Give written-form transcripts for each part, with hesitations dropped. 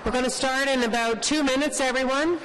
We're going to start in about 2 minutes, everyone.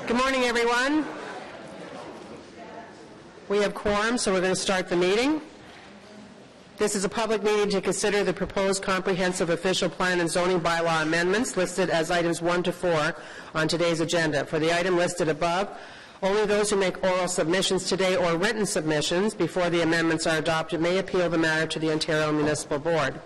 Good morning, everyone. We have quorum, so we're going to start the meeting. This is a public meeting to consider the proposed comprehensive official plan and zoning bylaw amendments listed as items 1 to 4 on today's agenda. For the item listed above, only those who make oral submissions today or written submissions before the amendments are adopted may appeal the matter to the Ontario Municipal Board.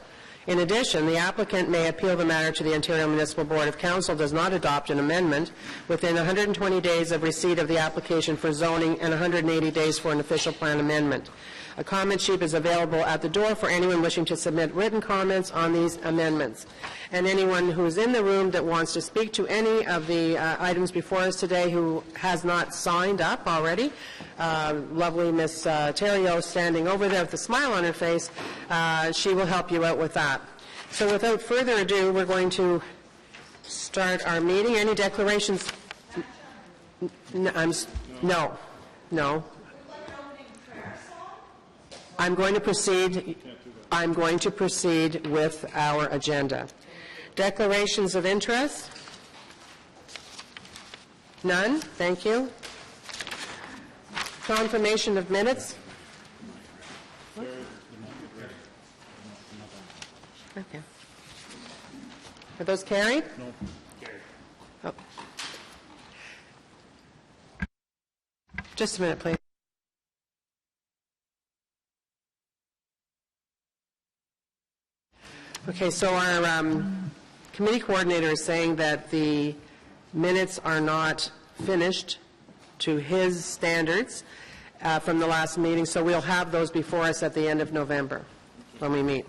In addition, the applicant may appeal the matter to the Ontario Municipal Board if Council does not adopt an amendment within 120 days of receipt of the application for zoning and 180 days for an official plan amendment. A comment sheet is available at the door for anyone wishing to submit written comments on these amendments. And anyone who is in the room that wants to speak to any of the items before us today who has not signed up already, lovely Miss Theriault standing over there with a smile on her face, she will help you out with that. So without further ado, we're going to start our meeting. Any declarations? No. I'm going to proceed with our agenda. Declarations of interest? None. Thank you. Confirmation of minutes? Okay. Are those carried? No. Carried. Oh. Just a minute, please. Okay, so our committee coordinator is saying that the minutes are not finished to his standards from the last meeting, so we'll have those before us at the end of November when we meet.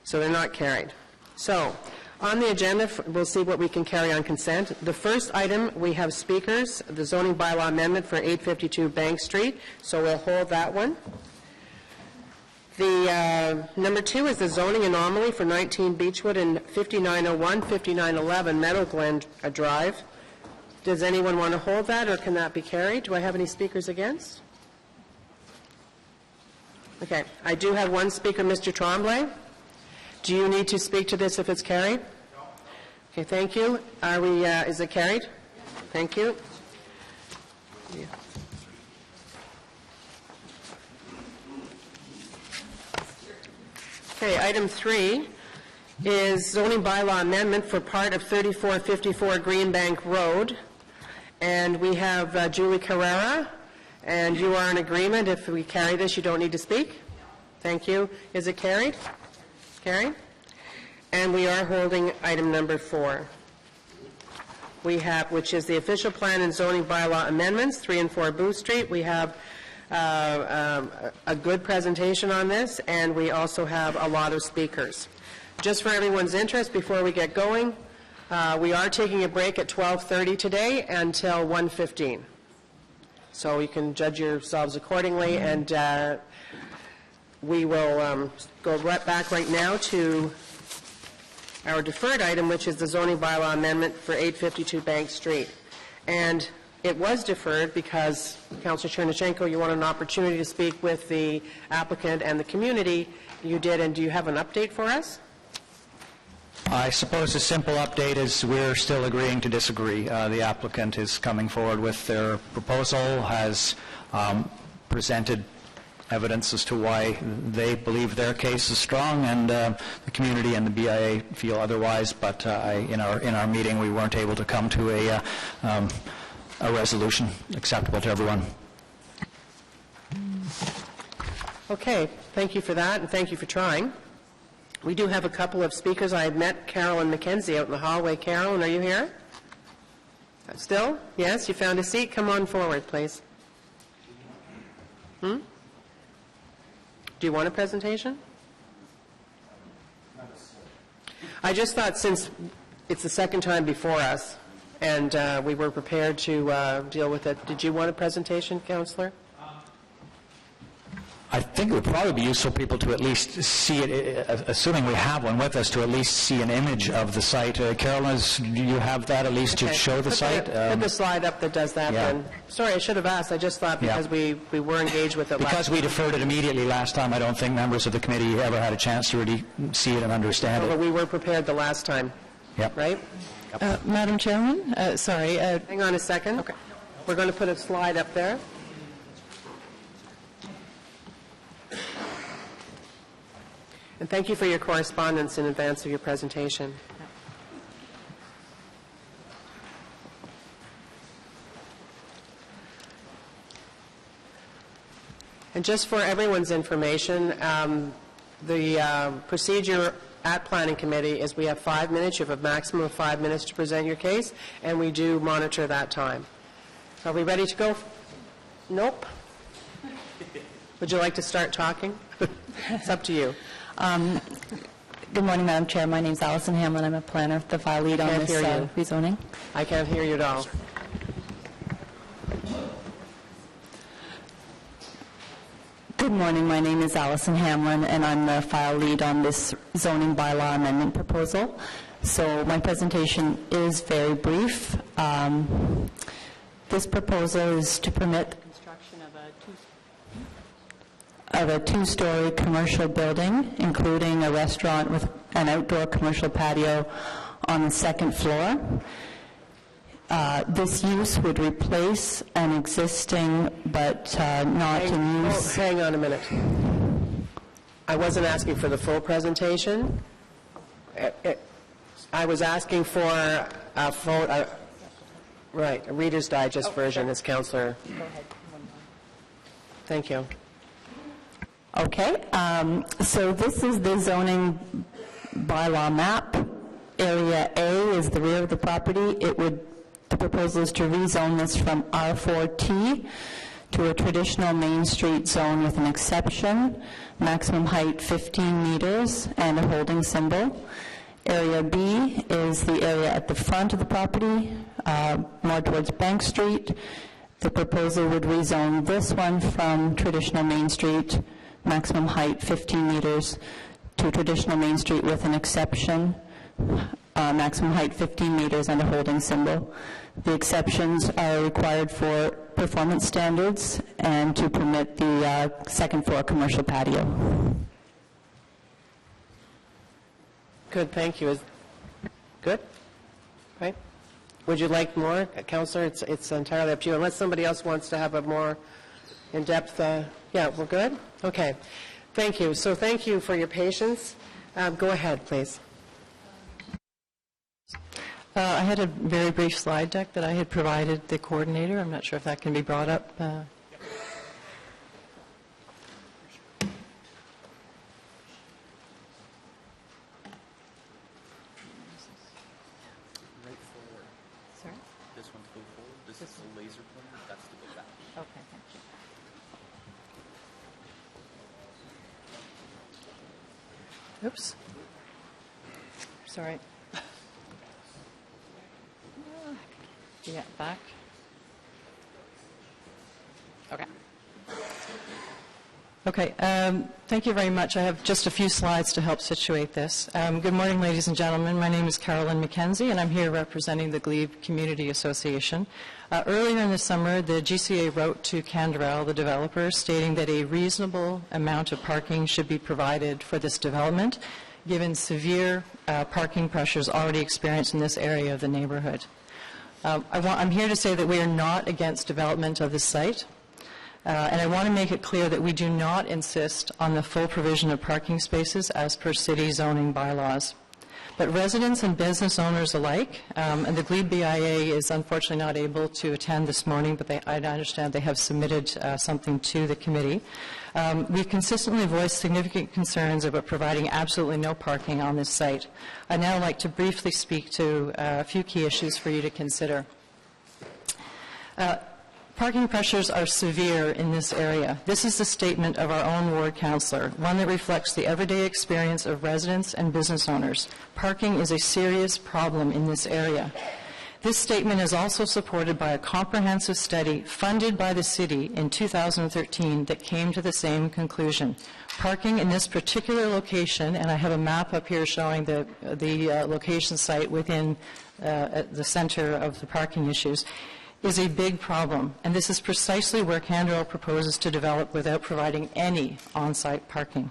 So they're not carried. So on the agenda, we'll see what we can carry on consent. The first item, we have speakers, the zoning bylaw amendment for 852 Bank Street, so we'll hold that one. The number 2 is the zoning anomaly for 19 Beechwood and 5901, 5911 Meadow Glen Drive. Does anyone want to hold that, or can that be carried? Do I have any speakers against? Okay, I do have one speaker, Mr. Tremblay. Do you need to speak to this if it's carried? No. Okay, thank you. Are we? Is it carried? Thank you. Yeah. Okay, item 3 is zoning bylaw amendment for part of 3454 Greenbank Road. And we have Julie Carrera, and you are in agreement. If we carry this, you don't need to speak. Thank you. Is it carried? Carried. And we are holding item number 4. We have, which is the official plan and zoning bylaw amendments, 3 and 4 Booth Street. We have a good presentation on this, and we also have a lot of speakers. Just for everyone's interest, before we get going, we are taking a break at 12:30 today until 1:15. So you can judge yourselves accordingly, and we will go right back right now to our deferred item, which is the zoning bylaw amendment for 852 Bank Street. And it was deferred because, Councillor Chernyshenko, you wanted an opportunity to speak with the applicant and the community. You did, and do you have an update for us? I suppose a simple update is we're still agreeing to disagree. The applicant is coming forward with their proposal, has presented evidence as to why they believe their case is strong, and the community and the BIA feel otherwise. But in our meeting, we weren't able to come to a resolution acceptable to everyone. Okay, thank you for that, and thank you for trying. We do have a couple of speakers. I had met Carolyn McKenzie out in the hallway. Carolyn, are you here? Still? Yes, you found a seat. Come on forward, please. Do you want a presentation? I just thought, since it's the second time before us, and we were prepared to deal with it, did you want a presentation, Councillor? I think it would probably be useful for people to at least see it, assuming we have one with us, to at least see an image of the site. Carolyn, do you have that at least to show the site? Put the slide up that does that, yeah. then. Sorry, I should have asked. I just thought because we were engaged with it because we deferred it immediately last time, I don't think members of the committee ever had a chance to really see it and understand But it. we were prepared the last time, Yep. right? Madam Chairman, sorry. Hang on a second. Okay. We're going to put a slide up there. And thank you for your correspondence in advance of your presentation. And just for everyone's information, the procedure at Planning Committee is we have 5 minutes. You have a maximum of 5 minutes to present your case, and we do monitor that time. Are we ready to go? Nope. Would you like to start talking? It's up to you. Good morning, Madam Chair. My name is Allison Hamlin. I'm a planner, the file lead on this rezoning. I can't hear you at all. Good morning. My name is Allison Hamlin, and I'm the file lead on this zoning bylaw amendment proposal. So my presentation is very brief. This proposal is to permit the construction of a two-story commercial building, including a restaurant with an outdoor commercial patio on the second floor. This use would replace an existing but not in use. Hang on a minute. I wasn't asking for the full presentation. I was asking for a full, right, a Reader's Digest version, as Councillor. Go ahead. Thank you. Okay, so this is the zoning bylaw map. Area A is the rear of the property. The proposal is to rezone this from R4T to a traditional Main Street zone with an exception, maximum height 15 meters, and a holding symbol. Area B is the area at the front of the property, more towards Bank Street. The proposal would rezone this one from traditional Main Street, maximum height 15 meters, to traditional Main Street with an exception, maximum height 15 meters and a holding symbol. The exceptions are required for performance standards and to permit the second floor commercial patio. Good, thank you. Good? Right? Would you like more, Councillor? It's entirely up to you, unless somebody else wants to have a more in-depth, yeah, we're good? Okay. Thank you. So thank you for your patience. Go ahead, please. I had a very brief slide deck that I had provided the coordinator. I'm not sure if that can be brought up. Sorry? This one to go forward. This is the laser pointer. That's to go back. Okay, thank you. Oops. Sorry. Yeah, back. Okay. Okay, thank you very much. I have just a few slides to help situate this. Good morning, ladies and gentlemen. My name is Carolyn McKenzie, and I'm here representing the Glebe Community Association. Earlier in the summer, the GCA wrote to Canderel, the developer, stating that a reasonable amount of parking should be provided for this development, given severe parking pressures already experienced in this area of the neighborhood. I'm here to say that we are not against development of this site. And I want to make it clear that we do not insist on the full provision of parking spaces as per city zoning bylaws. But residents and business owners alike, and the Glebe BIA is unfortunately not able to attend this morning, but I understand they have submitted something to the committee. We've consistently voiced significant concerns about providing absolutely no parking on this site. I'd now like to briefly speak to a few key issues for you to consider. Parking pressures are severe in this area. This is the statement of our own ward councillor, one that reflects the everyday experience of residents and business owners. Parking is a serious problem in this area. This statement is also supported by a comprehensive study funded by the city in 2013 that came to the same conclusion. Parking in this particular location, and I have a map up here showing the location site within the center of the parking issues, is a big problem, and this is precisely where Canderel proposes to develop without providing any on-site parking.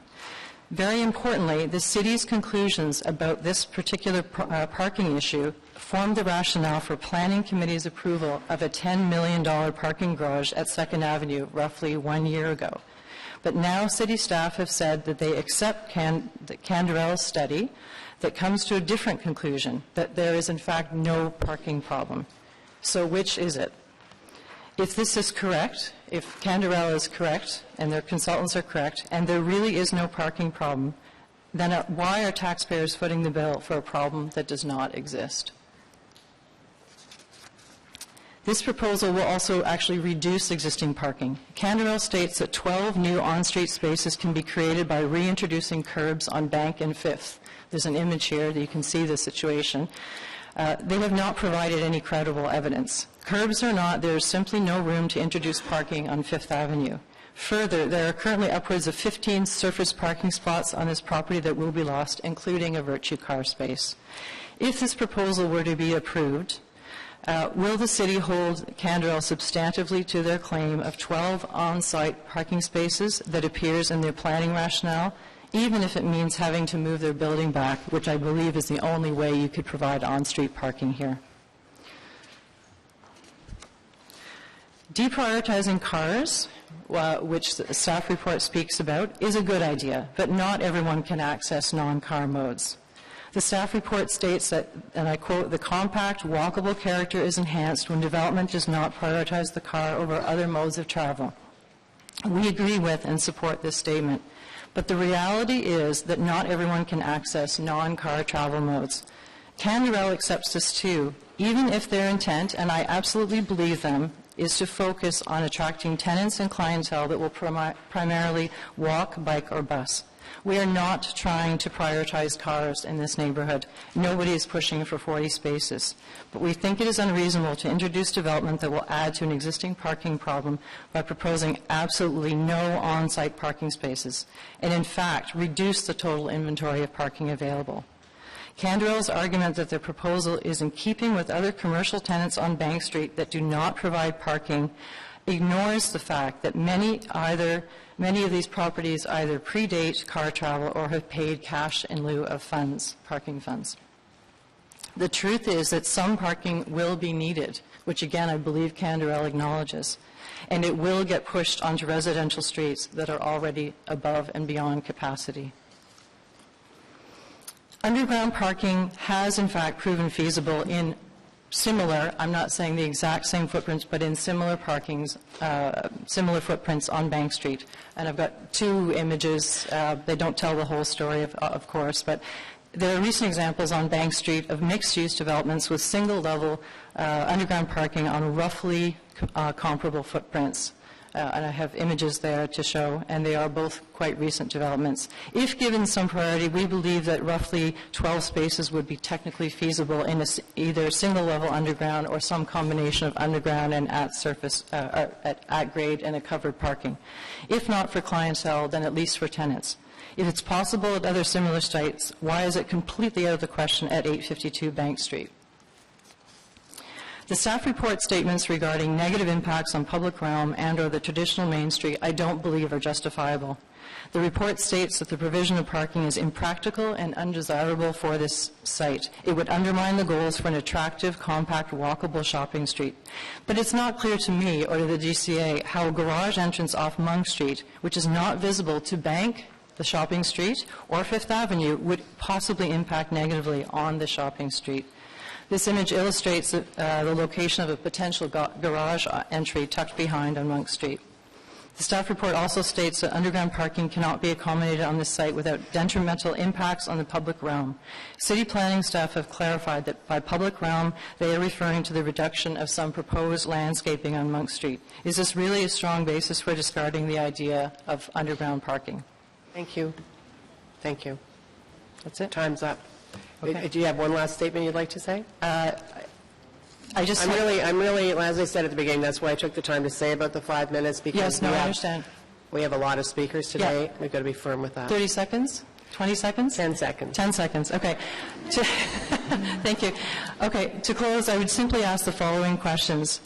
Very importantly, the city's conclusions about this particular parking issue formed the rationale for Planning Committee's approval of a $10 million parking garage at 2nd Avenue roughly 1 year ago. But now city staff have said that they accept Canderel's study that comes to a different conclusion, that there is in fact no parking problem. So which is it? If this is correct, if Canderel is correct and their consultants are correct, and there really is no parking problem, then why are taxpayers footing the bill for a problem that does not exist? This proposal will also actually reduce existing parking. Canderel states that 12 new on-street spaces can be created by reintroducing curbs on Bank and 5th. There's an image here that you can see the situation. They have not provided any credible evidence. Curbs or not, there is simply no room to introduce parking on 5th Avenue. Further, there are currently upwards of 15 surface parking spots on this property that will be lost, including a virtue car space. If this proposal were to be approved, will the city hold Canderel substantively to their claim of 12 on-site parking spaces that appears in their planning rationale, even if it means having to move their building back, which I believe is the only way you could provide on-street parking here? Deprioritizing cars, which the staff report speaks about, is a good idea, but not everyone can access non-car modes. The staff report states that, and I quote, "The compact, walkable character is enhanced when development does not prioritize the car over other modes of travel." We agree with and support this statement. But the reality is that not everyone can access non-car travel modes. Canderel accepts this too, even if their intent, and I absolutely believe them, is to focus on attracting tenants and clientele that will primarily walk, bike, or bus. We are not trying to prioritize cars in this neighborhood. Nobody is pushing for 40 spaces. But we think it is unreasonable to introduce development that will add to an existing parking problem by proposing absolutely no on-site parking spaces, and in fact reduce the total inventory of parking available. Canderel's argument that their proposal is in keeping with other commercial tenants on Bank Street that do not provide parking ignores the fact that many of these properties either predate car travel or have paid cash in lieu of funds, parking funds. The truth is that some parking will be needed, which again I believe Canderel acknowledges, and it will get pushed onto residential streets that are already above and beyond capacity. Underground parking has in fact proven feasible in similar, I'm not saying the exact same footprints, but in similar similar footprints on Bank Street. And I've got two images. They don't tell the whole story, of course, but there are recent examples on Bank Street of mixed-use developments with single-level underground parking on roughly comparable footprints. And I have images there to show, and they are both quite recent developments. If given some priority, we believe that roughly 12 spaces would be technically feasible in either single-level underground or some combination of underground and at-surface, at grade and a covered parking. If not for clientele, then at least for tenants. If it's possible at other similar sites, why is it completely out of the question at 852 Bank Street? The staff report statements regarding negative impacts on public realm and or the traditional Main Street I don't believe are justifiable. The report states that the provision of parking is impractical and undesirable for this site. It would undermine the goals for an attractive, compact, walkable shopping street. But it's not clear to me or to the GCA how a garage entrance off Monk Street, which is not visible to Bank, the shopping street, or Fifth Avenue, would possibly impact negatively on the shopping street. This image illustrates the location of a potential garage entry tucked behind on Monk Street. The staff report also states that underground parking cannot be accommodated on this site without detrimental impacts on the public realm. City planning staff have clarified that by public realm, they are referring to the reduction of some proposed landscaping on Monk Street. Is this really a strong basis for discarding the idea of underground parking? Thank you. Thank you. That's it. Time's up. Okay. Do you have one last statement you'd like to say? I'm really, as I said at the beginning, that's why I took the time to say about the 5 minutes, because Yes, no, I understand. we have a lot of speakers today. Yeah. We've got to be firm with that. 30 seconds? 20 seconds? 10 seconds. 10 seconds, okay. Thank you. Okay, to close, I would simply ask the following questions.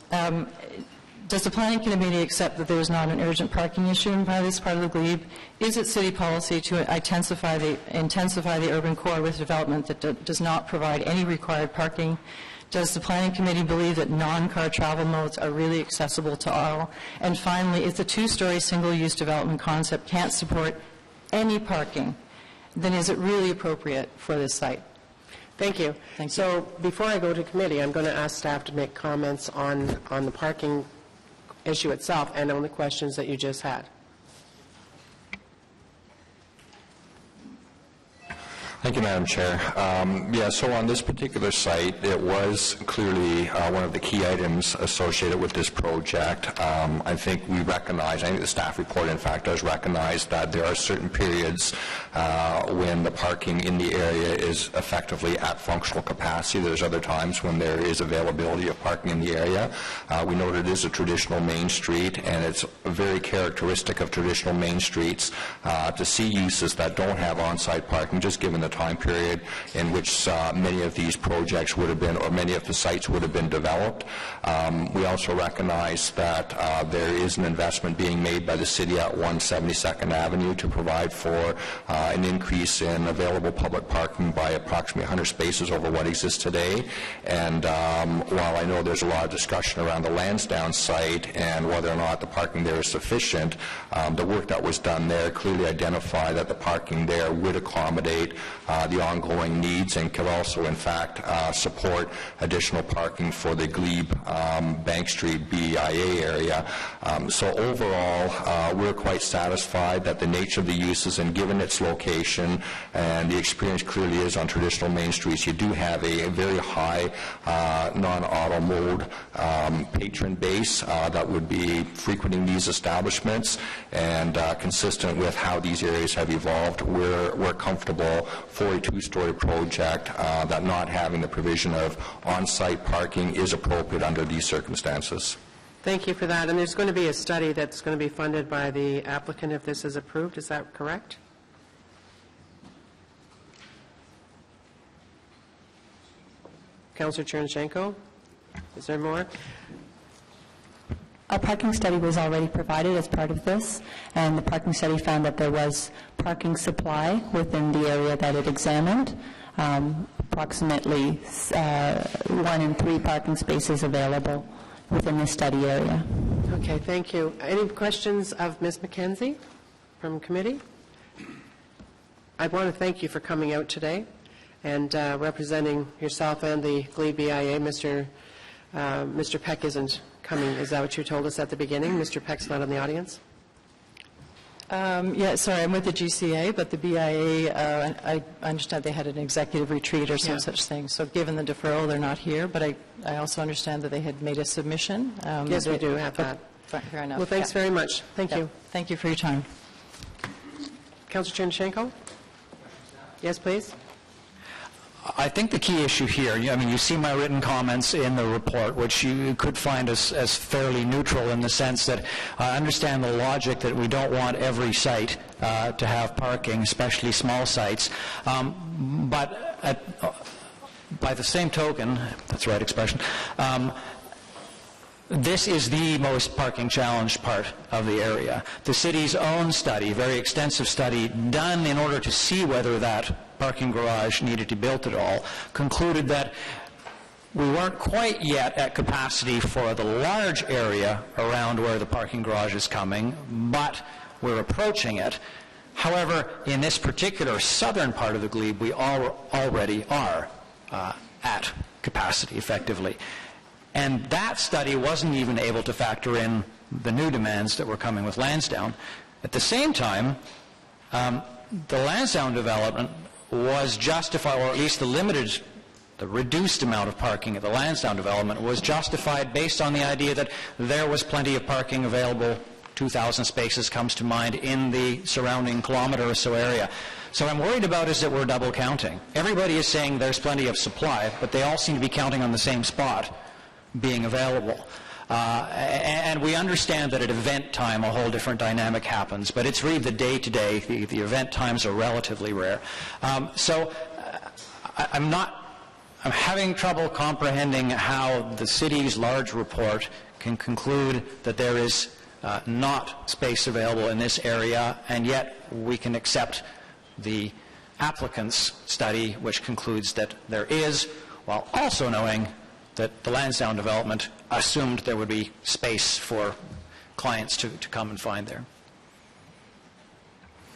Does the Planning Committee accept that there is not an urgent parking issue in this part of the glebe? Is it city policy to intensify the urban core with development that does not provide any required parking? Does the Planning Committee believe that non-car travel modes are really accessible to all? And finally, if the two-story single-use development concept can't support any parking, then is it really appropriate for this site? Thank you. Thank you. So before I go to committee, I'm going to ask staff to make comments on the parking issue itself and on the questions that you just had. Thank you, Madam Chair. So on this particular site, it was clearly one of the key items associated with this project. I think we recognize, I think the staff report, in fact, does recognize that there are certain periods when the parking in the area is effectively at functional capacity. There's other times when there is availability of parking in the area. We know that it is a traditional main street, and it's very characteristic of traditional main streets to see uses that don't have on-site parking, just given the time period in which many of these projects would have been, or many of the sites would have been developed. We also recognize that there is an investment being made by the city at 172nd Avenue to provide for an increase in available public parking by approximately 100 spaces over what exists today. And while I know there's a lot of discussion around the Lansdowne site and whether or not the parking there is sufficient, the work that was done there clearly identified that the parking there would accommodate the ongoing needs and could also, in fact, support additional parking for the Glebe Bank Street BIA area. So overall, we're quite satisfied that the nature of the uses, and given its location and the experience clearly is on traditional main streets, you do have a very high non-auto mode patron base that would be frequenting these establishments, and consistent with how these areas have evolved, we're comfortable for a two-story project that not having the provision of on-site parking is appropriate under these circumstances. Thank you for that. And there's going to be a study that's going to be funded by the applicant if this is approved. Is that correct? Councillor Chernchenko, is there more? A parking study was already provided as part of this, and the parking study found that there was parking supply within the area that it examined, approximately 1 in 3 parking spaces available within the study area. Okay, thank you. Any questions of Ms. McKenzie from committee? I want to thank you for coming out today and representing yourself and the Glebe BIA. Mr. Peck isn't coming. Is that what you told us at the beginning? Mr. Peck's not in the audience? Yeah, sorry, I'm with the GCA, but the BIA, I understand they had an executive retreat or some such thing. So given the deferral, they're not here, but I also understand that they had made a submission. Yes, we do have that. Fair enough. Well, thanks very much. Thank you. Thank you for your time. Councillor Chernchenko? Yes, please. I think the key issue here, I mean, you see my written comments in the report, which you could find as fairly neutral in the sense that I understand the logic that we don't want every site to have parking, especially small sites. But by the same token, that's the right expression, this is the most parking challenged part of the area. The city's own study, very extensive study done in order to see whether that parking garage needed to be built at all, concluded that we weren't quite yet at capacity for the large area around where the parking garage is coming, but we're approaching it. However, in this particular southern part of the glebe, we already are at capacity, effectively. And that study wasn't even able to factor in the new demands that were coming with Lansdowne. At the same time, the Lansdowne development was justified, or at least the reduced amount of parking at the Lansdowne development was justified based on the idea that there was plenty of parking available. 2,000 spaces comes to mind in the surrounding kilometer or so area. So what I'm worried about is that we're double counting. Everybody is saying there's plenty of supply, but they all seem to be counting on the same spot being available. And we understand that at event time a whole different dynamic happens, but it's really the day-to-day. The event times are relatively rare. I'm having trouble comprehending how the city's large report can conclude that there is not space available in this area, and yet we can accept the applicant's study, which concludes that there is, while also knowing that the Lansdowne development assumed there would be space for clients to come and find there.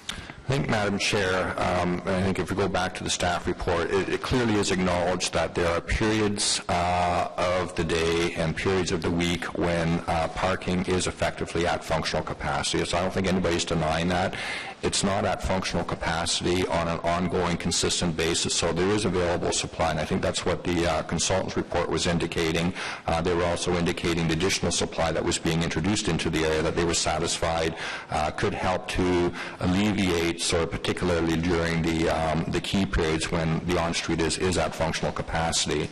I think, Madam Chair, I think if we go back to the staff report, it clearly is acknowledged that there are periods of the day and periods of the week when parking is effectively at functional capacity. So I don't think anybody's denying that. It's not at functional capacity on an ongoing, consistent basis, so there is available supply, and I think that's what the consultant's report was indicating. They were also indicating the additional supply that was being introduced into the area that they were satisfied could help to alleviate, sort of particularly during the key periods when the on-street is at functional capacity.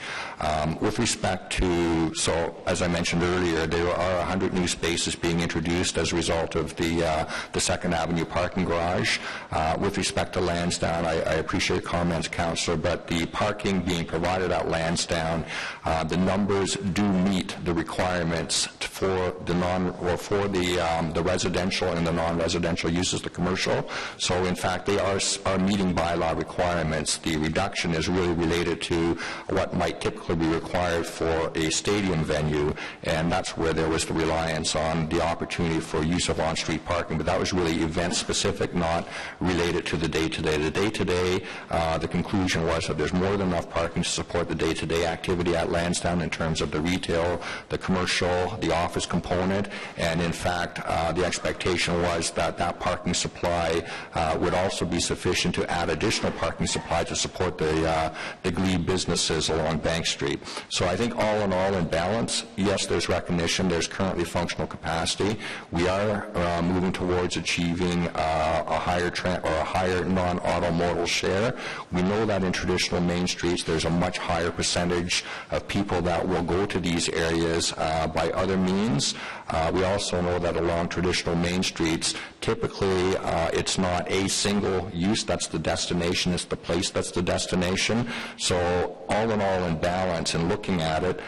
With respect to, so as I mentioned earlier, there are 100 new spaces being introduced as a result of the 2nd Avenue parking garage. With respect to Lansdowne, I appreciate comments, Councillor, but the parking being provided at Lansdowne, the numbers do meet the requirements for the residential and the non-residential uses, the commercial. So in fact, they are meeting bylaw requirements. The reduction is really related to what might typically be required for a stadium venue, and that's where there was the reliance on the opportunity for use of on-street parking. But that was really event-specific, not related to the day-to-day. The day-to-day, the conclusion was that there's more than enough parking to support the day-to-day activity at Lansdowne in terms of the retail, the commercial, the office component, and in fact, the expectation was that that parking supply would also be sufficient to add additional parking supply to support the glebe businesses along Bank Street. So I think all in all, in balance, yes, there's recognition, there's currently functional capacity. We are moving towards achieving a higher non-automodal share. We know that in traditional main streets there's a much higher percentage of people that will go to these areas by other means. We also know that along traditional main streets, typically it's not a single use that's the destination, it's the place that's the destination. So all in all, in balance and looking at it,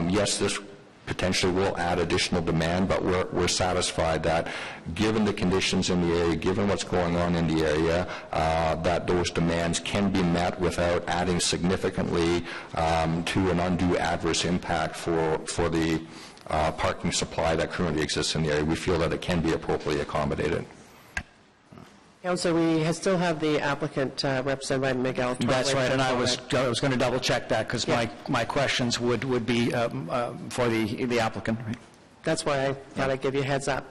yes, this potentially will add additional demand, but we're satisfied that given the conditions in the area, given what's going on in the area, that those demands can be met without adding significantly to an undue adverse impact for the parking supply that currently exists in the area. We feel that it can be appropriately accommodated. Councilor, we still have the applicant represented by Miguel. That's right, and I was going to double check that because my questions would be for the applicant. That's why I thought I'd give you a heads up.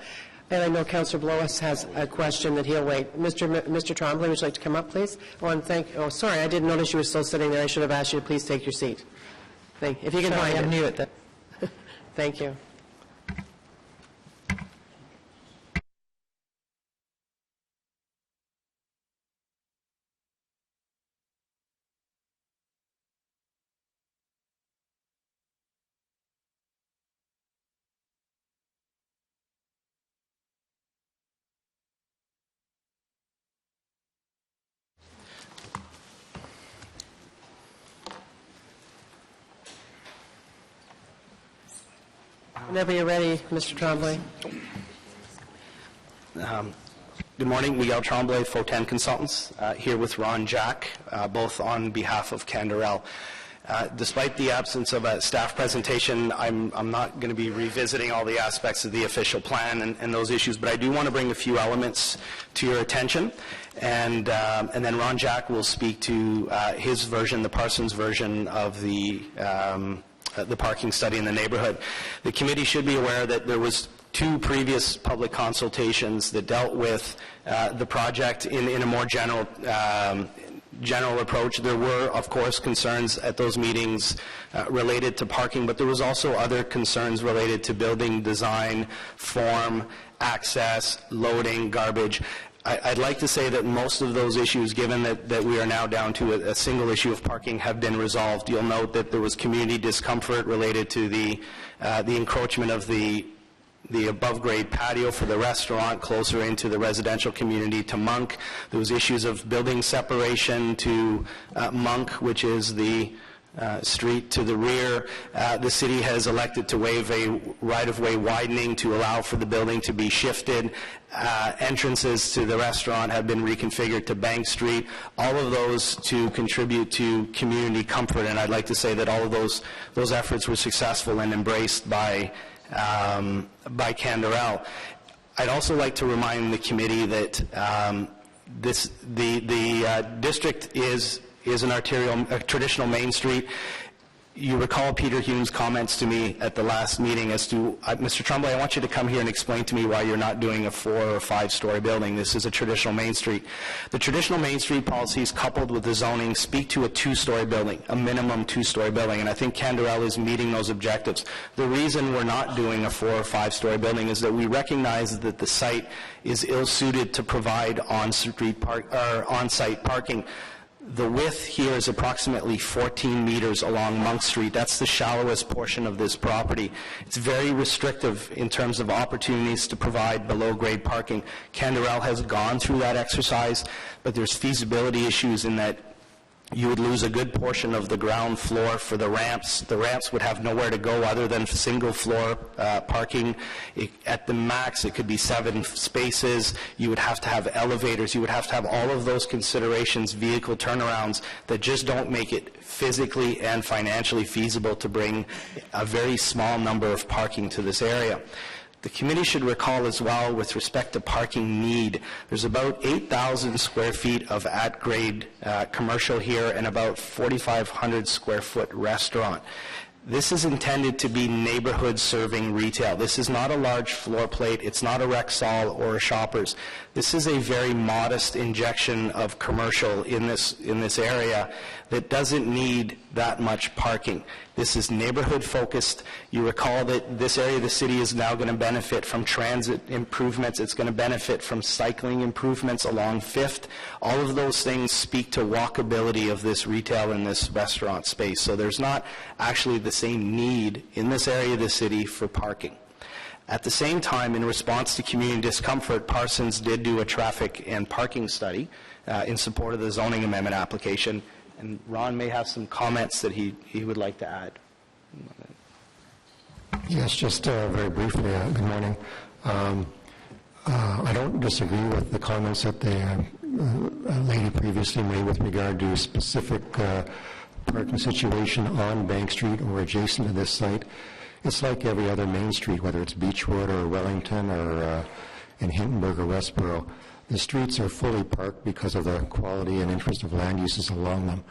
And I know Councillor Blois has a question that he'll wait. Mr. Trombley, would you like to come up, please? Oh, sorry, I didn't notice you were still sitting there. I should have asked you to please take your seat. If you can find it. I'm new at that. Thank you. Whenever you're ready, Mr. Tremblay. Good morning, Miguel Tremblay, Foten Consultants, here with Ron Jack, both on behalf of Canderel. Despite the absence of a staff presentation, I'm not going to be revisiting all the aspects of the official plan and those issues, but I do want to bring a few elements to your attention, and then Ron Jack will speak to his version, the Parsons version of the parking study in the neighborhood. The committee should be aware that there was 2 previous public consultations that dealt with the project in a more general approach. There were, of course, concerns at those meetings related to parking, but there was also other concerns related to building design, form, access, loading, garbage. I'd like to say that most of those issues, given that we are now down to a single issue of parking, have been resolved. You'll note that there was community discomfort related to the encroachment of the above-grade patio for the restaurant closer into the residential community to Monk. There was issues of building separation to Monk, which is the street to the rear. The city has elected to waive a right-of-way widening to allow for the building to be shifted. Entrances to the restaurant have been reconfigured to Bank Street. All of those to contribute to community comfort, and I'd like to say that all of those efforts were successful and embraced by Canderel. I'd also like to remind the committee that the district is a traditional Main Street. You recall Peter Hume's comments to me at the last meeting as to, Mr. Tremblay, I want you to come here and explain to me why you're not doing a 4 or 5-story building. This is a traditional Main Street. The traditional Main Street policies coupled with the zoning speak to a 2-story building, a minimum 2-story building, and I think Canderel is meeting those objectives. The reason we're not doing a 4 or 5-story building is that we recognize that the site is ill-suited to provide on-site parking. The width here is approximately 14 meters along Monk Street. That's the shallowest portion of this property. It's very restrictive in terms of opportunities to provide below-grade parking. Canderel has gone through that exercise, but there's feasibility issues in that you would lose a good portion of the ground floor for the ramps. The ramps would have nowhere to go other than single-floor parking. At the max, it could be 7 spaces. You would have to have elevators. You would have to have all of those considerations, vehicle turnarounds, that just don't make it physically and financially feasible to bring a very small number of parking to this area. The committee should recall as well, with respect to parking need, there's about 8,000 square feet of at-grade commercial here and about 4,500 square foot restaurant. This is intended to be neighborhood-serving retail. This is not a large floor plate. It's not a Rexall or a Shoppers. This is a very modest injection of commercial in this area that doesn't need that much parking. This is neighborhood-focused. You recall that this area of the city is now going to benefit from transit improvements. It's going to benefit from cycling improvements along 5th. All of those things speak to walkability of this retail and this restaurant space. So there's not actually the same need in this area of the city for parking. At the same time, in response to community discomfort, Parsons did do a traffic and parking study in support of the zoning amendment application. And Ron may have some comments that he would like to add. Yes, just very briefly, good morning. I don't disagree with the comments that the lady previously made with regard to specific parking situation on Bank Street or adjacent to this site. It's like every other Main Street, whether it's Beechwood or Wellington or in Hintonburg or Westboro. The streets are fully parked because of the quality and interest of land uses along them.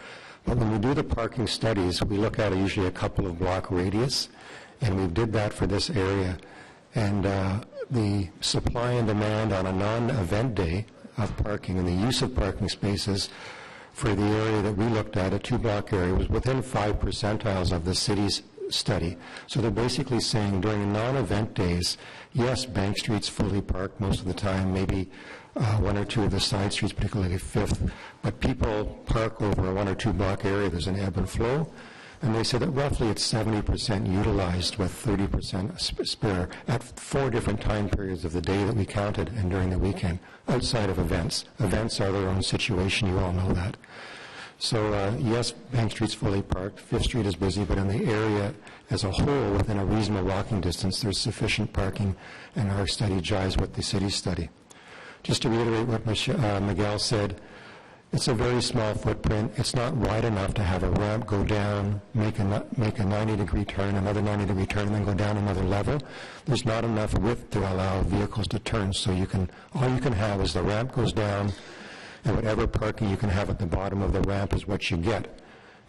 But when we do the parking studies, we look at usually a couple of block radius, and we did that for this area. And the supply and demand on a non-event day of parking and the use of parking spaces for the area that we looked at, a 2-block area, was within 5 percentiles of the city's study. So they're basically saying during non-event days, yes, Bank Street's fully parked most of the time, maybe 1 or 2 of the side streets, particularly 5th, but people park over a 1 or 2 block area. There's an ebb and flow, and they said that roughly it's 70% utilized with 30% spare at 4 different time periods of the day that we counted and during the weekend, outside of events. Events are their own situation, you all know that. So, yes, Bank Street's fully parked, Fifth Street is busy, but in the area as a whole, within a reasonable walking distance, there's sufficient parking, and our study jives with the city's study. Just to reiterate what Miguel said, it's a very small footprint. It's not wide enough to have a ramp go down, make a 90-degree turn, another 90-degree turn, and then go down another level. There's not enough width to allow vehicles to turn, so all you can have is the ramp goes down, and whatever parking you can have at the bottom of the ramp is what you get.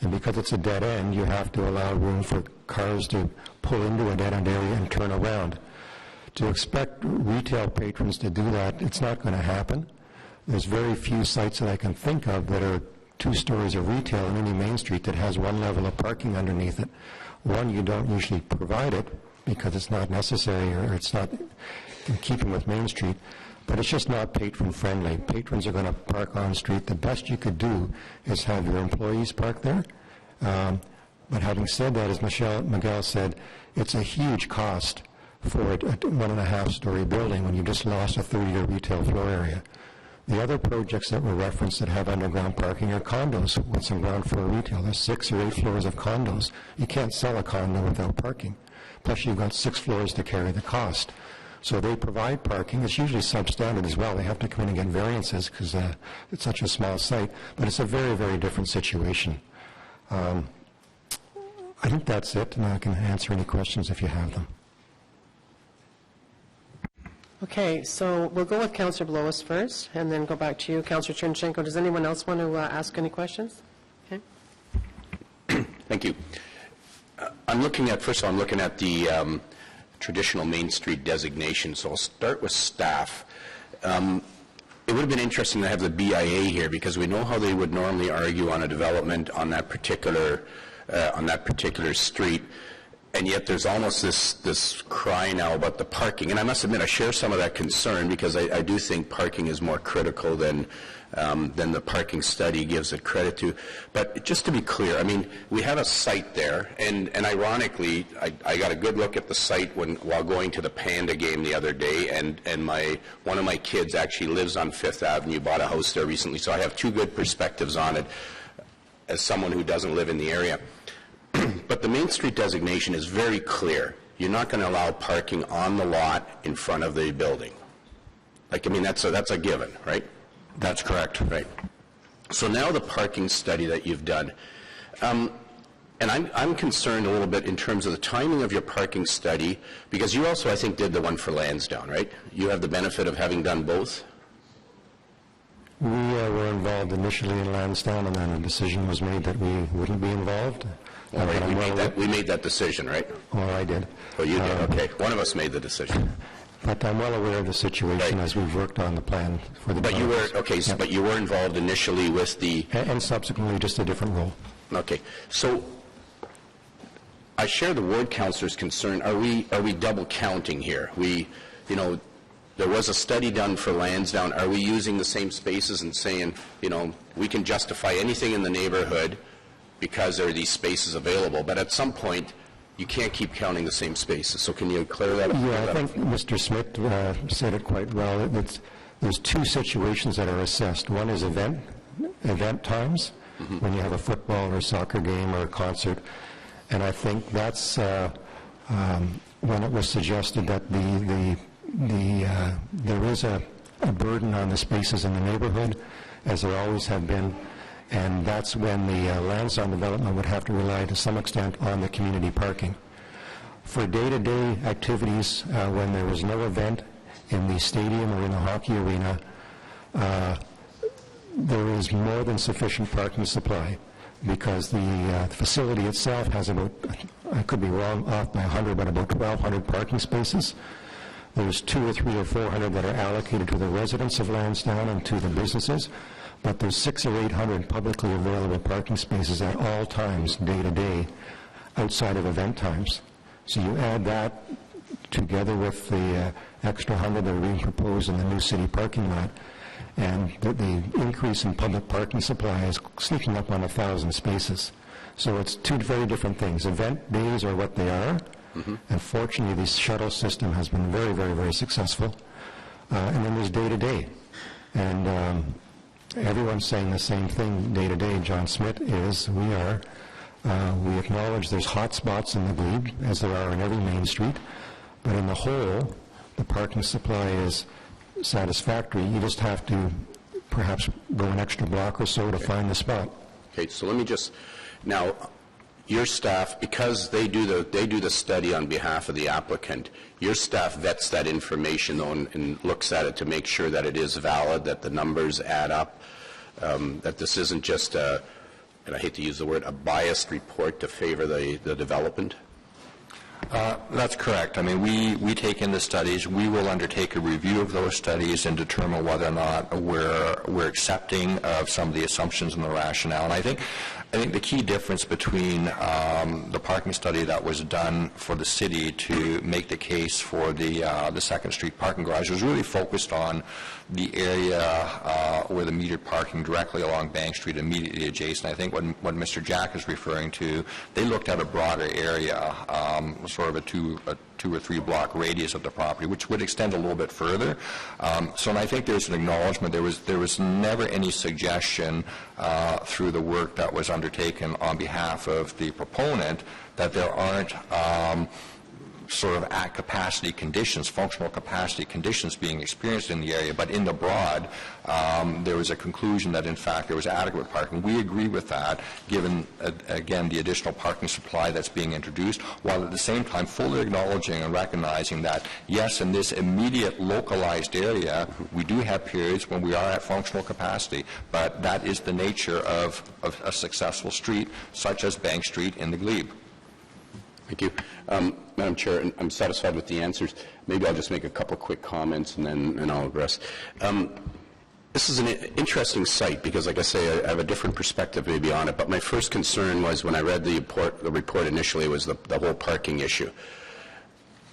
And because it's a dead end, you have to allow room for cars to pull into a dead end area and turn around. To expect retail patrons to do that, it's not going to happen. There's very few sites that I can think of that are 2 stories of retail in any main street that has one level of parking underneath it. One, you don't usually provide it because it's not necessary or it's not in keeping with Main Street, but it's just not patron-friendly. Patrons are going to park on street. The best you could do is have your employees park there. But having said that, as Miguel said, it's a huge cost for a 1.5-story building when you just lost a 30-year retail floor area. The other projects that were referenced that have underground parking are condos with some ground floor retail. There's 6 or 8 floors of condos. You can't sell a condo without parking. Plus, you've got 6 floors to carry the cost. So they provide parking. It's usually substandard as well. They have to come in and get variances because it's such a small site. But it's a very, very different situation. I think that's it, and I can answer any questions if you have them. Okay, so we'll go with Councillor Blois first, and then go back to you, Councillor Chernchenko. Does anyone else want to ask any questions? Okay. Thank you. First of all, I'm looking at the traditional Main Street designation, so I'll start with staff. It would have been interesting to have the BIA here because we know how they would normally argue on a development on that particular street. And yet there's almost this cry now about the parking. And I must admit, I share some of that concern because I do think parking is more critical than the parking study gives it credit to. But just to be clear, I mean, we have a site there, and ironically, I got a good look at the site while going to the Panda game the other day, and one of my kids actually lives on Fifth Avenue, bought a house there recently, so I have 2 good perspectives on it as someone who doesn't live in the area. But the Main Street designation is very clear. You're not going to allow parking on the lot in front of the building. That's a given, right? That's correct. Right. So now the parking study that you've done, and I'm concerned a little bit in terms of the timing of your parking study, because you also, I think, did the one for Lansdowne, right? You have the benefit of having done both? We were involved initially in Lansdowne, and then a decision was made that we wouldn't be involved. All right, we made that decision, right? Well, I did. Oh, you did, okay. One of us made the decision. But I'm well aware of the situation as we've worked on the plan for the... But you were, but you were involved initially with the... And subsequently just a different role. Okay. So I share the ward councillor's concern. Are we double counting here? There was a study done for Lansdowne. Are we using the same spaces and saying, we can justify anything in the neighborhood because there are these spaces available, but at some point, you can't keep counting the same spaces. So can you clear that up? Yeah, I think Mr. Smith said it quite well. There's 2 situations that are assessed. One is event times, when you have a football or soccer game or a concert, and I think that's when it was suggested that there is a burden on the spaces in the neighborhood, as there always have been, and that's when the Lansdowne development would have to rely to some extent on the community parking. For day-to-day activities, when there was no event in the stadium or in the hockey arena, there is more than sufficient parking supply because the facility itself has about, I could be wrong, off by 100, but about 1,200 parking spaces. There's 200 or 300 or 400 that are allocated to the residents of Lansdowne and to the businesses, but there's 600 or 800 publicly available parking spaces at all times, day to day, outside of event times. So you add that together with the extra 100 that are being proposed in the new city parking lot, and the increase in public parking supply is sneaking up on 1,000 spaces. So it's 2 very different things. Event days are what they are, and fortunately the shuttle system has been very, very, very successful. And then there's day-to-day. And everyone's saying the same thing day to day. John Smith is, we are. We acknowledge there's hot spots in the glebe, as there are on every main street, but in the whole, the parking supply is satisfactory. You just have to perhaps go an extra block or so to find the spot. Okay, so let me just, now, your staff, because they do the study on behalf of the applicant, your staff vets that information though and looks at it to make sure that it is valid, that the numbers add up, that this isn't just a, and I hate to use the word, a biased report to favor the development? That's correct. I mean, we take in the studies. We will undertake a review of those studies and determine whether or not we're accepting of some of the assumptions and the rationale. And I think the key difference between the parking study that was done for the city to make the case for the Second Street parking garage was really focused on the area where the metered parking directly along Bank Street, immediately adjacent. I think what Mr. Jack is referring to, they looked at a broader area, sort of a two or three block radius of the property, which would extend a little bit further. So, and I think there's an acknowledgement there was never any suggestion through the work that was undertaken on behalf of the proponent that there aren't sort of at capacity conditions, functional capacity conditions being experienced in the area, but in the broad, there was a conclusion that in fact there was adequate parking. We agree with that, given, again, the additional parking supply that's being introduced, while at the same time fully acknowledging and recognizing that, yes, in this immediate localized area, we do have periods when we are at functional capacity, but that is the nature of a successful street, such as Bank Street in the glebe. Thank you. Madam Chair, I'm satisfied with the answers. Maybe I'll just make a couple quick comments and I'll address. This is an interesting site because, like I say, I have a different perspective maybe on it, but my first concern was when I read the report initially was the whole parking issue.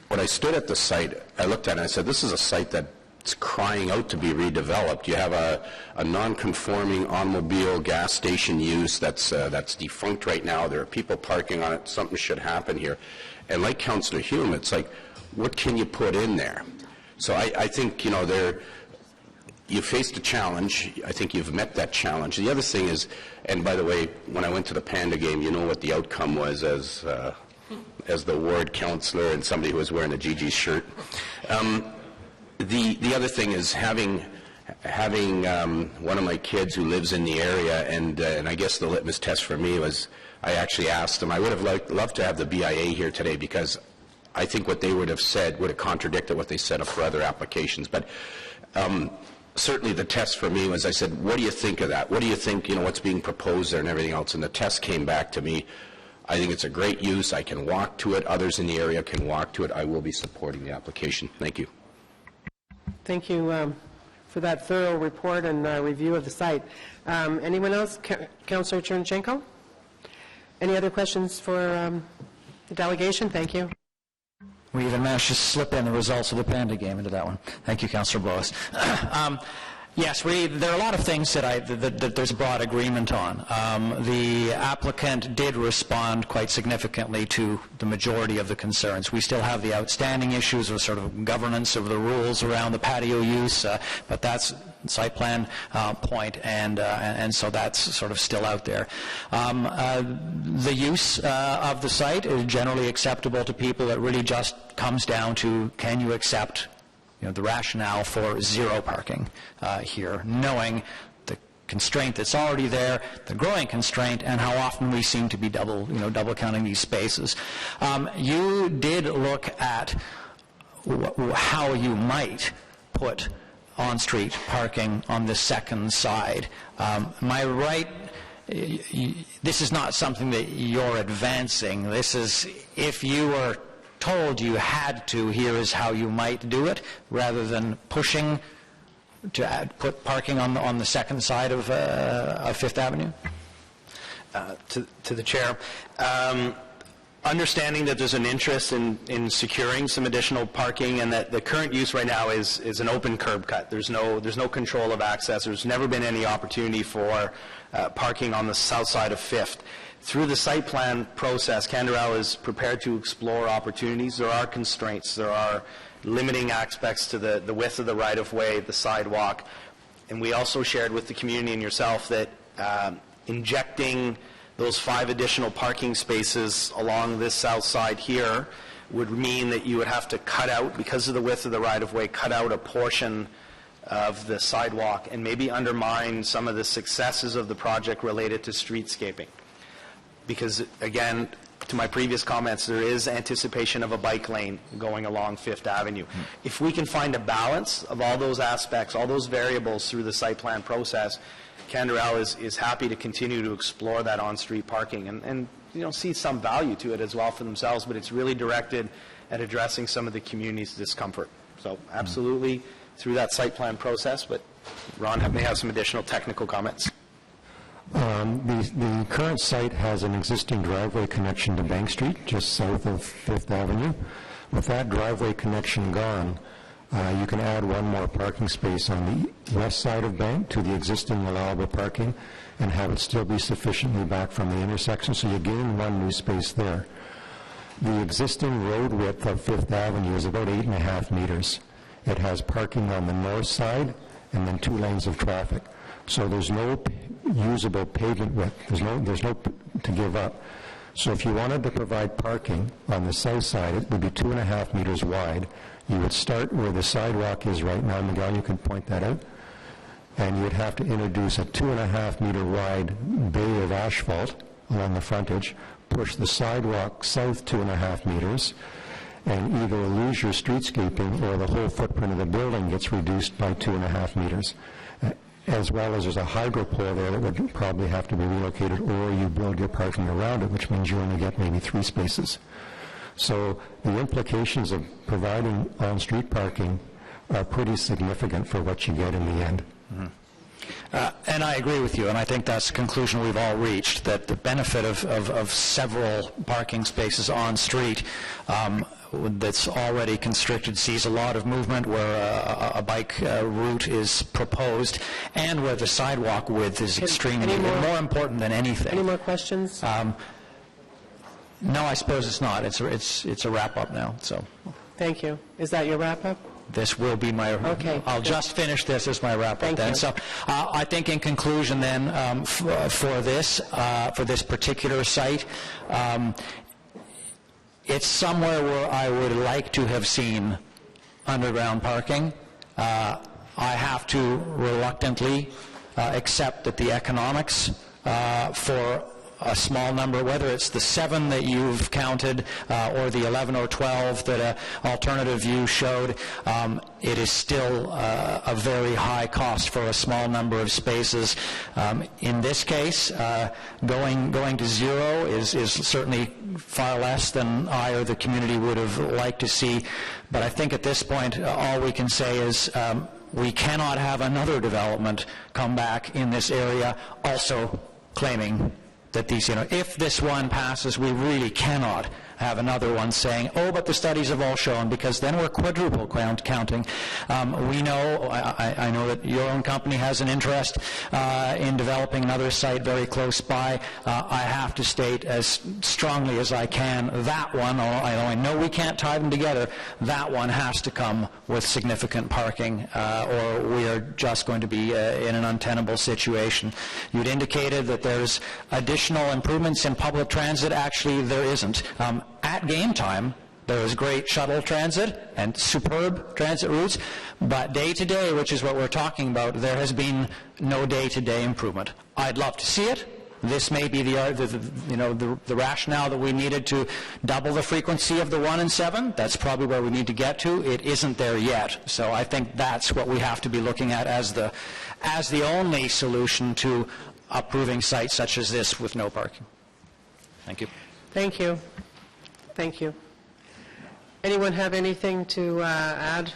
When I stood at the site, I looked at it and I said, this is a site that's crying out to be redeveloped. You have a non-conforming automobile gas station use that's defunct right now. There are people parking on it. Something should happen here. And like Councillor Hume, it's like, what can you put in there? So I think, you know, you faced a challenge. I think you've met that challenge. The other thing is, and by the way, when I went to the Panda game, you know what the outcome was as the ward councillor and somebody who was wearing a GG shirt. The other thing is having one of my kids who lives in the area, and I guess the litmus test for me was I actually asked him. I would have loved to have the BIA here today because I think what they would have said would have contradicted what they said for other applications. But certainly the test for me was I said, what do you think of that? What do you think, you know, what's being proposed there and everything else? And the test came back to me. I think it's a great use. I can walk to it. Others in the area can walk to it. I will be supporting the application. Thank you. Thank you for that thorough report and review of the site. Anyone else? Councillor Chernchenko? Any other questions for the delegation? Thank you. We even managed to slip in the results of the Panda game into that one. Thank you, Councillor Blois. Yes, there are a lot of things that there's broad agreement on. The applicant did respond quite significantly to the majority of the concerns. We still have the outstanding issues of sort of governance of the rules around the patio use, but that's site plan point, and so that's sort of still out there. The use of the site is generally acceptable to people. It really just comes down to, can you accept the rationale for zero parking here, knowing the constraint that's already there, the growing constraint, and how often we seem to be double counting these spaces. You did look at how you might put on-street parking on the second side. Am I right? This is not something that you're advancing. This is, if you were told you had to, here is how you might do it, rather than pushing to put parking on the second side of Fifth Avenue? To the chair, understanding that there's an interest in securing some additional parking, and that the current use right now is an open curb cut. There's no control of access. There's never been any opportunity for parking on the south side of Fifth. Through the site plan process, Canderel is prepared to explore opportunities. There are constraints. There are limiting aspects to the width of the right-of-way, the sidewalk. And we also shared with the community and yourself that injecting those 5 additional parking spaces along this south side here would mean that you would have to cut out, because of the width of the right-of-way, cut out a portion of the sidewalk and maybe undermine some of the successes of the project related to streetscaping. Because, again, to my previous comments, there is anticipation of a bike lane going along Fifth Avenue. If we can find a balance of all those aspects, all those variables through the site plan process, Canderel is happy to continue to explore that on-street parking and see some value to it as well for themselves, but it's really directed at addressing some of the community's discomfort. So absolutely through that site plan process, but Ron may have some additional technical comments. The current site has an existing driveway connection to Bank Street, just south of Fifth Avenue. With that driveway connection gone, you can add 1 more parking space on the west side of Bank to the existing allowable parking and have it still be sufficiently back from the intersection, so you gain 1 new space there. The existing road width of Fifth Avenue is about 8.5 meters. It has parking on the north side and then 2 lanes of traffic. So there's no usable pavement width. There's no to give up. So if you wanted to provide parking on the south side, it would be 2.5 meters wide. You would start where the sidewalk is right now. Miguel, you can point that out. And you would have to introduce a 2.5 meter wide bay of asphalt along the frontage, push the sidewalk south 2.5 meters, and either lose your streetscaping or the whole footprint of the building gets reduced by 2.5 meters. As well as there's a hydro pole there that would probably have to be relocated, or you build your parking around it, which means you only get maybe 3 spaces. So the implications of providing on-street parking are pretty significant for what you get in the end. And I agree with you, and I think that's the conclusion we've all reached, that the benefit of several parking spaces on street that's already constricted sees a lot of movement where a bike route is proposed and where the sidewalk width is extremely more important than anything. Any more questions? No, I suppose it's not. It's a wrap-up now. So, Thank you. Is that your wrap-up? this will be my, Okay, I'll just finish this as my wrap-up Thank then. you. So I think in conclusion then, for this particular site, it's somewhere where I would like to have seen underground parking. I have to reluctantly accept that the economics for a small number, whether it's the 7 that you've counted or the 11 or 12 that an alternative view showed, it is still a very high cost for a small number of spaces. In this case, going to 0 is certainly far less than I or the community would have liked to see. But I think at this point, all we can say is we cannot have another development come back in this area also claiming that these, if this one passes, we really cannot have another one saying, oh, but the studies have all shown, because then we're quadruple counting. We know, I know that your own company has an interest in developing another site very close by. I have to state as strongly as I can, that one, I know we can't tie them together, that one has to come with significant parking, or we are just going to be in an untenable situation. You'd indicated that there's additional improvements in public transit. Actually, there isn't. At game time, there is great shuttle transit and superb transit routes, but day-to-day, which is what we're talking about, there has been no day-to-day improvement. I'd love to see it. This may be the rationale that we needed to double the frequency of the 1 and 7. That's probably where we need to get to. It isn't there yet. So I think that's what we have to be looking at as the only solution to approving sites such as this with no parking. Thank you. Thank you. Thank you. Anyone have anything to add?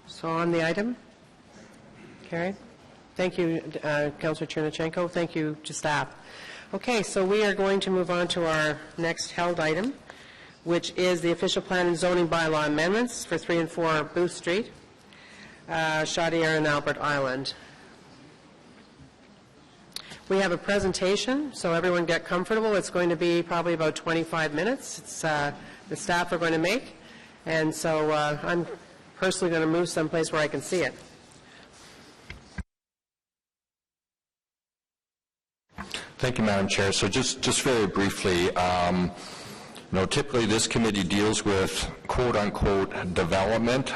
So on the item? Carrie? Thank you, Councillor Chernachenko. Thank you to staff. Okay, so we are going to move on to our next held item, which is the official plan and zoning bylaw amendments for 3 and 4 Booth Street, Chaudière and Albert Island. We have a presentation, so everyone get comfortable. It's going to be probably about 25 minutes. It's the staff are going to make, and so I'm personally going to move someplace where I can see it. Thank you, Madam Chair. So just very briefly, typically this committee deals with quote-unquote development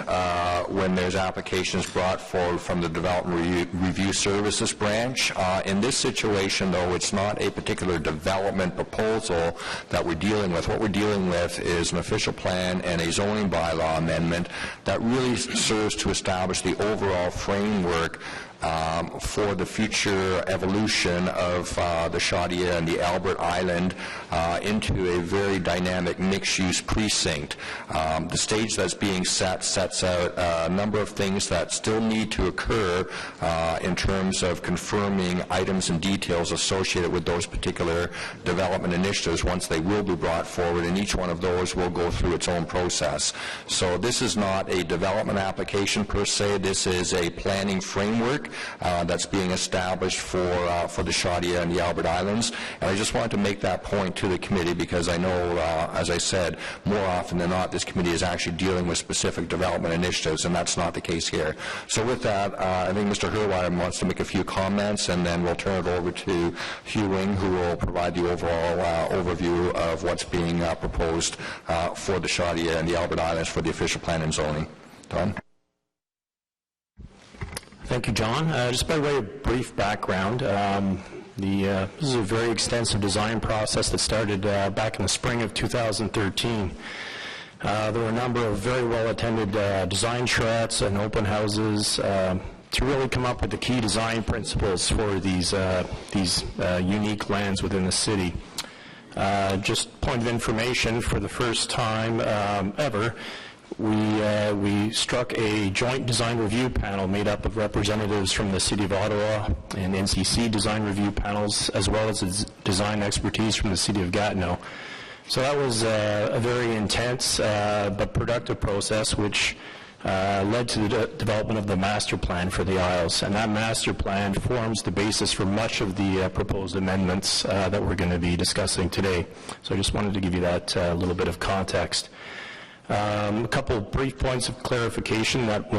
when there's applications brought forward from the Development Review Services branch. In this situation, though, it's not a particular development proposal that we're dealing with. What we're dealing with is an official plan and a zoning bylaw amendment that really serves to establish the overall framework for the future evolution of the Chaudière and the Albert Island into a very dynamic mixed-use precinct. The stage that's being set sets out a number of things that still need to occur in terms of confirming items and details associated with those particular development initiatives once they will be brought forward, and each one of those will go through its own process. So this is not a development application per se. This is a planning framework that's being established for the Chaudière and the Albert Islands. And I just wanted to make that point to the committee because I know, as I said, more often than not, this committee is actually dealing with specific development initiatives, and that's not the case here. So with that, I think Mr. Herweiler wants to make a few comments, and then we'll turn it over to Hugh Wing, who will provide the overall overview of what's being proposed for the Chaudière and the Albert Islands for the official plan and zoning. Don? Thank you, John. Just by way of brief background, this is a very extensive design process that started back in the spring of 2013. There were a number of very well-attended design charrettes and open houses to really come up with the key design principles for these unique lands within the city. Just point of information, for the first time ever, we struck a joint design review panel made up of representatives from the City of Ottawa and NCC design review panels, as well as design expertise from the City of Gatineau. So that was a very intense but productive process, which led to the development of the master plan for the Isles. And that master plan forms the basis for much of the proposed amendments that we're going to be discussing today. So I just wanted to give you that little bit of context. A couple of brief points of clarification that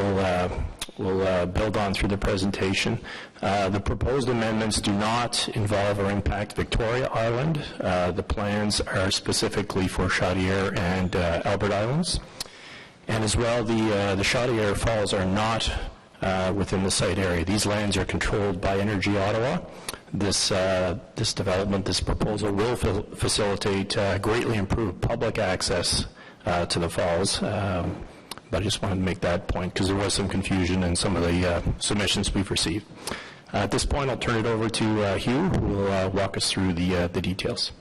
we'll build on through the presentation. The proposed amendments do not involve or impact Victoria Island. The plans are specifically for Chaudière and Albert Islands. And as well, the Chaudière Falls are not within the site area. These lands are controlled by Energy Ottawa. This development, this proposal will facilitate greatly improved public access to the falls, but I just wanted to make that point because there was some confusion in some of the submissions we've received. At this point, I'll turn it over to Hugh, who will walk us through the details.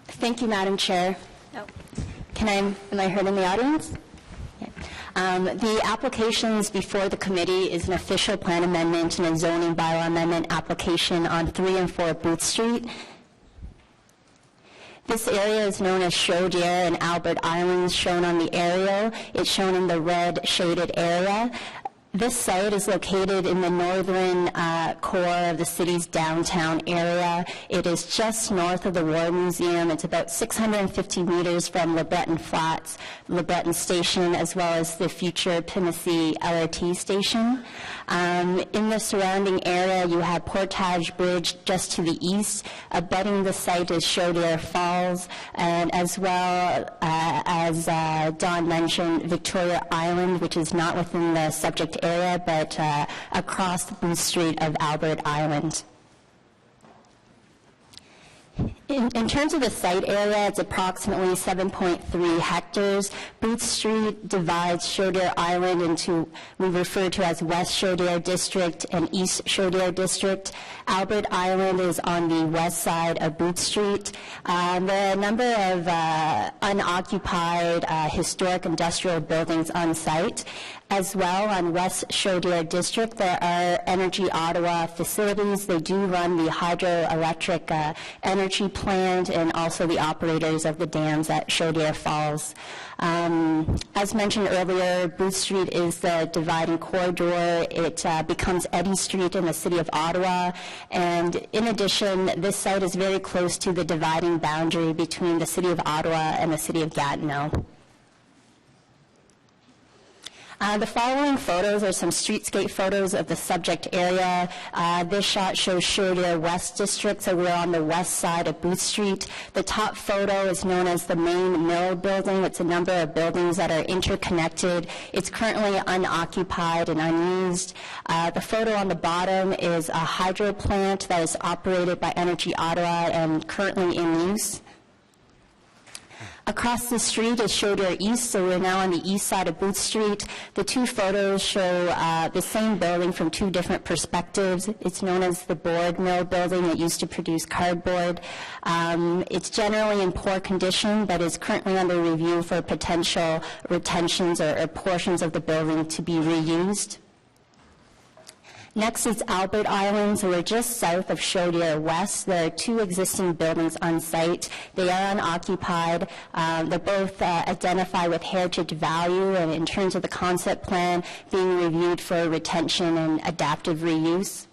Thank you, Madam Chair. Am I heard in the audience? The applications before the committee is an official plan amendment and a zoning bylaw amendment application on 3 and 4 Booth Street. This area is known as Chaudière and Albert Islands, shown on the aerial. It's shown in the red shaded area. This site is located in the northern core of the city's downtown area. It is just north of the War Museum. It's about 650 meters from Le Breton Flats, Le Breton Station, as well as the future Pimisi LRT station. In the surrounding area, you have Portage Bridge just to the east. Abutting the site is Chaudière Falls, and as well as Don mentioned, Victoria Island, which is not within the subject area, but across the Booth Street of Albert Island. In terms of the site area, it's approximately 7.3 hectares. Booth Street divides Chaudière Island into, we refer to as West Chaudière District and East Chaudière District. Albert Island is on the west side of Booth Street. There are a number of unoccupied historic industrial buildings on site. As well, on West Chaudière District, there are Energy Ottawa facilities. They do run the hydroelectric energy plant and also the operators of the dams at Chaudière Falls. As mentioned earlier, Booth Street is the dividing corridor. It becomes Eddy Street in the city of Ottawa. And in addition, this site is very close to the dividing boundary between the city of Ottawa and the city of Gatineau. The following photos are some streetscape photos of the subject area. This shot shows Shortdale West District, so we're on the west side of Booth Street. The top photo is known as the main mill building. It's a number of buildings that are interconnected. It's currently unoccupied and unused. The photo on the bottom is a hydro plant that is operated by Energy Ottawa and currently in use. Across the street is Shortdale East, so we're now on the east side of Booth Street. The two photos show the same building from two different perspectives. It's known as the board mill building. It used to produce cardboard. It's generally in poor condition, but is currently under review for potential retentions or portions of the building to be reused. Next is Albert Island, so we're just south of Shortdale West. There are two existing buildings on site. They are unoccupied. They're both identified with heritage value, and in terms of the concept plan, being reviewed for retention and adaptive reuse.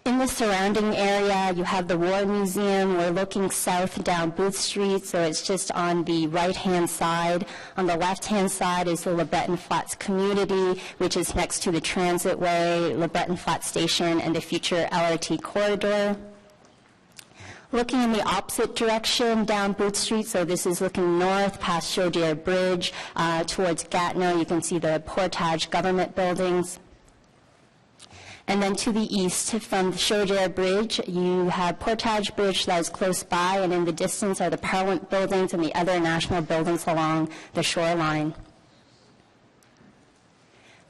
In the surrounding area, you have the War Museum. We're looking south down Booth Street, so it's just on the right-hand side. On the left-hand side is the LeBreton Flats community, which is next to the Transitway, LeBreton Flats Station, and the future LRT corridor. Looking in the opposite direction down Booth Street, so this is looking north past Shortdale Bridge towards Gatineau. You can see the Portage government buildings. And then to the east, from the Shortdale Bridge, you have Portage Bridge that is close by, and in the distance are the Parliament buildings and the other national buildings along the shoreline.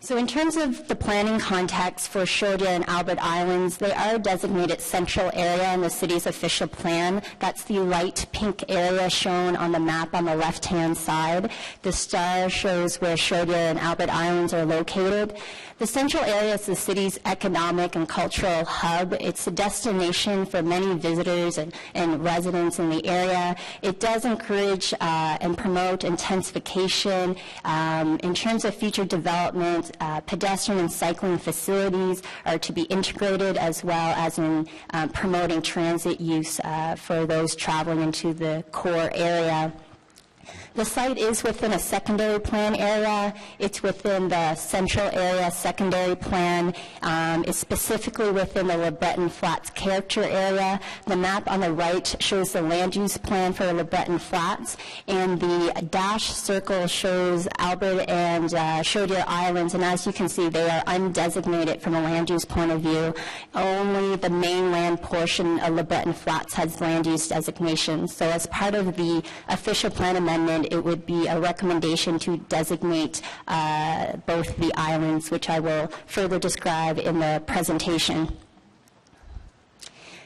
So in terms of the planning context for Shortdale and Albert Islands, they are a designated central area in the city's official plan. That's the light pink area shown on the map on the left-hand side. The star shows where Shortdale and Albert Islands are located. The central area is the city's economic and cultural hub. It's a destination for many visitors and residents in the area. It does encourage and promote intensification. In terms of future development, pedestrian and cycling facilities are to be integrated, as well as in promoting transit use for those traveling into the core area. The site is within a secondary plan area. It's within the central area secondary plan. It's specifically within the LeBreton Flats character area. The map on the right shows the land use plan for LeBreton Flats, and the dashed circle shows Albert and Shortdale Islands, and as you can see, they are undesignated from a land use point of view. Only the mainland portion of LeBreton Flats has land use designation. So as part of the official plan amendment, it would be a recommendation to designate both the islands, which I will further describe in the presentation.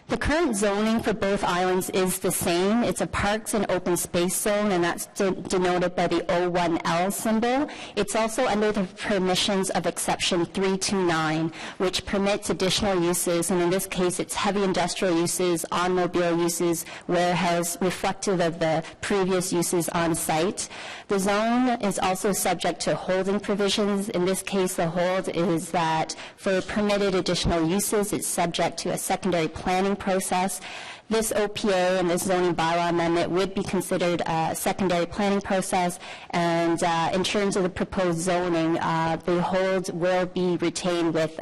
The current zoning for both islands is the same. It's a parks and open space zone, and that's denoted by the O1L symbol. It's also under the permissions of exception 329, which permits additional uses, and in this case it's heavy industrial uses, automobile uses, warehouse, reflective of the previous uses on site. The zone is also subject to holding provisions. In this case, the hold is that for permitted additional uses, it's subject to a secondary planning process. This OPA and this zoning bylaw amendment would be considered a secondary planning process, and in terms of the proposed zoning, the hold will be retained with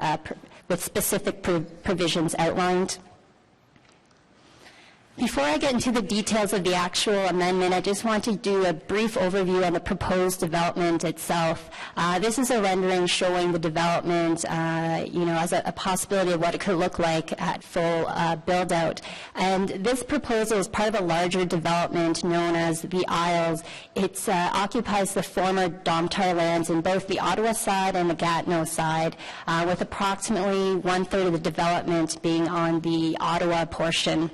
specific provisions outlined. Before I get into the details of the actual amendment, I just want to do a brief overview on the proposed development itself. This is a rendering showing the development, as a possibility of what it could look like at full build-out. And this proposal is part of a larger development known as the Isles. It occupies the former Domtar lands in both the Ottawa side and the Gatineau side, with approximately one-third of the development being on the Ottawa portion.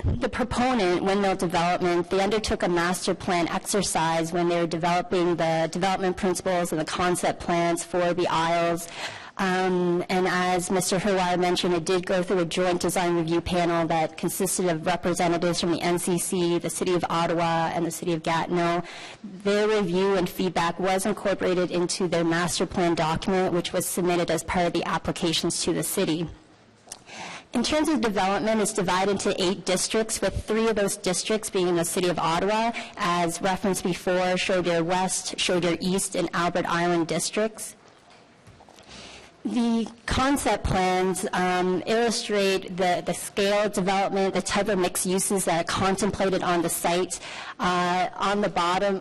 The proponent, Windmill Development, they undertook a master plan exercise when they were developing the development principles and the concept plans for the Isles. And as Mr. Herwire mentioned, it did go through a joint design review panel that consisted of representatives from the NCC, the City of Ottawa, and the City of Gatineau. Their review and feedback was incorporated into their master plan document, which was submitted as part of the applications to the city. In terms of development, it's divided into 8 districts, with 3 of those districts being in the city of Ottawa, as referenced before, Chaudière West, Chaudière East, and Albert Island districts. The concept plans illustrate the scale of development, the type of mixed uses that are contemplated on the site. On the bottom,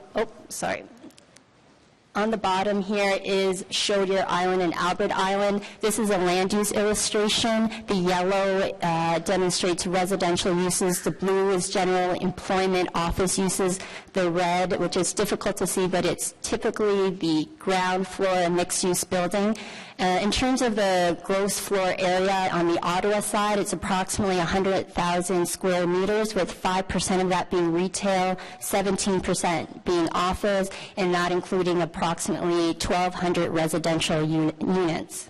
on the bottom here is Chaudière Island and Albert Island. This is a land use illustration. The yellow demonstrates residential uses. The blue is general employment office uses. The red, which is difficult to see, but it's typically the ground floor mixed-use building. In terms of the gross floor area on the Ottawa side, it's approximately 100,000 square meters, with 5% of that being retail, 17% being office, and not including approximately 1,200 residential units.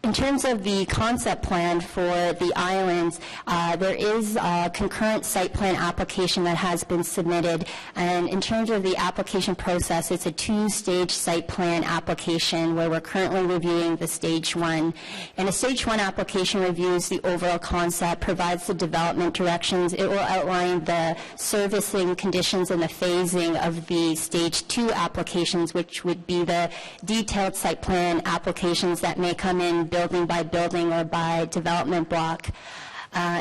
In terms of the concept plan for the islands, there is a concurrent site plan application that has been submitted. And in terms of the application process, it's a 2-stage site plan application where we're currently reviewing the stage 1. And a stage 1 application reviews the overall concept, provides the development directions. It will outline the servicing conditions and the phasing of the stage 2 applications, which would be the detailed site plan applications that may come in building by building or by development block.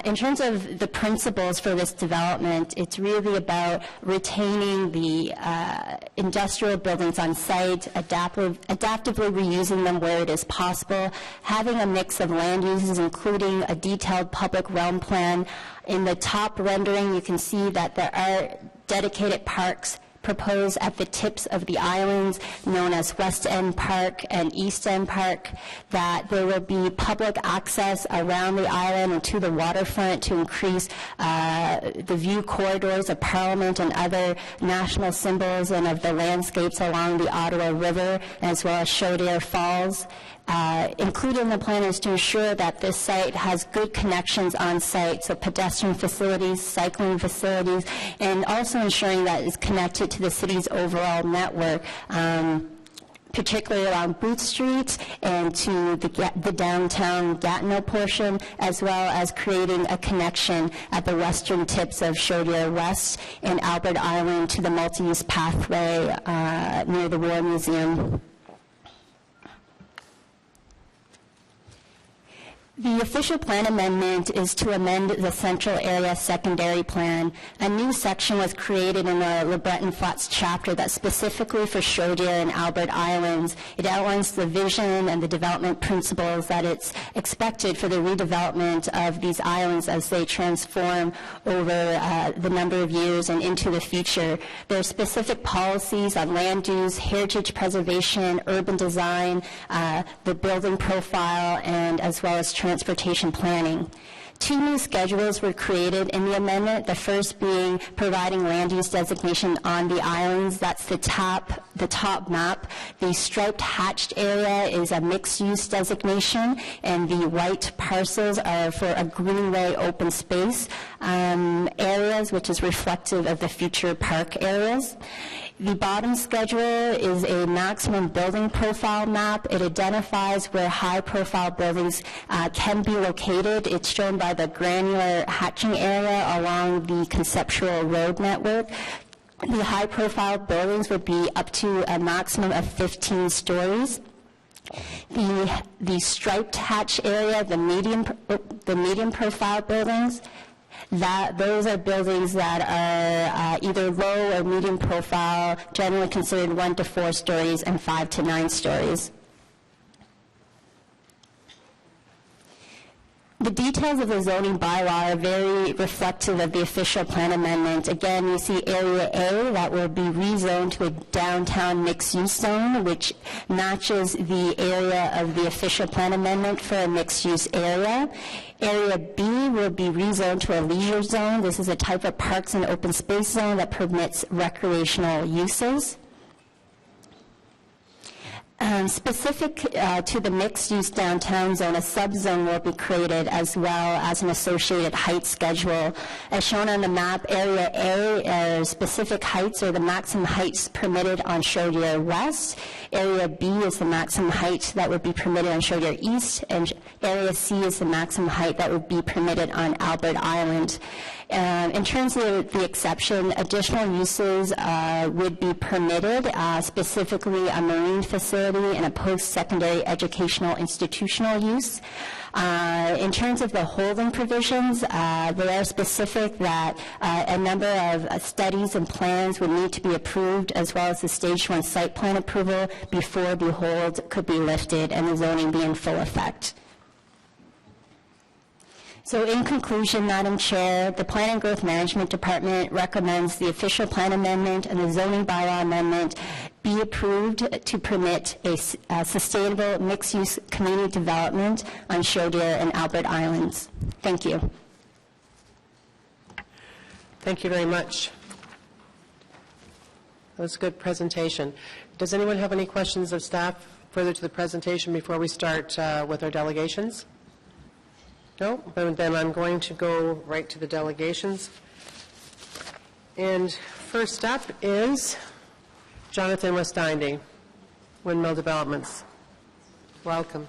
In terms of the principles for this development, it's really about retaining the industrial buildings on site, adaptively reusing them where it is possible, having a mix of land uses, including a detailed public realm plan. In the top rendering, you can see that there are dedicated parks proposed at the tips of the islands, known as West End Park and East End Park, that there will be public access around the island and to the waterfront to increase the view corridors of Parliament and other national symbols and of the landscapes along the Ottawa River, as well as Chaudière Falls. Included in the plan is to ensure that this site has good connections on site, so pedestrian facilities, cycling facilities, and also ensuring that it's connected to the city's overall network, particularly along Booth Street and to the downtown Gatineau portion, as well as creating a connection at the western tips of Chaudière West and Albert Island to the multi-use pathway near the War Museum. The official plan amendment is to amend the Central Area Secondary Plan. A new section was created in the Le Breton Flats chapter that's specifically for Chaudière and Albert Islands. It outlines the vision and the development principles that it's expected for the redevelopment of these islands as they transform over the number of years and into the future. There are specific policies on land use, heritage preservation, urban design, the building profile, and as well as transportation planning. 2 new schedules were created in the amendment, the first being providing land use designation on the islands. That's the top map. The striped hatched area is a mixed-use designation, and the white parcels are for a greenway open space areas, which is reflective of the future park areas. The bottom schedule is a maximum building profile map. It identifies where high-profile buildings can be located. It's shown by the granular hatching area along the conceptual road network. The high-profile buildings would be up to a maximum of 15 stories. The striped hatch area, the medium profile buildings, those are buildings that are either low or medium profile, generally considered 1 to 4 stories and 5 to 9 stories. The details of the zoning bylaw are very reflective of the official plan amendment. Again, you see Area A that will be rezoned to a downtown mixed-use zone, which matches the area of the official plan amendment for a mixed-use area. Area B will be rezoned to a leisure zone. This is a type of parks and open space zone that permits recreational uses. Specific to the mixed-use downtown zone, a subzone will be created as well as an associated height schedule. As shown on the map, Area A, specific heights or the maximum heights permitted on Chaudière West. Area B is the maximum height that would be permitted on Chaudière East, and Area C is the maximum height that would be permitted on Albert Island. In terms of the exception, additional uses would be permitted, specifically a marine facility and a post-secondary educational institutional use. In terms of the holding provisions, they are specific that a number of studies and plans would need to be approved, as well as the Stage 1 site plan approval before the hold could be lifted and the zoning be in full effect. So in conclusion, Madam Chair, the Plan and Growth Management Department recommends the official plan amendment and the zoning bylaw amendment be approved to permit a sustainable mixed-use community development on Chaudière and Albert Islands. Thank you. Thank you very much. That was a good presentation. Does anyone have any questions of staff further to the presentation before we start with our delegations? No? Then I'm going to go right to the delegations. And first up is Jonathan Westinding, Windmill Developments. Welcome.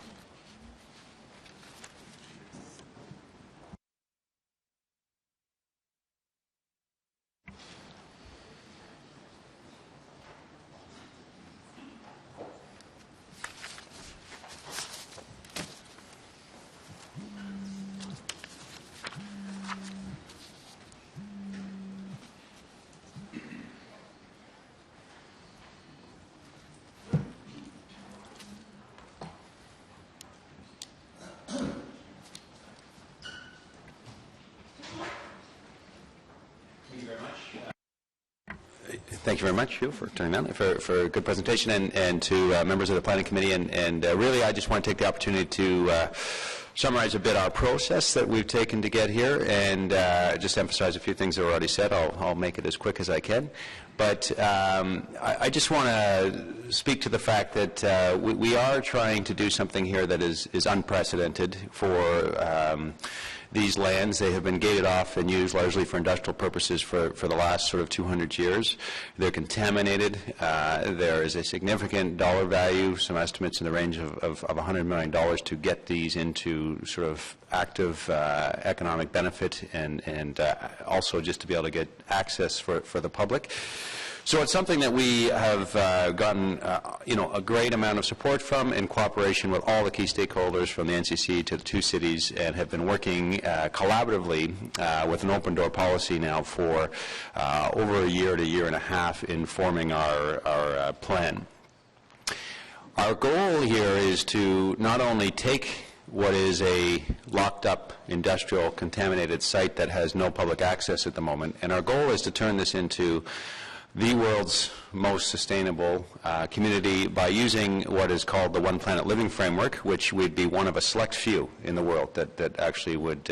Thank you very much, Hugh, for turning on for a good presentation, and to members of the Planning Committee. And really, I just want to take the opportunity to summarize a bit our process that we've taken to get here, and just emphasize a few things that were already said. I'll make it as quick as I can. But I just want to speak to the fact that we are trying to do something here that is unprecedented for these lands. They have been gated off and used largely for industrial purposes for the last sort of 200 years. They're contaminated. There is a significant dollar value, some estimates in the range of $100 million to get these into sort of active economic benefit, and also just to be able to get access for the public. So it's something that we have gotten, a great amount of support from, in cooperation with all the key stakeholders from the NCC to the two cities, and have been working collaboratively with an open door policy now for over a year to a year and a half in forming our plan. Our goal here is to not only take what is a locked-up industrial contaminated site that has no public access at the moment, and our goal is to turn this into the world's most sustainable community by using what is called the One Planet Living Framework, which would be one of a select few in the world that actually would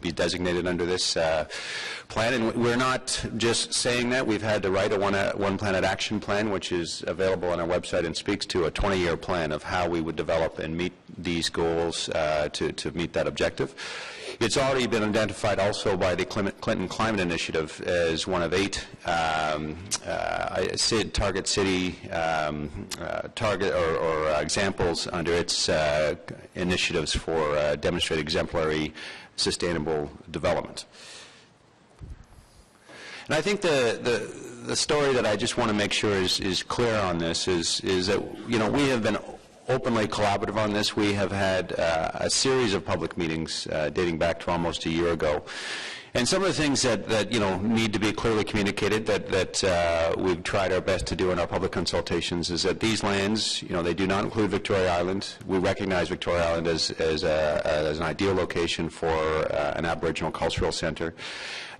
be designated under this plan. And we're not just saying that. We've had to write a One Planet Action Plan, which is available on our website and speaks to a 20-year plan of how we would develop and meet these goals to meet that objective. It's already been identified also by the Clinton Climate Initiative as one of 8 target city examples under its initiatives for demonstrate exemplary sustainable development. And I think the story that I just want to make sure is clear on this is that we have been openly collaborative on this. We have had a series of public meetings dating back to almost a year ago. And some of the things that need to be clearly communicated that we've tried our best to do in our public consultations is that these lands, they do not include Victoria Island. We recognize Victoria Island as an ideal location for an Aboriginal cultural center.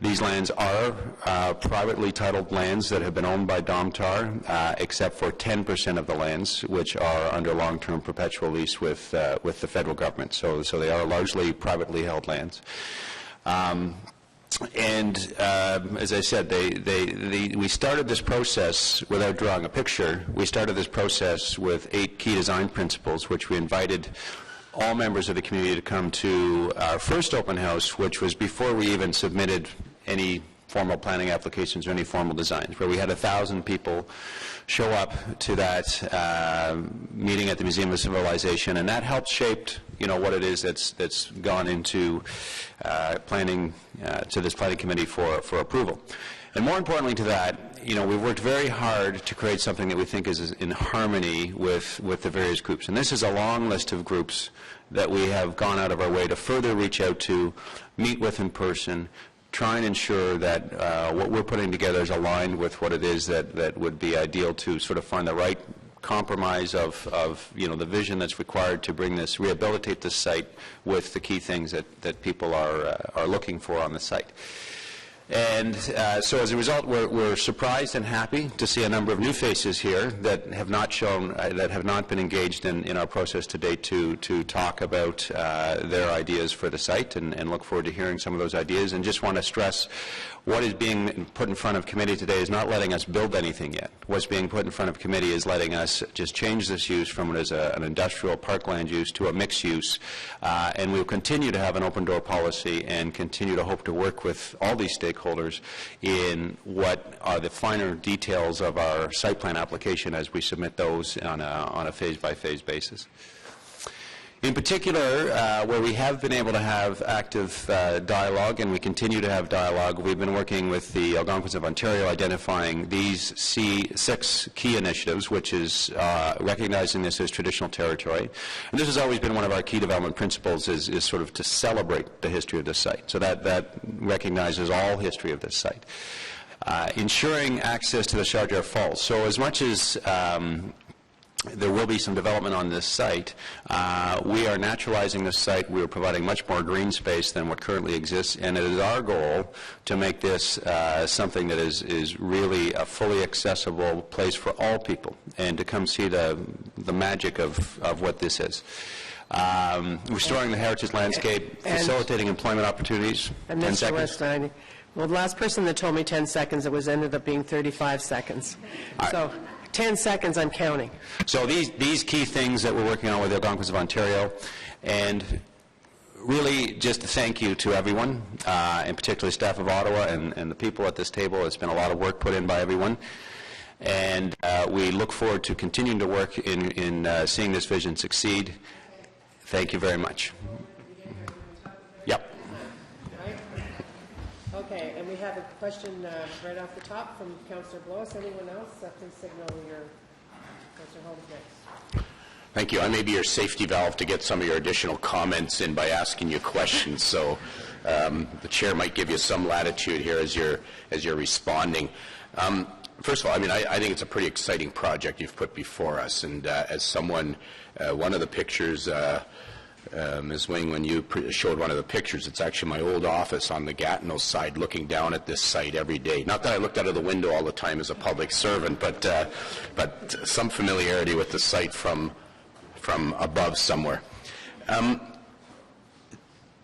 These lands are privately titled lands that have been owned by Domtar, except for 10% of the lands, which are under long-term perpetual lease with the federal government. So they are largely privately held lands. As I said, we started this process, without drawing a picture, we started this process with 8 key design principles, which we invited all members of the community to come to our first open house, which was before we even submitted any formal planning applications or any formal designs, where we had 1,000 people show up to that meeting at the Museum of Civilization, and that helped shape, what it is that's gone into planning to this planning committee for approval. And more importantly to that, we've worked very hard to create something that we think is in harmony with the various groups. And this is a long list of groups that we have gone out of our way to further reach out to, meet with in person, try and ensure that what we're putting together is aligned with what it is that would be ideal to sort of find the right compromise of the vision that's required to rehabilitate this site with the key things that people are looking for on the site. And so as a result, we're surprised and happy to see a number of new faces here that have not been engaged in our process to date to talk about their ideas for the site, and look forward to hearing some of those ideas. And just want to stress, what is being put in front of committee today is not letting us build anything yet. What's being put in front of committee is letting us just change this use from what is an industrial parkland use to a mixed use, and we'll continue to have an open door policy and continue to hope to work with all these stakeholders in what are the finer details of our site plan application as we submit those on a phase-by-phase basis. In particular, where we have been able to have active dialogue, and we continue to have dialogue, we've been working with the Algonquins of Ontario identifying these 6 key initiatives, which is recognizing this as traditional territory. And this has always been one of our key development principles, is sort of to celebrate the history of this site. So that recognizes all history of this site. Ensuring access to the Chaudière Falls. So as much as there will be some development on this site, we are naturalizing this site. We are providing much more green space than what currently exists, and it is our goal to make this something that is really a fully accessible place for all people, and to come see the magic of what this is. Restoring the heritage landscape, facilitating employment opportunities. And 10 Mr. seconds. Westheim, well, the last person that told me 10 seconds, it ended up being 35 seconds. So 10 seconds, I'm counting. So these key things that we're working on with the Algonquins of Ontario, and really just a thank you to everyone, and particularly staff of Ottawa and the people at this table. It's been a lot of work put in by everyone, and we look forward to continuing to work in seeing this vision succeed. Thank you very much. Yep. Okay, and we have a question right off the top from Councillor Blois. Anyone else? Please signal your Councillor Holmes next. Thank you. I may be your safety valve to get some of your additional comments in by asking you questions. So the chair might give you some latitude here as you're responding. First of all, I think it's a pretty exciting project you've put before us. And as someone, one of the pictures, Ms. Wing, when you showed one of the pictures, it's actually my old office on the Gatineau side looking down at this site every day. Not that I looked out of the window all the time as a public servant, but some familiarity with the site from above somewhere.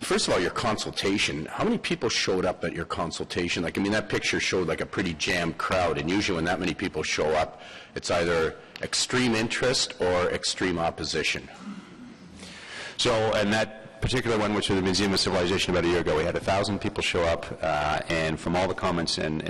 First of all, your consultation, how many people showed up at your consultation? That picture showed like a pretty jammed crowd, and usually when that many people show up, it's either extreme interest or extreme opposition. So, and that particular one, which was the Museum of Civilization about a year ago, we had 1,000 people show up, and from all the comments and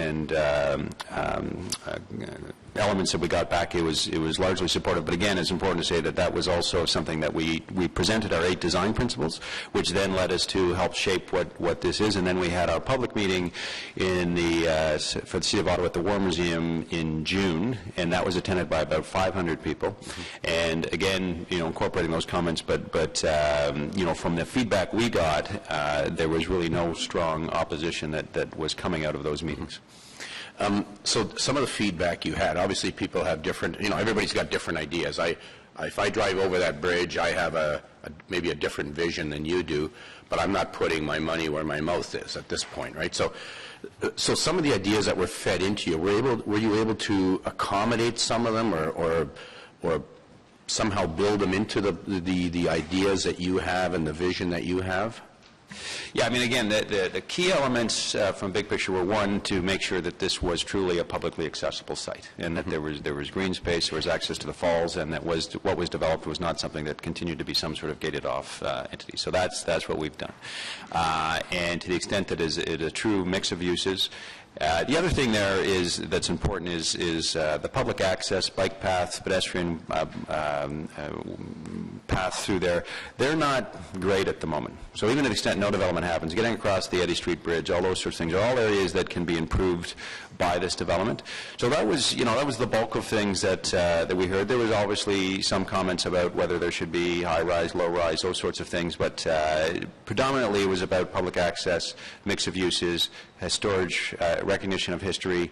elements that we got back, it was largely supportive. But again, it's important to say that was also something that we presented our 8 design principles, which then led us to help shape what this is. And then we had our public meeting in for the City of Ottawa at the War Museum in June, and that was attended by about 500 people. And again, incorporating those comments, but from the feedback we got, there was really no strong opposition that was coming out of those meetings. So some of the feedback you had, obviously people have different, everybody's got different ideas. If I drive over that bridge, I have maybe a different vision than you do, but I'm not putting my money where my mouth is at this point, right? So some of the ideas that were fed into you, were you able to accommodate some of them or somehow build them into the ideas that you have and the vision that you have? Yeah, again, the key elements from Big Picture were, one, to make sure that this was truly a publicly accessible site, and that there was green space, there was access to the falls, and that what was developed was not something that continued to be some sort of gated off entity. So that's what we've done. And to the extent that it is a true mix of uses, The other thing there is that's important is the public access, bike paths, pedestrian paths through there. They're not great at the moment. So even to the extent no development happens, getting across the Eddy Street Bridge, all those sorts of things are all areas that can be improved by this development. So that was, that was the bulk of things that we heard. There was obviously some comments about whether there should be high-rise, low-rise, those sorts of things, but predominantly it was about public access, mix of uses, storage, recognition of history,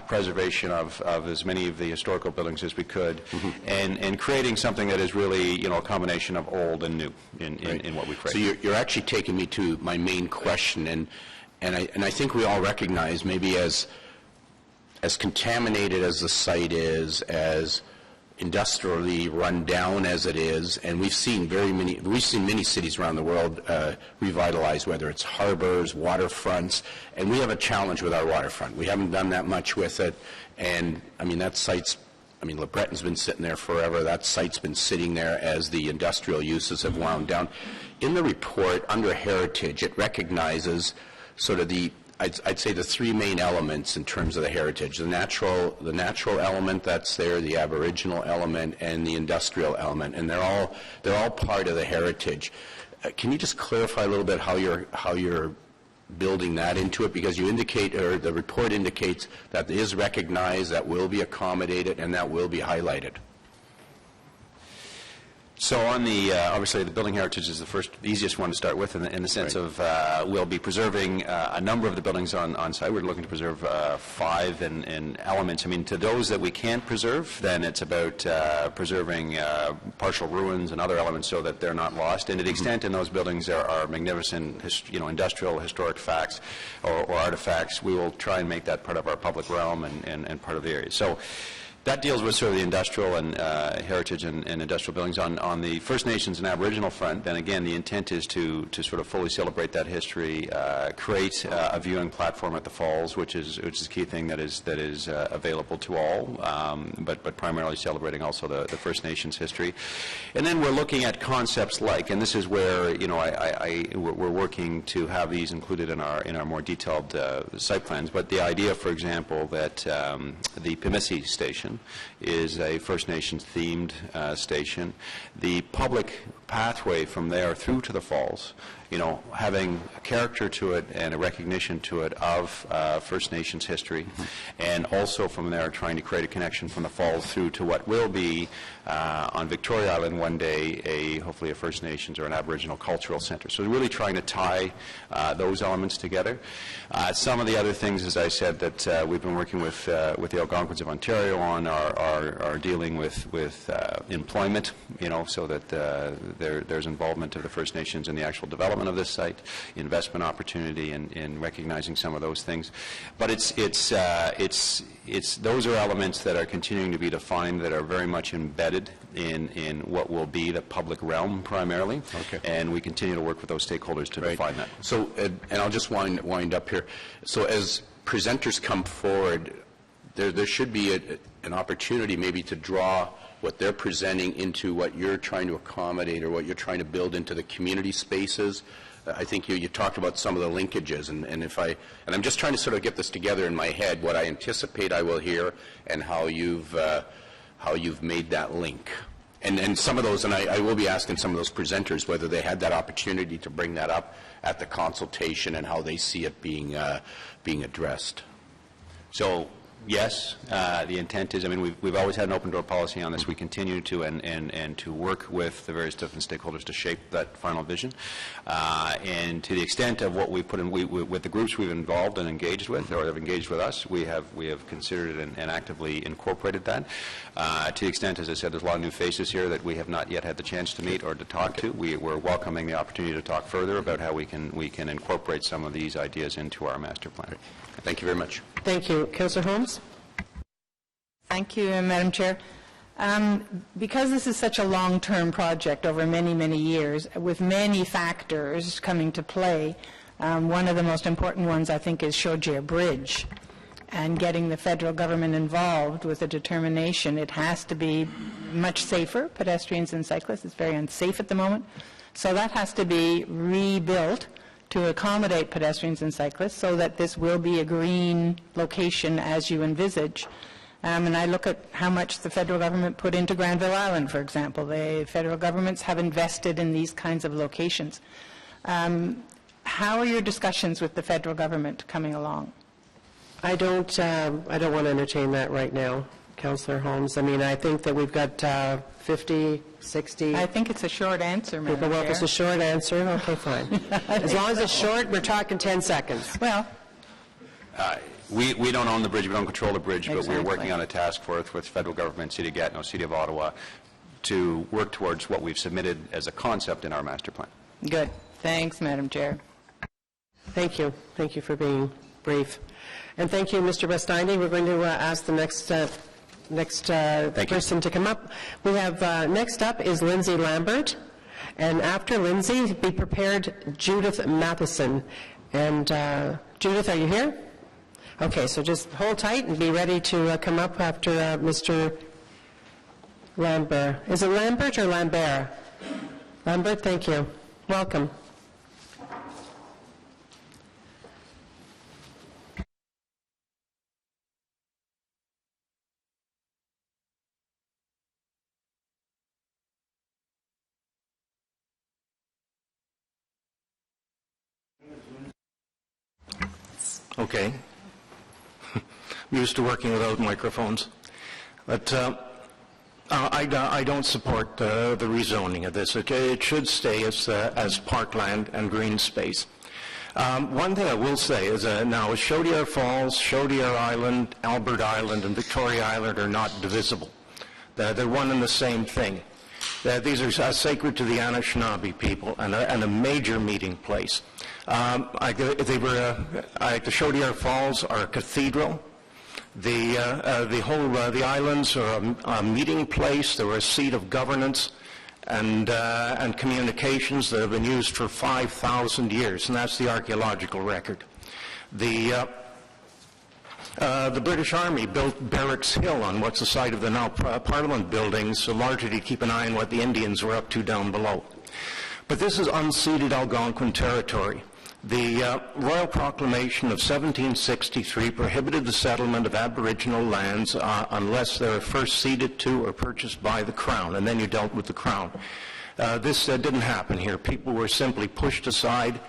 preservation of as many of the historical buildings as we could, and creating something that is really, a combination of old and new in what we create. So you're actually taking me to my main question, and I think we all recognize, maybe as contaminated as the site is, as industrially run down as it is, and we've seen many cities around the world revitalized, whether it's harbors, waterfronts, and we have a challenge with our waterfront. We haven't done that much with it, and that site's, Le Breton's been sitting there forever. That site's been sitting there as the industrial uses have wound down. In the report, under heritage, it recognizes sort of I'd say the three main elements in terms of the heritage: the natural element that's there, the Aboriginal element, and the industrial element, and they're all part of the heritage. Can you just clarify a little bit how you're building that into it? Because you indicate, or the report indicates, that it is recognized, that will be accommodated, and that will be highlighted. So on the, obviously the building heritage is the easiest one to start with in the sense of we'll be preserving a number of the buildings on site. We're looking to preserve 5 and elements. To those that we can't preserve, then it's about preserving partial ruins and other elements so that they're not lost. And to the extent in those buildings there are magnificent, industrial historic facts or artifacts, we will try and make that part of our public realm and part of the area. So that deals with sort of the industrial and heritage and industrial buildings. On the First Nations and Aboriginal front, then again, the intent is to sort of fully celebrate that history, create a viewing platform at the falls, which is a key thing that is available to all, but primarily celebrating also the First Nations history. And then we're looking at concepts like, and this is where we're working to have these included in our more detailed site plans. But the idea, for example, that the Pimisi station is a First Nations themed station. The public pathway from there through to the falls, having a character to it and a recognition to it of First Nations history, and also from there trying to create a connection from the falls through to what will be on Victoria Island one day, hopefully a First Nations or an Aboriginal cultural center. So really trying to tie those elements together. Some of the other things, as I said, that we've been working with the Algonquins of Ontario on are dealing with employment, so that there's involvement of the First Nations in the actual development of this site, investment opportunity, in recognizing some of those things. But it's those are elements that are continuing to be defined, that are very much embedded in what will be the public realm primarily. Okay. And we continue to work with those stakeholders to define that. So, and I'll just wind up here. So as presenters come forward, there should be an opportunity maybe to draw what they're presenting into what you're trying to accommodate or what you're trying to build into the community spaces. I think you talked about some of the linkages, and I'm just trying to sort of get this together in my head, what I anticipate I will hear and how you've made that link. And some of those, and I will be asking some of those presenters whether they had that opportunity to bring that up at the consultation and how they see it being addressed. So, yes, the intent is, we've always had an open door policy on this. We continue to and to work with the various different stakeholders to shape that final vision. And to the extent of what we put in, with the groups we've involved and engaged with, or have engaged with us, we have considered it and actively incorporated that. To the extent, as I said, there's a lot of new faces here that we have not yet had the chance to meet or to talk to. We're welcoming the opportunity to talk further about how we can incorporate some of these ideas into our master plan. Thank you very much. Thank you. Councillor Holmes? Thank you, Madam Chair. Because this is such a long-term project over many, many years, with many factors coming to play, one of the most important ones, I think, is Chaudière Bridge, and getting the federal government involved with a determination. It has to be much safer, pedestrians and cyclists. It's very unsafe at the moment. So that has to be rebuilt to accommodate pedestrians and cyclists so that this will be a green location as you envisage. And I look at how much the federal government put into Granville Island, for example. The federal governments have invested in these kinds of locations. How are your discussions with the federal government coming along? I don't want to entertain that right now, Councillor Holmes. I mean, I think that we've got 50, 60... I think it's a short answer, Madam People, well, if it's a short answer, okay, fine. As long as it's short, we're talking 10 seconds. Well... We don't own the bridge, we don't control the bridge, but Exactly. we're working on a task force with federal government, City of Gatineau, City of Ottawa, to work towards what we've submitted as a concept in our master plan. Good. Thanks, Madam Chair. Thank you. Thank you for being brief. And thank you, Mr. Bastani. We're going to ask the next person to come up. We have, next up is Lindsay Lambert. And after Lindsay, be prepared, Judith Matheson. And Judith, are you here? Okay, so just hold tight and be ready to come up after Mr. Lambert. Is it Lambert or Lambert? Lambert, thank you. Welcome. Okay. I'm used to working without microphones. But I don't support the rezoning of this. It should stay as parkland and green space. One thing I will say is now Chaudière Falls, Chaudière Island, Albert Island, and Victoria Island are not divisible. They're one and the same thing. These are sacred to the Anishinaabe people and a major meeting place. The Chaudière Falls are a cathedral. The islands are a meeting place. They were a seat of governance and communications that have been used for 5,000 years, and that's the archaeological record. The British Army built Barracks Hill on what's the site of the now Parliament buildings, so largely to keep an eye on what the Indians were up to down below. But this is unceded Algonquin territory. The Royal Proclamation of 1763 prohibited the settlement of Aboriginal lands unless they were first ceded to or purchased by the Crown, and then you dealt with the Crown. This didn't happen here. People were simply pushed aside.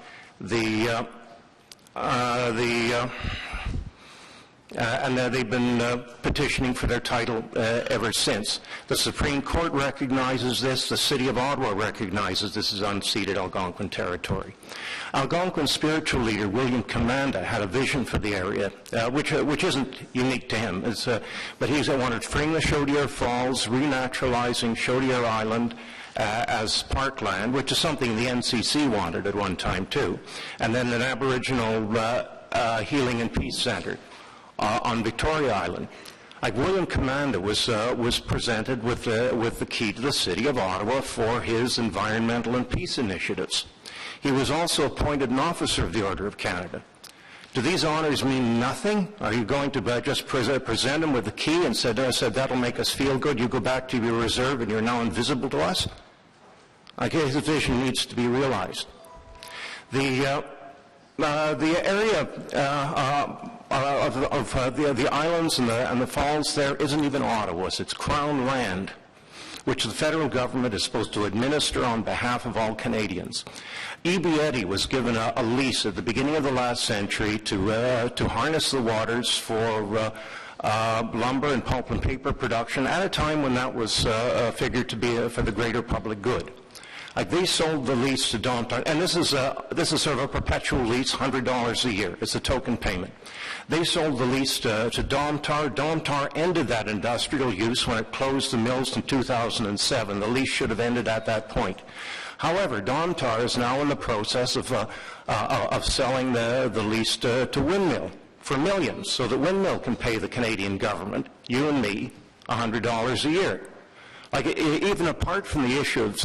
And they've been petitioning for their title ever since. The Supreme Court recognizes this. The City of Ottawa recognizes this as unceded Algonquin territory. Algonquin spiritual leader William Commanda had a vision for the area, which isn't unique to him. But he wanted freeing the Chaudière Falls, renaturalizing Chaudière Island as parkland, which is something the NCC wanted at one time too, and then an Aboriginal healing and peace center on Victoria Island. Like William Commanda was presented with the key to the City of Ottawa for his environmental and peace initiatives. He was also appointed an officer of the Order of Canada. Do these honors mean nothing? Are you going to just present him with the key and said that'll make us feel good, you go back to your reserve and you're now invisible to us? I guess the vision needs to be realized. The area of the islands and the falls there isn't even Ottawa's. It's Crown land, which the federal government is supposed to administer on behalf of all Canadians. E.B. Eddy was given a lease at the beginning of the last century to harness the waters for lumber and pulp and paper production at a time when that was figured to be for the greater public good. Like they sold the lease to Domtar, and this is sort of a perpetual lease, $100 a year. It's a token payment. They sold the lease to Domtar. Domtar ended that industrial use when it closed the mills in 2007. The lease should have ended at that point. However, Domtar is now in the process of selling the lease to Windmill for millions, so that Windmill can pay the Canadian government, you and me, $100 a year. Like, even apart from the issue of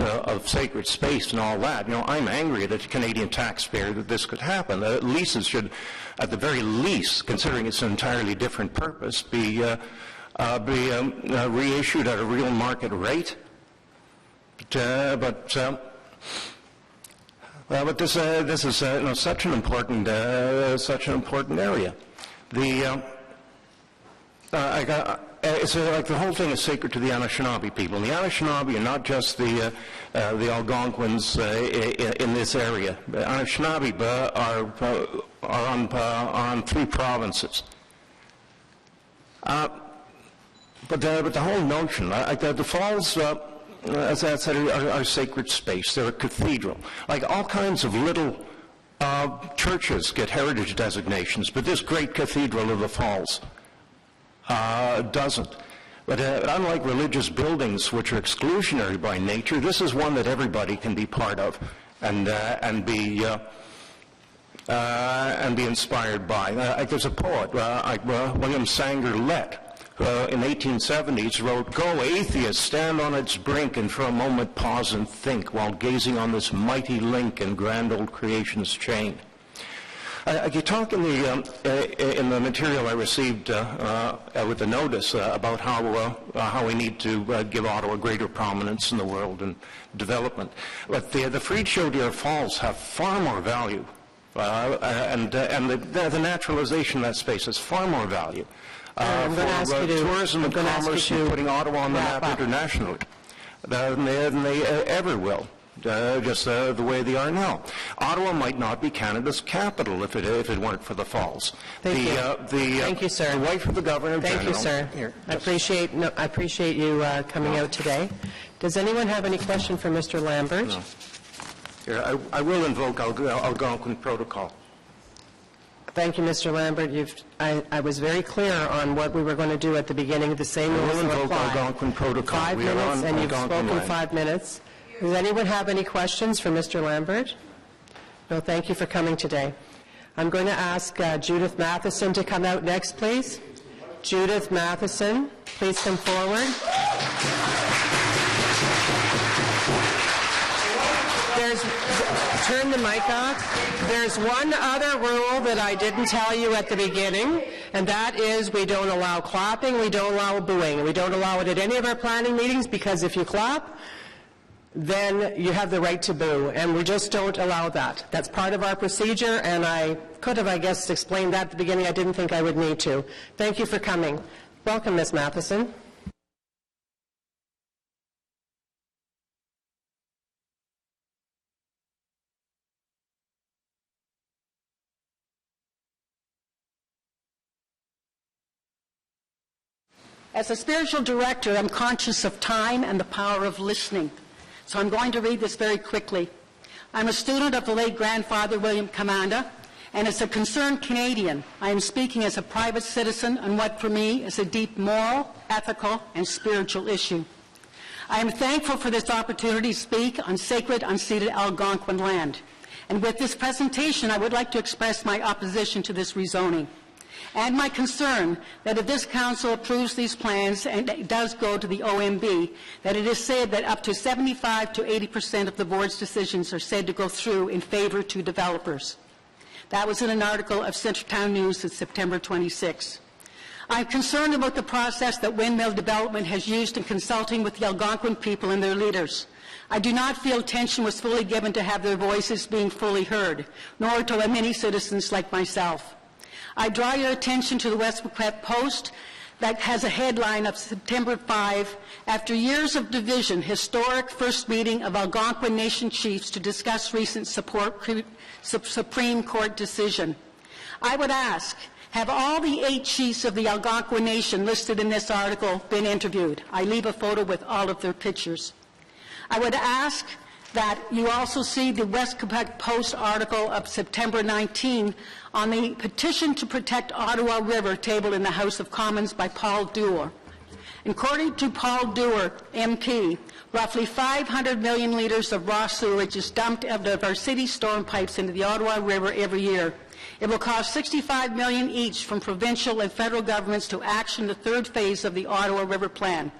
sacred space and all that, I'm angry at the Canadian taxpayer that this could happen. The leases should, at the very least, considering it's an entirely different purpose, be reissued at a real market rate. But Well, but this is such an important area. It's like the whole thing is sacred to the Anishinaabe people. And the Anishinaabe are not just the Algonquins in this area. The Anishinaabe are on 3 provinces. But the whole notion, the falls, as I said, are sacred space. They're a cathedral. Like all kinds of little churches get heritage designations, but this great cathedral of the falls doesn't. But unlike religious buildings, which are exclusionary by nature, this is one that everybody can be part of and be inspired by. There's a poet, William Sanger Lett, in 1870s wrote, "Go, atheists, stand on its brink, and for a moment pause and think, while gazing on this mighty link in grand old creation's chain." You talk in the material I received with the notice about how we need to give Ottawa greater prominence in the world and development. But the Freed Chaudière Falls have far more value, and the naturalization of that space has far more value for tourism and commerce and putting Ottawa on the map internationally than they ever will. Just the way they are now. Ottawa might not be Canada's capital if it weren't for the falls. Thank you, sir. The wife of the governor general. Thank you, sir. Here, I appreciate you coming out today. Does anyone have any question for Mr. Lambert? No. Here, I will invoke Algonquin protocol. Thank you, Mr. Lambert. I was very clear on what we were going to do at the beginning. The same rules will invoke apply. Algonquin protocol. 5 minutes, and you've spoken 5 minutes. Does anyone have any questions for Mr. Lambert? No, thank you for coming today. I'm going to ask Judith Matheson to come out next, please. Judith Matheson, please come forward. Turn the mic off. There's one other rule that I didn't tell you at the beginning, and that is we don't allow clapping, we don't allow booing. We don't allow it at any of our planning meetings, because if you clap, then you have the right to boo, and we just don't allow that. That's part of our procedure, and I could have, I guess, explained that at the beginning. I didn't think I would need to. Thank you for coming. Welcome, Ms. Matheson. As a spiritual director, I'm conscious of time and the power of listening. So I'm going to read this very quickly. I'm a student of the late grandfather William Commanda, and as a concerned Canadian, I am speaking as a private citizen on what for me is a deep moral, ethical, and spiritual issue. I am thankful for this opportunity to speak on sacred, unceded Algonquin land. And with this presentation, I would like to express my opposition to this rezoning, and my concern that if this council approves these plans and it does go to the OMB, that it is said that up to 75 to 80% of the board's decisions are said to go through in favor to developers. That was in an article of Centretown News in September 26. I'm concerned about the process that Windmill Development has used in consulting with the Algonquin people and their leaders. I do not feel attention was fully given to have their voices being fully heard, nor to many citizens like myself. I draw your attention to the West Quebec Post that has a headline of September 5, after years of division, historic first meeting of Algonquin Nation chiefs to discuss recent Supreme Court decision. I would ask, have all the 8 chiefs of the Algonquin Nation listed in this article been interviewed? I leave a photo with all of their pictures. I would ask that you also see the West Quebec Post article of September 19 on the petition to protect Ottawa River tabled in the House of Commons by Paul Dewar. According to Paul Dewar, MP, roughly 500 million litres of raw sewage is dumped out of our city storm pipes into the Ottawa River every year. It will cost $65 million each from provincial and federal governments to action the 3rd phase of the Ottawa River Plan.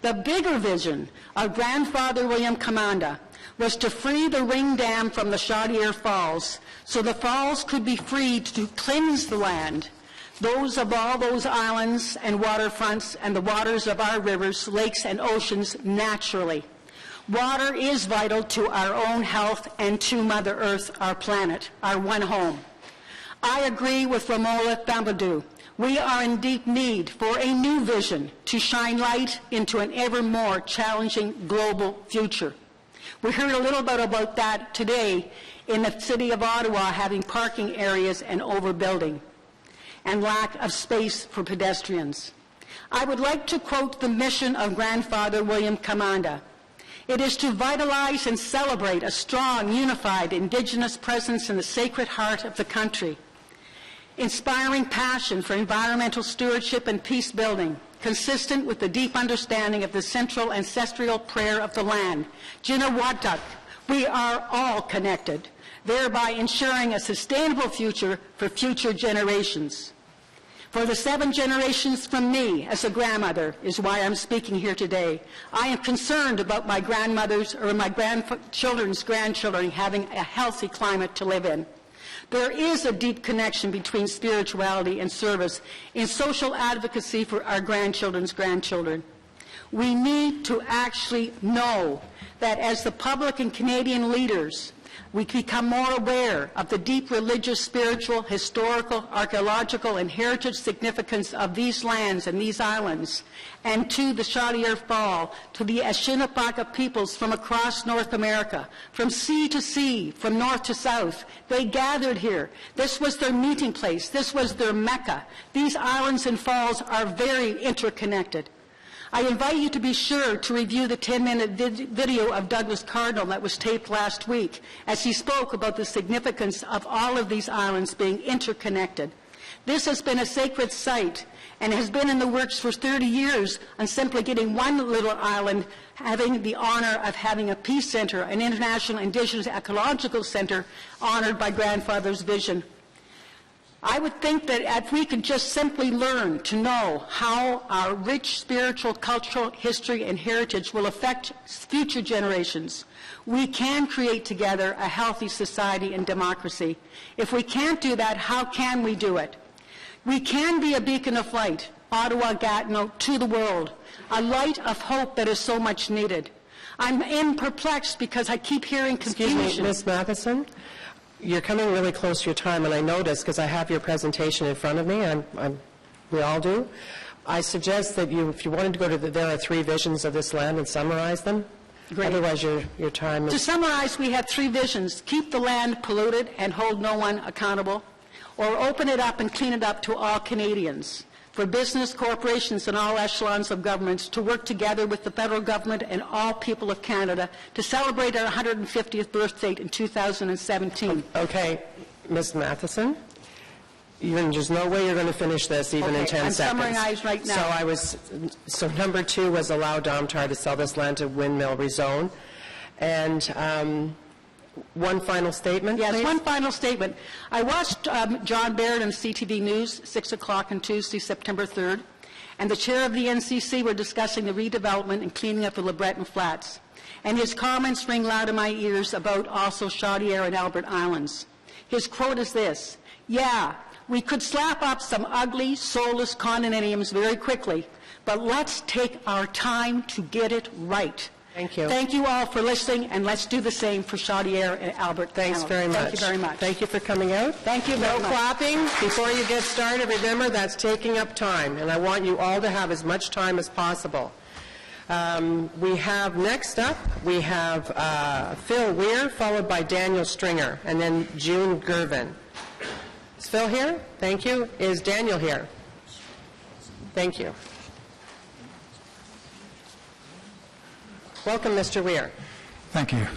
The bigger vision of grandfather William Commanda was to free the Ring Dam from the Chaudière Falls so the falls could be freed to cleanse the land, those of all those islands and waterfronts and the waters of our rivers, lakes, and oceans naturally. Water is vital to our own health and to Mother Earth, our planet, our one home. I agree with Romola Bambadou. We are in deep need for a new vision to shine light into an ever more challenging global future. We heard a little bit about that today in the city of Ottawa, having parking areas and overbuilding and lack of space for pedestrians. I would like to quote the mission of Grandfather William Commanda. It is to vitalize and celebrate a strong, unified, Indigenous presence in the sacred heart of the country, inspiring passion for environmental stewardship and peace building, consistent with the deep understanding of the central ancestral prayer of the land, Jinawatak, we are all connected, thereby ensuring a sustainable future for future generations. For the 7 generations from me as a grandmother is why I'm speaking here today. I am concerned about my grandmother's or my grandchildren's grandchildren having a healthy climate to live in. There is a deep connection between spirituality and service in social advocacy for our grandchildren's grandchildren. We need to actually know that as the public and Canadian leaders, we become more aware of the deep religious, spiritual, historical, archaeological, and heritage significance of these lands and these islands, and to the Chaudière Fall, to the Ashinapaka peoples from across North America, from sea to sea, from north to south. They gathered here. This was their meeting place. This was their Mecca. These islands and falls are very interconnected. I invite you to be sure to review the 10-minute video of Douglas Cardinal that was taped last week as he spoke about the significance of all of these islands being interconnected. This has been a sacred site and has been in the works for 30 years on simply getting one little island having the honor of having a peace center, an international indigenous ecological center honored by Grandfather's vision. I would think that if we could just simply learn to know how our rich spiritual, cultural history and heritage will affect future generations, we can create together a healthy society and democracy. If we can't do that, how can we do it? We can be a beacon of light, Ottawa, Gatineau, to the world, a light of hope that is so much needed. I'm perplexed because I keep hearing confusion. Excuse me, Ms. Matheson? You're coming really close to your time, and I noticed, because I have your presentation in front of me, we all do. I suggest that if you wanted to go to there are 3 visions of this land and summarize them. Great. Otherwise, your time is... To summarize, we have 3 visions. Keep the land polluted and hold no one accountable, or open it up and clean it up to all Canadians. For business, corporations, and all echelons of governments to work together with the federal government and all people of Canada to celebrate our 150th birthday in 2017. Okay, Ms. Matheson, there's no way you're going to finish this even in 10 seconds. I'm summarizing right now. So number 2 was allow Domtar to sell this land to Windmill Rezone. And one final statement, Yes, please? one final statement. I watched John Baird on CTV News, 6 o'clock on Tuesday, September 3rd, and the chair of the NCC were discussing the redevelopment and cleaning up the LeBreton Flats. And his comments ring loud in my ears about also Chaudière and Albert Islands. His quote is this: "Yeah, we could slap up some ugly, soulless condominiums very quickly, but let's take our time to get it right." Thank you. Thank you all for listening, and let's do the same for Chaudière and Albert. Thanks very much. Thank you very much. Thank you for coming out. Thank you very No much. clapping before you get started. Remember, that's taking up time, and I want you all to have as much time as possible. We have, next up, we have Phil Weir, followed by Daniel Stringer, and then June Gervin. Is Phil here? Thank you. Is Daniel here? Thank you. Welcome, Mr. Weir. Thank you.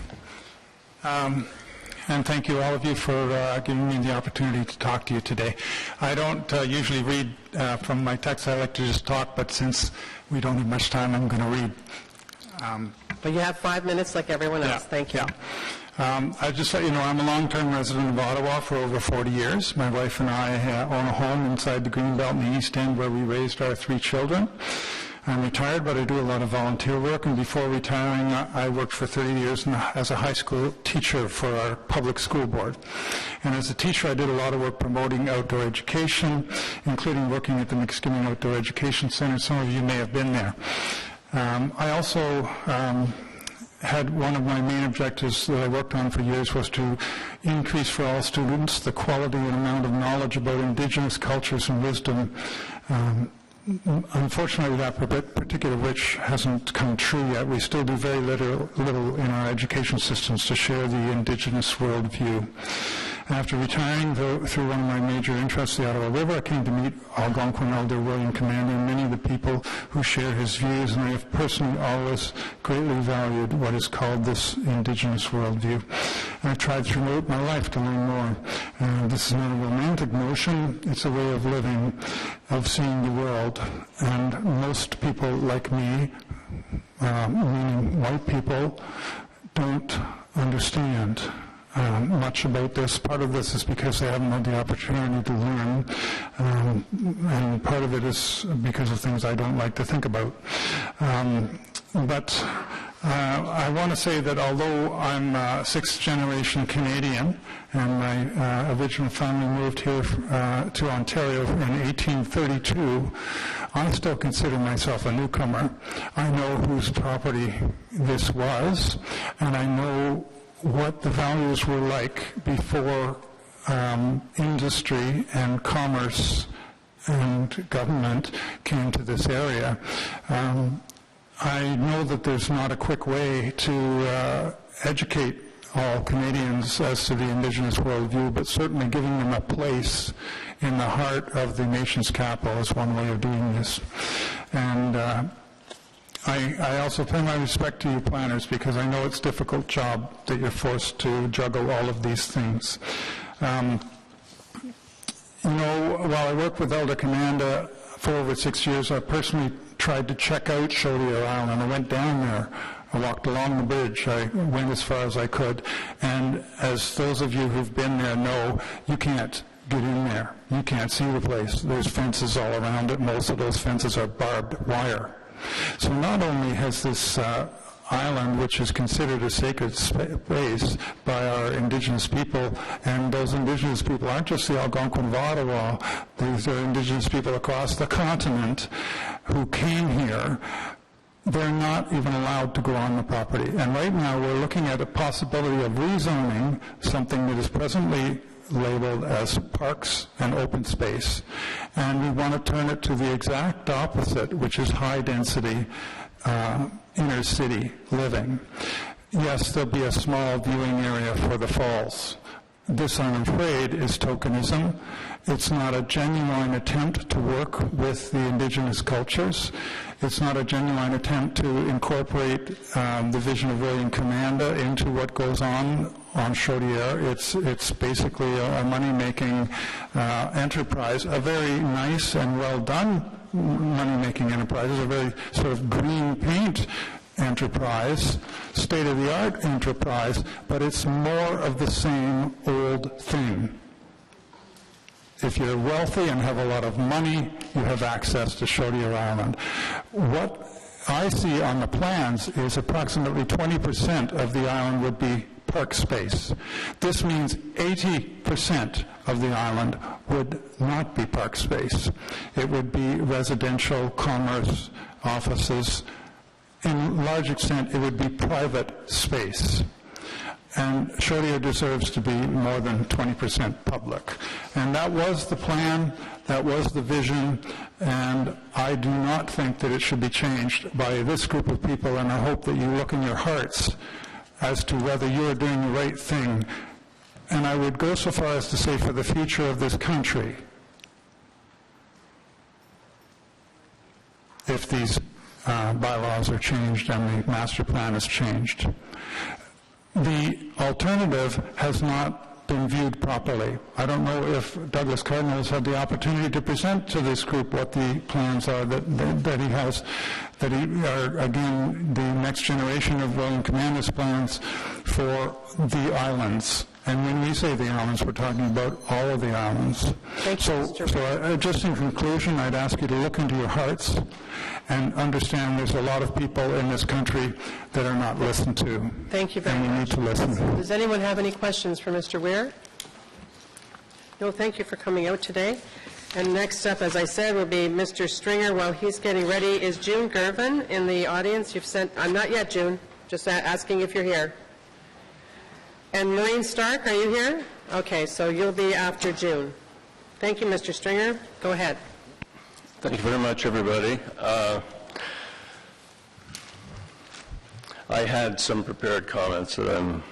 And thank you, all of you, for giving me the opportunity to talk to you today. I don't usually read from my text. I like to just talk, but since we don't have much time, I'm going to read. But you have 5 minutes like everyone else. Thank you. I just let you know I'm a long-term resident of Ottawa for over 40 years. My wife and I own a home inside the Greenbelt in the East End where we raised our 3 children. I'm retired, but I do a lot of volunteer work, and before retiring, I worked for 30 years as a high school teacher for our public school board. And as a teacher, I did a lot of work promoting outdoor education, including working at the McSkimming Outdoor Education Center. Some of you may have been there. I also had one of my main objectives that I worked on for years was to increase for all students the quality and amount of knowledge about Indigenous cultures and wisdom. Unfortunately, that particular wish hasn't come true yet. We still do very little in our education systems to share the Indigenous worldview. After retiring, through one of my major interests, the Ottawa River, I came to meet Algonquin Elder William Commander and many of the people who share his views, and I have personally always greatly valued what is called this Indigenous worldview. And I've tried throughout my life to learn more. This is not a romantic notion, it's a way of living, of seeing the world. And most people like me, meaning white people, don't understand much about this. Part of this is because they haven't had the opportunity to learn, and part of it is because of things I don't like to think about. But I want to say that although I'm a sixth-generation Canadian, and my original family moved here to Ontario in 1832, I still consider myself a newcomer. I know whose property this was, and I know what the values were like before industry and commerce and government came to this area. I know that there's not a quick way to educate all Canadians as to the Indigenous worldview, but certainly giving them a place in the heart of the nation's capital is one way of doing this. And I also pay my respect to you planners, because I know it's a difficult job that you're forced to juggle all of these things. While I worked with Elder Commander for over 6 years, I personally tried to check out Chaudière Island. I went down there. I walked along the bridge. I went as far as I could. And as those of you who've been there know, you can't get in there. You can't see the place. There's fences all around it. Most of those fences are barbed wire. So not only has this island, which is considered a sacred space by our Indigenous people, and those Indigenous people aren't just the Algonquin of Ottawa, these are Indigenous people across the continent who came here. They're not even allowed to go on the property. And right now we're looking at a possibility of rezoning something that is presently labeled as parks and open space, and we want to turn it to the exact opposite, which is high-density inner city living. Yes, there'll be a small viewing area for the falls. This, I'm afraid, is tokenism. It's not a genuine attempt to work with the Indigenous cultures. It's not a genuine attempt to incorporate the vision of William Commander into what goes on Chaudière. It's basically a money-making enterprise, a very nice and well-done money-making enterprise. It's a very sort of green paint enterprise, state-of-the-art enterprise, but it's more of the same old thing. If you're wealthy and have a lot of money, you have access to Chaudière Island. What I see on the plans is approximately 20% of the island would be park space. This means 80% of the island would not be park space. It would be residential, commerce, offices. In large extent, it would be private space. And Chaudière deserves to be more than 20% public. And that was the plan, that was the vision, and I do not think that it should be changed by this group of people, and I hope that you look in your hearts as to whether you are doing the right thing. And I would go so far as to say, for the future of this country, if these bylaws are changed and the master plan is changed. The alternative has not been viewed properly. I don't know if Douglas Cardinal has had the opportunity to present to this group what the plans are that he has, that are, again, the next generation of William Commander's plans for the islands. And when we say the islands, we're talking about all of the islands. Thank you, So just in conclusion, I'd ask you to look into your hearts and understand there's a lot of people in this country that are not listened to. Thank you very much. And we need to listen. Does anyone have any questions for Mr. Weir? No, thank you for coming out today. And next up, as I said, will be Mr. Stringer. While he's getting ready, is June Gervin in the audience? You've sent, I'm not yet, June. Just asking if you're here. And Maureen Stark, are you here? Okay, so you'll be after June. Thank you, Mr. Stringer. Go ahead. Thank you very much, everybody. I had some prepared comments that I'm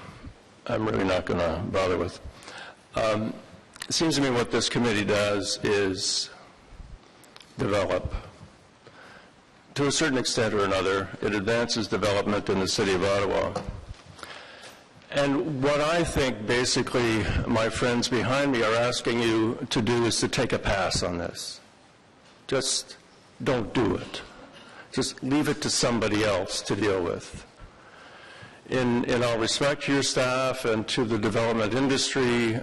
really not going to bother with. It seems to me what this committee does is develop. To a certain extent or another, it advances development in the city of Ottawa. And what I think basically my friends behind me are asking you to do is to take a pass on this. Just don't do it. Just leave it to somebody else to deal with. In all respect to your staff and to the development industry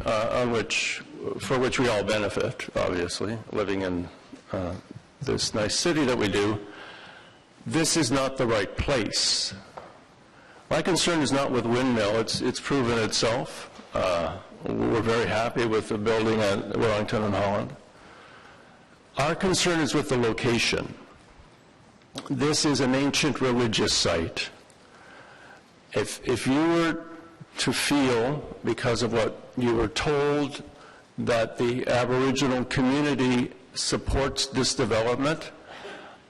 for which we all benefit, obviously, living in this nice city that we do, this is not the right place. My concern is not with Windmill. It's proven itself. We're very happy with the building at Wellington and Holland. Our concern is with the location. This is an ancient religious site. If you were to feel, because of what you were told, that the Aboriginal community supports this development,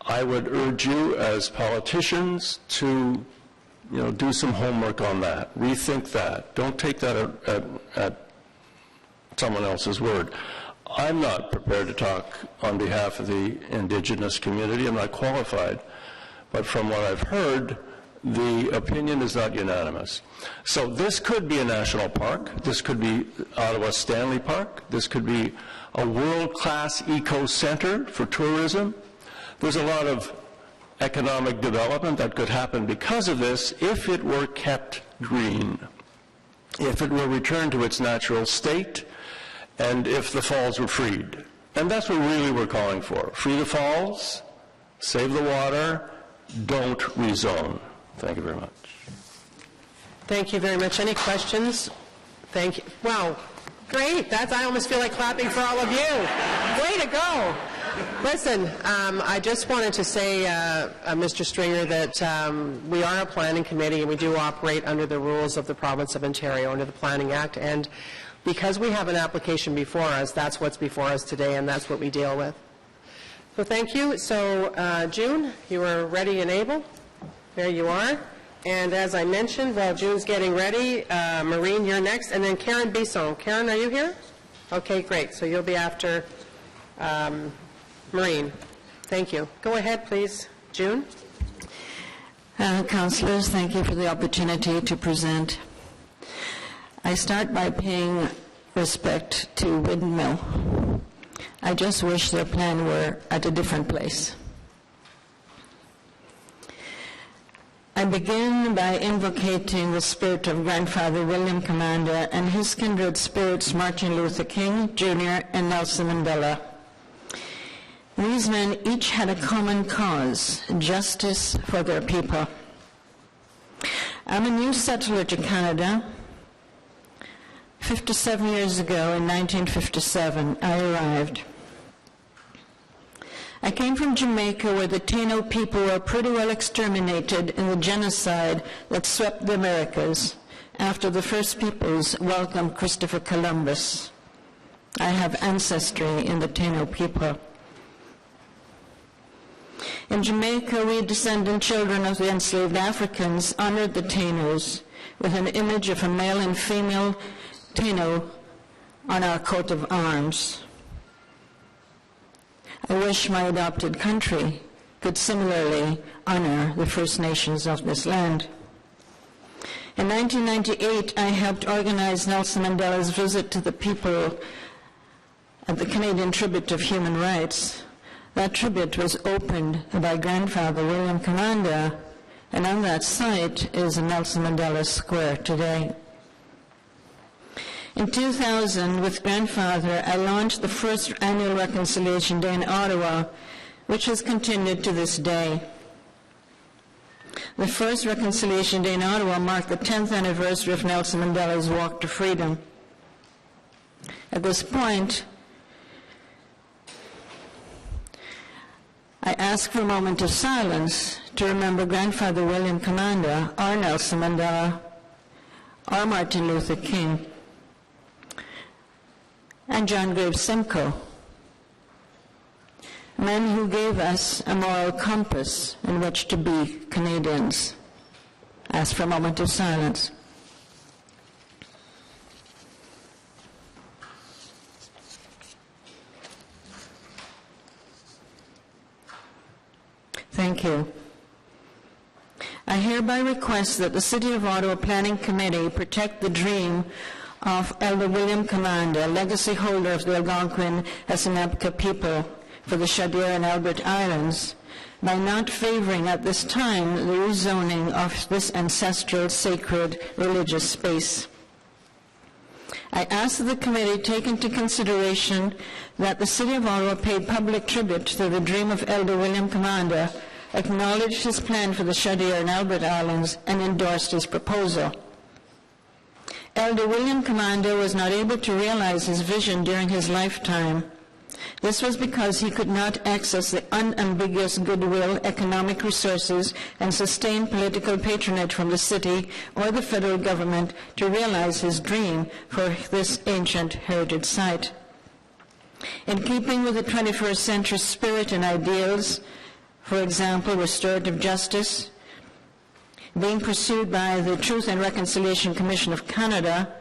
I would urge you as politicians to do some homework on that. Rethink that. Don't take that at someone else's word. I'm not prepared to talk on behalf of the Indigenous community. I'm not qualified. But from what I've heard, the opinion is not unanimous. So this could be a national park. This could be Ottawa Stanley Park. This could be a world-class eco-center for tourism. There's a lot of economic development that could happen because of this if it were kept green, if it were returned to its natural state, and if the falls were freed. And that's what really we're calling for. Free the falls, save the water, don't rezone. Thank you very much. Thank you very much. Any questions? Thank you. Wow, great. I almost feel like clapping for all of you. Way to go. Listen, I just wanted to say, Mr. Stringer, that we are a planning committee and we do operate under the rules of the Province of Ontario, under the Planning Act, and because we have an application before us, that's what's before us today and that's what we deal with. So thank you. So June, you are ready and able. There you are. And as I mentioned, while June's getting ready, Maureen, you're next, and then Karen Bisson. Karen, are you here? Okay, great. So you'll be after Maureen. Thank you. Go ahead, please. June? Councillors, thank you for the opportunity to present. I start by paying respect to Windmill. I just wish their plan were at a different place. I begin by invocating the spirit of Grandfather William Commander and his kindred spirits Martin Luther King, Jr., and Nelson Mandela. These men each had a common cause, justice for their people. I'm a new settler to Canada. 57 years ago, in 1957, I arrived. I came from Jamaica, where the Taino people were pretty well exterminated in the genocide that swept the Americas after the First Peoples welcomed Christopher Columbus. I have ancestry in the Taino people. In Jamaica, we descendant children of the enslaved Africans honored the Tainos with an image of a male and female Taino on our coat of arms. I wish my adopted country could similarly honor the First Nations of this land. In 1998, I helped organize Nelson Mandela's visit to the people at the Canadian Tribute of Human Rights. That tribute was opened by Grandfather William Commander, and on that site is Nelson Mandela Square today. In 2000, with Grandfather, I launched the first annual Reconciliation Day in Ottawa, which has continued to this day. The first Reconciliation Day in Ottawa marked the 10th anniversary of Nelson Mandela's walk to freedom. At this point, I ask for a moment of silence to remember Grandfather William Commander, or Nelson Mandela, or Martin Luther King, and John Graves Simcoe, men who gave us a moral compass in which to be Canadians. Ask for a moment of silence. Thank you. I hereby request that the City of Ottawa Planning Committee protect the dream of Elder William Commander, legacy holder of the Algonquin Asinabka people for the Chaudière and Albert Islands, by not favoring at this time the rezoning of this ancestral, sacred, religious space. I ask that the committee take into consideration that the City of Ottawa paid public tribute to the dream of Elder William Commander, acknowledged his plan for the Chaudière and Albert Islands, and endorsed his proposal. Elder William Commander was not able to realize his vision during his lifetime. This was because he could not access the unambiguous goodwill, economic resources, and sustained political patronage from the city or the federal government to realize his dream for this ancient heritage site. In keeping with the 21st century spirit and ideals, for example, restorative justice, being pursued by the Truth and Reconciliation Commission of Canada,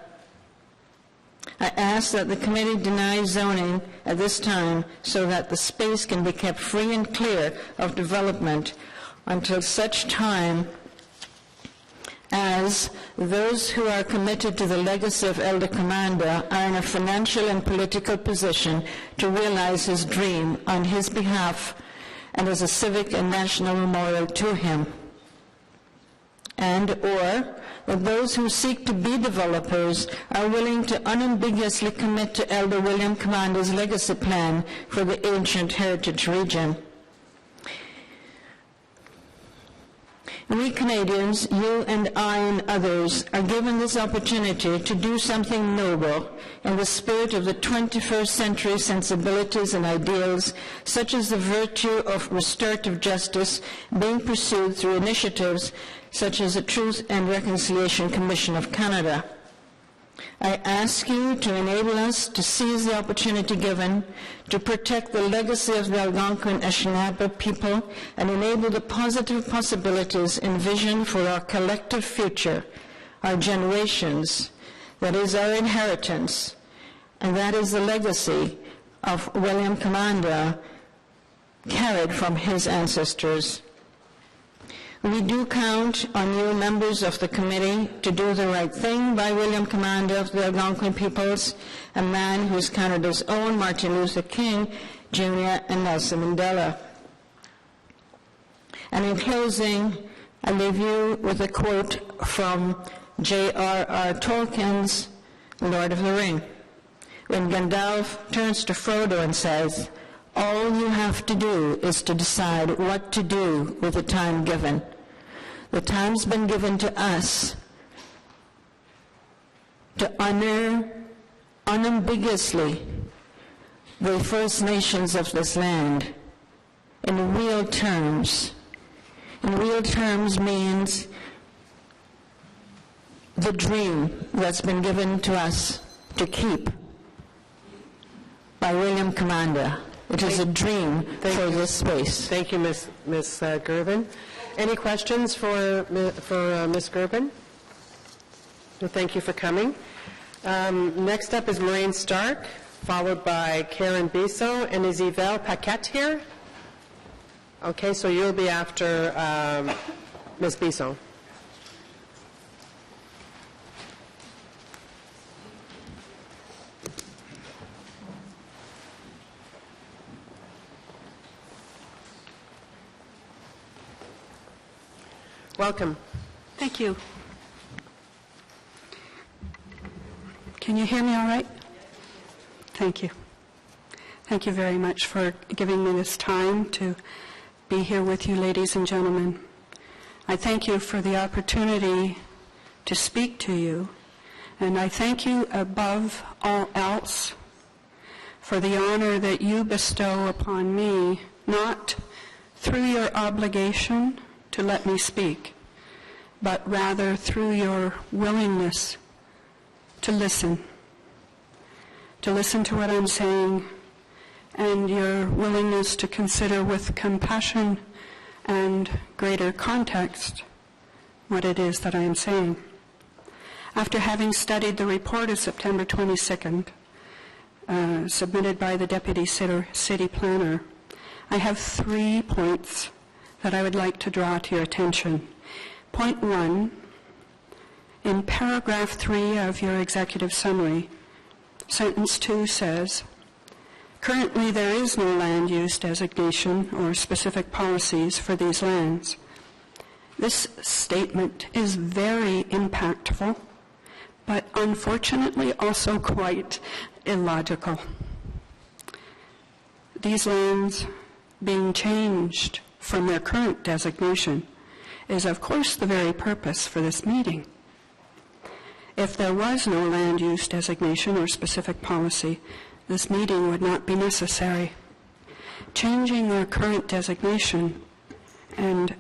I ask that the committee deny zoning at this time so that the space can be kept free and clear of development until such time as those who are committed to the legacy of Elder Commander are in a financial and political position to realize his dream on his behalf and as a civic and national memorial to him. And or that those who seek to be developers are willing to unambiguously commit to Elder William Commander's legacy plan for the ancient heritage region. We Canadians, you and I and others, are given this opportunity to do something noble in the spirit of the 21st century sensibilities and ideals, such as the virtue of restorative justice being pursued through initiatives such as the Truth and Reconciliation Commission of Canada. I ask you to enable us to seize the opportunity given to protect the legacy of the Algonquin Anishinaabe people and enable the positive possibilities envisioned for our collective future, our generations, that is our inheritance, and that is the legacy of William Commander carried from his ancestors. We do count on you, members of the committee, to do the right thing by William Commander of the Algonquin peoples, a man who is Canada's own Martin Luther King, Jr. and Nelson Mandela. And in closing, I leave you with a quote from J.R.R. Tolkien's Lord of the Ring, when Gandalf turns to Frodo and says, "All you have to do is to decide what to do with the time given." The time's been given to us to honor unambiguously the First Nations of this land in real terms. In real terms means the dream that's been given to us to keep by William Commander. It is a dream for this space. Thank you, Ms. Gervin. Any questions for Ms. Gervin? Well, thank you for coming. Next up is Maureen Stark, followed by Karen Bisso. And is Yvelle Paquette here? Okay, so you'll be after Ms. Bisso. Welcome. Thank you. Can you hear me all right? Thank you. Thank you very much for giving me this time to be here with you, ladies and gentlemen. I thank you for the opportunity to speak to you, and I thank you above all else for the honor that you bestow upon me, not through your obligation to let me speak, but rather through your willingness to listen to what I'm saying, and your willingness to consider with compassion and greater context what it is that I am saying. After having studied the report of September 22nd, submitted by the Deputy City Planner, I have 3 points that I would like to draw to your attention. Point 1, in paragraph 3 of your executive summary, sentence 2 says, currently there is no land use designation or specific policies for these lands. This statement is very impactful, but unfortunately also quite illogical. These lands being changed from their current designation is of course the very purpose for this meeting. If there was no land use designation or specific policy, this meeting would not be necessary. Changing their current designation and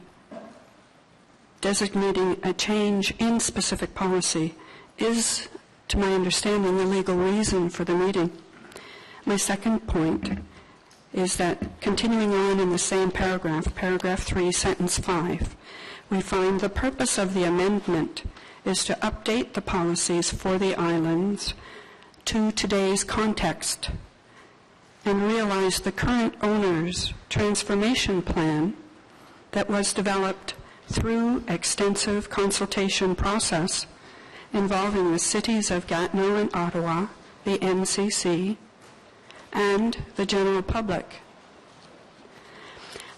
designating a change in specific policy is, to my understanding, the legal reason for the meeting. My second point is that, continuing on in the same paragraph, paragraph 3, sentence 5, we find the purpose of the amendment is to update the policies for the islands to today's context and realize the current owner's transformation plan that was developed through extensive consultation process involving the cities of Gatineau and Ottawa, the MCC, and the general public.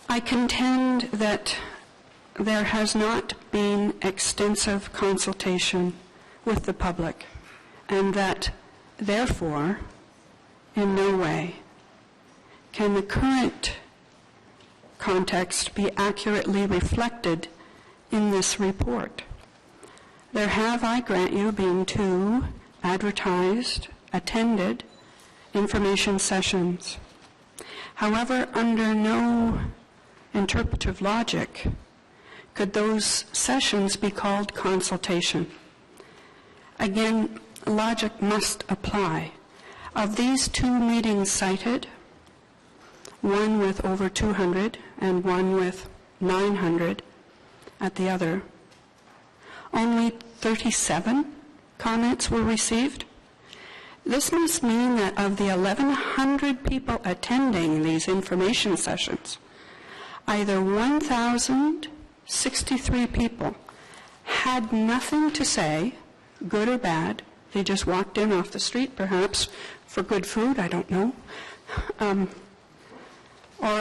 I contend that there has not been extensive consultation with the public, and that, therefore, in no way can the current context be accurately reflected in this report. There have, I grant you, been 2 advertised, attended information sessions. However, under no interpretive logic could those sessions be called consultation. Again, logic must apply. Of these 2 meetings cited, one with over 200 and one with 900 at the other, only 37 comments were received. This must mean that of the 1,100 people attending these information sessions, either 1,063 people had nothing to say, good or bad. They just walked in off the street, perhaps for good food, I don't know. Or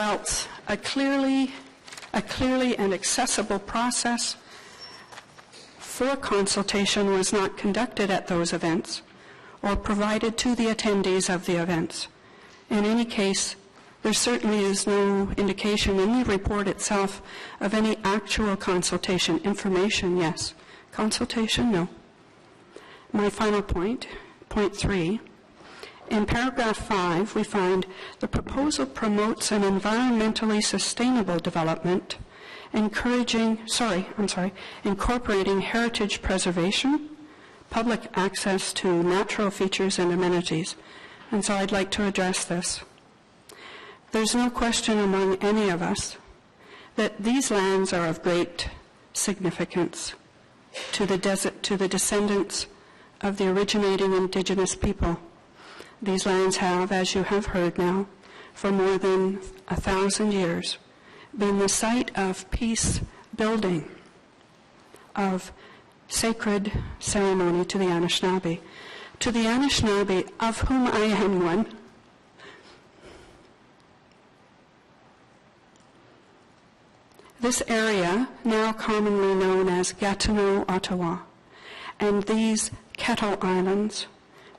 else a clearly and accessible process for consultation was not conducted at those events or provided to the attendees of the events. In any case, there certainly is no indication in the report itself of any actual consultation. Information, yes. Consultation, no. My final point, point 3, in paragraph 5, we find the proposal promotes an environmentally sustainable development, incorporating heritage preservation, public access to natural features and amenities. And so I'd like to address this. There's no question among any of us that these lands are of great significance to the descendants of the originating indigenous people. These lands have, as you have heard now, for more than 1,000 years, been the site of peace building, of sacred ceremony to the Anishinaabe. To the Anishinaabe, of whom I am one, this area, now commonly known as Gatineau, Ottawa, and these Kettle Islands,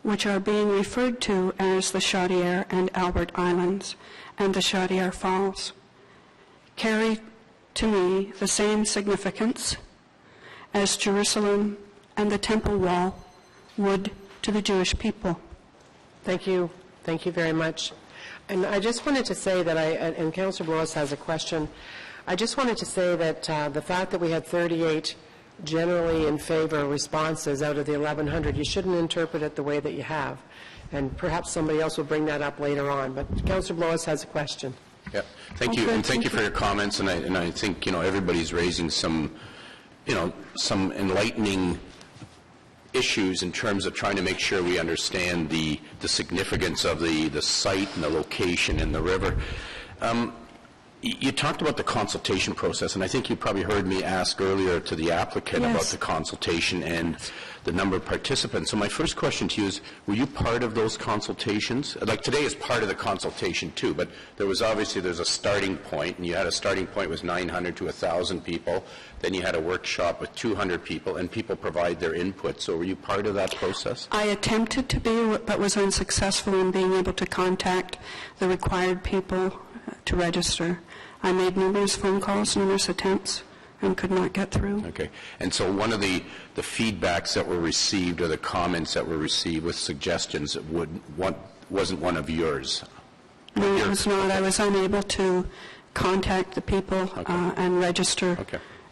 which are being referred to as the Chaudière and Albert Islands and the Chaudière Falls, carry to me the same significance as Jerusalem and the Temple Wall would to the Jewish people. Thank you. Thank you very much. And I just wanted to say that and Councillor Willis has a question. I just wanted to say that the fact that we had 38 generally in favor responses out of the 1,100, you shouldn't interpret it the way that you have. And perhaps somebody else will bring that up later on. But Councillor Willis has a question. Yeah, thank you, and thank you for your comments. And I think everybody's raising some enlightening issues in terms of trying to make sure we understand the significance of the site and the location and the river. You talked about the consultation process, and I think you probably heard me ask earlier to the applicant about the consultation and the number of participants. So my first question to you is, were you part of those consultations? Like today is part of the consultation too, but there's a starting point, and you had a starting point with 900 to 1,000 people. Then you had a workshop with 200 people, and people provide their input. So were you part of that process? I attempted to be, but was unsuccessful in being able to contact the required people to register. I made numerous phone calls, numerous attempts, and could not get through. Okay. And so one of the feedbacks that were received, or the comments that were received with suggestions, wasn't one of yours? No, it was not. I was unable to contact the people and register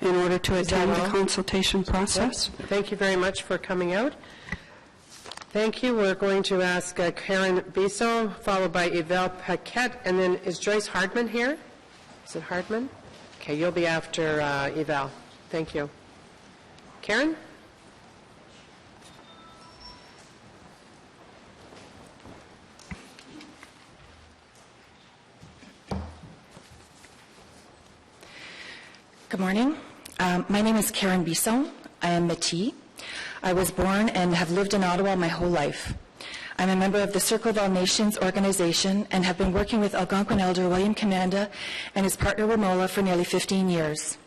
in order to attend the consultation process. Yes. Thank you very much for coming out. Thank you. We're going to ask Karen Bisson, followed by Yvelle Paquette, and then is Joyce Hardman here? Is it Hardman? Okay, you'll be after Yvelle. Thank you. Karen? Good morning. My name is Karen Bisson. I am Métis. I was born and have lived in Ottawa my whole life. I'm a member of the Circle of All Nations organization and have been working with Algonquin Elder William Commanda and his partner Ramola for nearly 15 years.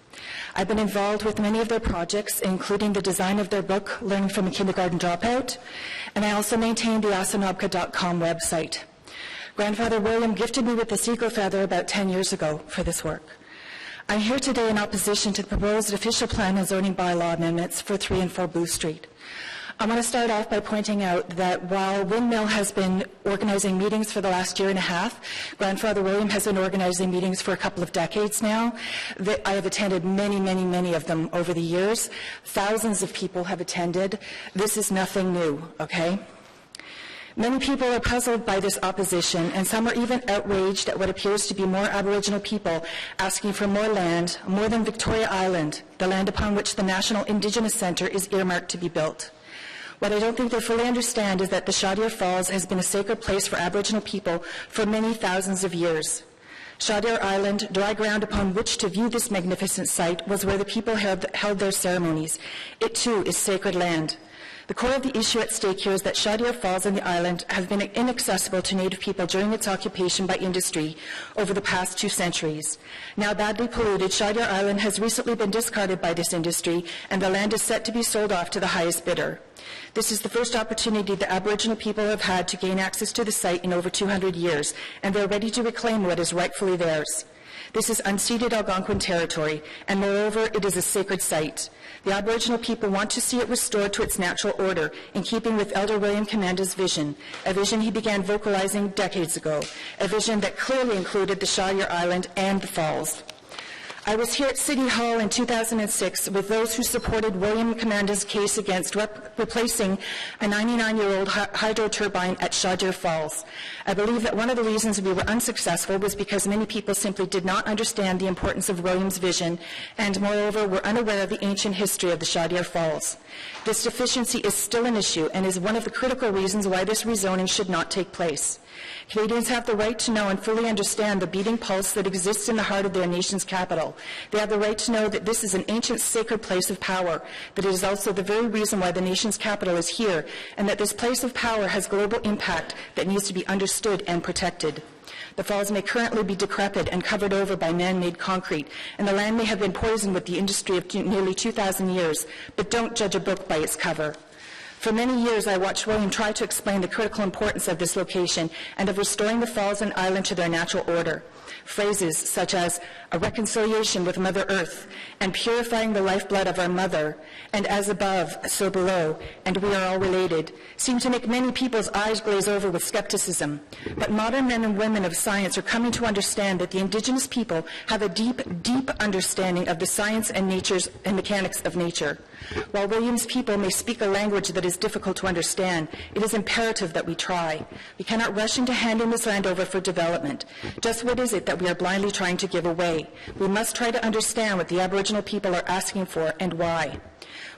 I've been involved with many of their projects, including the design of their book, Learning from a Kindergarten Dropout, and I also maintain the asanobka.com website. Grandfather William gifted me with this eagle feather about 10 years ago for this work. I'm here today in opposition to the proposed official plan and zoning bylaw amendments for 3 and 4 Booth Street. I want to start off by pointing out that while Windmill has been organizing meetings for the last year and a half, Grandfather William has been organizing meetings for a couple of decades now. I have attended many, many, many of them over the years. Thousands of people have attended. This is nothing new, okay? Many people are puzzled by this opposition, and some are even outraged at what appears to be more Aboriginal people asking for more land, more than Victoria Island, the land upon which the National Indigenous Centre is earmarked to be built. What I don't think they fully understand is that the Chaudière Falls has been a sacred place for Aboriginal people for many thousands of years. Chaudière Island, dry ground upon which to view this magnificent site, was where the people held their ceremonies. It too is sacred land. The core of the issue at stake here is that Chaudière Falls and the island have been inaccessible to Native people during its occupation by industry over the past 2 centuries. Now badly polluted, Chaudière Island has recently been discarded by this industry, and the land is set to be sold off to the highest bidder. This is the first opportunity the Aboriginal people have had to gain access to the site in over 200 years, and they're ready to reclaim what is rightfully theirs. This is unceded Algonquin territory, and moreover, it is a sacred site. The Aboriginal people want to see it restored to its natural order, in keeping with Elder William Commanda's vision, a vision he began vocalizing decades ago, a vision that clearly included the Chaudière Island and the falls. I was here at City Hall in 2006 with those who supported William Commanda's case against replacing a 99-year-old hydro turbine at Chaudière Falls. I believe that one of the reasons we were unsuccessful was because many people simply did not understand the importance of William's vision and, moreover, were unaware of the ancient history of the Chaudière Falls. This deficiency is still an issue and is one of the critical reasons why this rezoning should not take place. Canadians have the right to know and fully understand the beating pulse that exists in the heart of their nation's capital. They have the right to know that this is an ancient sacred place of power, that it is also the very reason why the nation's capital is here, and that this place of power has global impact that needs to be understood and protected. The falls may currently be decrepit and covered over by man-made concrete, and the land may have been poisoned with the industry of nearly 2,000 years, but don't judge a book by its cover. For many years, I watched William try to explain the critical importance of this location and of restoring the falls and island to their natural order. Phrases such as a reconciliation with Mother Earth and purifying the lifeblood of our mother and as above, so below, and we are all related seem to make many people's eyes glaze over with skepticism. But modern men and women of science are coming to understand that the Indigenous people have a deep, deep understanding of the science and mechanics of nature. While William's people may speak a language that is difficult to understand, it is imperative that we try. We cannot rush into handing this land over for development. Just what is it that we are blindly trying to give away? We must try to understand what the Aboriginal people are asking for and why.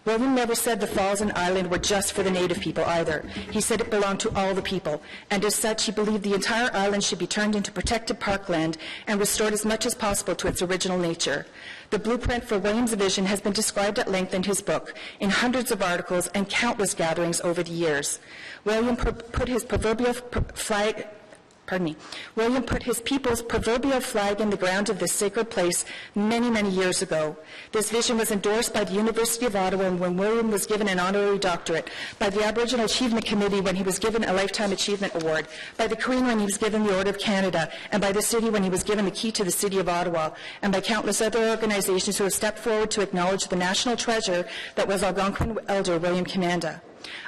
William never said the falls and island were just for the native people either. He said it belonged to all the people, and as such he believed the entire island should be turned into protected parkland and restored as much as possible to its original nature. The blueprint for William's vision has been described at length in his book, in hundreds of articles and countless gatherings over the years. William put his proverbial flag William put his people's proverbial flag in the ground of this sacred place many, many years ago. This vision was endorsed by the University of Ottawa when William was given an honorary doctorate, by the Aboriginal Achievement Committee when he was given a Lifetime Achievement Award, by the Queen when he was given the Order of Canada, and by the city when he was given the key to the City of Ottawa, and by countless other organizations who have stepped forward to acknowledge the national treasure that was Algonquin elder William Commanda.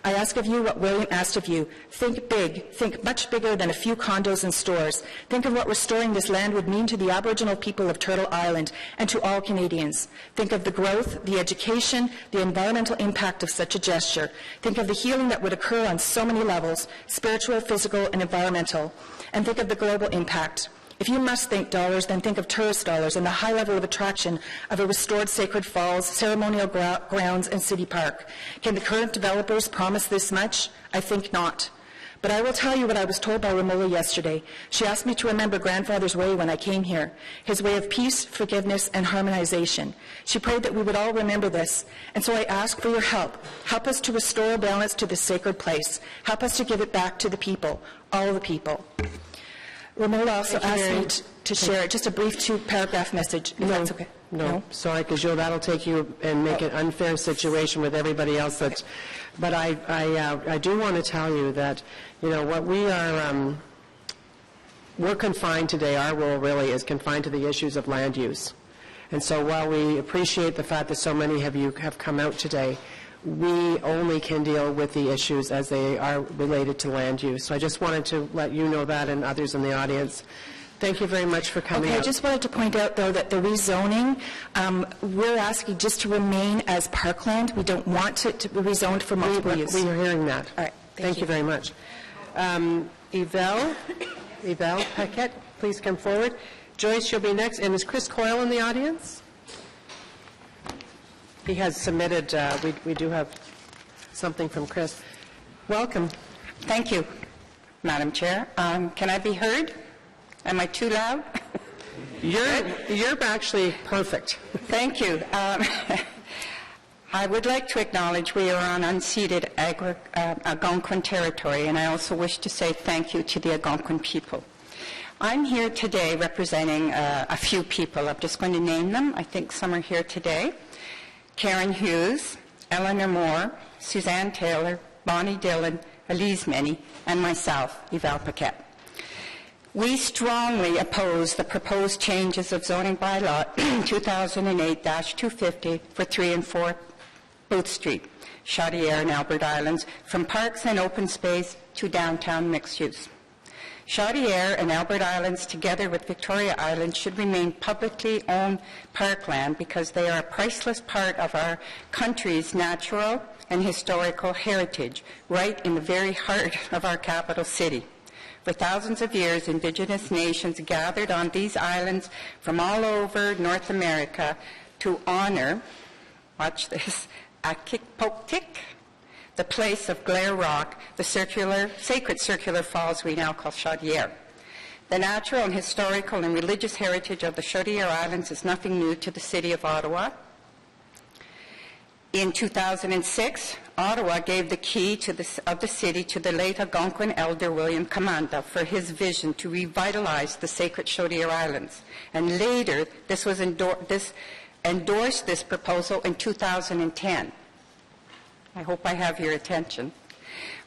I ask of you what William asked of you. Think big. Think much bigger than a few condos and stores. Think of what restoring this land would mean to the Aboriginal people of Turtle Island and to all Canadians. Think of the growth, the education, the environmental impact of such a gesture. Think of the healing that would occur on so many levels, spiritual, physical, and environmental. And think of the global impact. If you must think dollars, then think of tourist dollars and the high level of attraction of a restored Sacred Falls, ceremonial grounds, and city park. Can the current developers promise this much? I think not. But I will tell you what I was told by Romola yesterday. She asked me to remember grandfather's way when I came here, his way of peace, forgiveness, and harmonization. She prayed that we would all remember this, and so I ask for your help. Help us to restore balance to this sacred place. Help us to give it back to the people, all the people. Romola also asked me to share just a brief two-paragraph message, if that's okay. No, sorry, because that'll take you and make an unfair situation with everybody else. That's, but I do want to tell you that, what we are, we're confined today, our role really is confined to the issues of land use. And so while we appreciate the fact that so many of you have come out today, we only can deal with the issues as they are related to land use. So I just wanted to let you know that and others in the audience. Thank you very much for coming out. I just wanted to point out, though, that the rezoning, we're asking just to remain as parkland. We don't want to be rezoned for multiple use. We are hearing that. All right. Thank you very much. Yvelle Paquette, please come forward. Joyce, you'll be next. And is Chris Coyle in the audience? He has submitted, we do have something from Chris. Welcome. Thank you, Madam Chair. Can I be heard? Am I too loud? You're actually perfect. Thank you. I would like to acknowledge we are on unceded Algonquin territory, and I also wish to say thank you to the Algonquin people. I'm here today representing a few people. I'm just going to name them. I think some are here today. Karen Hughes, Eleanor Moore, Suzanne Taylor, Bonnie Dillon, Elise Meny, and myself, Yvelle Paquette. We strongly oppose the proposed changes of zoning bylaw 2008-250 for 3 and 4 Booth Street, Chaudière and Albert Islands, from parks and open space to downtown mixed use. Chaudière and Albert Islands, together with Victoria Island, should remain publicly owned parkland because they are a priceless part of our country's natural and historical heritage, right in the very heart of our capital city. For thousands of years, Indigenous nations gathered on these islands from all over North America to honor, watch this, Akikpoktik, the place of Glare Rock, the sacred circular falls we now call Chaudière. The natural and historical and religious heritage of the Chaudière Islands is nothing new to the city of Ottawa. In 2006, Ottawa gave the key of the city to the late Algonquin elder William Commanda for his vision to revitalize the sacred Chaudière Islands. And later, endorsed this proposal in 2010. I hope I have your attention.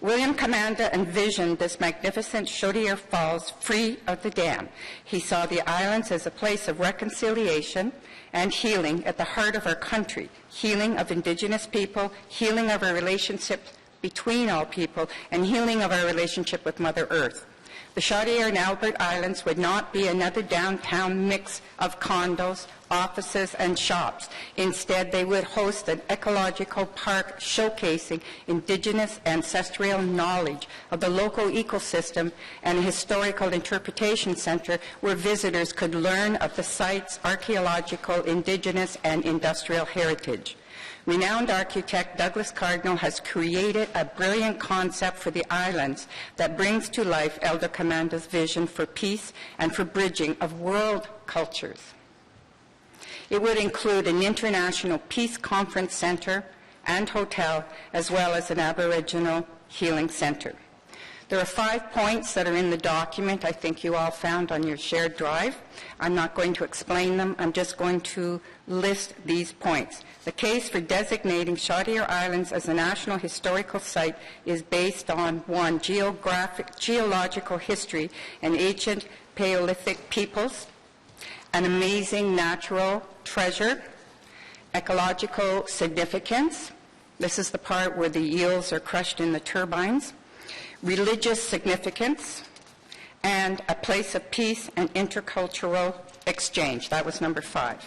William Commanda envisioned this magnificent Chaudière Falls free of the dam. He saw the islands as a place of reconciliation and healing at the heart of our country, healing of Indigenous people, healing of our relationship between all people, and healing of our relationship with Mother Earth. The Chaudière and Albert Islands would not be another downtown mix of condos, offices, and shops. Instead, they would host an ecological park showcasing Indigenous ancestral knowledge of the local ecosystem and a historical interpretation center where visitors could learn of the site's archaeological, Indigenous, and industrial heritage. Renowned architect Douglas Cardinal has created a brilliant concept for the islands that brings to life Elder Commanda's vision for peace and for bridging of world cultures. It would include an international peace conference center and hotel, as well as an Aboriginal healing center. There are 5 points that are in the document I think you all found on your shared drive. I'm not going to explain them. I'm just going to list these points. The case for designating Chaudière Islands as a National Historical Site is based on, 1, geological history and ancient Paleolithic peoples, an amazing natural treasure, ecological significance. This is the part where the eels are crushed in the turbines. Religious significance, and a place of peace and intercultural exchange. That was number 5.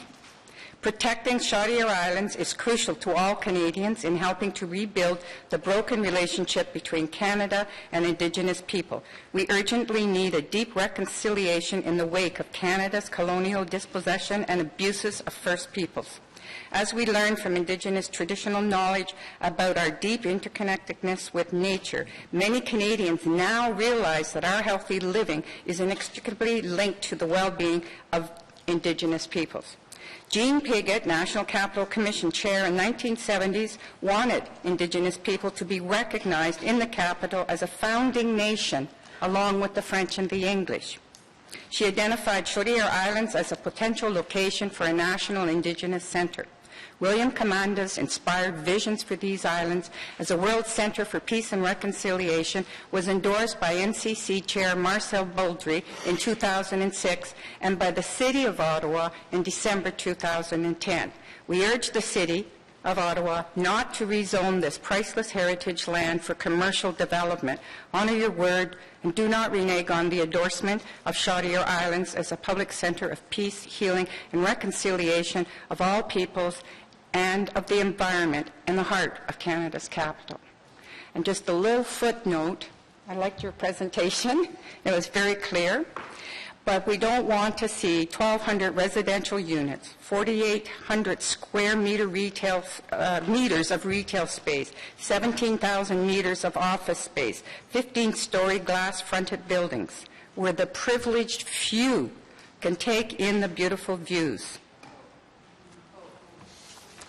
Protecting Chaudière Islands is crucial to all Canadians in helping to rebuild the broken relationship between Canada and Indigenous people. We urgently need a deep reconciliation in the wake of Canada's colonial dispossession and abuses of First Peoples. As we learn from Indigenous traditional knowledge about our deep interconnectedness with nature, many Canadians now realize that our healthy living is inextricably linked to the well-being of Indigenous peoples. Jean Piggott, National Capital Commission Chair in the 1970s, wanted Indigenous people to be recognized in the capital as a founding nation, along with the French and the English. She identified Chaudière Islands as a potential location for a national Indigenous center. William Commanda's inspired visions for these islands as a World Center for Peace and Reconciliation was endorsed by NCC Chair Marcel Boldry in 2006 and by the City of Ottawa in December 2010. We urge the City of Ottawa not to rezone this priceless heritage land for commercial development. Honor your word and do not renege on the endorsement of Chaudière Islands as a public center of peace, healing, and reconciliation of all peoples and of the environment in the heart of Canada's capital. And just a little footnote, I liked your presentation. It was very clear. But we don't want to see 1,200 residential units, 4,800 square meter meters of retail space, 17,000 meters of office space, 15-story glass-fronted buildings, where the privileged few can take in the beautiful views.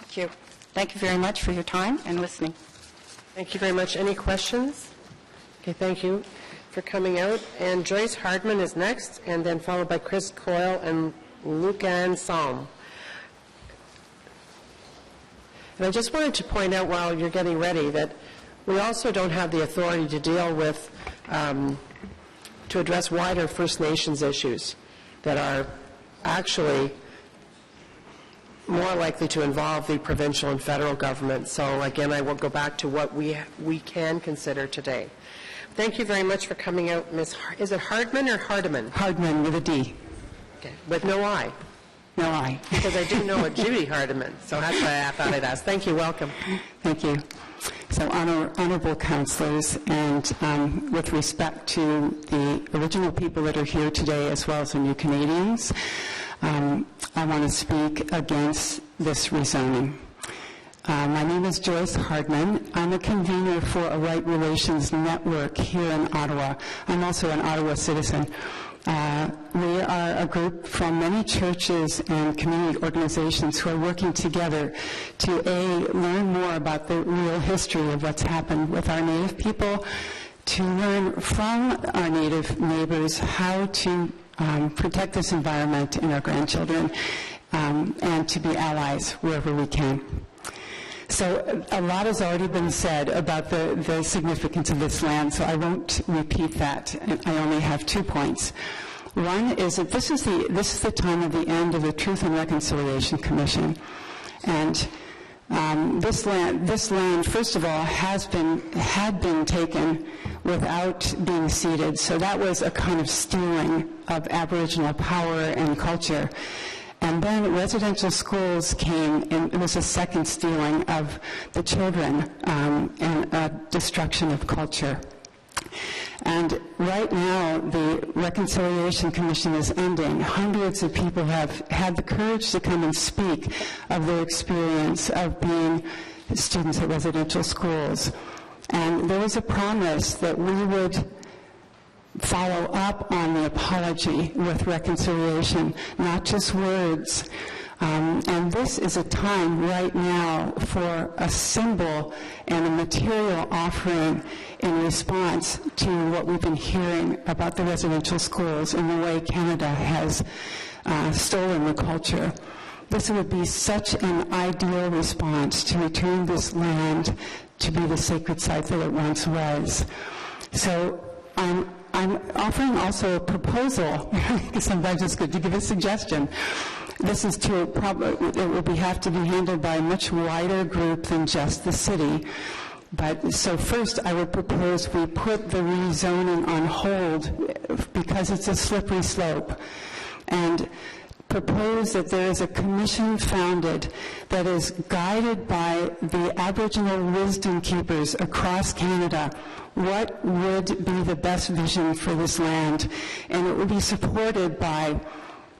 Thank you. Thank you very much for your time and listening. Thank you very much. Any questions? Okay, thank you for coming out. And Joyce Hardman is next, and then followed by Chris Coyle and Lucan Salm. And I just wanted to point out while you're getting ready that we also don't have the authority to deal with, to address wider First Nations issues that are actually more likely to involve the provincial and federal government. So again, I will go back to what we can consider today. Thank you very much for coming out, Ms. Is it Hardman or Hardiman? Hardman with a D. Okay, with no I. No I. Because I do know a Judy Hardiman, so that's why I thought I'd ask. Thank you. Welcome. Thank you. So, honorable councillors, and with respect to the original people that are here today, as well as the new Canadians, I want to speak against this rezoning. My name is Joyce Hardman. I'm a convener for a Right Relations Network here in Ottawa. I'm also an Ottawa citizen. We are a group from many churches and community organizations who are working together to learn more about the real history of what's happened with our Native people, to learn from our Native neighbors how to protect this environment and our grandchildren, and to be allies wherever we can. So a lot has already been said about the significance of this land, so I won't repeat that. I only have 2 points. One is that this is the time of the end of the Truth and Reconciliation Commission, and this land, first of all, had been taken without being ceded. So that was a kind of stealing of Aboriginal power and culture. And then residential schools came, and it was a second stealing of the children and a destruction of culture. And right now, the Reconciliation Commission is ending. Hundreds of people have had the courage to come and speak of their experience of being students at residential schools. And there was a promise that we would follow up on the apology with reconciliation, not just words. And this is a time right now for a symbol and a material offering in response to what we've been hearing about the residential schools and the way Canada has stolen the culture. This would be such an ideal response to return this land to be the sacred site that it once was. So I'm offering also a proposal, because sometimes it's good to give a suggestion. This is it would have to be handled by a much wider group than just the city. But so first I would propose we put the rezoning on hold because it's a slippery slope, and propose that there is a commission founded that is guided by the Aboriginal wisdom keepers across Canada. What would be the best vision for this land? And it would be supported by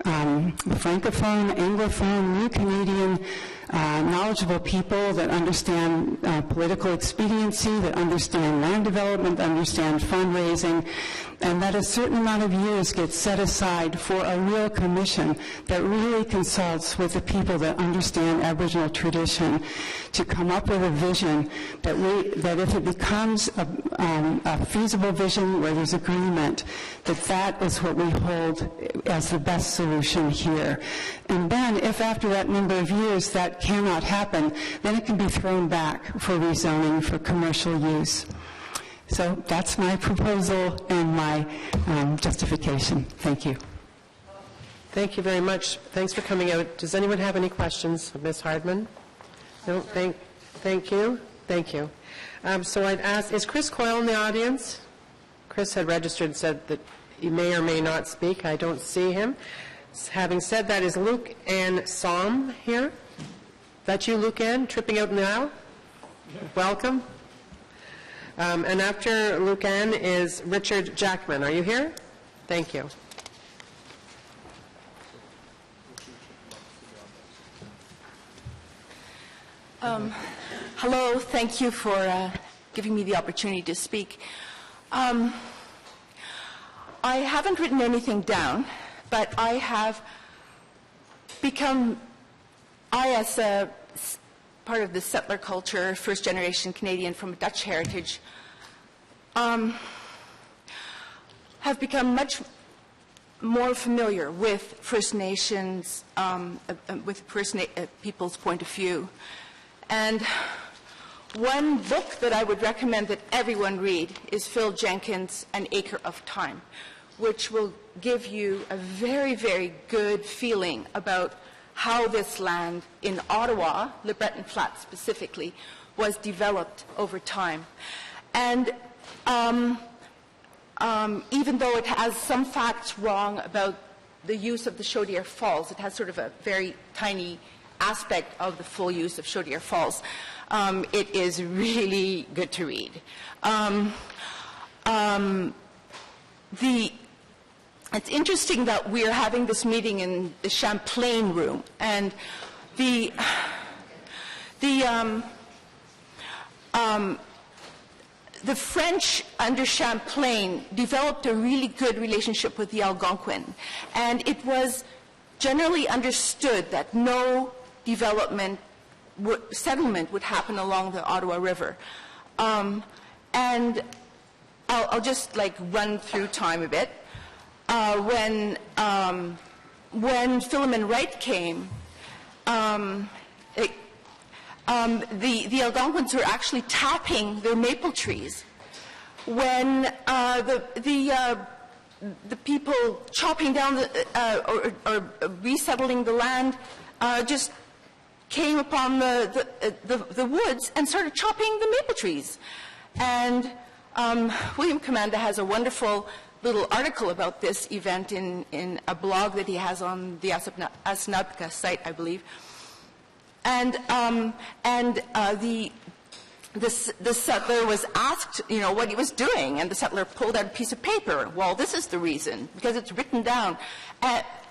Francophone, Anglophone, New Canadian, knowledgeable people that understand political expediency, that understand land development, that understand fundraising, and that a certain amount of years gets set aside for a real commission that really consults with the people that understand Aboriginal tradition to come up with a vision that if it becomes a feasible vision where there's agreement, that is what we hold as the best solution here. And then if after that number of years that cannot happen, then it can be thrown back for rezoning for commercial use. So that's my proposal and my justification. Thank you. Thank you very much. Thanks for coming out. Does anyone have any questions of Ms. Hardman? No, thank you. Thank you. So I'd ask, is Chris Coyle in the audience? Chris had registered and said that he may or may not speak. I don't see him. Having said that, is Luke Ann Somm here? That you, Luke Ann, tripping out in the aisle? Welcome. And after Luke Ann is Richard Jackman. Are you here? Thank you. Hello, thank you for giving me the opportunity to speak. I haven't written anything down, but I have become, as a part of the settler culture, first-generation Canadian from Dutch heritage, have become much more familiar with First Nations, with people's point of view. And one book that I would recommend that everyone read is Phil Jenkins' An Acre of Time, which will give you a very, very good feeling about how this land in Ottawa, Le Breton Flats specifically, was developed over time. And even though it has some facts wrong about the use of the Chaudière Falls, it has sort of a very tiny aspect of the full use of Chaudière Falls. It is really good to read. It's interesting that we're having this meeting in the Champlain room, and the French under Champlain developed a really good relationship with the Algonquin, and it was generally understood that no settlement would happen along the Ottawa River. And I'll just run through time a bit. When Philemon Wright came, the Algonquins were actually tapping their maple trees when the people chopping down or resettling the land just came upon the woods and started chopping the maple trees. And William Commanda has a wonderful little article about this event in a blog that he has on the Asnabka site, I believe. And the settler was asked, what he was doing, and the settler pulled out a piece of paper. Well, this is the reason, because it's written down.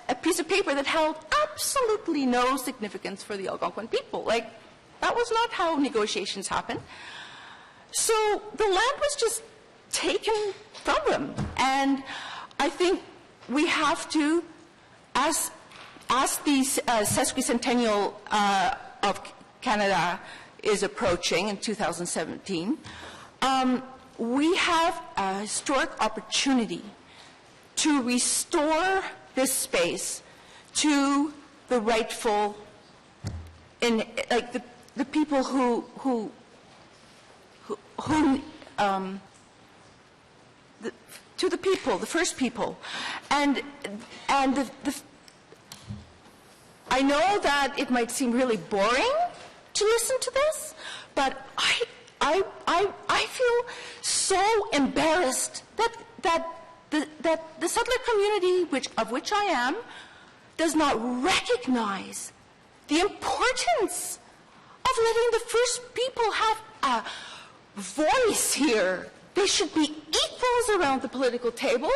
A piece of paper that held absolutely no significance for the Algonquin people. Like, that was not how negotiations happen. So the land was just taken from them. And I think we have to, as the sesquicentennial of Canada is approaching in 2017, we have a historic opportunity to restore this space to the rightful, the people to the people, the first people, and I know that it might seem really boring to listen to this, but I feel so embarrassed that the settler community, of which I am, does not recognize the importance of letting the first people have a voice here. They should be equals around the political table.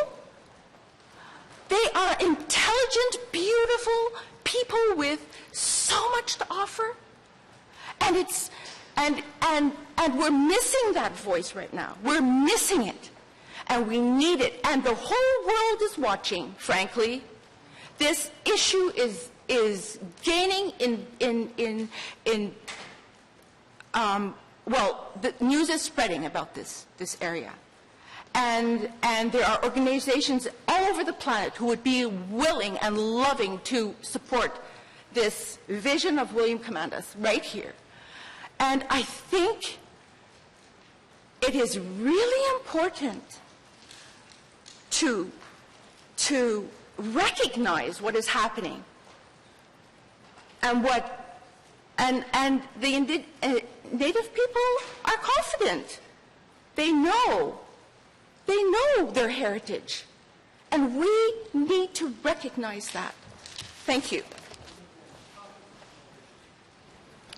They are intelligent, beautiful people with so much to offer. And we're missing that voice right now. We're missing it. And we need it. And the whole world is watching, frankly. This issue is gaining the news is spreading about this area. And there are organizations all over the planet who would be willing and loving to support this vision of William Commanda's right here. And I think it is really important to recognize what is happening and the Native people are confident. They know their heritage, and we need to recognize that. Thank you.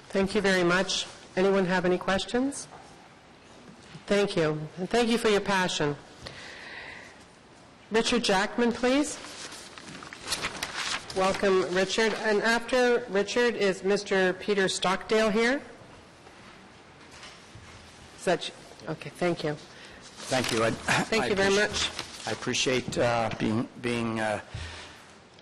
Thank you very much. Anyone have any questions? Thank you. And thank you for your passion. Richard Jackman, please. Welcome, Richard. And after Richard is Mr. Peter Stockdale here. Okay, thank you. Thank you. Thank you very much. I appreciate being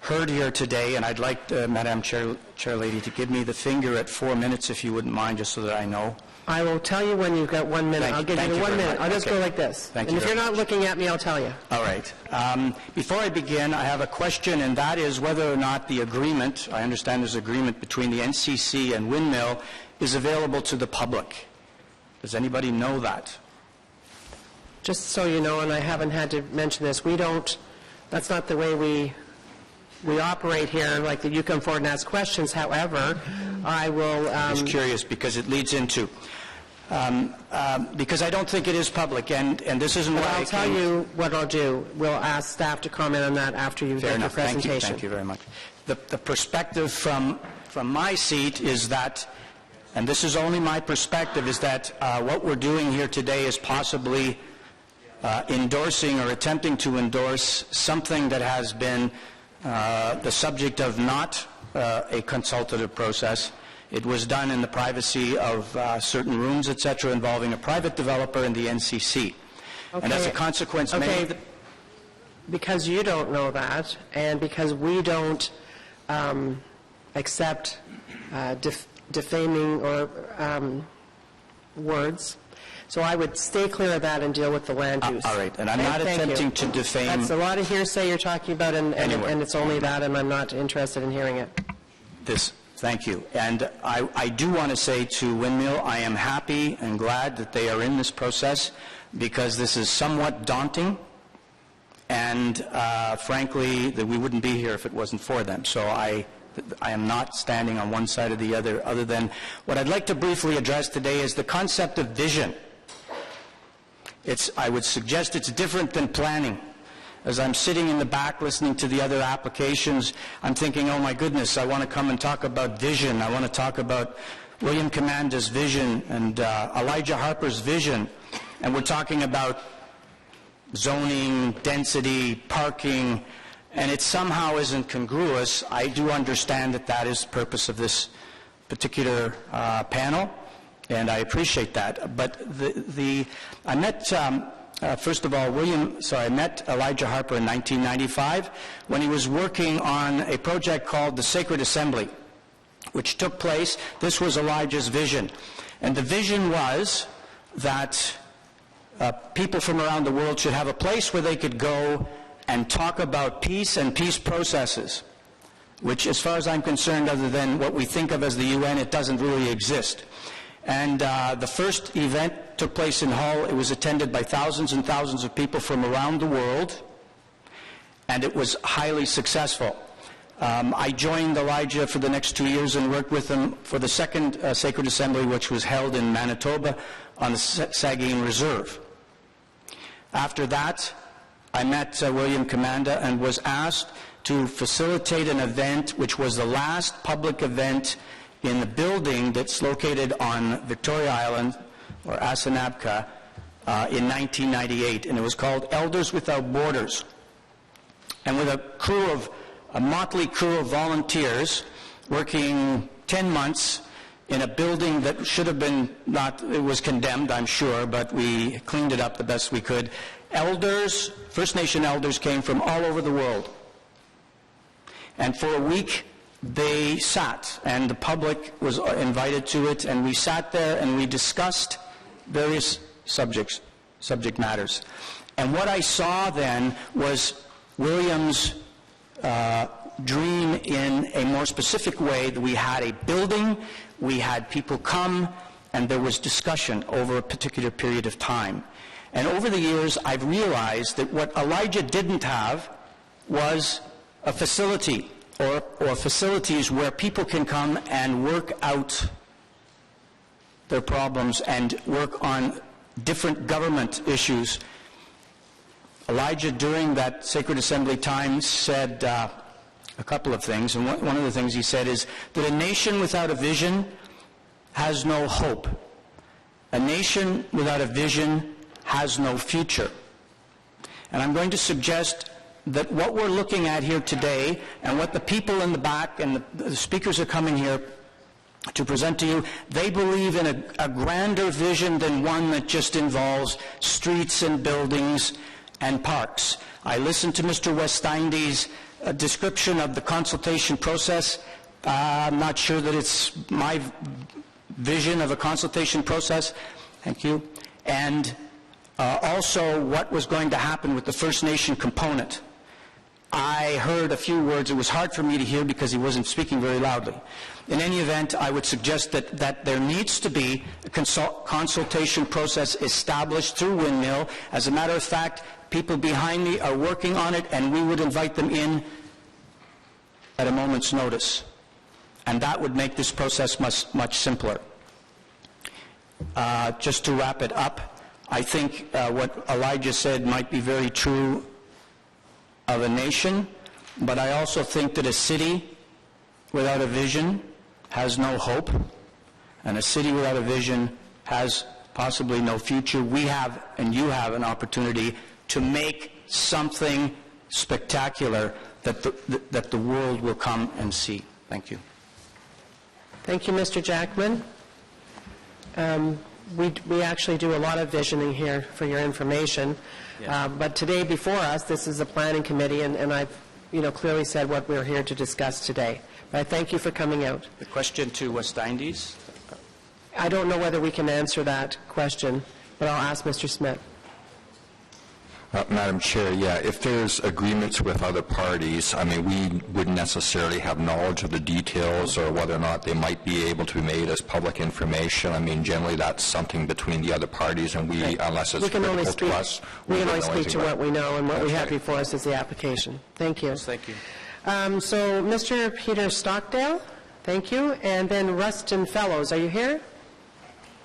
heard here today, and I'd like, Madam Chair Lady, to give me the finger at 4 minutes, if you wouldn't mind, just so that I know. I will tell you when you've got 1 minute. I'll give you 1 minute. I'll just go like this. Thank you. And if you're much. not looking at me, I'll tell you. All right. Before I begin, I have a question, and that is whether or not the agreement, I understand there's agreement between the NCC and Windmill, is available to the public. Does anybody know that? Just so you know, and I haven't had to mention this, that's not the way we operate here, like that you come forward and ask questions. However, I will... I'm just curious because it leads into... because I don't think it is public, and this isn't why I'll tell you what I'll do. We'll ask staff to comment on that after you've done your presentation. Thank you very much. The perspective from my seat is that, and this is only my perspective, is that what we're doing here today is possibly endorsing or attempting to endorse something that has been the subject of not a consultative process. It was done in the privacy of certain rooms, etc., involving a private developer and the NCC. Okay. And as a consequence... Okay, because you don't know that, and because we don't accept defaming or words, so I would stay clear of that and deal with the land use. All right, and I'm not attempting to defame... That's a lot of hearsay you're talking about, and it's only that, and I'm not interested in hearing it. Thank you. And I do want to say to Windmill, I am happy and glad that they are in this process, because this is somewhat daunting, and frankly, that we wouldn't be here if it wasn't for them. So I am not standing on one side or the other than what I'd like to briefly address today is the concept of vision. I would suggest it's different than planning. As I'm sitting in the back listening to the other applications, I'm thinking, oh my goodness, I want to come and talk about vision. I want to talk about William Comanda's vision and Elijah Harper's vision. And we're talking about zoning, density, parking, and it somehow isn't congruous. I do understand that that is the purpose of this particular panel, and I appreciate that. But I met... first of all, I met Elijah Harper in 1995 when he was working on a project called the Sacred Assembly, which took place. This was Elijah's vision. And the vision was that people from around the world should have a place where they could go and talk about peace and peace processes, which, as far as I'm concerned, other than what we think of as the UN, it doesn't really exist. And the first event took place in Hull. It was attended by thousands and thousands of people from around the world, and it was highly successful. I joined Elijah for the next 2 years and worked with him for the second Sacred Assembly, which was held in Manitoba on the Saugeen Reserve. After that, I met William Comanda and was asked to facilitate an event which was the last public event in the building that's located on Victoria Island, or Asanabka, in 1998, and it was called Elders Without Borders. And with a motley crew of volunteers working 10 months in a building that should have been it was condemned, I'm sure, but we cleaned it up the best we could. Elders, First Nation elders, came from all over the world. And for a week, they sat, and the public was invited to it, and we sat there and we discussed various subject matters. And what I saw then was William's dream in a more specific way. That we had a building, we had people come, and there was discussion over a particular period of time. And over the years, I've realized that what Elijah didn't have was a facility, or facilities where people can come and work out their problems and work on different government issues. Elijah, during that Sacred Assembly time, said a couple of things, and one of the things he said is that a nation without a vision has no hope. A nation without a vision has no future. And I'm going to suggest that what we're looking at here today, and what the people in the back and the speakers are coming here to present to you, they believe in a grander vision than one that just involves streets and buildings and parks. I listened to Mr. Westindy's description of the consultation process. I'm not sure that it's my vision of a consultation process. Thank you. And also what was going to happen with the First Nation component. I heard a few words. It was hard for me to hear because he wasn't speaking very loudly. In any event, I would suggest that there needs to be a consultation process established through Windmill. As a matter of fact, people behind me are working on it, and we would invite them in at a moment's notice. And that would make this process much simpler. Just to wrap it up, I think what Elijah said might be very true of a nation, but I also think that a city without a vision has no hope, and a city without a vision has possibly no future. We have, and you have, an opportunity to make something spectacular that the world will come and see. Thank you. Thank you, Mr. Jackman. We actually do a lot of visioning here, for your information. Yes. But today before us, this is a planning committee, and I've clearly said what we're here to discuss today. But I thank you for coming out. The question to Westindy's? I don't know whether we can answer that question, but I'll ask Mr. Smith. Madam Chair, yeah, if there's agreements with other parties, I mean, we wouldn't necessarily have knowledge of the details or whether or not they might be able to be made as public information. I mean, generally that's something between the other parties, and we, unless it's critical to us, we can only speak to what we know, and what we have before us is the application. Thank you. Yes, thank you. So, Mr. Peter Stockdale, thank you, and then Rustin Fellows. Are you here?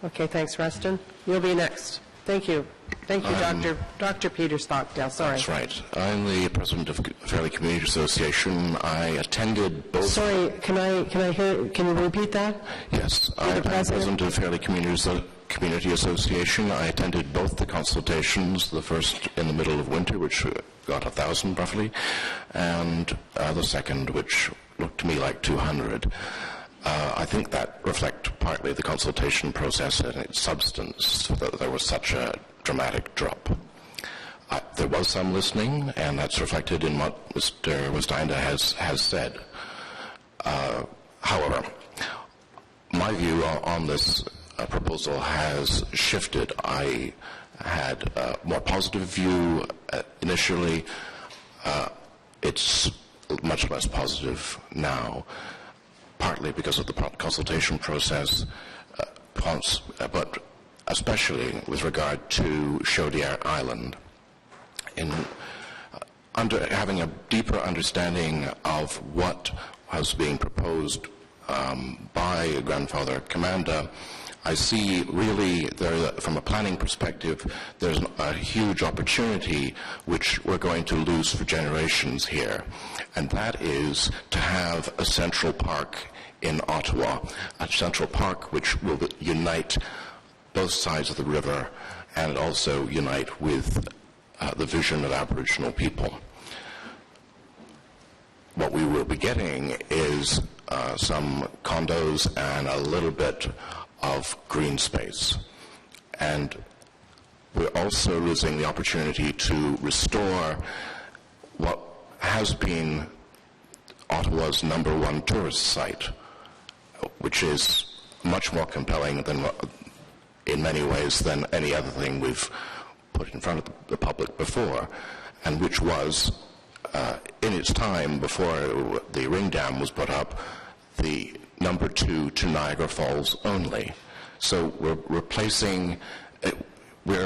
Okay, thanks, Rustin. You'll be next. Thank you. Thank you, Dr. Peter Stockdale. Sorry. That's right. I'm the president of Fairleigh Community Association. I attended both... Sorry, can you repeat that? Yes. I'm president of Fairleigh Community Association. I attended both the consultations, the first in the middle of winter, which got 1,000 roughly, and the second, which looked to me like 200. I think that reflects partly the consultation process and its substance, that there was such a dramatic drop. There was some listening, and that's reflected in what Mr. Westander has said. However, my view on this proposal has shifted. I had a more positive view initially. It's much less positive now, partly because of the consultation process, but especially with regard to Chaudière Island. In having a deeper understanding of what was being proposed by Grandfather Commanda, I see really, from a planning perspective, there's a huge opportunity which we're going to lose for generations here, and that is to have a central park in Ottawa, a central park which will unite both sides of the river and also unite with the vision of Aboriginal people. What we will be getting is some condos and a little bit of green space. And we're also losing the opportunity to restore what has been Ottawa's #1 tourist site, which is much more compelling in many ways than any other thing we've put in front of the public before, and which was, in its time, before the Ring Dam was put up, the #2 to Niagara Falls only. So we're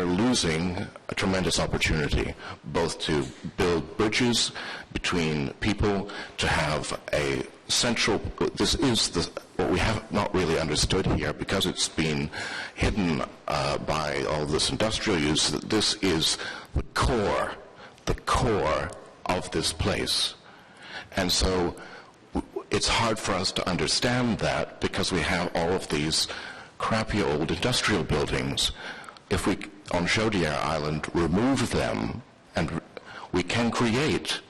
losing a tremendous opportunity, both to build bridges between people, to have a central, this is what we have not really understood here, because it's been hidden by all this industrial use, that this is the core of this place. And so it's hard for us to understand that, because we have all of these crappy old industrial buildings. If we, on Chaudière Island, remove them, and we can create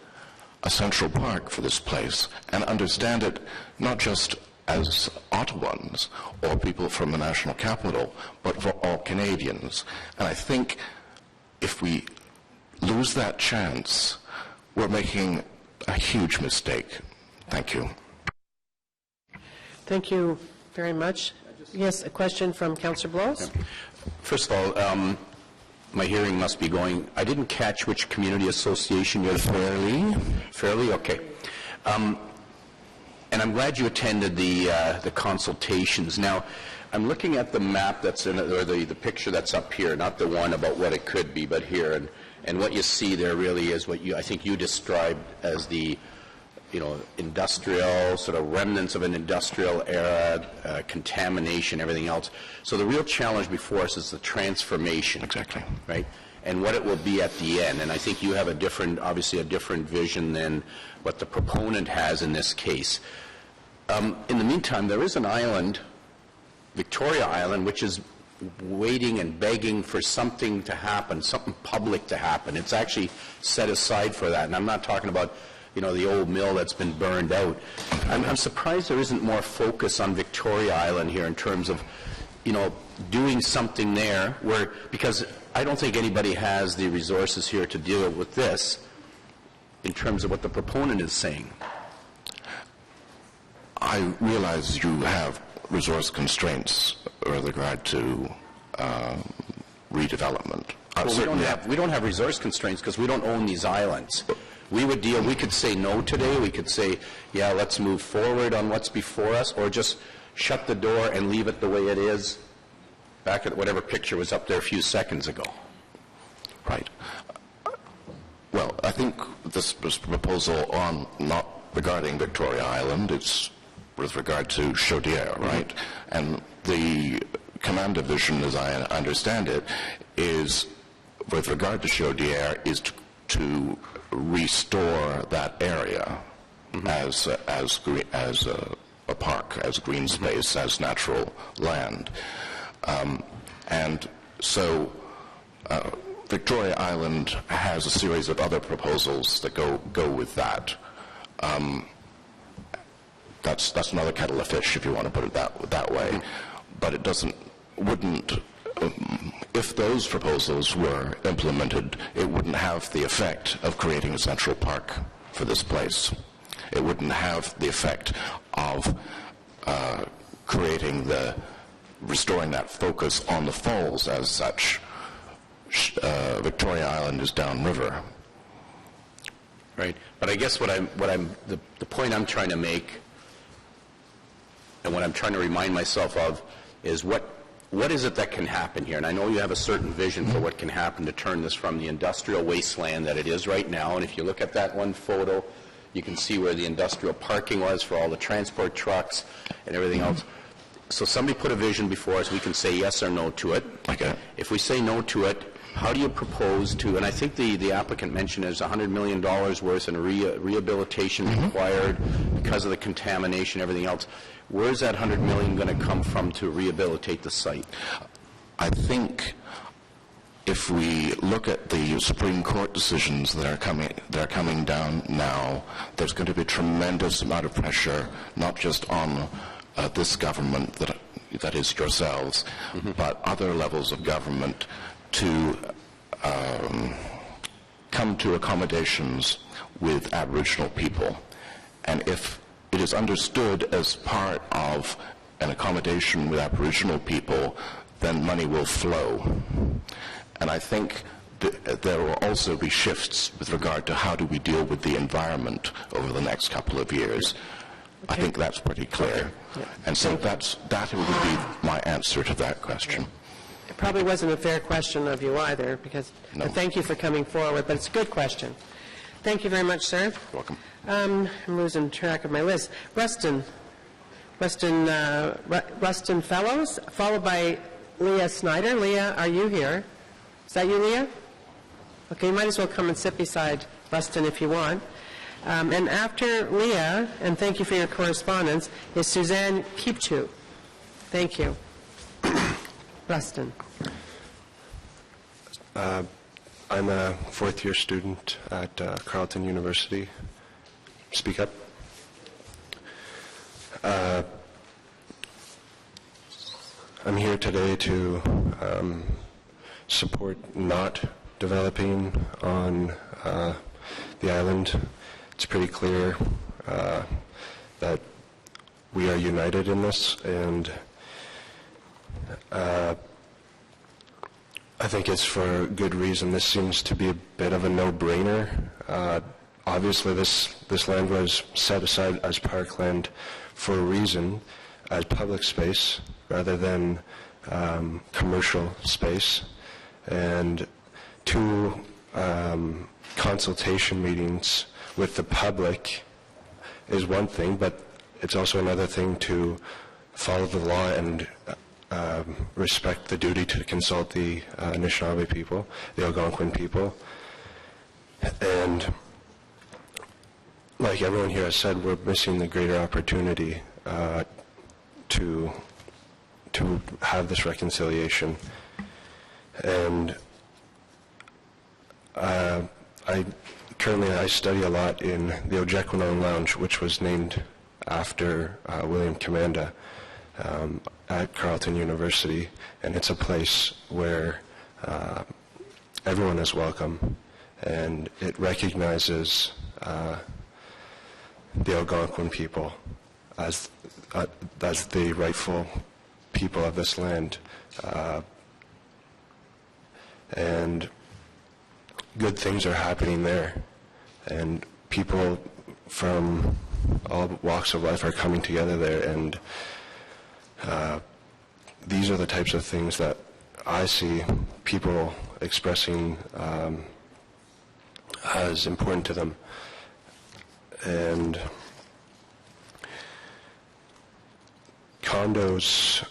a central park for this place and understand it not just as Ottawans or people from the national capital, but for all Canadians. And I think if we lose that chance, we're making a huge mistake. Thank you. Thank you very much. Yes, a question from Councillor Blows. First of all, my hearing must be going. I didn't catch which community association you're Fairleigh. Fairleigh, okay. And I'm glad you attended the consultations. Now, I'm looking at the map that's in, or the picture that's up here, not the one about what it could be, but here, and what you see there really is what I think you described as the, industrial, sort of remnants of an industrial era, contamination, everything else. So the real challenge before us is the transformation. Exactly. Right? And what it will be at the end. And I think you have obviously a different vision than what the proponent has in this case. In the meantime, there is an island, Victoria Island, which is waiting and begging for something to happen, something public to happen. It's actually set aside for that. And I'm not talking about the old mill that's been burned out. I'm surprised there isn't more focus on Victoria Island here in terms of, doing something there because I don't think anybody has the resources here to deal with this in terms of what the proponent is saying. I realize you have resource constraints with regard to redevelopment. Certainly. We don't have resource constraints because we don't own these islands. We could say no today, we could say, yeah, let's move forward on what's before us, or just shut the door and leave it the way it is, back at whatever picture was up there a few seconds ago. Right. Well, I think this proposal on not regarding Victoria Island, it's with regard to Chaudière, right? And the command division, as I understand it, is with regard to Chaudière, is to restore that area as a park, as green space, as natural land, and so Victoria Island has a series of other proposals that go with that. That's another kettle of fish, if you want to put it that way. But it wouldn't. If those proposals were implemented, it wouldn't have the effect of creating a central park for this place. It wouldn't have the effect of restoring that focus on the falls as such. Victoria Island is downriver. Right. But I guess the point I'm trying to make, and what I'm trying to remind myself of, is what is it that can happen here? And I know you have a certain vision for what can happen to turn this from the industrial wasteland that it is right now. And if you look at that one photo, you can see where the industrial parking was for all the transport trucks and everything else. So somebody put a vision before us. We can say yes or no to it. Okay. If we say no to it, how do you propose to, and I think the applicant mentioned there's $100 million worth in rehabilitation required because of the contamination and everything else. Where is that $100 million going to come from to rehabilitate the site? I think if we look at the Supreme Court decisions that are coming down now, there's going to be a tremendous amount of pressure, not just on this government, that is yourselves, but other levels of government to come to accommodations with Aboriginal people. And if it is understood as part of an accommodation with Aboriginal people, then money will flow. And I think there will also be shifts with regard to how do we deal with the environment over the next couple of years. I think that's pretty clear. Yeah. And so that would be my answer to that question. It probably wasn't a fair question of you either, because thank you for coming forward, but it's a good question. Thank you very much, sir. You're welcome. I'm losing track of my list. Rustin Fellows, followed by Leah Snyder. Leah, are you here? Is that you, Leah? Okay, you might as well come and sit beside Rustin if you want. And after Leah, and thank you for your correspondence, is Suzanne Kipchu. Thank you. Rustin. I'm a fourth-year student at Carleton University. Speak up. I'm here today to support not developing on the island. It's pretty clear that we are united in this, and I think it's for good reason. This seems to be a bit of a no-brainer. Obviously, this land was set aside as parkland for a reason, as public space rather than commercial space. And two consultation meetings with the public is one thing, but it's also another thing to follow the law and respect the duty to consult the Anishinaabe people, the Algonquin people. And like everyone here has said, we're missing the greater opportunity to have this reconciliation. And I study a lot in the Ojekunon Lounge, which was named after William Commanda at Carleton University, and it's a place where everyone is welcome, and it recognizes the Algonquin people as the rightful people of this land. and good things are happening there. And people from all walks of life are coming together there, and these are the types of things that I see people expressing as important to them. And condos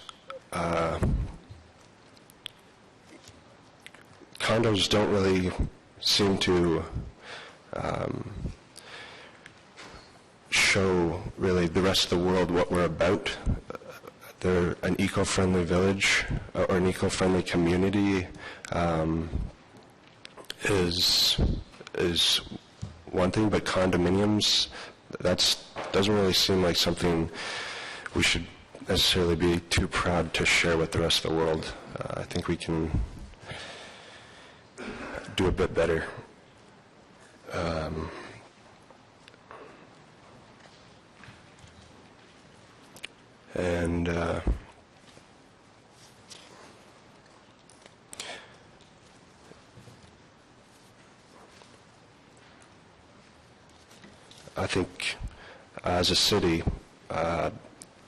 don't really seem to show really the rest of the world what we're about. They're an eco-friendly village or an eco-friendly community is one thing, but condominiums, doesn't really seem like something we should necessarily be too proud to share with the rest of the world. I think we can do a bit better. And I think as a city,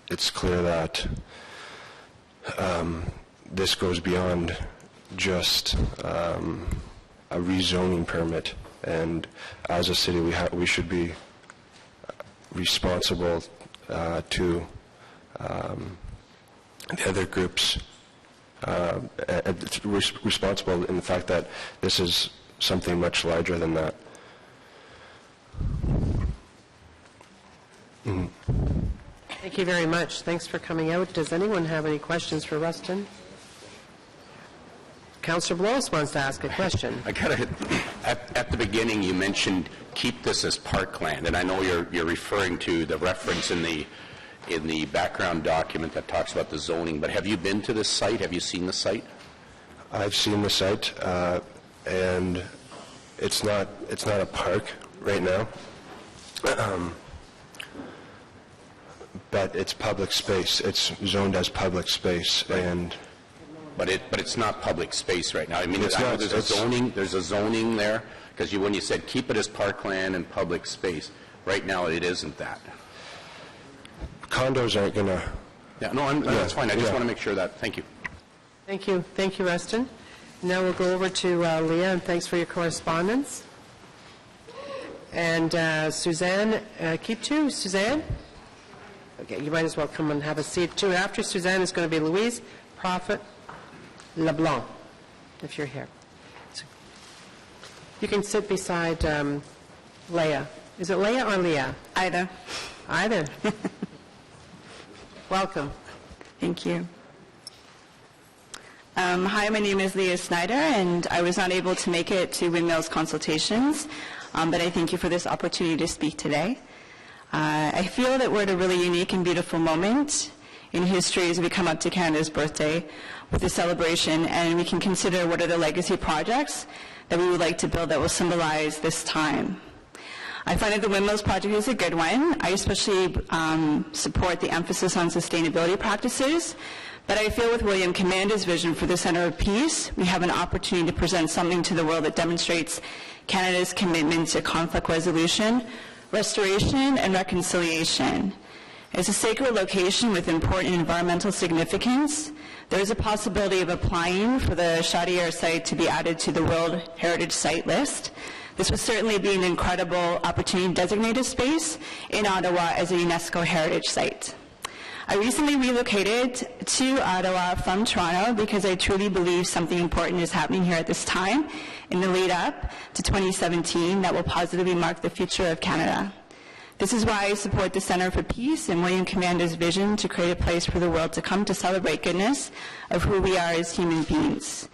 it's clear that this goes beyond just a rezoning permit, and as a city we should be responsible to the other groups, responsible in the fact that this is something much larger than that. Mm-hmm. Thank you very much. Thanks for coming out. Does anyone have any questions for Rustin? Councillor Blois wants to ask a question. I got to. At the beginning, you mentioned keep this as parkland, and I know you're referring to the reference in the background document that talks about the zoning. But have you been to this site? Have you seen the site? I've seen the site, and it's not a park right now. But it's public space. It's zoned as public space, and but it's not public space right now. I mean, it's I know not, there's a zoning. There's a zoning there because when you said keep it as parkland and public space, right now it isn't that. Condos aren't going to. Yeah, no, that's fine. I just want to make sure that. Thank you. Thank you. Thank you, Rustin. Now we'll go over to Leah, and thanks for your correspondence. And Suzanne, keep two. Suzanne? Okay, you might as well come and have a seat, too. After Suzanne is going to be Louise Prophet LeBlanc, if you're here. So you can sit beside Leah. Is it Leah or Leah? Either. Either. Welcome. Thank you. Hi, my name is Leah Snyder, and I was not able to make it to Windmills consultations, but I thank you for this opportunity to speak today. I feel that we're at a really unique and beautiful moment in history as we come up to Canada's birthday with the celebration, and we can consider what are the legacy projects that we would like to build that will symbolize this time. I find that the Windmills project is a good one. I especially support the emphasis on sustainability practices, but I feel with William Commanda's vision for the Centre of Peace, we have an opportunity to present something to the world that demonstrates Canada's commitment to conflict resolution, restoration, and reconciliation. As a sacred location with important environmental significance, there is a possibility of applying for the Chaudière site to be added to the World Heritage Site list. This would certainly be an incredible opportunity to designate a space in Ottawa as a UNESCO Heritage Site. I recently relocated to Ottawa from Toronto because I truly believe something important is happening here at this time in the lead up to 2017 that will positively mark the future of Canada. This is why I support the Centre for Peace and William Commanda's vision to create a place for the world to come to celebrate goodness of who we are as human beings.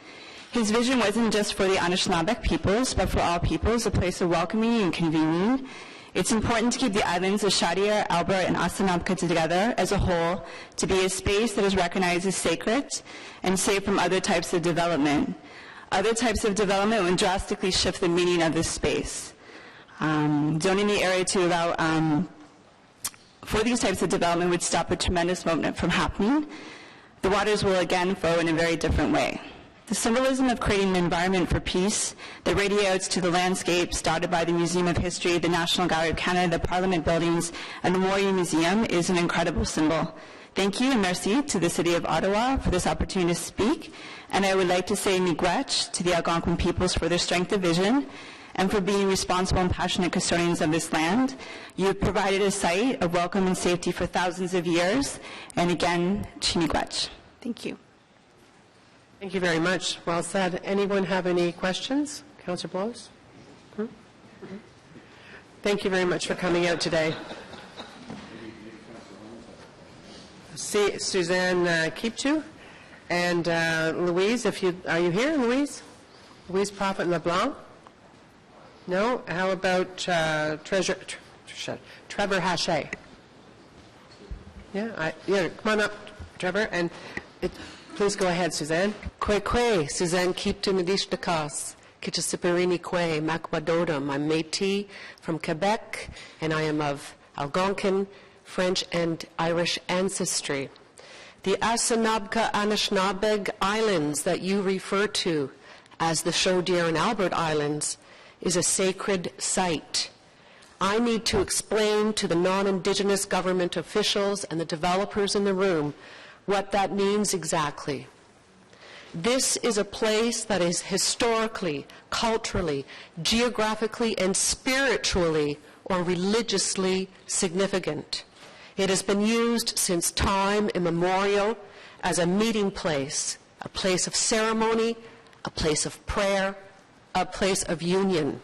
His vision wasn't just for the Anishinaabe peoples, but for all peoples, a place of welcoming and convening. It's important to keep the islands of Chaudière, Albert, and Assiniboia together as a whole to be a space that is recognized as sacred and safe from other types of development. Other types of development would drastically shift the meaning of this space. Zoning the area to allow for these types of development would stop a tremendous movement from happening. The waters will again flow in a very different way. The symbolism of creating an environment for peace that radiates to the landscapes dotted by the Museum of History, the National Gallery of Canada, the Parliament buildings, and the Memorial Museum is an incredible symbol. Thank you and merci to the City of Ottawa for this opportunity to speak, and I would like to say miigwech to the Algonquin peoples for their strength of vision and for being responsible and passionate custodians of this land. You have provided a site of welcome and safety for thousands of years, and again, miigwech. Thank you. Thank you very much. Well said. Anyone have any questions? Councillor Blows? Thank you very much for coming out today. See, Suzanne Kipchu and Louise, are you here, Louise? Louise Prophet LeBlanc? No? How about Trevor Hache? Yeah, come on up, Trevor, and please go ahead, Suzanne. Kwe, Suzanne Kiptu Nadishtakas, Kitchasiparini Kwe, Makwadodam. I'm Métis from Quebec, and I am of Algonquin, French, and Irish ancestry. The Asinabka Anishinaabeg Islands that you refer to as the Chaudière and Albert Islands is a sacred site. I need to explain to the non-Indigenous government officials and the developers in the room what that means exactly. This is a place that is historically, culturally, geographically, and spiritually or religiously significant. It has been used since time immemorial as a meeting place, a place of ceremony, a place of prayer, a place of union.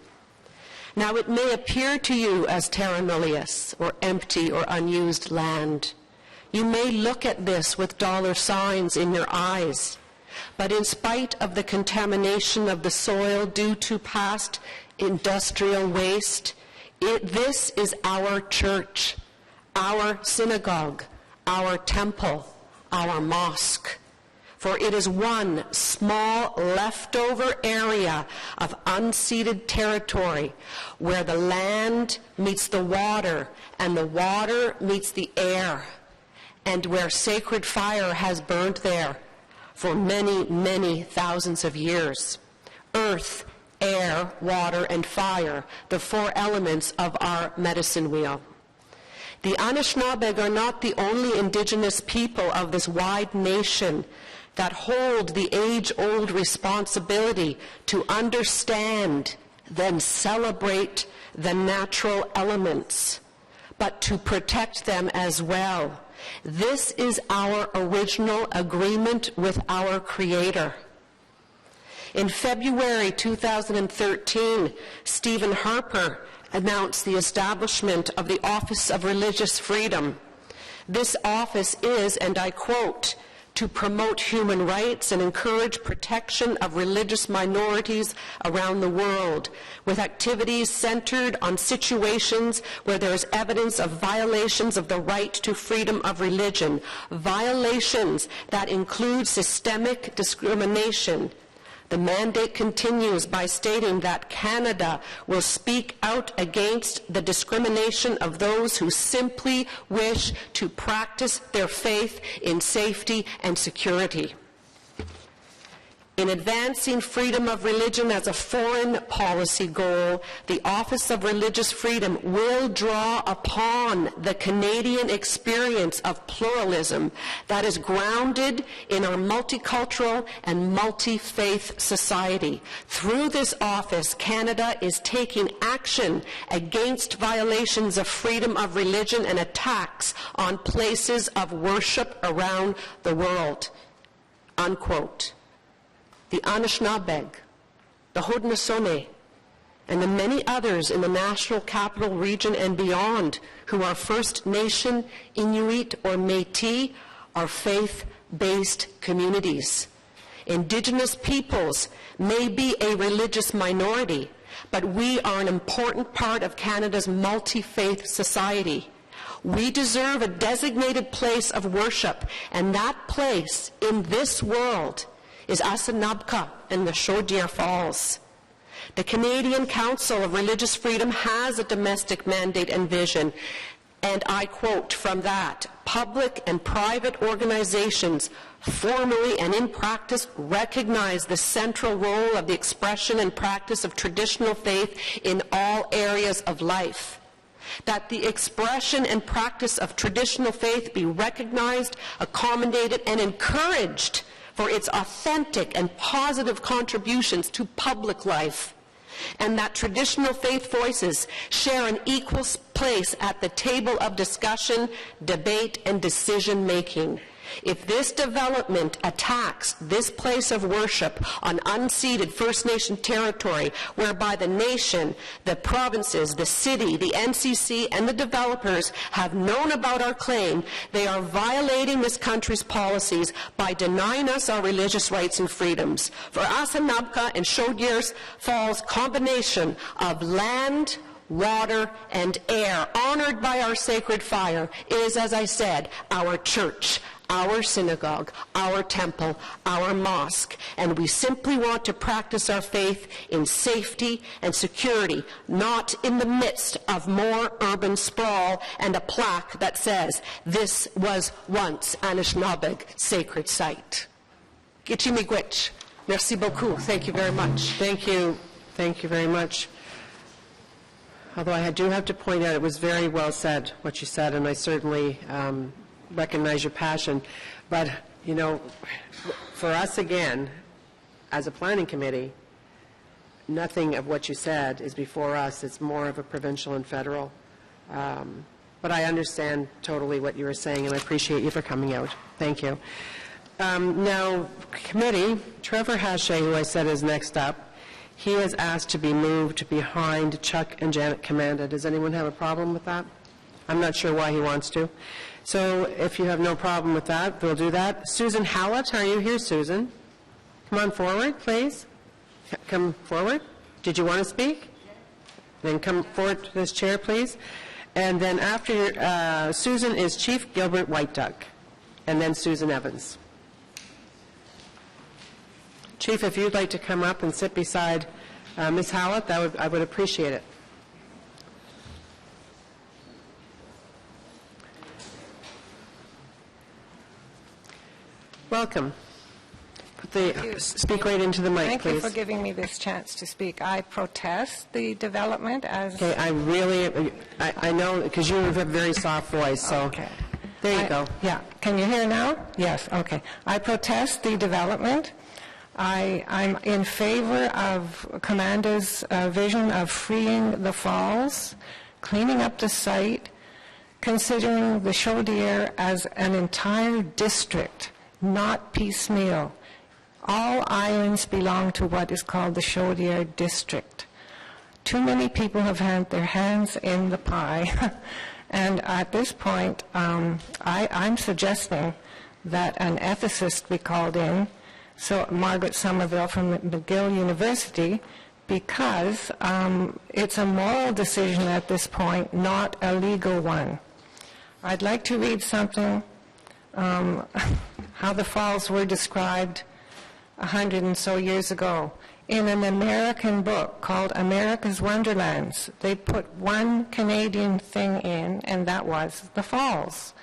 Now, it may appear to you as terra nullius, or empty or unused land. You may look at this with dollar signs in your eyes, but in spite of the contamination of the soil due to past industrial waste, this is our church, our synagogue, our temple, our mosque. For it is one small leftover area of unceded territory where the land meets the water and the water meets the air, and where sacred fire has burned there for many, many thousands of years. Earth, air, water, and fire, the four elements of our medicine wheel. The Anishinaabeg are not the only Indigenous people of this wide nation that hold the age-old responsibility to understand, then celebrate the natural elements, but to protect them as well. This is our original agreement with our Creator. In February 2013, Stephen Harper announced the establishment of the Office of Religious Freedom. This office is, and I quote, to promote human rights and encourage protection of religious minorities around the world, with activities centered on situations where there is evidence of violations of the right to freedom of religion, violations that include systemic discrimination. The mandate continues by stating that Canada will speak out against the discrimination of those who simply wish to practice their faith in safety and security. In advancing freedom of religion as a foreign policy goal, the Office of Religious Freedom will draw upon the Canadian experience of pluralism that is grounded in our multicultural and multi-faith society. Through this office, Canada is taking action against violations of freedom of religion and attacks on places of worship around the world. Unquote. The Anishinaabe, the Haudenosaunee, and the many others in the National Capital Region and beyond who are First Nation, Inuit, or Métis are faith-based communities. Indigenous peoples may be a religious minority, but we are an important part of Canada's multi-faith society. We deserve a designated place of worship, and that place in this world is Asinabka in the Chaudière Falls. The Canadian Council of Religious Freedom has a domestic mandate and vision, and I quote from that, public and private organizations formally and in practice recognize the central role of the expression and practice of traditional faith in all areas of life. That the expression and practice of traditional faith be recognized, accommodated, and encouraged for its authentic and positive contributions to public life. And that traditional faith voices share an equal place at the table of discussion, debate, and decision-making. If this development attacks this place of worship on unceded First Nation territory, whereby the nation, the provinces, the city, the NCC, and the developers have known about our claim, they are violating this country's policies by denying us our religious rights and freedoms. For us in Nabka and Chaudière Falls, combination of land, water, and air, honored by our sacred fire, is, as I said, our church, our synagogue, our temple, our mosque, and we simply want to practice our faith in safety and security, not in the midst of more urban sprawl and a plaque that says, "This was once Anishinaabeg sacred site." Gichimigwich. Merci beaucoup. Thank you very much. Thank you. Thank you very much. Although I do have to point out, it was very well said, what you said, and I certainly recognize your passion. But, you know, for us, again, as a planning committee, nothing of what you said is before us. It's more of a provincial and federal. But I understand totally what you were saying, and I appreciate you for coming out. Thank you. Now, committee, Trevor Hache, who I said is next up, he has asked to be moved behind Chuck and Janet Commanda. Does anyone have a problem with that? I'm not sure why he wants to. So if you have no problem with that, we'll do that. Susan Hallett, are you here, Susan? Come on forward, please. Come forward. Did you want to speak? Then come forward to this chair, please. And then after Susan is Chief Gilbert White Duck, and then Susan Evans. Chief, if you'd like to come up and sit beside Ms. Hallett, I would appreciate it. Welcome. Speak right into the mic, Thank please. you for giving me this chance to speak. I protest the development as... Okay, I know, because you have a very soft voice, so okay. There you go. Yeah, can you hear now? Yes, okay. I protest the development. I'm in favor of Commanda's vision of freeing the falls, cleaning up the site, considering the Chaudière as an entire district, not piecemeal. All islands belong to what is called the Chaudière district. Too many people have had their hands in the pie, and at this point, I'm suggesting that an ethicist be called in, so Margaret Somerville from McGill University, because it's a moral decision at this point, not a legal one. I'd like to read something, how the falls were described 100 and so years ago. In an American book called America's Wonderlands, they put one Canadian thing in, and that was the falls.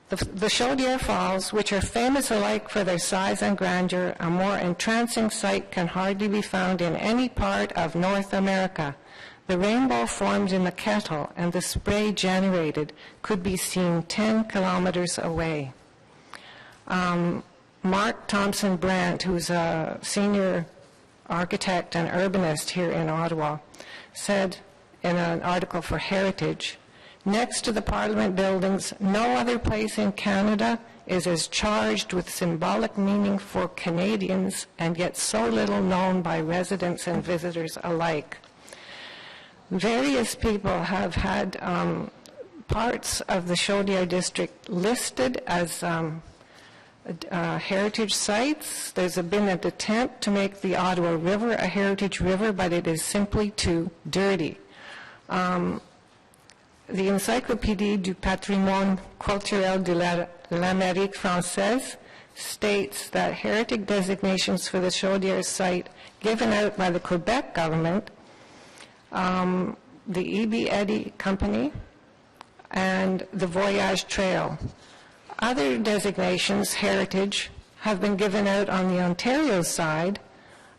The Chaudière Falls, which are famous alike for their size and grandeur, a more entrancing sight can hardly be found in any part of North America. The rainbow formed in the kettle and the spray generated could be seen 10 kilometers away. Mark Thompson Brandt, who's a senior architect and urbanist here in Ottawa, said in an article for Heritage, "Next to the Parliament buildings, no other place in Canada is as charged with symbolic meaning for Canadians and yet so little known by residents and visitors alike." Various people have had parts of the Chaudière district listed as heritage sites. There's been an attempt to make the Ottawa River a heritage river, but it is simply too dirty. The Encyclopédie du patrimoine culturel de l'Amérique française states that heritage designations for the Chaudière site given out by the Quebec government, the E.B. Eddy Company, and the Voyage Trail Other designations, heritage, have been given out on the Ontario side,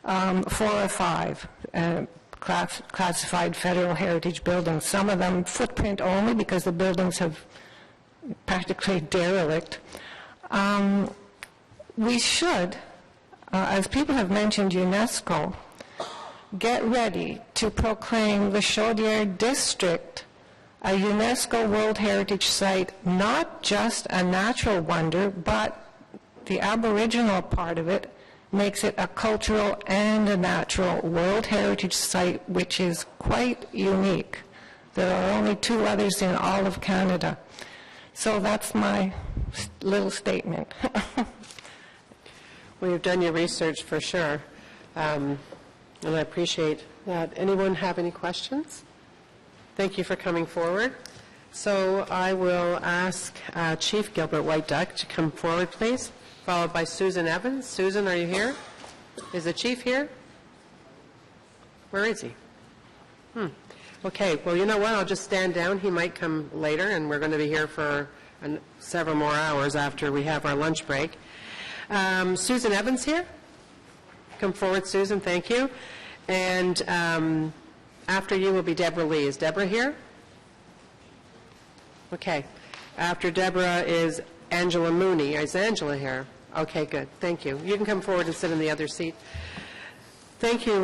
4 or 5 classified federal heritage buildings. Some of them footprint only because the buildings have practically derelict. We should, as people have mentioned UNESCO, get ready to proclaim the Chaudière District a UNESCO World Heritage Site, not just a natural wonder, but the Aboriginal part of it makes it a cultural and a natural World Heritage Site, which is quite unique. There are only 2 others in all of Canada. So that's my little statement. Well, you've done your research for sure, and I appreciate that. Anyone have any questions? Thank you for coming forward. So I will ask Chief Gilbert White Duck to come forward, please, followed by Susan Evans. Susan, are you here? Is the chief here? Where is he? Okay, well, you know what? I'll just stand down. He might come later, and we're going to be here for several more hours after we have our lunch break. Susan Evans here? Come forward, Susan. Thank you. And after you will be Deborah Lee. Is Deborah here? Okay. After Deborah is Angela Mooney. Is Angela here? Okay, good. Thank you. You can come forward and sit in the other seat. Thank you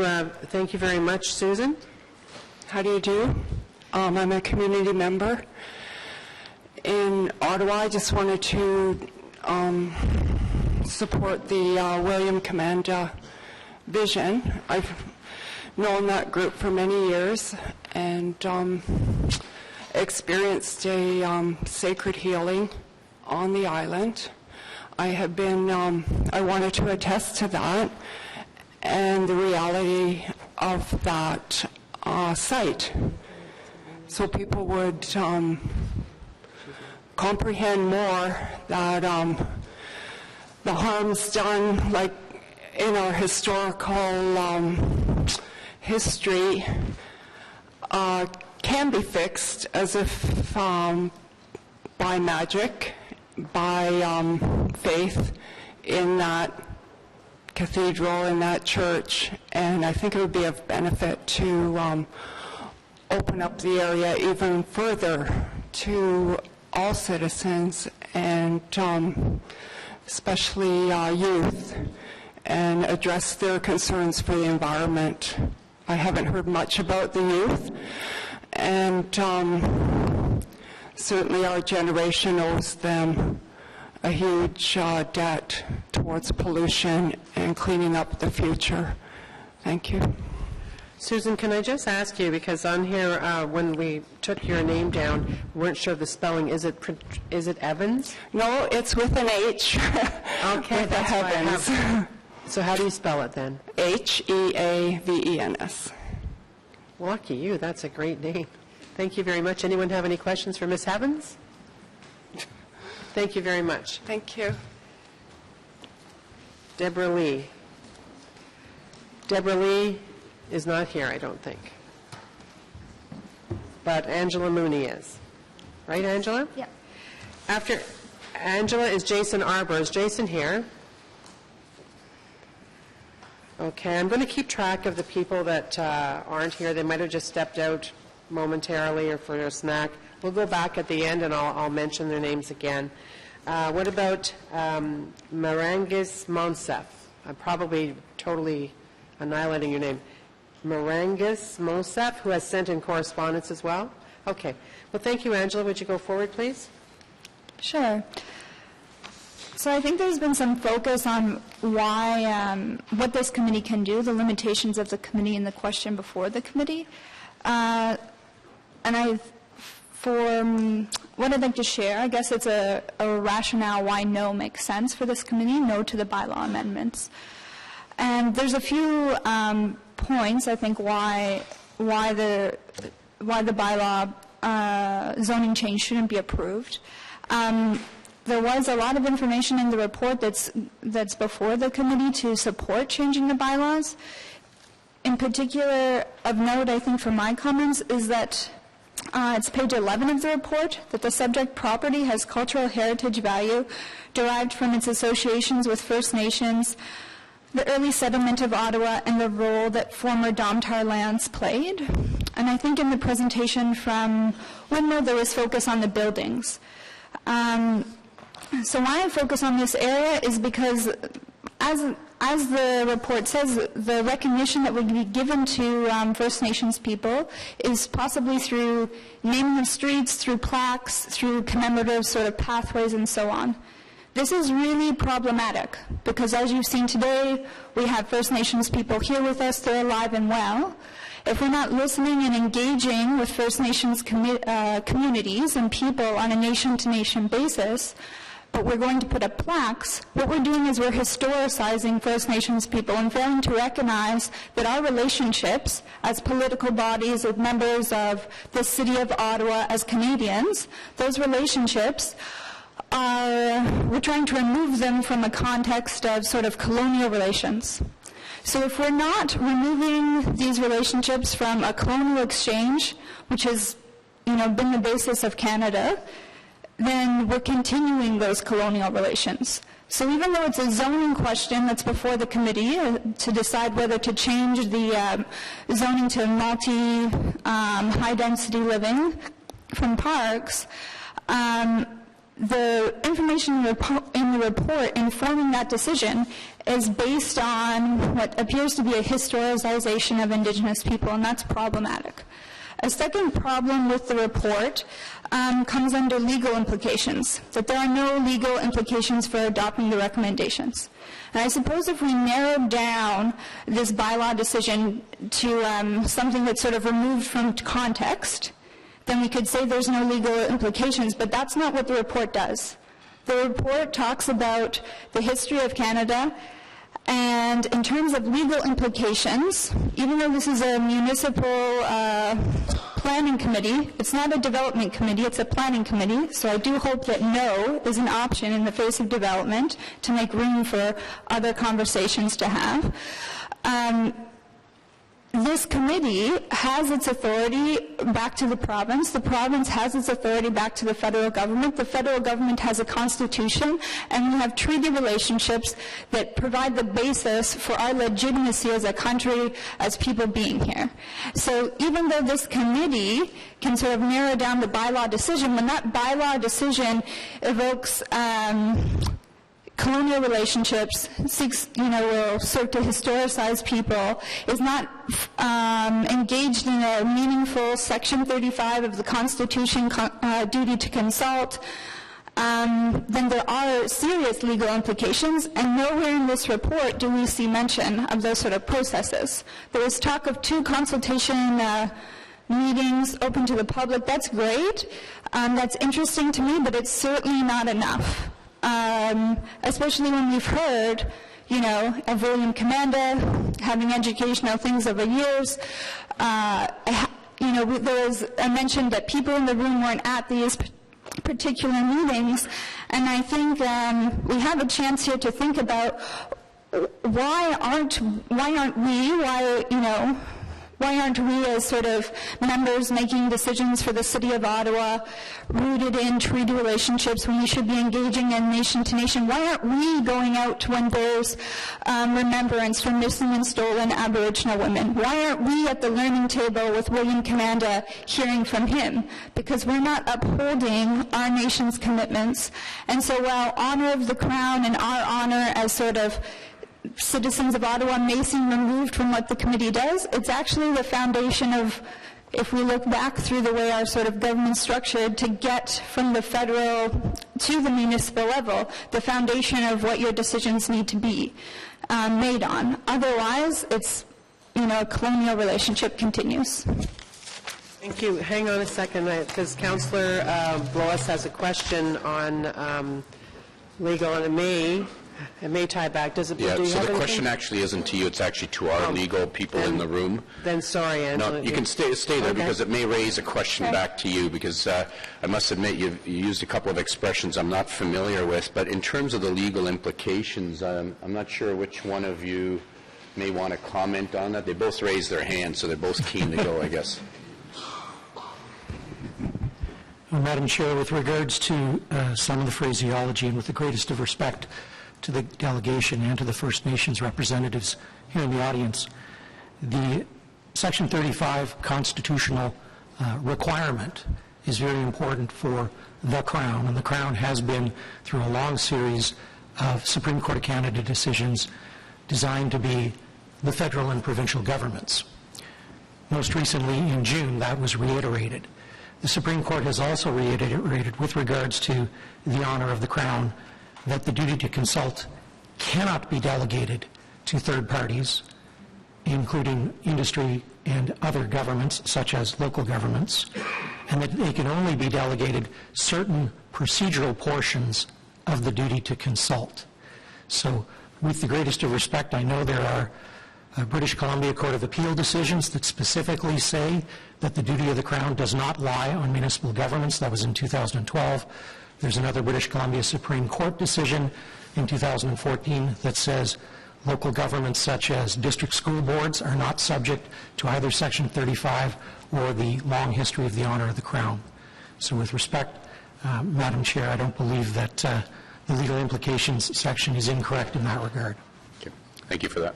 very much, Susan. How do you do? I'm a community member in Ottawa. I just wanted to support the William Commanda vision. I've known that group for many years and experienced a sacred healing on the island. I have been, I wanted to attest to that and the reality of that site, so people would comprehend more that the harms done, like in our historical history, can be fixed as if by magic, by faith in that cathedral, in that church, and I think it would be of benefit to open up the area even further to all citizens, and especially youth, and address their concerns for the environment. I haven't heard much about the youth, and certainly our generation owes them a huge debt towards pollution and cleaning up the future. Thank you. Susan, can I just ask you, because on here, when we took your name down, we weren't sure of the spelling. Is it Evans? No, it's with an H. Okay, with that's a why I Heavens. have. So how do you spell it then? Heavens. Lucky you. That's a great name. Thank you very much. Anyone have any questions for Ms. Heavens? Thank you very much. Thank you. Deborah Lee. Deborah Lee is not here, I don't think. But Angela Mooney is. Right, Angela? Yep. After Angela is Jason Arbor. Is Jason here? Okay, I'm going to keep track of the people that aren't here. They might have just stepped out momentarily or for a snack. We'll go back at the end and I'll mention their names again. What about Marangis Monsef? I'm probably totally annihilating your name. Marangis Monsef, who has sent in correspondence as well? Okay. Well, thank you, Angela. Would you go forward, please? Sure. So I think there's been some focus on why, what this committee can do, the limitations of the committee and the question before the committee. And what I'd like to share, I guess it's a rationale why no makes sense for this committee, no to the bylaw amendments. And there's a few points, I think, why the bylaw zoning change shouldn't be approved. There was a lot of information in the report that's before the committee to support changing the bylaws. In particular, of note, I think, from my comments, is that It's page 11 of the report, that the subject property has cultural heritage value derived from its associations with First Nations, the early settlement of Ottawa, and the role that former Domtar lands played. And I think in the presentation from Windmill, there was focus on the buildings. So why I focus on this area is because, as the report says, the recognition that would be given to First Nations people is possibly through naming of streets, through plaques, through commemorative sort of pathways, and so on. This is really problematic because, as you've seen today, we have First Nations people here with us. They're alive and well. If we're not listening and engaging with First Nations communities and people on a nation-to-nation basis, but we're going to put up plaques, what we're doing is we're historicizing First Nations people and failing to recognize that our relationships as political bodies, as members of the City of Ottawa, as Canadians, those relationships we're trying to remove them from a context of sort of colonial relations. So if we're not removing these relationships from a colonial exchange, which has, been the basis of Canada, then we're continuing those colonial relations. So even though it's a zoning question that's before the committee to decide whether to change the zoning to high-density living from parks, the information in the report informing that decision is based on what appears to be a historicization of Indigenous people, and that's problematic. A second problem with the report comes under legal implications, that there are no legal implications for adopting the recommendations. And I suppose if we narrowed down this bylaw decision to something that's sort of removed from context, then we could say there's no legal implications, but that's not what the report does. The report talks about the history of Canada, and in terms of legal implications, even though this is a municipal planning committee, it's not a development committee, it's a planning committee, so I do hope that no is an option in the face of development to make room for other conversations to have. This committee has its authority back to the province has its authority back to the federal government has a constitution, and we have treaty relationships that provide the basis for our legitimacy as a country, as people being here. So even though this committee can sort of narrow down the bylaw decision, when that bylaw decision evokes colonial relationships, will serve to historicize people, is not engaged in a meaningful Section 35 of the Constitution duty to consult, then there are serious legal implications, and nowhere in this report do we see mention of those sort of processes. There was talk of 2 consultation meetings open to the public. That's great. That's interesting to me, but it's certainly not enough. Especially when we've heard, of William Commanda having educational things over years. There was a mention that people in the room weren't at these particular meetings, and I think we have a chance here to think about why aren't we as sort of members making decisions for the City of Ottawa rooted in treaty relationships when we should be engaging in nation to nation? Why aren't we going out when there's remembrance for missing and stolen Aboriginal women? Why aren't we at the learning table with William Commanda hearing from him? Because we're not upholding our nation's commitments. And so while honor of the Crown and our honor as sort of citizens of Ottawa may seem removed from what the committee does, it's actually the foundation of, if we look back through the way our sort of government's structured, to get from the federal to the municipal level, the foundation of what your decisions need to be made on. Otherwise, it's, a colonial relationship continues. Thank you. Hang on a second, because Councillor Blois has a question on legal, and it may tie back. Does it? Yeah, do you so have the anything? question actually isn't to you, it's actually to our legal people in the room. Then sorry, Angela. No, you can stay there Okay. because it may raise a question Okay. back to you, because I must admit you used a couple of expressions I'm not familiar with, but in terms of the legal implications, I'm not sure which one of you may want to comment on that. They both raised their hands, so they're both keen to go, I guess. Madam Chair, with regards to some of the phraseology, and with the greatest of respect to the delegation and to the First Nations representatives here in the audience, the Section 35 constitutional requirement is very important for the Crown, and the Crown has been through a long series of Supreme Court of Canada decisions designed to be the federal and provincial governments. Most recently, in June, that was reiterated. The Supreme Court has also reiterated, with regards to the honor of the Crown, that the duty to consult cannot be delegated to third parties, including industry and other governments, such as local governments, and that they can only be delegated certain procedural portions of the duty to consult. So, with the greatest of respect, I know there are British Columbia Court of Appeal decisions that specifically say that the duty of the Crown does not lie on municipal governments. That was in 2012. There's another British Columbia Supreme Court decision in 2014 that says local governments such as district school boards are not subject to either Section 35 or the long history of the honor of the Crown. So with respect, Madam Chair, I don't believe that the legal implications section is incorrect in that regard. Okay. Thank you for that.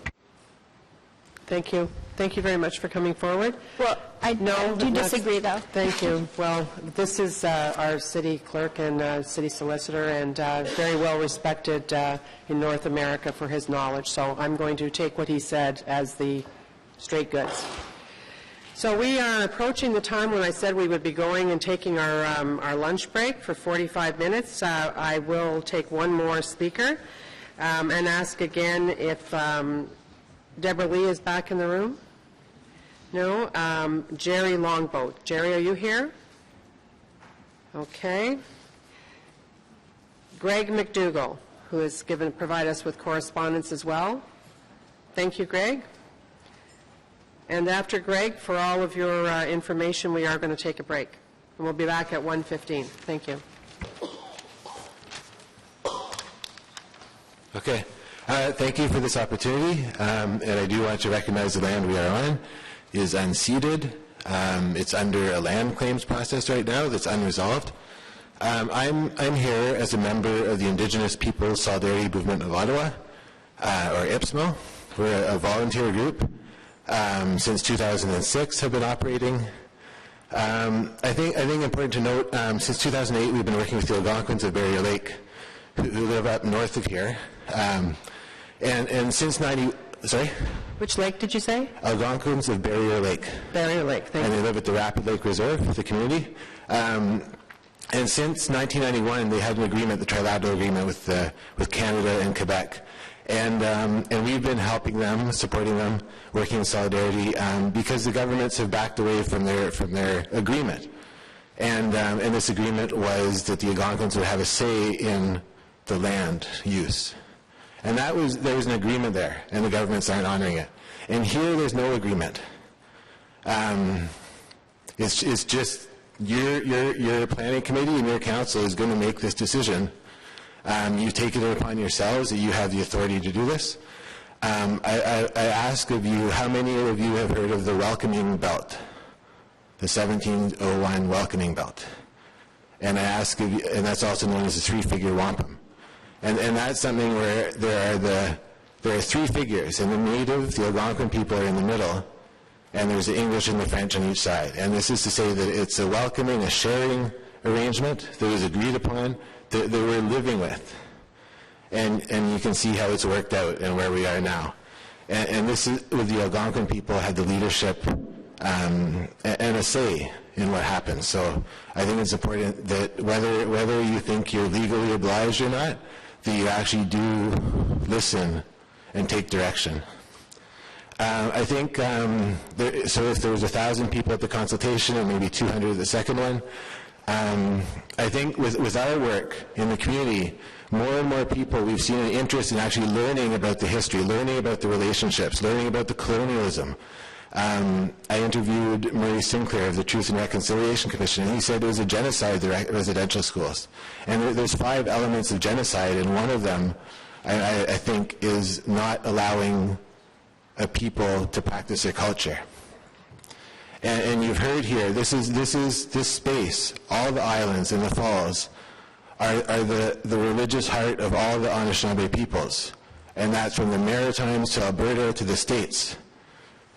Thank you. Thank you very much for coming forward. Well, I do disagree, though. Thank you. Well, this is our city clerk and city solicitor, and very well respected in North America for his knowledge. So I'm going to take what he said as the straight goods. So we are approaching the time when I said we would be going and taking our lunch break for 45 minutes. I will take one more speaker and ask again if Deborah Lee is back in the room? No? Jerry Longboat. Jerry, are you here? Okay. Greg McDougall, who has provide us with correspondence as well. Thank you, Greg. And after Greg, for all of your information, we are going to take a break. And we'll be back at 1:15. Thank you. Okay. Thank you for this opportunity, and I do want to recognize the land we are on is unceded. It's under a land claims process right now that's unresolved. I'm here as a member of the Indigenous Peoples Solidarity Movement of Ottawa, or IPSMO. We're a volunteer group. Since 2006 have been operating. I think important to note, since 2008 we've been working with the Algonquins of Barrier Lake, who live up north of here. And since sorry? Which lake did you say? Algonquins of Barrier Lake. Barrier Lake, thank you. And they live at the Rapid Lake Reserve, the community. And since 1991, they had an agreement, the trilateral agreement with Canada and Quebec. And we've been helping them, supporting them, working in solidarity, because the governments have backed away from their agreement. And this agreement was that the Algonquins would have a say in the land use. And there was an agreement there, and the governments aren't honoring it. And here there's no agreement. It's just your planning committee and your council is going to make this decision. You take it upon yourselves that you have the authority to do this. I ask of you, how many of you have heard of the welcoming belt, the 1701 welcoming belt? And I ask of you, and that's also known as the three-figure wampum. And that's something where there are three figures, and the Native, the Algonquin people are in the middle, and there's the English and the French on each side. And this is to say that it's a welcoming, a sharing arrangement that was agreed upon, that we're living with. And you can see how it's worked out and where we are now. And this is where the Algonquin people had the leadership and a say in what happens. So I think it's important that whether you think you're legally obliged or not, that you actually do listen and take direction. I think, so if there was 1,000 people at the consultation and maybe 200 at the second one, I think with our work in the community, more and more people, we've seen an interest in actually learning about the history, learning about the relationships, learning about the colonialism. I interviewed Murray Sinclair of the Truth and Reconciliation Commission, and he said it was a genocide, the residential schools. And there's 5 elements of genocide, and one of them, I think, is not allowing a people to practice their culture. And you've heard here, this space, all the islands and the falls, are the religious heart of all the Anishinaabe peoples. And that's from the Maritimes to Alberta to the States.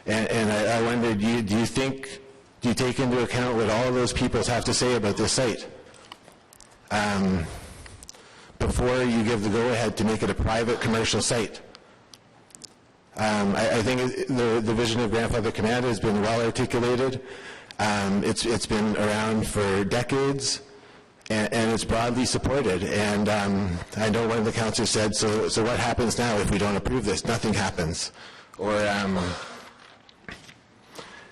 And I wonder, do you take into account what all those peoples have to say about this site? Before you give the go-ahead to make it a private commercial site. I think the vision of Grandfather Commanda has been well articulated. It's been around for decades, and it's broadly supported. And I know one of the councillors said, so what happens now if we don't approve this? Nothing happens. Or,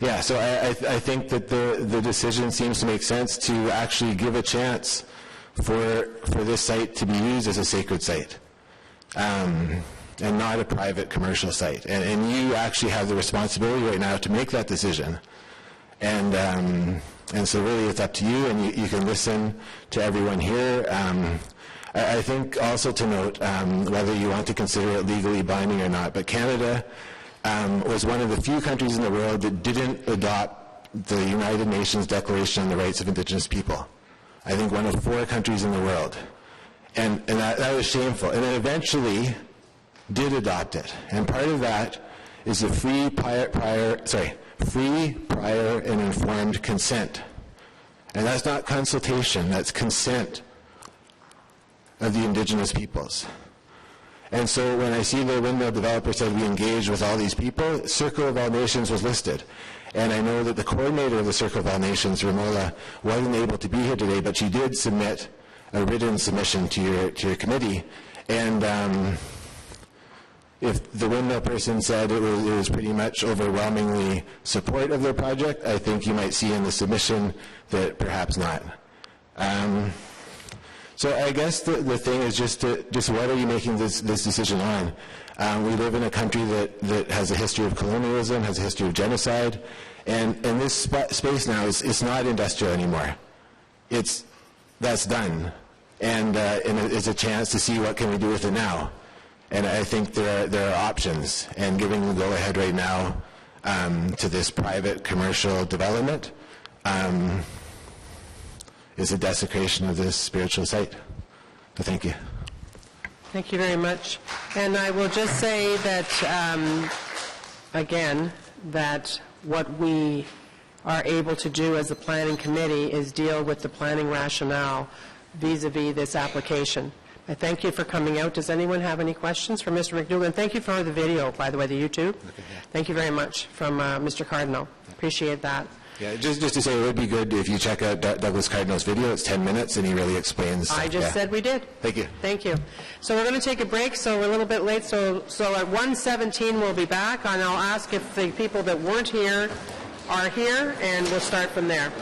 yeah, so I think that the decision seems to make sense to actually give a chance for this site to be used as a sacred site. And not a private commercial site. And you actually have the responsibility right now to make that decision. And so really it's up to you, and you can listen to everyone here. I think also to note, whether you want to consider it legally binding or not, but Canada was one of the few countries in the world that didn't adopt the United Nations Declaration on the Rights of Indigenous People. I think one of 4 countries in the world. And that was shameful. And then eventually did adopt it. And part of that is a free, prior, and informed consent. And that's not consultation, that's consent of the Indigenous peoples. And so when I see the windmill developer said we engaged with all these people, Circle of All Nations was listed. And I know that the coordinator of the Circle of All Nations, Ramola, wasn't able to be here today, but she did submit a written submission to your committee. And if the windmill person said it was pretty much overwhelmingly support of their project, I think you might see in the submission that perhaps not. So I guess the thing is just what are you making this decision on? We live in a country that has a history of colonialism, has a history of genocide, and this space now is not industrial anymore. That's done, and it's a chance to see what can we do with it now. And I think there are options, and giving the go-ahead right now to this private commercial development is a desecration of this spiritual site. So thank you. Thank you very much. And I will just say that, again, that what we are able to do as a planning committee is deal with the planning rationale vis-a-vis this application. I thank you for coming out. Does anyone have any questions for Mr. McDougall? Thank you for the video, by the way, the YouTube. Thank you very much from Mr. Cardinal. Appreciate that. Yeah, just to say, it would be good if you check out Douglas Cardinal's video. It's 10 minutes, and he really explains. I just said we did. Thank you. Thank you. So we're going to take a break, so we're a little bit late. So at 1:17 we'll be back, and I'll ask if the people that weren't here are here, and we'll start from there.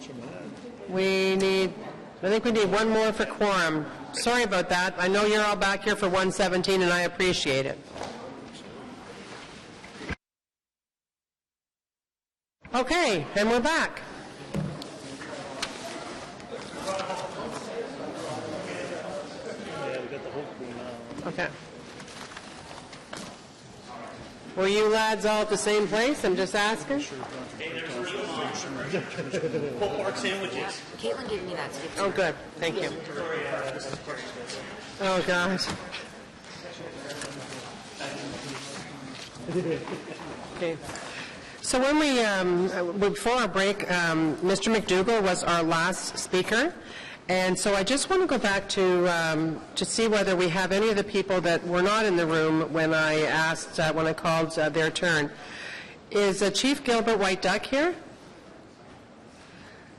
I think we need one more for quorum. Sorry about that. I know you're all back here for 117, and I appreciate it. Okay, and we're back. Okay. Were you lads all at the same place? I'm just asking. Pulled pork sandwiches. Caitlin gave me that tip. Oh, good. Thank you. Oh, gosh. Okay. So when before our break, Mr. McDougall was our last speaker. And so I just want to go back to see whether we have any of the people that were not in the room when I asked, when I called their turn. Is Chief Gilbert White Duck here?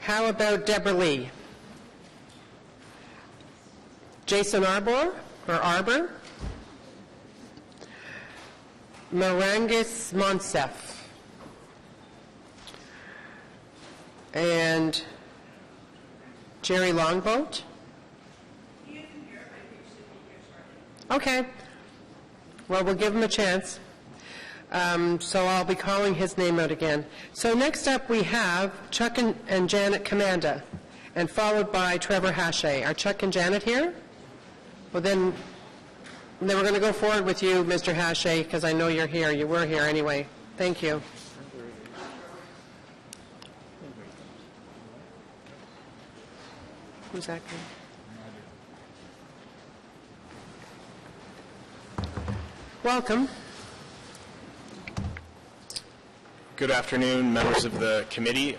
How about Deborah Lee? Jason Arbor, or Arbor? Marangis Monsef. And Jerry Longboat? Okay. Well, we'll give him a chance. So I'll be calling his name out again. So next up we have Chuck and Janet Commanda, and followed by Trevor Hache. Are Chuck and Janet here? Well, then we're going to go forward with you, Mr. Hache, because I know you're here. You were here anyway. Thank you. Who's that guy? Welcome. Good afternoon, members of the committee.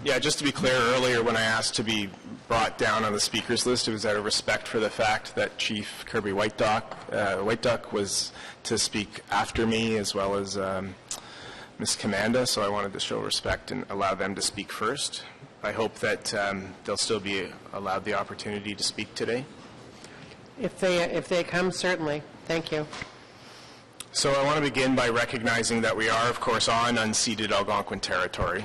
Just to be clear, earlier when I asked to be brought down on the speakers list, it was out of respect for the fact that Chief Kirby White Duck was to speak after me, as well as Ms. Commanda, so I wanted to show respect and allow them to speak first. I hope that they'll still be allowed the opportunity to speak today. If they come, certainly. Thank you. So I want to begin by recognizing that we are, of course, on unceded Algonquin territory,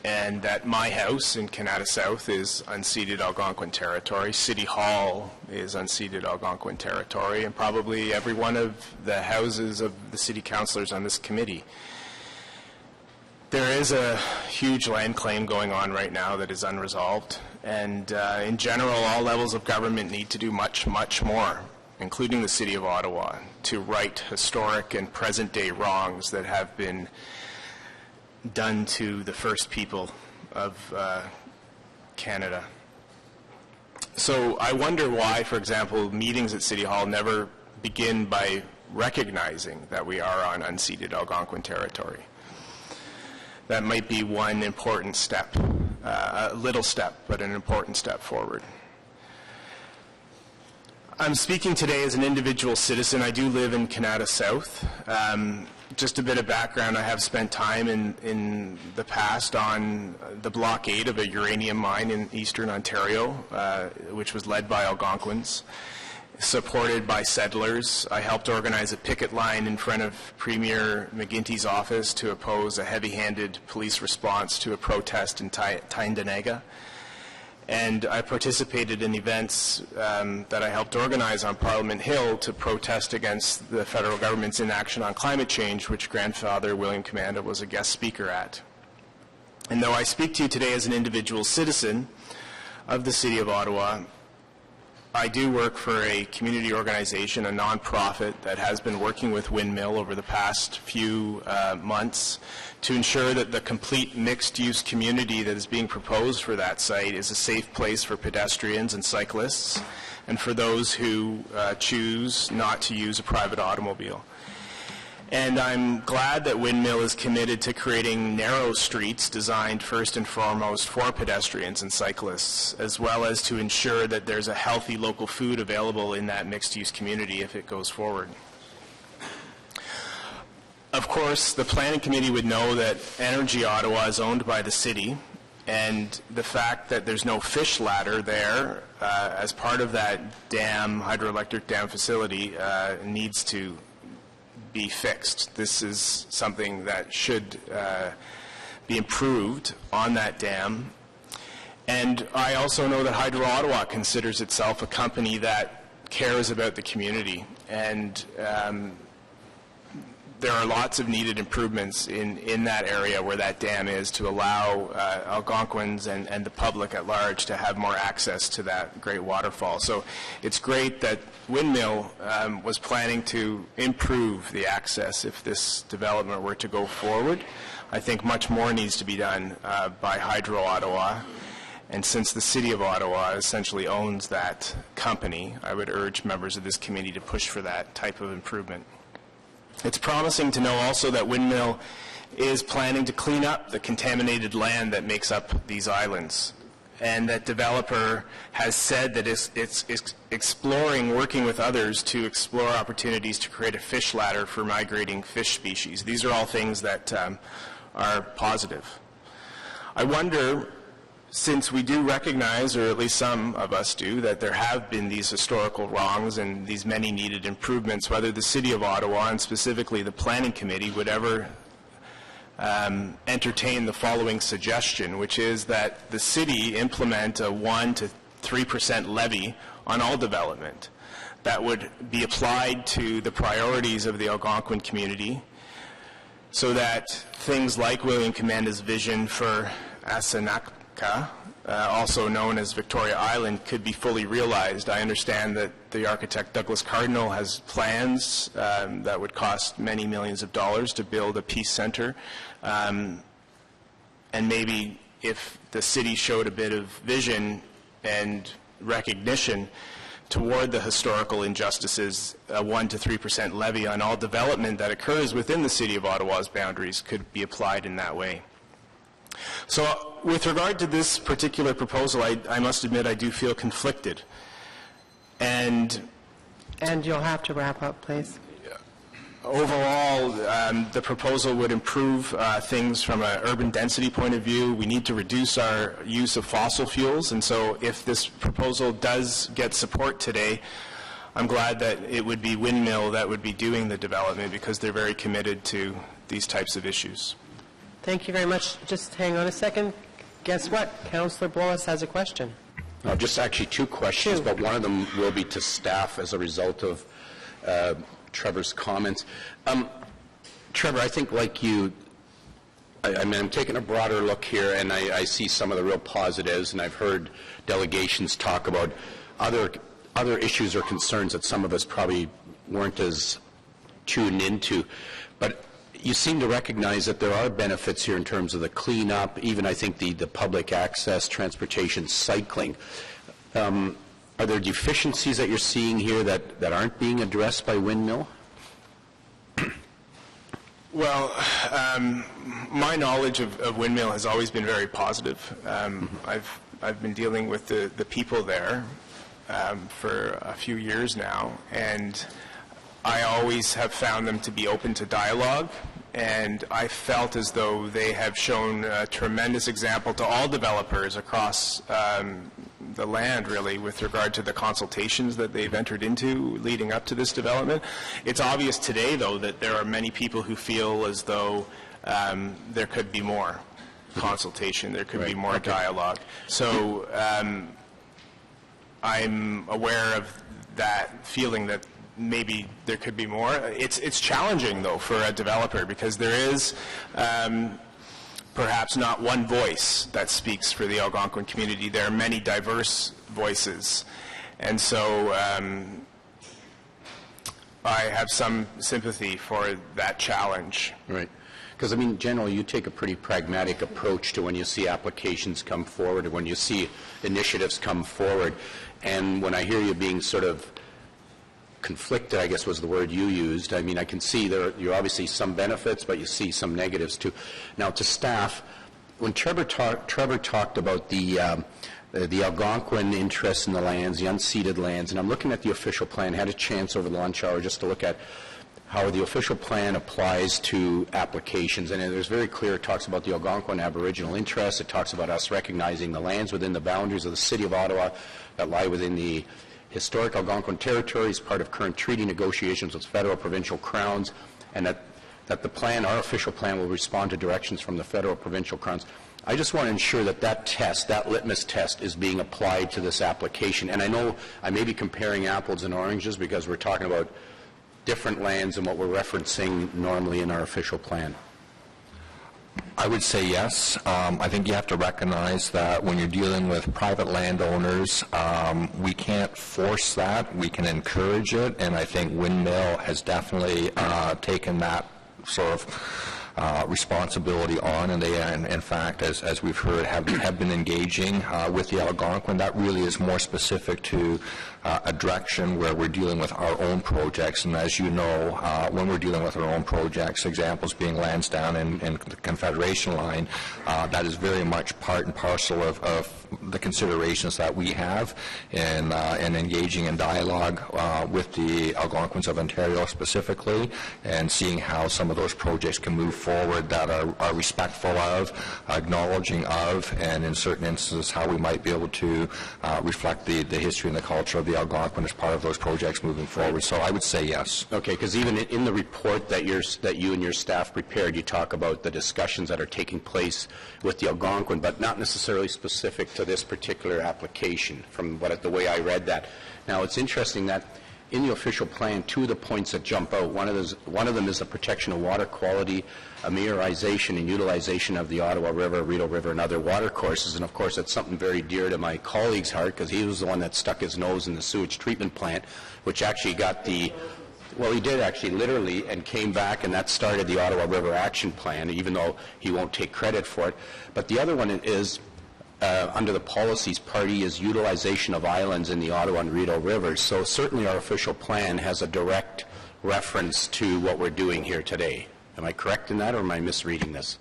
and that my house in Canada South is unceded Algonquin territory. City Hall is unceded Algonquin territory, and probably every one of the houses of the city councillors on this committee. There is a huge land claim going on right now that is unresolved, and in general, all levels of government need to do much, much more, including the City of Ottawa, to right historic and present-day wrongs that have been done to the first people of Canada. So I wonder why, for example, meetings at City Hall never begin by recognizing that we are on unceded Algonquin territory. That might be one important step, a little step, but an important step forward. I'm speaking today as an individual citizen. I do live in Canada South. Just a bit of background, I have spent time in the past on the blockade of a uranium mine in eastern Ontario, which was led by Algonquins, supported by settlers. I helped organize a picket line in front of Premier McGuinty's office to oppose a heavy-handed police response to a protest in Tyendinaga. And I participated in events that I helped organize on Parliament Hill to protest against the federal government's inaction on climate change, which grandfather William Commanda was a guest speaker at. And though I speak to you today as an individual citizen of the City of Ottawa, I do work for a community organization, a nonprofit that has been working with Windmill over the past few months to ensure that the complete mixed-use community that is being proposed for that site is a safe place for pedestrians and cyclists, and for those who choose not to use a private automobile. And I'm glad that Windmill is committed to creating narrow streets designed first and foremost for pedestrians and cyclists, as well as to ensure that there's a healthy local food available in that mixed-use community if it goes forward. Of course, the Planning Committee would know that Energy Ottawa is owned by the city, and the fact that there's no fish ladder there as part of that dam, hydroelectric dam facility, needs to be fixed. This is something that should be improved on that dam. And I also know that Hydro Ottawa considers itself a company that cares about the community, and there are lots of needed improvements in that area where that dam is to allow Algonquins and the public at large to have more access to that great waterfall. So it's great that Windmill was planning to improve the access if this development were to go forward. I think much more needs to be done by Hydro Ottawa. And since the City of Ottawa essentially owns that company, I would urge members of this committee to push for that type of improvement. It's promising to know also that Windmill is planning to clean up the contaminated land that makes up these islands, and that developer has said that it's exploring working with others to explore opportunities to create a fish ladder for migrating fish species. These are all things that are positive. I wonder, since we do recognize, or at least some of us do, that there have been these historical wrongs and these many needed improvements, whether the City of Ottawa and specifically the Planning Committee would ever entertain the following suggestion, which is that the city implement a 1 to 3% levy on all development that would be applied to the priorities of the Algonquin community, so that things like William Comanda's vision for Asanaka, also known as Victoria Island, could be fully realized. I understand that the architect Douglas Cardinal has plans that would cost many millions of dollars to build a peace center. And maybe if the city showed a bit of vision and recognition toward the historical injustices, a 1 to 3% levy on all development that occurs within the City of Ottawa's boundaries could be applied in that way. So with regard to this particular proposal, I must admit I do feel conflicted. And you'll have to wrap up, please. Overall, the proposal would improve things from an urban density point of view. We need to reduce our use of fossil fuels, and so if this proposal does get support today, I'm glad that it would be Windmill that would be doing the development, because they're very committed to these types of issues. Thank you very much. Just hang on a second. Guess what? Councillor Blois has a question. Just actually two questions, but one of them will be to staff as a result of Trevor's comments. Trevor, I think like you, I mean, I'm taking a broader look here, and I see some of the real positives, and I've heard delegations talk about other issues or concerns that some of us probably weren't as tuned into. But you seem to recognize that there are benefits here in terms of the cleanup, even I think the public access, transportation, cycling. Are there deficiencies that you're seeing here that aren't being addressed by Windmill? Well, my knowledge of Windmill has always been very positive. I've been dealing with the people there for a few years now, and I always have found them to be open to dialogue, and I felt as though they have shown a tremendous example to all developers across the land, really, with regard to the consultations that they've entered into leading up to this development. It's obvious today, though, that there are many people who feel as though there could be more consultation, there could be more dialogue. So I'm aware of that feeling that maybe there could be more. It's challenging, though, for a developer, because there is perhaps not one voice that speaks for the Algonquin community. There are many diverse voices. And so I have some sympathy for that challenge. Right. Because, I mean, generally, you take a pretty pragmatic approach to when you see applications come forward or when you see initiatives come forward. And when I hear you being sort of conflicted, I guess was the word you used. I mean, I can see there are obviously some benefits, but you see some negatives too. Now, to staff, when Trevor talked about the Algonquin interest in the lands, the unceded lands, and I'm looking at the official plan, had a chance over the lunch hour just to look at how the official plan applies to applications, and there's very clear, it talks about the Algonquin Aboriginal interest, it talks about us recognizing the lands within the boundaries of the City of Ottawa that lie within the historic Algonquin territory as part of current treaty negotiations with federal, provincial crowns, and that the plan, our official plan, will respond to directions from the federal, provincial crowns. I just want to ensure that that test, that litmus test, is being applied to this application. And I know I may be comparing apples and oranges because we're talking about different lands than what we're referencing normally in our official plan. I would say yes. I think you have to recognize that when you're dealing with private landowners, we can't force that. We can encourage it, and I think Windmill has definitely taken that sort of responsibility on, and they, in fact, as we've heard, have been engaging with the Algonquin. That really is more specific to a direction where we're dealing with our own projects, and as you know, when we're dealing with our own projects, examples being Lansdowne and the Confederation line, that is very much part and parcel of the considerations that we have in engaging in dialogue with the Algonquins of Ontario specifically, and seeing how some of those projects can move forward that are respectful of, acknowledging of, and in certain instances how we might be able to reflect the history and the culture of the Algonquin as part of those projects moving forward. So I would say yes. Okay, because even in the report that you and your staff prepared, you talk about the discussions that are taking place with the Algonquin, but not necessarily specific to this particular application from the way I read that. Now, it's interesting that in the official plan, two of the points that jump out, one of them is the protection of water quality, ameliorization and utilization of the Ottawa River, Rideau River, and other water courses. And of course, that's something very dear to my colleague's heart, because he was the one that stuck his nose in the sewage treatment plant, which actually got well, he did actually literally, and came back, and that started the Ottawa River Action Plan, even though he won't take credit for it. But the other one is, under the policies party, is utilization of islands in the Ottawa and Rideau Rivers. So certainly our official plan has a direct reference to what we're doing here today. Am I correct in that, or am I misreading this?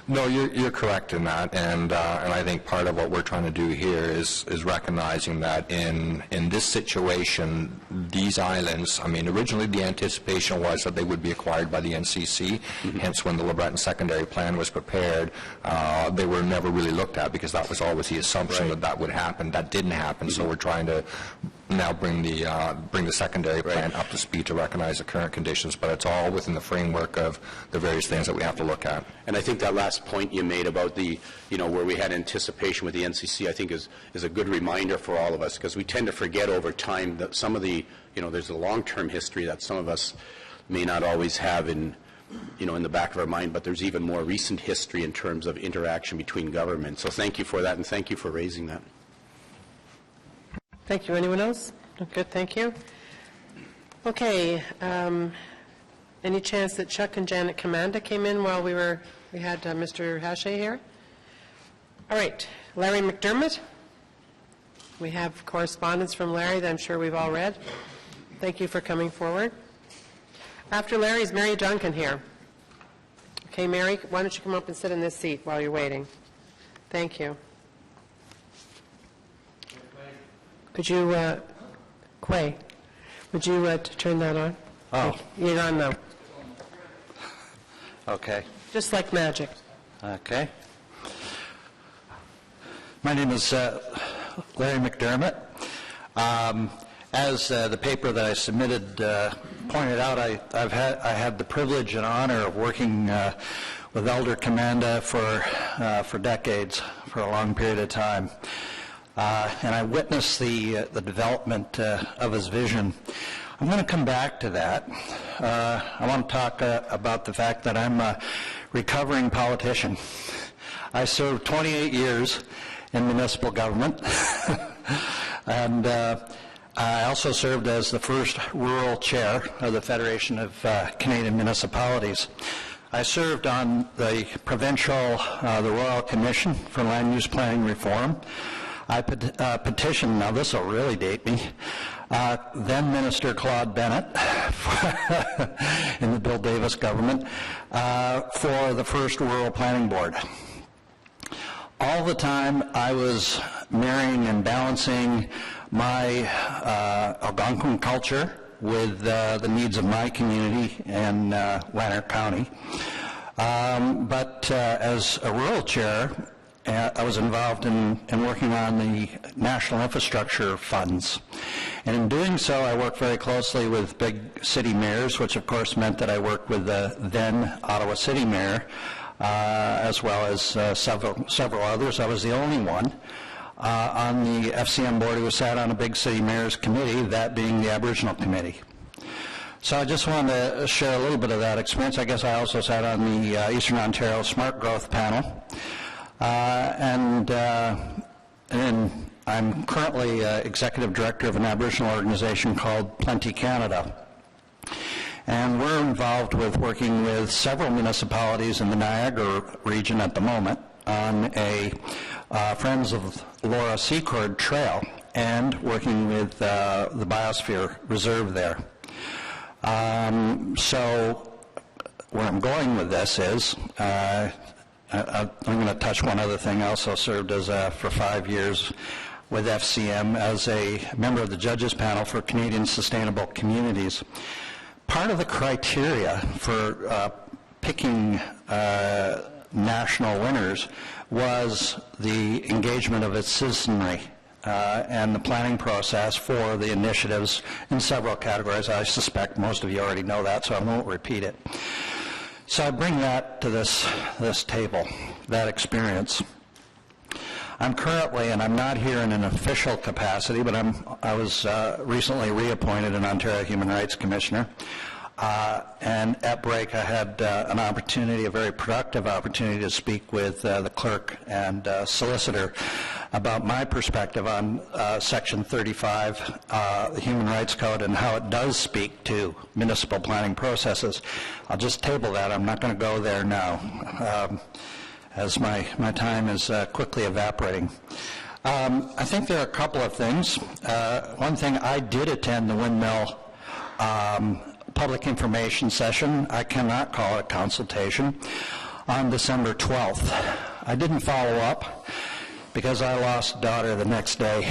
No, you're correct in that, and I think part of what we're trying to do here is recognizing that in this situation, these islands, I mean, originally the anticipation was that they would be acquired by the NCC, hence when the LeBreton secondary plan was prepared, they were never really looked at, because that was always the assumption that would happen. That didn't happen, so we're trying to now bring the secondary plan up to speed to recognize the current conditions, but it's all within the framework of the various things that we have to look at. And I think that last point you made about the, where we had anticipation with the NCC, I think is a good reminder for all of us, because we tend to forget over time that some of the, there's a long-term history that some of us may not always have in the back of our mind, but there's even more recent history in terms of interaction between governments. So thank you for that, and thank you for raising that. Thank you. Anyone else? Good, thank you. Okay. Any chance that Chuck and Janet Commanda came in while we had Mr. Hache here? All right. Larry McDermott. We have correspondence from Larry that I'm sure we've all read. Thank you for coming forward. After Larry is Mary Duncan here. Okay, Mary, why don't you come up and sit in this seat while you're waiting? Thank you. Could you, Quay, would you turn that on? Oh. You're on now. Okay. Just like magic. Okay. My name is Larry McDermott. As the paper that I submitted pointed out, I had the privilege and honor of working with Elder Commanda for decades, for a long period of time. And I witnessed the development of his vision. I'm going to come back to that. I want to talk about the fact that I'm a recovering politician. I served 28 years in municipal government, and I also served as the first rural chair of the Federation of Canadian Municipalities. I served on the provincial, the Royal Commission for Land Use Planning Reform. I petitioned, now this will really date me, then Minister Claude Bennett in the Bill Davis government for the first Rural Planning Board. All the time I was marrying and balancing my Algonquin culture with the needs of my community in Lanark County. But as a rural chair, I was involved in working on the national infrastructure funds. And in doing so, I worked very closely with big city mayors, which of course meant that I worked with the then Ottawa City Mayor as well as several others. I was the only one on the FCM board who sat on a big city mayor's committee, that being the Aboriginal Committee. So I just wanted to share a little bit of that experience. I guess I also sat on the Eastern Ontario Smart Growth panel. And I'm currently executive director of an Aboriginal organization called Plenty Canada. And we're involved with working with several municipalities in the Niagara region at the moment on a Friends of Laura Secord Trail and working with the Biosphere Reserve there. So where I'm going with this is, I'm going to touch one other thing. I also served as for 5 years with FCM as a member of the judges panel for Canadian Sustainable Communities. Part of the criteria for picking national winners was the engagement of its citizenry and the planning process for the initiatives in several categories. I suspect most of you already know that, so I won't repeat it. So I bring that to this table, that experience. I'm currently, and I'm not here in an official capacity, but I was recently reappointed an Ontario Human Rights Commissioner. And at break, I had an opportunity, a very productive opportunity, to speak with the clerk and solicitor about my perspective on Section 35, the Human Rights Code, and how it does speak to municipal planning processes. I'll just table that. I'm not going to go there now, as my time is quickly evaporating. I think there are a couple of things. One thing, I did attend the Windmill public information session, I cannot call it consultation, on December 12th. I didn't follow up because I lost a daughter the next day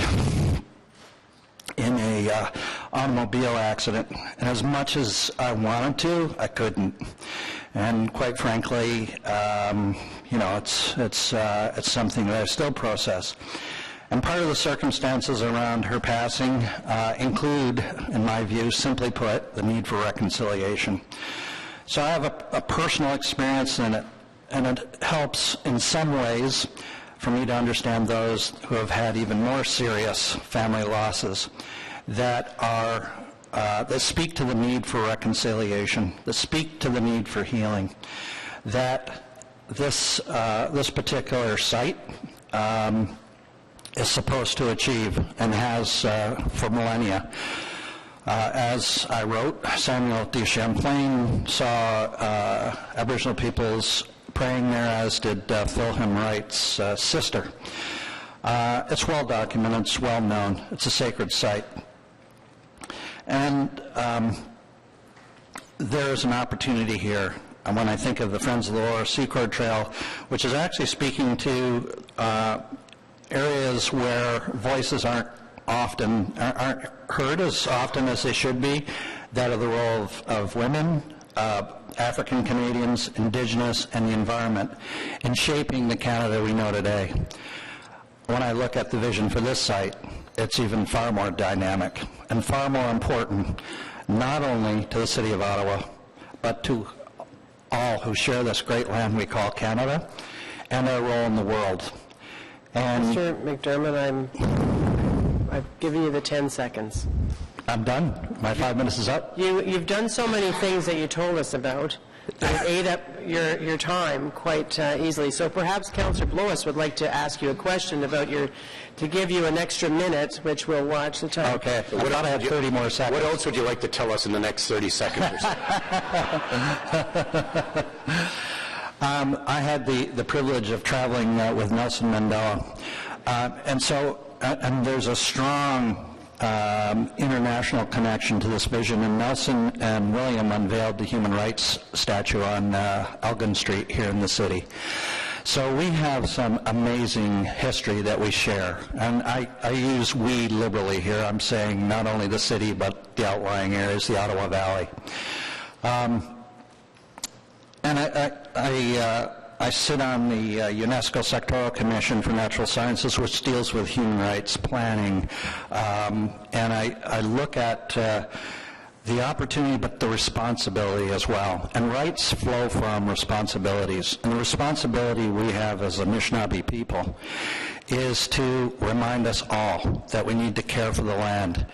in a automobile accident, and as much as I wanted to, I couldn't. And quite frankly, you know, it's something that I still process. And part of the circumstances around her passing include, in my view, simply put, the need for reconciliation. So I have a personal experience in it, and it helps in some ways for me to understand those who have had even more serious family losses that are that speak to the need for reconciliation, that speak to the need for healing, that this particular site is supposed to achieve and has for millennia. As I wrote, Samuel de Champlain saw Aboriginal peoples praying there, as did Philham Wright's sister. It's well documented, it's well known, it's a sacred site. And there's an opportunity here, and when I think of the Friends of the Laura Secord Trail, which is actually speaking to areas where voices aren't heard as often as they should be, that of the role of women, African Canadians, Indigenous, and the environment in shaping the Canada we know today. When I look at the vision for this site, it's even far more dynamic and far more important, not only to the City of Ottawa, but to all who share this great land we call Canada and our role in the world. And Mr. McDermott, I've given you the 10 seconds. I'm done. My 5 minutes is up. You've done so many things that you told us about that ate up your time quite easily. So perhaps Councillor Blois would like to ask you a question about to give you an extra minute, which we'll watch the time. Okay. I thought I had 30 more seconds. What else would you like to tell us in the next 30 seconds or so? I had the privilege of traveling with Nelson Mandela. And there's a strong international connection to this vision. And Nelson and William unveiled the human rights statue on Elgin Street here in the city. So we have some amazing history that we share. And I use we liberally here. I'm saying not only the city, but the outlying areas, the Ottawa Valley. And I sit on the UNESCO Sectoral Commission for Natural Sciences, which deals with human rights planning. And I look at the opportunity, but the responsibility as well. And rights flow from responsibilities. And the responsibility we have as the Anishinaabe people is to remind us all that we need to care for the land,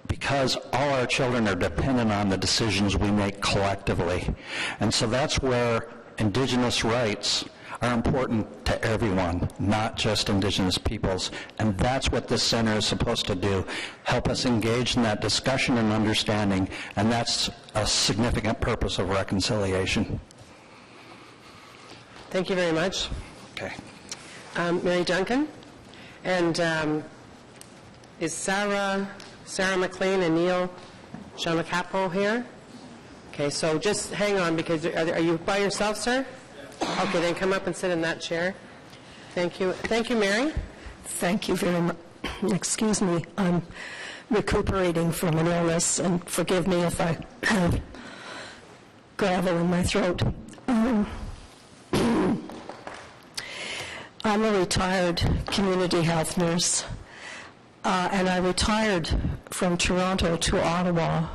because all our children are dependent on the decisions we make collectively. And so that's where Indigenous rights are important to everyone, not just Indigenous peoples. And that's what this center is supposed to do, help us engage in that discussion and understanding, and that's a significant purpose of reconciliation. Thank you very much. Okay. Mary Duncan, and is Sarah McLean and Neil Shanakapo here? Okay, so just hang on, because are you by yourself, sir? Okay, then come up and sit in that chair. Thank you. Thank you, Mary. Thank you very much. Excuse me, I'm recuperating from an illness, and forgive me if I have gravel in my throat. I'm a retired community health nurse, and I retired from Toronto to Ottawa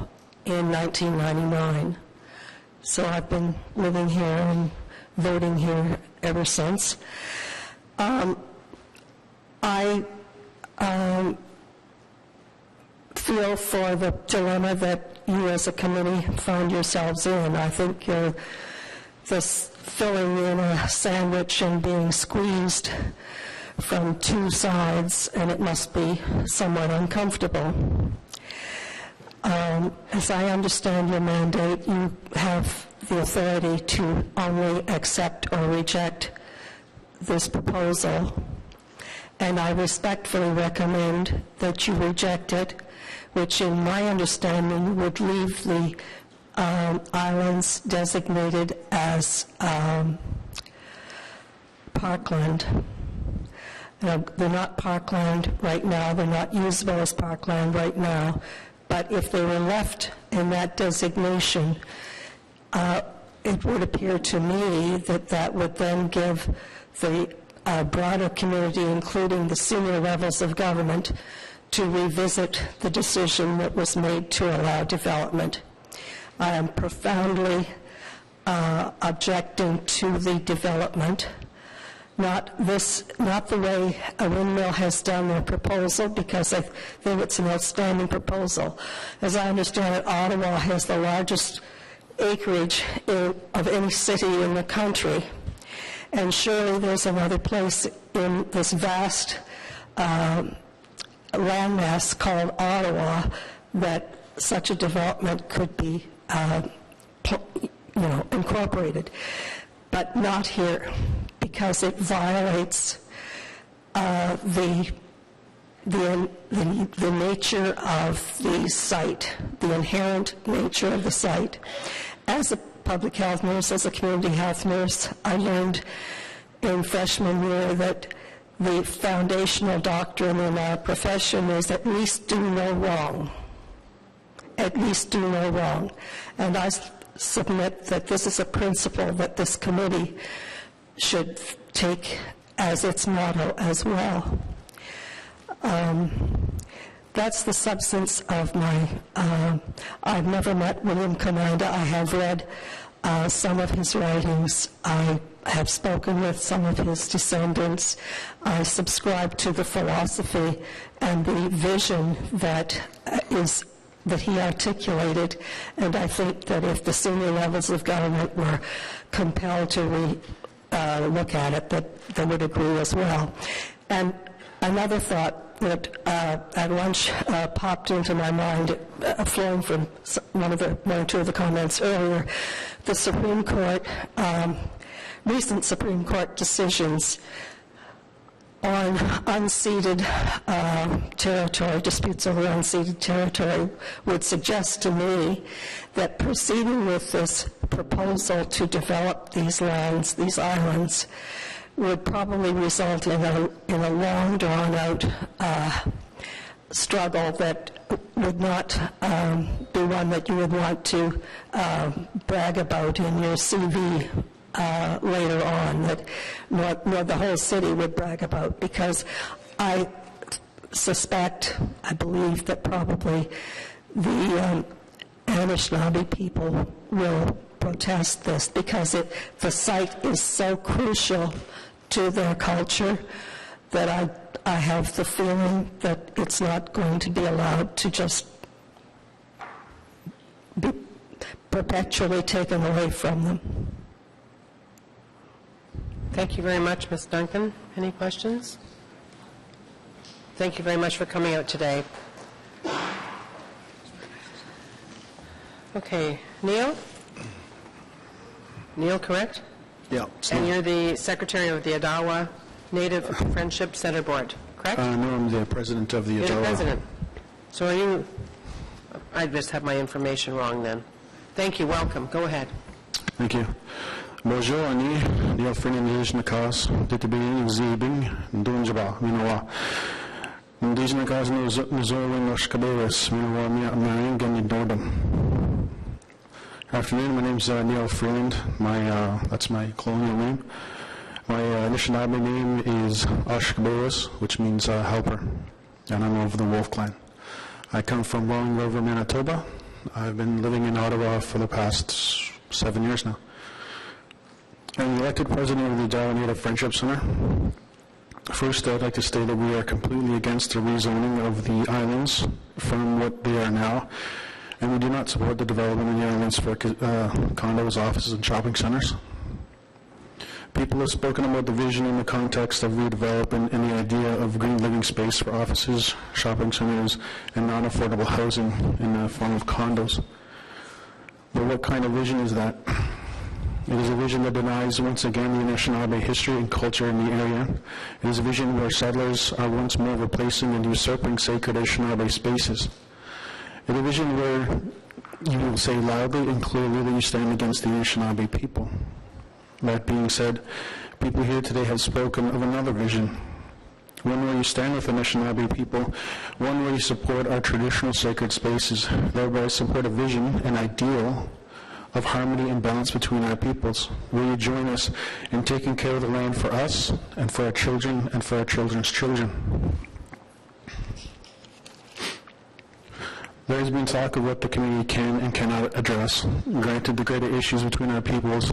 in 1999. So I've been living here and voting here ever since. I feel for the dilemma that you as a committee find yourselves in. I think you're this filling in a sandwich and being squeezed from two sides, and it must be somewhat uncomfortable. As I understand your mandate, you have the authority to only accept or reject this proposal, and I respectfully recommend that you reject it, which in my understanding would leave the islands designated as parkland. They're not parkland right now, they're not usable as parkland right now, but if they were left in that designation, it would appear to me that that would then give the broader community, including the senior levels of government, to revisit the decision that was made to allow development. I am profoundly objecting to the development, not the way a windmill has done their proposal, because I think it's an outstanding proposal. As I understand it, Ottawa has the largest acreage of any city in the country, and surely there's another place in this vast landmass called Ottawa that such a development could be incorporated, but not here, because it violates the nature of the site, the inherent nature of the site. As a public health nurse, as a community health nurse, I learned in freshman year that the foundational doctrine in our profession is at least do no wrong. At least do no wrong. And I submit that this is a principle that this committee should take as its motto as well. That's the substance of my, I've never met William Commanda. I have read some of his writings. I have spoken with some of his descendants. I subscribe to the philosophy and the vision that he articulated, and I think that if the senior levels of government were compelled to look at it, that they would agree as well. And another thought that at lunch popped into my mind, flowing from one or two of the comments earlier, the Supreme Court, recent Supreme Court decisions on unceded territory, disputes over unceded territory, would suggest to me that proceeding with this proposal to develop these lands, these islands, would probably result in a long, drawn-out struggle that would not be one that you would want to brag about in your CV later on, that nor the whole city would brag about, because I suspect, I believe that probably the Anishinaabe people will protest this because the site is so crucial to their culture that I have the feeling that it's not going to be allowed to just be perpetually taken away from them. Thank you very much, Ms. Duncan. Any questions? Thank you very much for coming out today. Okay, Neil? Neil, correct? Yeah. And you're the secretary of the Ottawa Native Friendship Center Board, correct? No, I'm the president of the You're Ottawa. the president. So are you... I just have my information wrong then. Thank you. Welcome. Go ahead. Thank you. Bonjour, Ani. Neil Fernandez Nakas, Ditibin, Zibing, Dunjaba, Minowa. Indigenous Nakas, Nizorwin, Oshkaberis, Minowa, Maring, and Dordam. Afternoon, my name is Neil Freeland. That's my colonial name. My Anishinaabe name is Oshkaberis, which means helper, and I'm of the Wolf Clan. I come from Rolling River, Manitoba. I've been living in Ottawa for the past 7 years now. I'm the elected president of the Ottawa Native Friendship Center. First, I'd like to state that we are completely against the rezoning of the islands from what they are now, and we do not support the development of the islands for condos, offices, and shopping centers. People have spoken about the vision in the context of redevelopment and the idea of green living space for offices, shopping centers, and non-affordable housing in the form of condos. But what kind of vision is that? It is a vision that denies, once again, the Anishinaabe history and culture in the area. It is a vision where settlers are once more replacing and usurping sacred Anishinaabe spaces. It is a vision where you will say loudly and clearly that you stand against the Anishinaabe people. That being said, people here today have spoken of another vision, one where you stand with the Anishinaabe people, one where you support our traditional sacred spaces, thereby support a vision, an ideal of harmony and balance between our peoples, where you join us in taking care of the land for us and for our children and for our children's children. There has been talk of what the community can and cannot address. Granted, the greater issues between our peoples,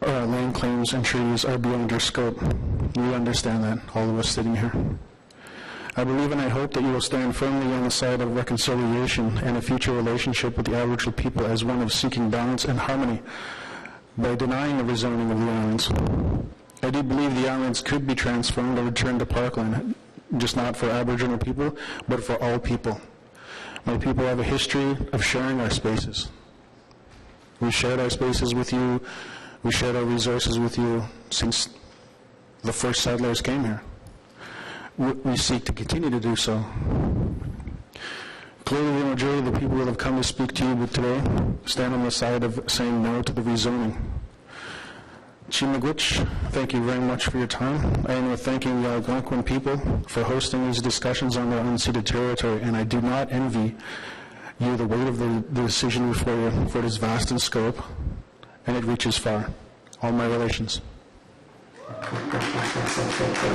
land claims and treaties are beyond your scope. We understand that, all of us sitting here. I believe and I hope that you will stand firmly on the side of reconciliation and a future relationship with the Aboriginal people as one of seeking balance and harmony by denying the rezoning of the islands. I do believe the islands could be transformed or returned to parkland, just not for Aboriginal people, but for all people. My people have a history of sharing our spaces. We shared our spaces with you. We shared our resources with you since the first settlers came here. We seek to continue to do so. Clearly, the majority of the people that have come to speak to you today stand on the side of saying no to the rezoning. Chimagwich, thank you very much for your time. I am thanking the Algonquin people for hosting these discussions on their unceded territory, and I do not envy you the weight of the decision before you, for it is vast in scope, and it reaches far. All my relations. Thank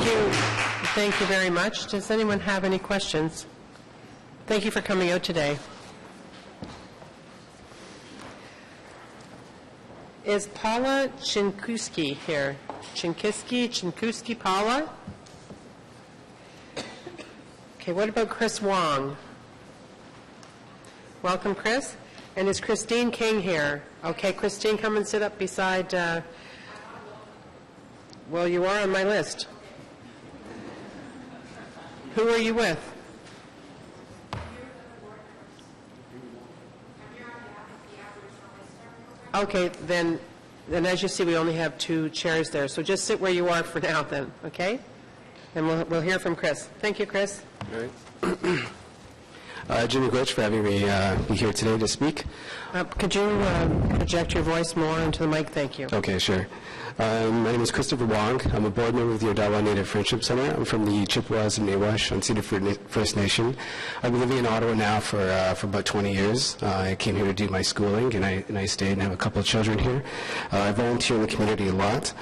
you. Thank you very much. Does anyone have any questions? Thank you for coming out today. Is Paula Chinkuski here? Chinkuski, Paula? Okay, what about Chris Wong? Welcome, Chris. And is Christine King here? Okay, Christine, come and sit up beside... well, you are on my list. Who are you with? Okay, then as you see, we only have 2 chairs there. So just sit where you are for now then, okay? And we'll hear from Chris. Thank you, Chris. All right. Jimmy Glitch for having me be here today to speak. Could you project your voice more into the mic? Thank you. Okay, sure. My name is Christopher Wong. I'm a board member of the Ottawa Native Friendship Center. I'm from the Chippewas and Nawash unceded First Nation. I've been living in Ottawa now for about 20 years. I came here to do my schooling, and I stayed and have a couple of children here. I volunteer in the community a lot,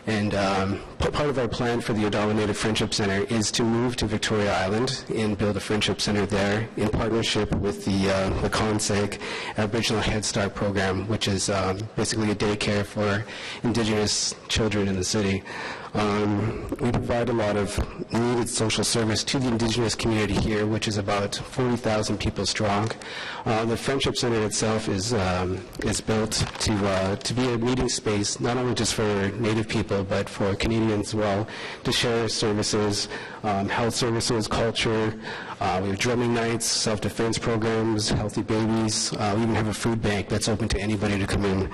and part of our plan for the Ottawa Native Friendship Center is to move to Victoria Island and build a friendship center there in partnership with the CONSEG Aboriginal Head Start program, which is basically a daycare for Indigenous children in the city. We provide a lot of needed social service to the Indigenous community here, which is about 40,000 people strong. The Friendship Center itself is built to be a meeting space, not only just for Native people, but for Canadians as well, to share services, health services, culture. We have drumming nights, self-defense programs, healthy babies. We even have a food bank that's open to anybody to come in.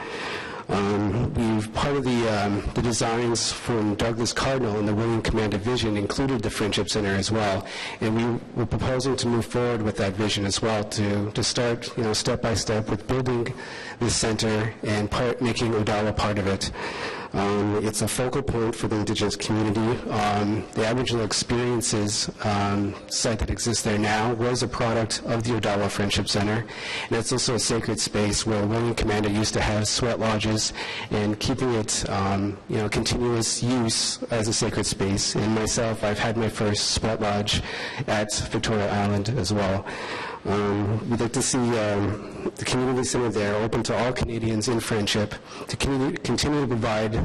Part of the designs from Douglas Cardinal and the William Commanda vision included the Friendship Center as well, and we were proposing to move forward with that vision as well, to start, step by step with building this center and making Ottawa part of it. It's a focal point for the Indigenous community. The Aboriginal Experiences site that exists there now was a product of the Ottawa Friendship Center, and it's also a sacred space where William Commanda used to have sweat lodges, and keeping it continuous use as a sacred space. And myself, I've had my first sweat lodge at Victoria Island as well. We'd like to see the community center there open to all Canadians in friendship, to continue to provide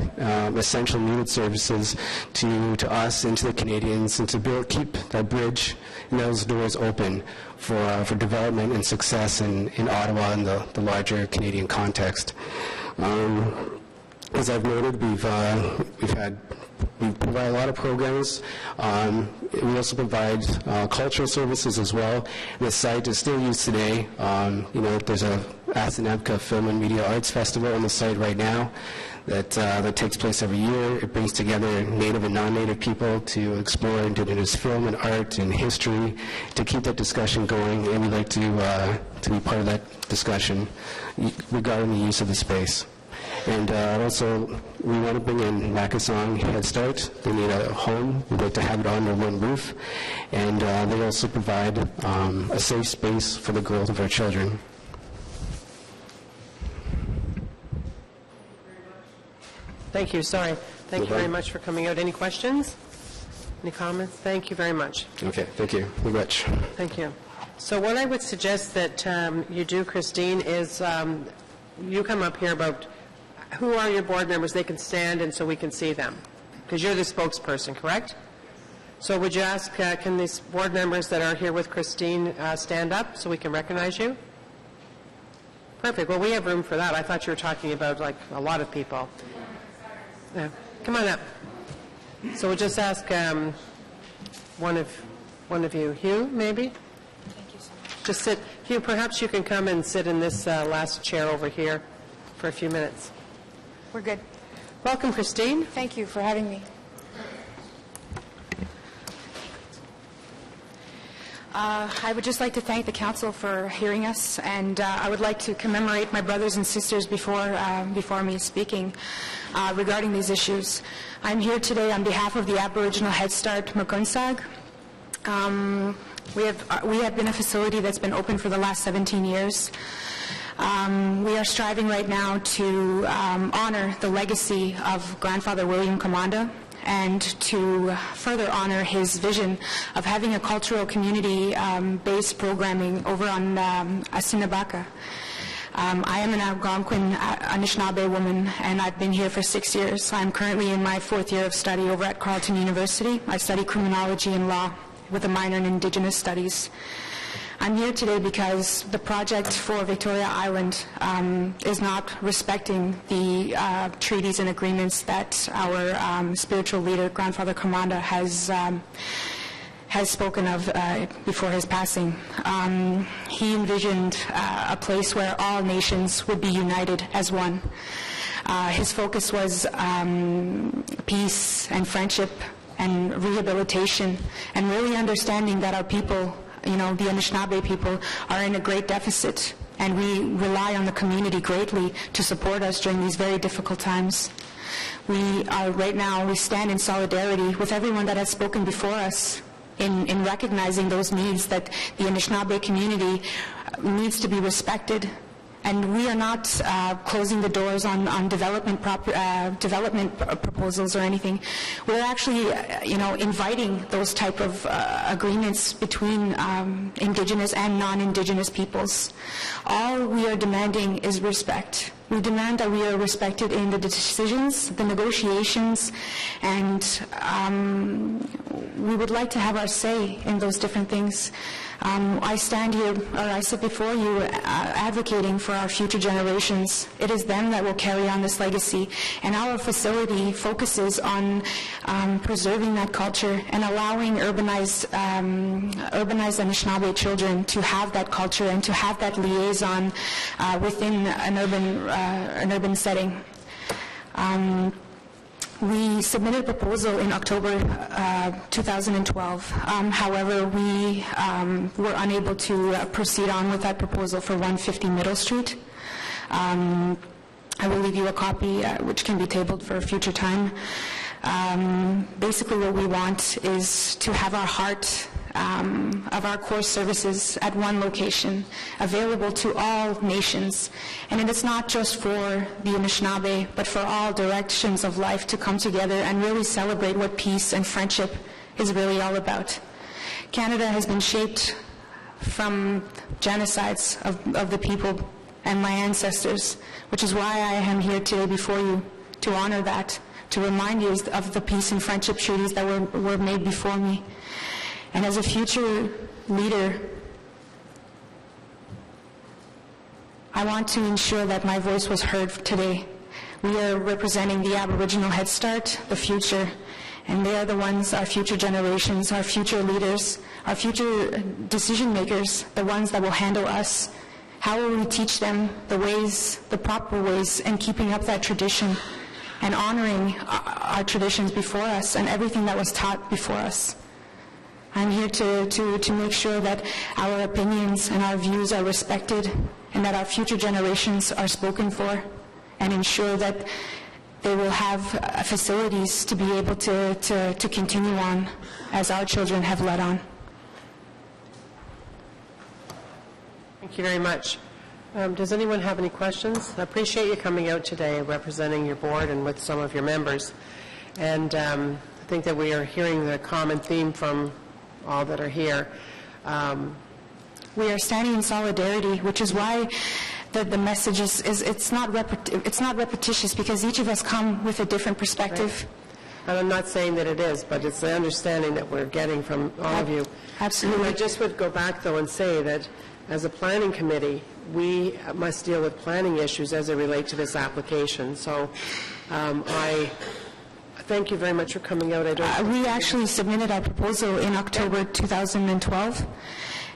essential needed services to us and to the Canadians, and to keep that bridge and those doors open for development and success in Ottawa and the larger Canadian context. As I've noted, we provide a lot of programs. We also provide cultural services as well. The site is still used today. There's a Asinabka Film and Media Arts Festival on the site right now that takes place every year. It brings together Native and non-Native people to explore Indigenous film and art and history, to keep that discussion going, and we'd like to be part of that discussion regarding the use of the space. And also, we want to bring in Makasong Head Start. They need a home. We'd like to have it under one roof. And they also provide a safe space for the growth of our children. Thank you. Sorry. Thank you very much for coming out. Any questions? Any comments? Thank you very much. Okay. Thank you very much. Thank you. So what I would suggest that you do, Christine, is you come up here about who are your board members. They can stand, and so we can see them, because you're the spokesperson, correct? So would you ask, can these board members that are here with Christine stand up so we can recognize you? Perfect. Well, we have room for that. I thought you were talking about, like, a lot of people. Yeah. Come on up. So we'll just ask one of you. Hugh, maybe? Thank you so much. Just sit. Hugh, perhaps you can come and sit in this last chair over here for a few minutes. We're good. Welcome, Christine. Thank you for having me. I would just like to thank the council for hearing us, and I would like to commemorate my brothers and sisters before me speaking regarding these issues. I'm here today on behalf of the Aboriginal Head Start Mukunsag. We have been a facility that's been open for the last 17 years. We are striving right now to honor the legacy of Grandfather William Commanda, and to further honor his vision of having a cultural community-based programming over on Asinabaka. I am an Algonquin Anishinaabe woman, and I've been here for 6 years. I'm currently in my 4th year of study over at Carleton University. I study criminology and law with a minor in Indigenous Studies. I'm here today because the project for Victoria Island is not respecting the treaties and agreements that our spiritual leader, Grandfather Commanda, has spoken of before his passing. He envisioned a place where all nations would be united as one. His focus was peace and friendship and rehabilitation, and really understanding that our people, the Anishinaabe people, are in a great deficit, and we rely on the community greatly to support us during these very difficult times. Right now, we stand in solidarity with everyone that has spoken before us in recognizing those needs, that the Anishinaabe community needs to be respected And we are not closing the doors on development proposals or anything. We're actually, inviting those type of agreements between Indigenous and non-Indigenous peoples. All we are demanding is respect. We demand that we are respected in the decisions, the negotiations, and we would like to have our say in those different things. I stand here, or I sit before you, advocating for our future generations. It is them that will carry on this legacy, and our facility focuses on preserving that culture and allowing urbanized Anishinaabe children to have that culture and to have that liaison within an urban setting. We submitted a proposal in October 2012. However, we were unable to proceed on with that proposal for 150 Middle Street. I will leave you a copy which can be tabled for a future time. Basically what we want is to have our heart of our core services at one location, available to all nations. And it is not just for the Anishinaabe, but for all directions of life to come together and really celebrate what peace and friendship is really all about. Canada has been shaped from genocides of the people and my ancestors, which is why I am here today before you, to honor that, to remind you of the peace and friendship treaties that were made before me. And as a future leader, I want to ensure that my voice was heard today. We are representing the Aboriginal Head Start, the future, and they are the ones, our future generations, our future leaders, our future decision makers, the ones that will handle us. How will we teach them the ways, the proper ways, and keeping up that tradition and honoring our traditions before us and everything that was taught before us? I'm here to make sure that our opinions and our views are respected and that our future generations are spoken for, and ensure that they will have facilities to be able to continue on as our children have led on. Thank you very much. Does anyone have any questions? I appreciate you coming out today representing your board and with some of your members. And I think that we are hearing the common theme from all that are here. We are standing in solidarity, which is why the message is it's not repetitious, because each of us come with a different perspective. Right. And I'm not saying that it is, but it's the understanding that we're getting from all of you. Absolutely. I just would go back, though, and say that as a planning committee, we must deal with planning issues as they relate to this application. So I thank you very much for coming out. We actually submitted our proposal in October 2012,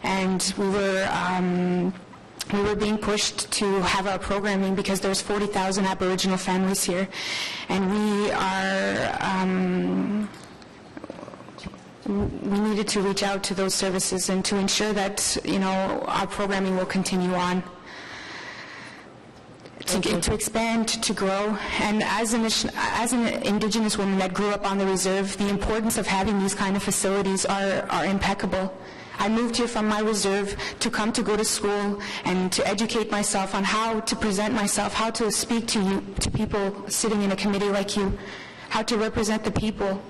and we were being pushed to have our programming because there's 40,000 Aboriginal families here, and we needed to reach out to those services and to ensure that our programming will continue on. To expand, to grow, and as an Indigenous woman that grew up on the reserve, the importance of having these kind of facilities are impeccable. I moved here from my reserve to come to go to school and to educate myself on how to present myself, how to speak to people sitting in a committee like you, how to represent the people.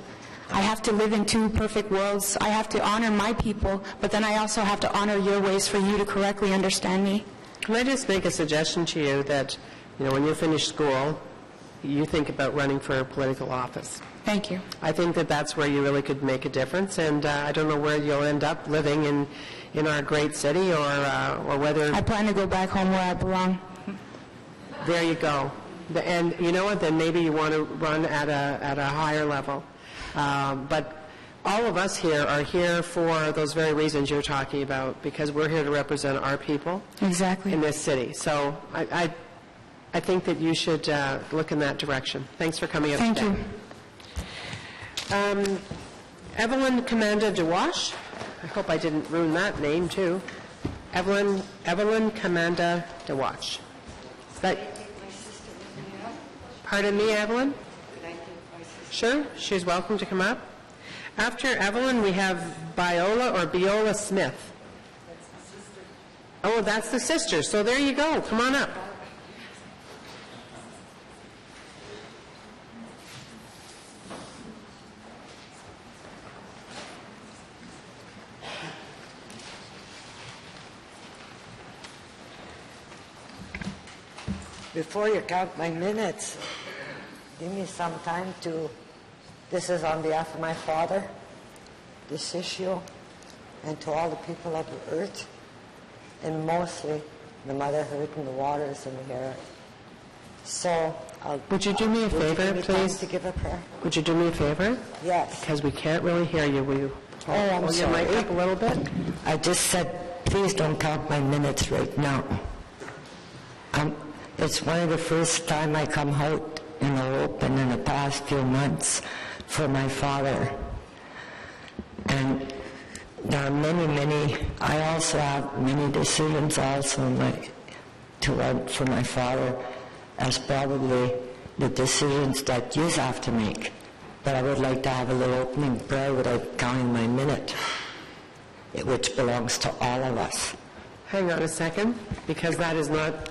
I have to live in two perfect worlds. I have to honor my people, but then I also have to honor your ways for you to correctly understand me. Can I just make a suggestion to you that, when you finish school, you think about running for political office? Thank you. I think that that's where you really could make a difference, and I don't know where you'll end up living in our great city or whether... I plan to go back home where I belong. There you go. And you know what? Then maybe you want to run at a higher level. But all of us here are here for those very reasons you're talking about, because we're here to represent our people exactly in this city. So I think that you should look in that direction. Thanks for coming up today. Thank you. Evelyn Commanda DeWash. I hope I didn't ruin that name, too. Evelyn Commanda DeWash. Pardon me, Evelyn? Sure, she's welcome to come up. After Evelyn, we have Biola Smith. Oh, that's the sister. So there you go. Come on up. Before you count my minutes, give me some time to, this is on behalf of my father, this issue, and to all the people of the earth, and mostly the mother earth and the waters and the air. So, would you do me a favor, please? To give a prayer? Would you do me a favor? Yes. Because we can't really hear you. Will you hold your mic up a little bit? I just said, please don't count my minutes right now. It's one of the first time I come out in the open in the past few months for my father. And there are many, I also have many decisions also to run for my father as probably the decisions that you have to make. But I would like to have a little opening prayer without counting my minute, which belongs to all of us. Hang on a second, because that is not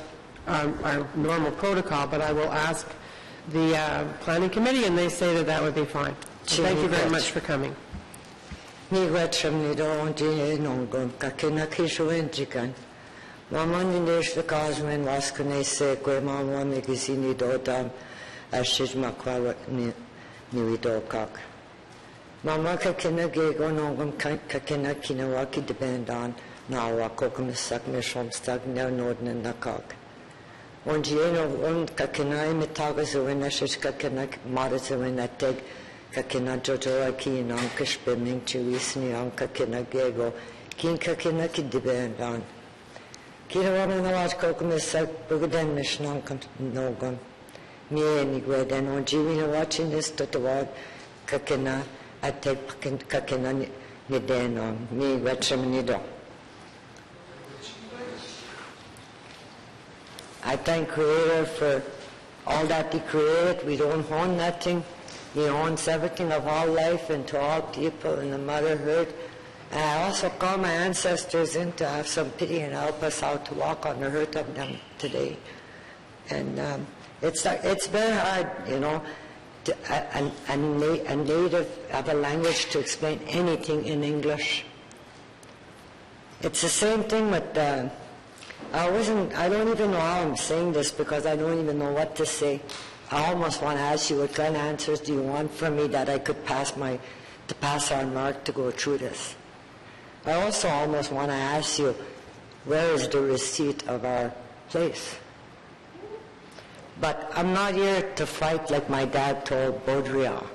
our normal protocol, but I will ask the planning committee, and they say that that would be fine. So thank you very much for coming. Mama kakina gego nongam kakina kinawaki dependan nawa kokum sak me shomstag na nodnen nakak. Und jeno und kakina imitaga zuwena shish kakina mara zuwena teg kakina jojoa ki nanka spemming chuisni anka kakina gego kin kakina ki dependan. Kira wama nawaj kokum sak bugden mishnankam nogam. Mieni gweden und jivina watching this totawad kakina I take kakina nideno mi nido. I thank Creator for all that He created. We don't own nothing. He owns everything of all life and to all people in the motherhood. And I also call my ancestors in to have some pity and help us out to walk on the earth of them today. And it's very hard, you know, a native of a language to explain anything in English. It's the same thing with I don't even know how I'm saying this because I don't even know what to say. I almost want to ask you what kind of answers do you want from me that I could pass our mark to go through this. I also almost want to ask you, where is the receipt of our place? But I'm not here to fight like my dad told Baudrillard.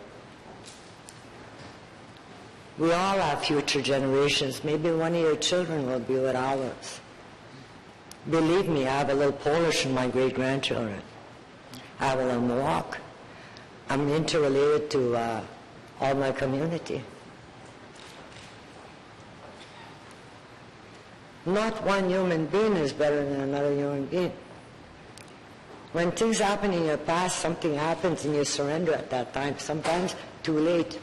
We all have future generations. Maybe one of your children will be with ours. Believe me, I have a little Polish in my great-grandchildren. I have a little Mohawk. I'm interrelated to all my community. Not one human being is better than another human being. When things happen in your past, something happens and you surrender at that time, sometimes too late.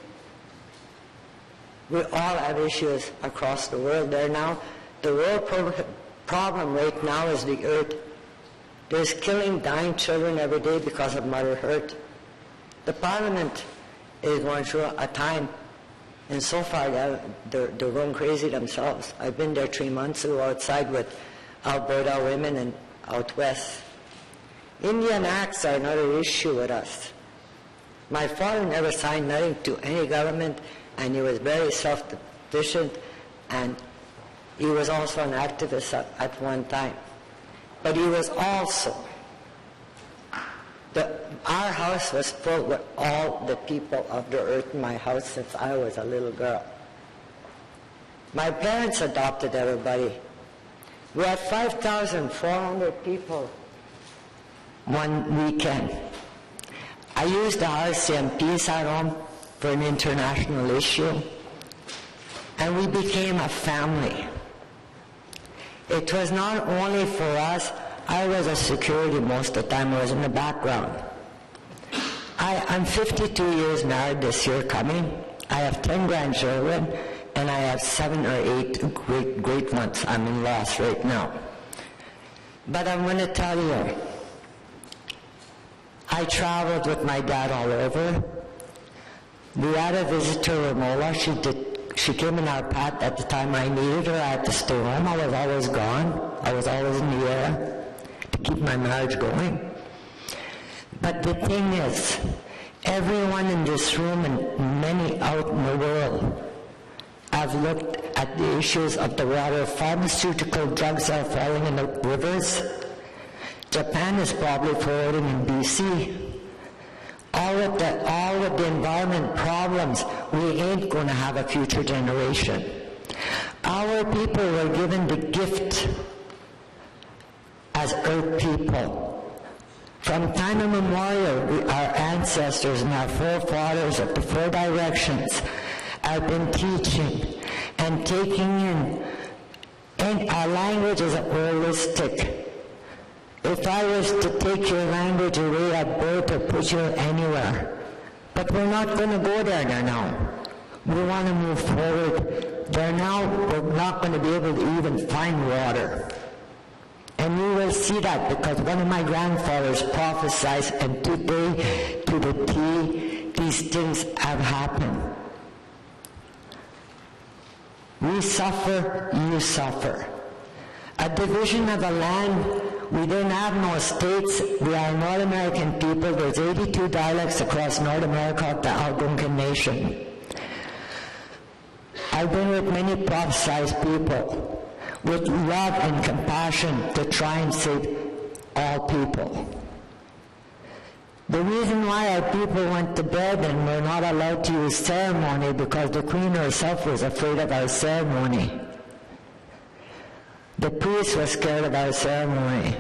We all have issues across the world there now. The world problem right now is the earth. There's killing, dying children every day because of Mother Earth. The Parliament is going through a time, and so far they're going crazy themselves. I've been there 3 months ago outside with Alberta women and out west. Indian acts are another issue with us. My father never signed nothing to any government, and he was very self-sufficient, and he was also an activist at one time. But he was also, our house was full with all the people of the earth in my house since I was a little girl. My parents adopted everybody. We had 5,400 people one weekend. I used the RCMP Sarom for an international issue, and we became a family. It was not only for us. I was a security most of the time. I was in the background. I'm 52 years married this year coming. I have 10 grandchildren, and and I have 7 or 8 great ones. I'm in loss right now. But I'm going to tell you, I traveled with my dad all over. We had a visitor, Romola. She came in our path at the time I needed her. I had to stay home. I was always gone. I was always in the air to keep my marriage going. But the thing is, everyone in this room and many out in the world have looked at the issues of the water. Pharmaceutical drugs are falling in the rivers. Japan is probably floating in BC. All with the environment problems, we ain't going to have a future generation. Our people were given the gift as earth people. From time immemorial, our ancestors and our forefathers of the 4 directions have been teaching and taking in, and our language is holistic. If I was to take your language away at birth or put you anywhere, but we're not going to go there now. We want to move forward. We're not going to be able to even find water. And you will see that because one of my grandfathers prophesied, and today, to the T, these things have happened. We suffer, you suffer. A division of a land, we didn't have no states. We are North American people. There's 82 dialects across North America of the Algonquin Nation. I've been with many prophesized people with love and compassion to try and save all people. The reason why our people went to bed and were not allowed to use ceremony because the Queen herself was afraid of our ceremony. The priest was scared of our ceremony.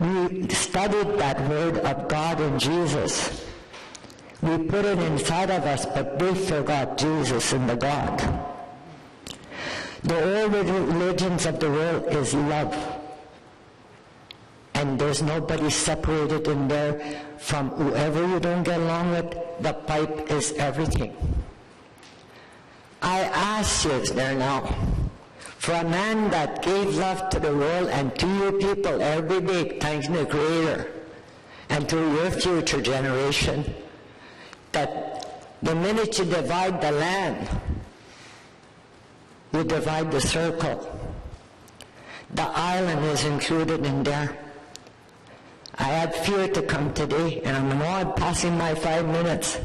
We studied that word of God in Jesus. We put it inside of us, but we forgot Jesus and the God. The old religions of the world is love. And there's nobody separated in there from whoever you don't get along with. The pipe is everything. I ask you there now, for a man that gave love to the world and to your people every day, thanks to the Creator, and to your future generation, that the minute you divide the land, you divide the circle. The island is included in there. I had fear to come today, and I know I'm passing my 5 minutes.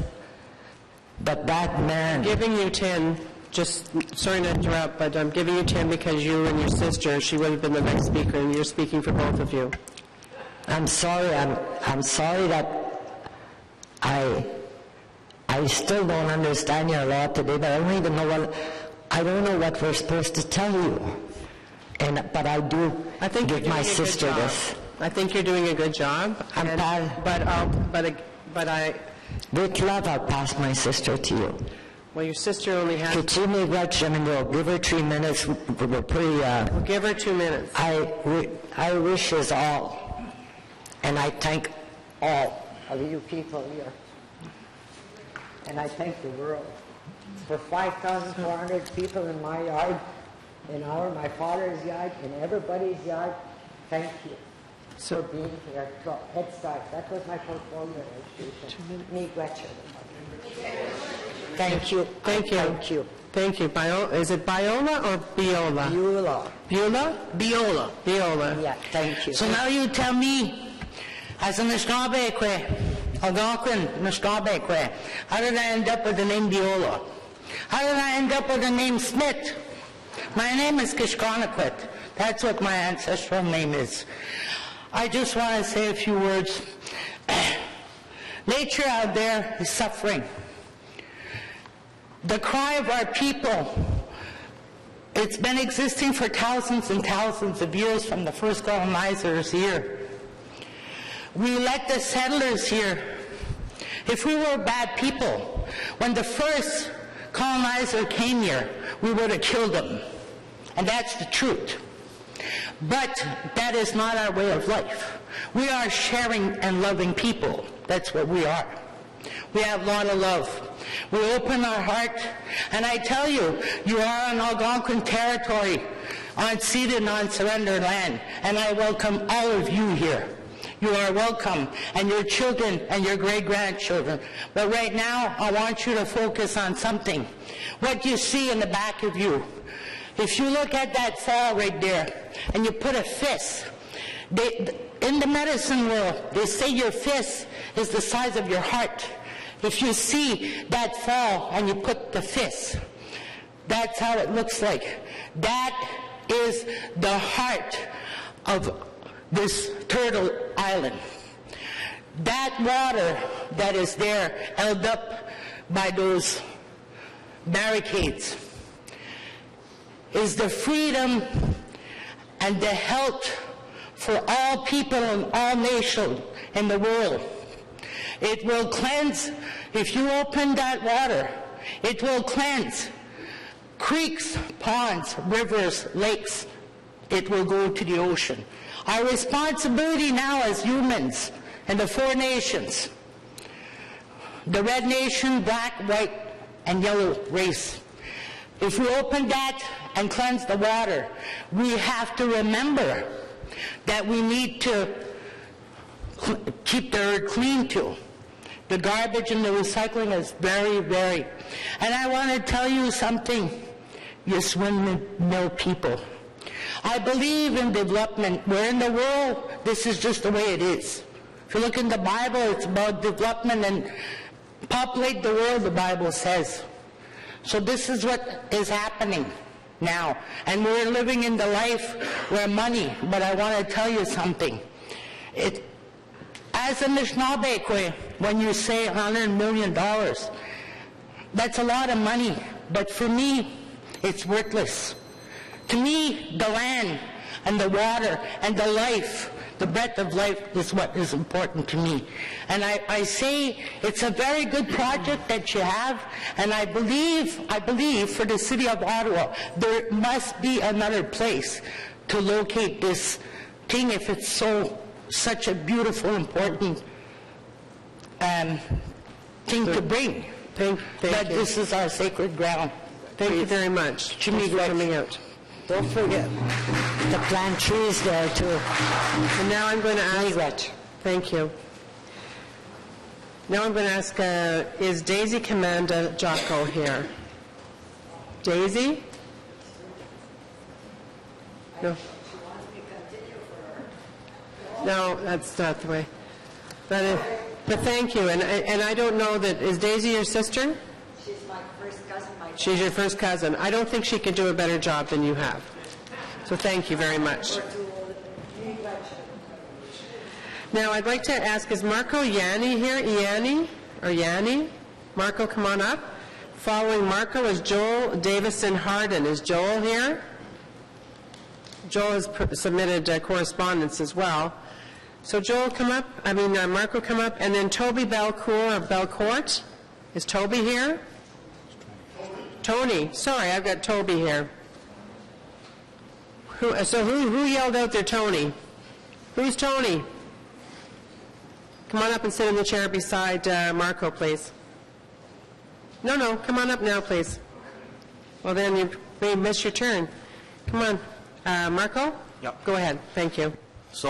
But that man... I'm giving you 10. Just, sorry to interrupt, but I'm giving you 10 because you and your sister, she would have been the next speaker, and you're speaking for both of you. I'm sorry. I'm sorry that I still don't understand your law today, but I don't even know I don't know what we're supposed to tell you. But I do give my sister this. I think you're doing a good job. With love, I'll pass my sister to you. Well, your sister only has... Give her 3 minutes. We're pretty... We'll give her 2 minutes. I wish us all, and I thank all of you people here, and I thank the world for 5,400 people in my yard, my father's yard, in everybody's yard. Thank you for being here. Head Start. That was my portfolio education. Me, Gretchen. Thank you. Thank you. Thank you. Thank you. Is it Biola or Biola? Beulah. Beulah? Biola. Biola. Yeah, thank you. So now you tell me, as an Algonquin, Nashkabekwe, how did I end up with the name Biola? How did I end up with the name Smith? My name is Kishkonaquit. That's what my ancestral name is. I just want to say a few words. Nature out there is suffering. The cry of our people, it's been existing for thousands and thousands of years from the first colonizers here. We let the settlers here. If we were bad people, when the first colonizer came here, we would have killed them. And that's the truth. But that is not our way of life. We are sharing and loving people. That's what we are. We have a lot of love. We open our heart, and I tell you, you are on Algonquin territory, on ceded, non-surrendered land, and I welcome all of you here. You are welcome, and your children and your great-grandchildren. But right now, I want you to focus on something. What you see in the back of you. If you look at that fall right there, and you put a fist, in the medicine world, they say your fist is the size of your heart. If you see that fall and you put the fist, that's how it looks like. That is the heart of this turtle island. That water that is there held up by those barricades is the freedom and the health for all people and all nations in the world. It will cleanse, if you open that water, it will cleanse creeks, ponds, rivers, lakes. It will go to the ocean. Our responsibility now as humans in the 4 nations, the red nation, black, white, and yellow race, if we open that and cleanse the water, we have to remember that we need to keep the earth clean too. The garbage and the recycling is very, very. And I want to tell you something, you windmill people. I believe in development. We're in the world, this is just the way it is. If you look in the Bible, it's about development and populate the world, the Bible says. So this is what is happening now. And we're living in the life where money, but I want to tell you something. As a Anishinaabe, when you say $100 million, that's a lot of money. But for me, it's worthless. To me, the land and the water and the life, the breath of life is what is important to me. And I say it's a very good project that you have, and I believe for the city of Ottawa, there must be another place to locate this thing if it's such a beautiful, important thing to bring. Thank but you. This is our sacred ground. Thank you very much. Jimmy for coming out. Don't forget to plant trees there too. And now I'm going to ask. Thank you. Now I'm going to ask, is Daisy Commanda Jocko here? Daisy? No. No, that's not the way. But thank you. And I don't know that, is Daisy your sister? She's my first cousin. She's your first cousin. I don't think she can do a better job than you have. So thank you very much. Now I'd like to ask, is Marco Yanni here? Yanni? Or Yanni? Marco, come on up. Following Marco is Joel Davison Harden. Is Joel here? Joel has submitted correspondence as well. So Joel, come up. Marco, come up. And then Toby Belcourt of Belcourt. Is Toby here? Tony. Sorry, I've got Toby here. Who yelled out there, Tony? Who's Tony? Come on up and sit in the chair beside Marco, please. No, come on up now, please. Well, then you may miss your turn. Come on. Marco? Yep. Go ahead. Thank you. So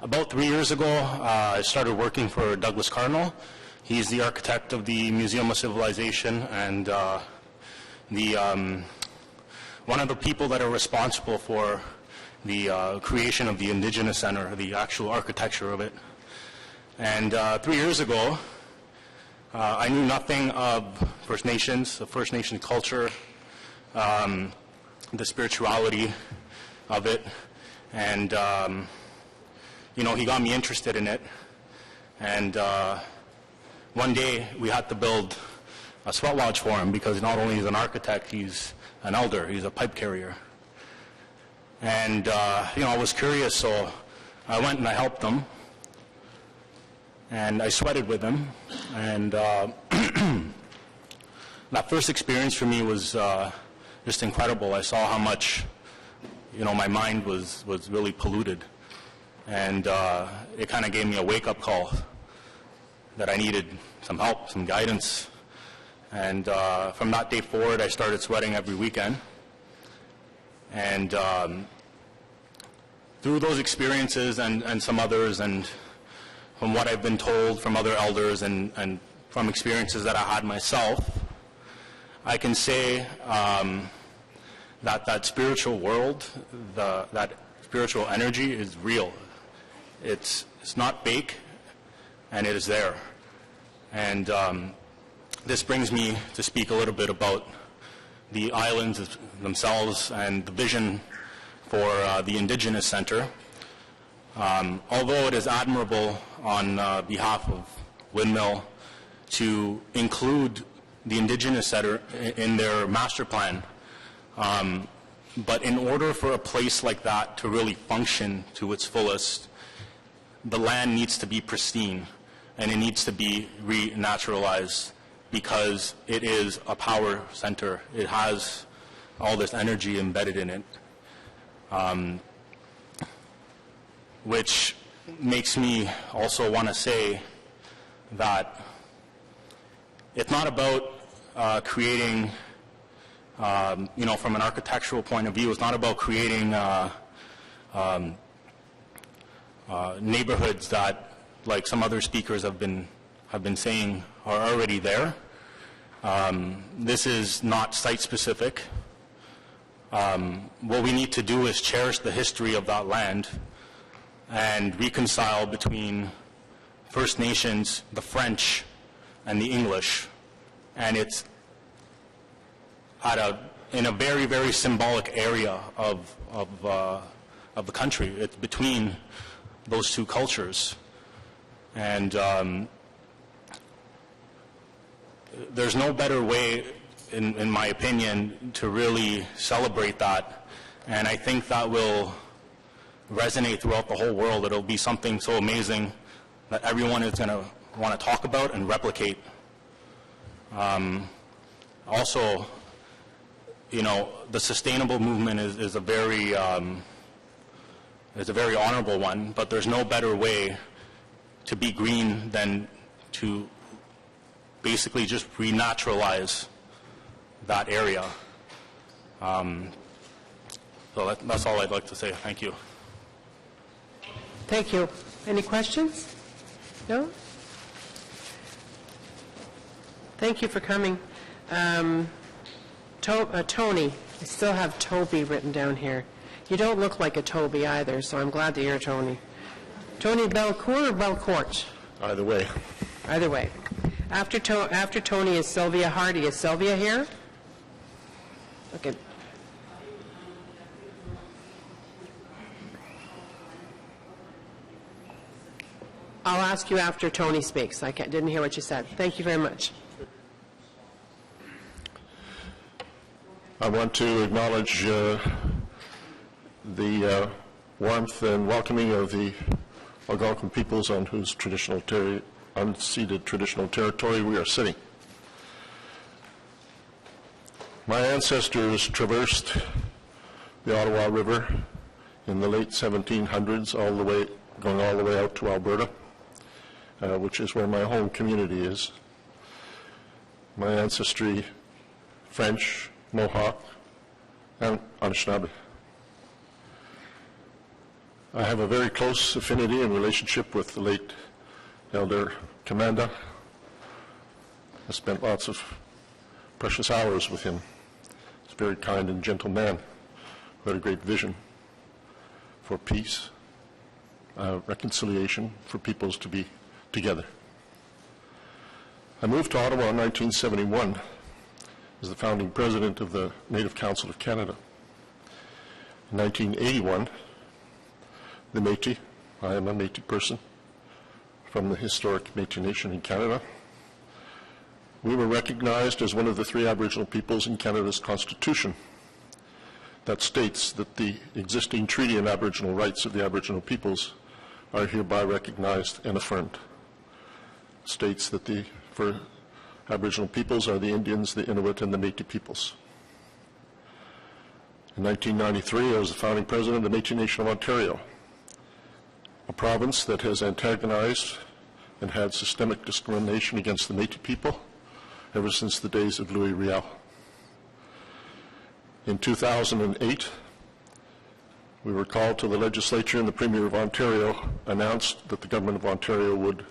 about 3 years ago, I started working for Douglas Cardinal. He's the architect of the Museum of Civilization and one of the people that are responsible for the creation of the Indigenous Center, the actual architecture of it. And 3 years ago, I knew nothing of First Nations, the First Nation culture, the spirituality of it, and he got me interested in it. And one day we had to build a sweat lodge for him because not only is he an architect, he's an elder, he's a pipe carrier. And I was curious, so I went and I helped him. And I sweated with him. And that first experience for me was just incredible. I saw how much, my mind was really polluted. And it kind of gave me a wake-up call. that I needed some help, some guidance. And from that day forward, I started sweating every weekend. And through those experiences and some others, and from what I've been told from other elders and from experiences that I had myself, I can say that spiritual world, that spiritual energy is real. It's not fake, and it is there. And this brings me to speak a little bit about the islands themselves and the vision for the Indigenous Centre. Although it is admirable on behalf of Windmill to include the Indigenous Centre in their master plan, but in order for a place like that to really function to its fullest, the land needs to be pristine and it needs to be renaturalized, because it is a power center. It has all this energy embedded in it, which makes me also want to say that it's not about creating, from an architectural point of view, it's not about creating neighborhoods that, like some other speakers have been saying, are already there. This is not site-specific. What we need to do is cherish the history of that land and reconcile between First Nations, the French, and the English. And it's in a very, very symbolic area of the country. It's between those two cultures. And there's no better way, in my opinion, to really celebrate that. And I think that will resonate throughout the whole world. It'll be something so amazing that everyone is going to want to talk about and replicate. Also, the sustainable movement is a very honorable one, but there's no better way to be green than to basically just renaturalize that area. So that's all I'd like to say. Thank you. Thank you. Any questions? No? Thank you for coming. Tony, I still have Toby written down here. You don't look like a Toby either, so I'm glad to hear Tony. Tony Belcourt or Belcourt? Either way. Either way. After Tony is Sylvia Hardy. Is Sylvia here? Okay. I'll ask you after Tony speaks. I didn't hear what you said. Thank you very much. I want to acknowledge the warmth and welcoming of the Algonquin peoples on whose unceded traditional territory we are sitting. My ancestors traversed the Ottawa River in the late 1700s, going all the way out to Alberta, which is where my home community is. My ancestry, French, Mohawk, and Anishinaabe. I have a very close affinity and relationship with the late Elder Commanda. I spent lots of precious hours with him. He's a very kind and gentle man who had a great vision for peace, reconciliation, for peoples to be together. I moved to Ottawa in 1971 as the founding president of the Native Council of Canada. In 1981, the Métis, I am a Métis person from the historic Métis Nation in Canada, we were recognized as one of the 3 Aboriginal peoples in Canada's Constitution that states that the existing treaty and Aboriginal rights of the Aboriginal peoples are hereby recognized and affirmed. It states that for Aboriginal peoples are the Indians, the Inuit, and the Métis peoples. In 1993, I was the founding president of the Métis Nation of Ontario, a province that has antagonized and had systemic discrimination against the Métis people ever since the days of Louis Riel. In 2008, we were called to the legislature, and the Premier of Ontario announced that the Government of Ontario would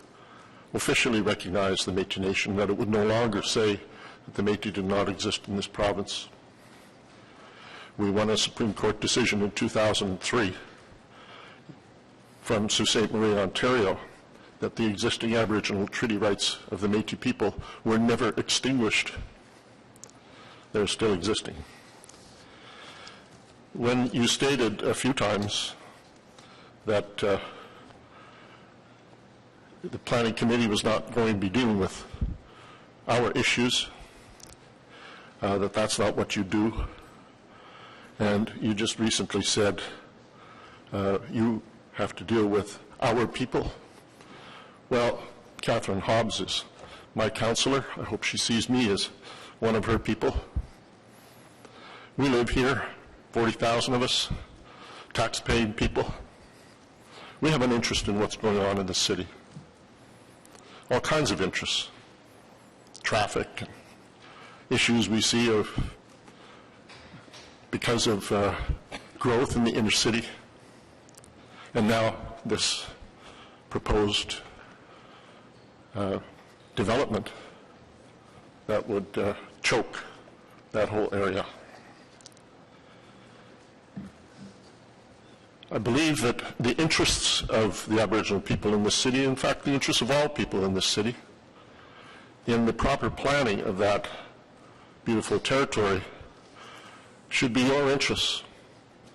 officially recognize the Métis Nation, that it would no longer say that the Métis did not exist in this province. We won a Supreme Court decision in 2003 from Sault Ste. Marie, Ontario, that the existing Aboriginal treaty rights of the Métis people were never extinguished. They're still existing. When you stated a few times that the Planning Committee was not going to be dealing with our issues, that that's not what you do, and you just recently said you have to deal with our people. Well, Catherine Hobbs is my councillor. I hope she sees me as one of her people. We live here, 40,000 of us, tax-paying people. We have an interest in what's going on in the city. All kinds of interests. Traffic, and issues we see because of growth in the inner city. And now this proposed development that would choke that whole area. I believe that the interests of the Aboriginal people in this city, in fact the interests of all people in this city, in the proper planning of that beautiful territory should be your interests.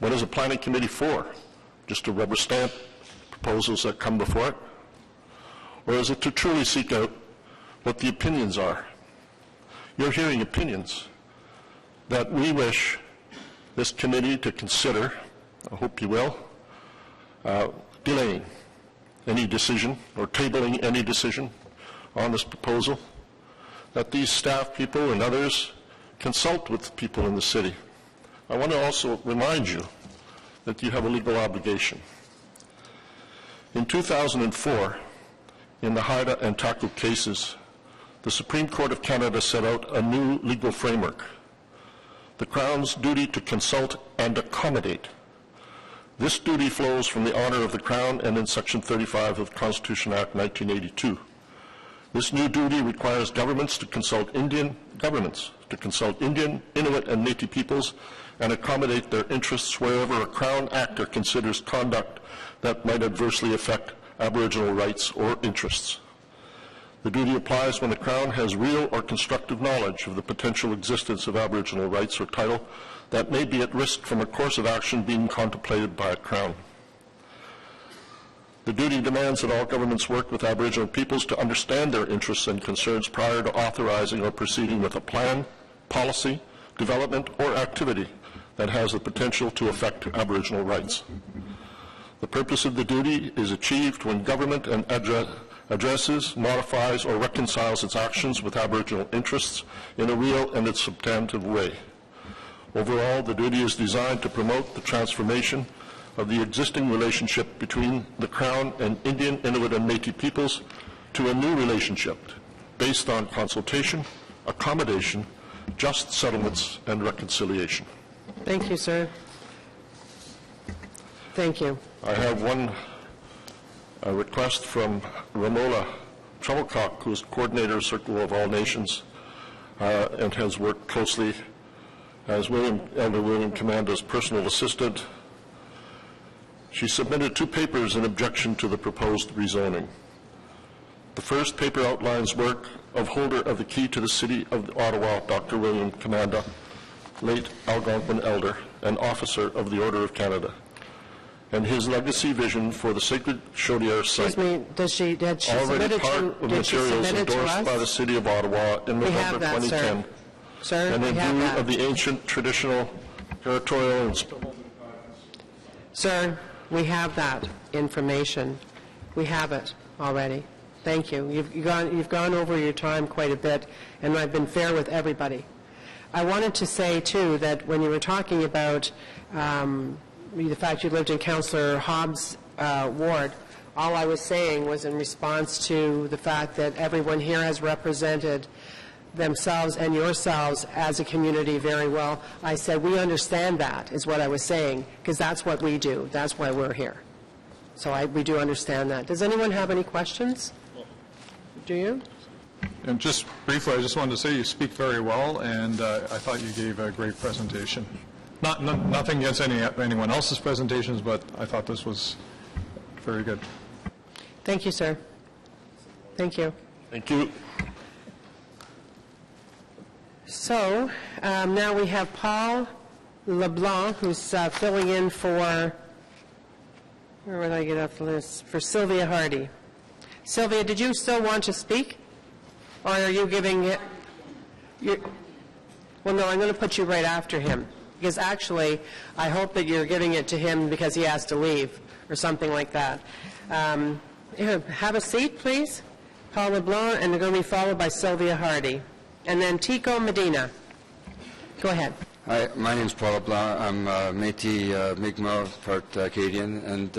What is a planning committee for? Just to rubber stamp proposals that come before it? Or is it to truly seek out what the opinions are? You're hearing opinions that we wish this committee to consider, I hope you will, delaying any decision or tabling any decision on this proposal, that these staff people and others consult with people in the city. I want to also remind you that you have a legal obligation. In 2004, in the Haida and Taku cases, the Supreme Court of Canada set out a new legal framework, the Crown's duty to consult and accommodate. This duty flows from the honor of the Crown and in Section 35 of the Constitution Act 1982. This new duty requires governments to consult Indian, Inuit, and Métis peoples and accommodate their interests wherever a Crown actor considers conduct that might adversely affect Aboriginal rights or interests. The duty applies when the Crown has real or constructive knowledge of the potential existence of Aboriginal rights or title that may be at risk from a course of action being contemplated by a Crown. The duty demands that all governments work with Aboriginal peoples to understand their interests and concerns prior to authorizing or proceeding with a plan, policy, development, or activity that has the potential to affect Aboriginal rights. The purpose of the duty is achieved when government addresses, modifies, or reconciles its actions with Aboriginal interests in a real and substantive way. Overall, the duty is designed to promote the transformation of the existing relationship between the Crown and Indian, Inuit, and Métis peoples to a new relationship based on consultation, accommodation, just settlements, and reconciliation. Thank you, sir. Thank you. I have one request from Ramola Tremelcock, who is coordinator of Circle of All Nations and has worked closely as Elder William Commanda's personal assistant. She submitted 2 papers in objection to the proposed rezoning. The first paper outlines work of holder of the key to the City of Ottawa, Dr. William Commanda, late Algonquin elder and officer of the Order of Canada, and his legacy vision for the sacred Chaudière site. Excuse me, had she already submitted part of materials endorsed by the City of Ottawa in November 2010. Sir, and in view of the ancient, traditional, territorial, and Sir, we have that information. We have it already. Thank you. You've gone over your time quite a bit, and I've been fair with everybody. I wanted to say, too, that when you were talking about the fact you lived in Councillor Hobbs' ward, All I was saying was in response to the fact that everyone here has represented themselves and yourselves as a community very well. I said, we understand that, is what I was saying, because that's what we do. That's why we're here. So we do understand that. Does anyone have any questions? Do you? And just briefly, I just wanted to say you speak very well, and I thought you gave a great presentation. Nothing against anyone else's presentations, but I thought this was very good. Thank you, sir. Thank you. Thank you. So now we have Paul LeBlanc, who's filling in for, where would I get off the list, for Sylvia Hardy. Sylvia, did you still want to speak? Or are you giving it? Well, no, I'm going to put you right after him. Because actually, I hope that you're giving it to him because he has to leave or something like that. Here, have a seat, please. Paul LeBlanc, and they're going to be followed by Sylvia Hardy. And then Tico Medina. Go ahead. Hi, my name is Paul LeBlanc. I'm Métis Mi'kmaq, part Acadian, and